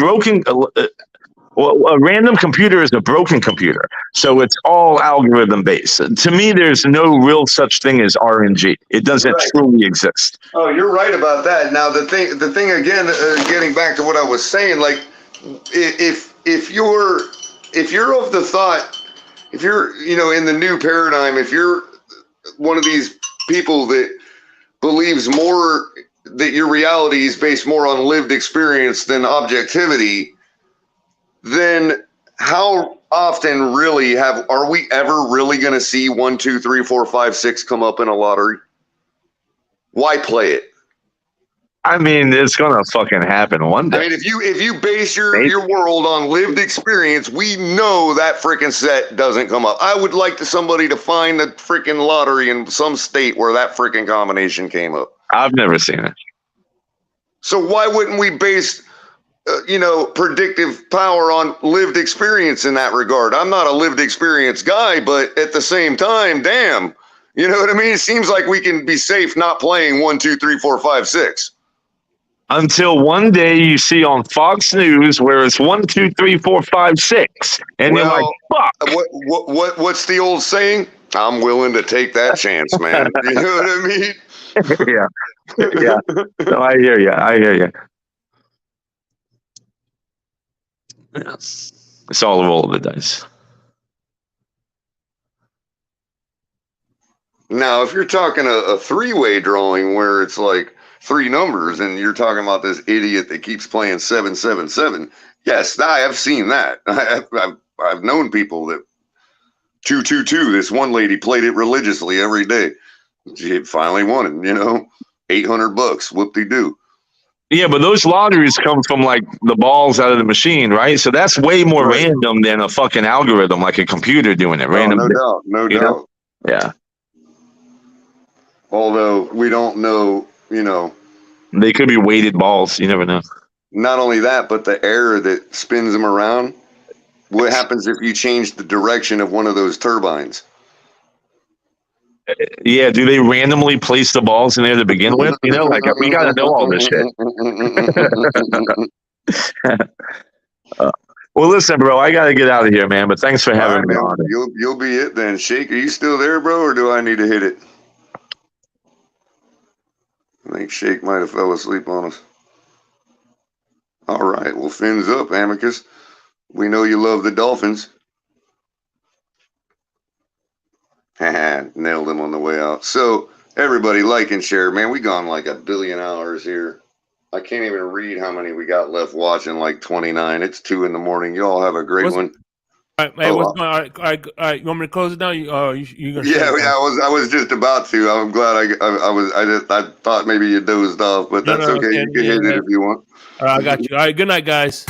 random computer is a broken computer, so it's all algorithm based. To me, there's no real such thing as RNG. It doesn't truly exist. Oh, you're right about that. Now, the thing again, getting back to what I was saying, like, if you're of the thought, if you're in the new paradigm, if you're one of these people that believes more that your reality is based more on lived experience than objectivity, then how often really are we ever really going to see 1, 2, 3, 4, 5, 6 come up in a lottery? Why play it? I mean, it's gonna fucking happen one day. I mean, if you base your world on lived experience, we know that freaking set doesn't come up. I would like somebody to find the freaking lottery in some state where that freaking combination came up. I've never seen it. So why wouldn't we base, predictive power on lived experience in that regard? I'm not a lived experience guy, but at the same time, damn, you know what I mean? It seems like we can be safe not playing 1, 2, 3, 4, 5, 6. Until one day you see on Fox News where it's 1, 2, 3, 4, 5, 6, and you're like, "Fuck!" What's the old saying? I'm willing to take that chance, man. You know what I mean? Yeah. No, I hear you. It's all a roll of the dice. Now, if you're talking a three-way drawing where it's like 3 numbers, and you're talking about this idiot that keeps playing 777. Yes, I have seen that. I've known people that 222. This one lady played it religiously every day. She finally won it. $800. Whoop-de-doo. Yeah, but those lotteries come from like the balls out of the machine, right? So that's way more random than a fucking algorithm, like a computer doing it. Random. No doubt. Yeah. Although we don't know, They could be weighted balls. You never know. Not only that, but the air that spins them around. What happens if you change the direction of one of those turbines? Yeah, do they randomly place the balls in there to begin with? We got to know all this shit. Well, listen, bro, I got to get out of here, man. But thanks for having me on. You'll be it then. Shake, are you still there, bro, or do I need to hit it? I think Shake might have fell asleep on us. All right, well, fins up, Amicus. We know you love the Dolphins. Nailed him on the way out. So, everybody, like and share. Man, we gone like 1 billion hours here. I can't even read how many we got left watching, like 29. It's 2 in the morning. You all have a great one. All right, what's going on? All right. You want me to close it down? You gonna I was just about to. I'm glad I thought maybe you dozed off, but that's okay. You can hit it if you want. All right, I got you. All right, good night, guys.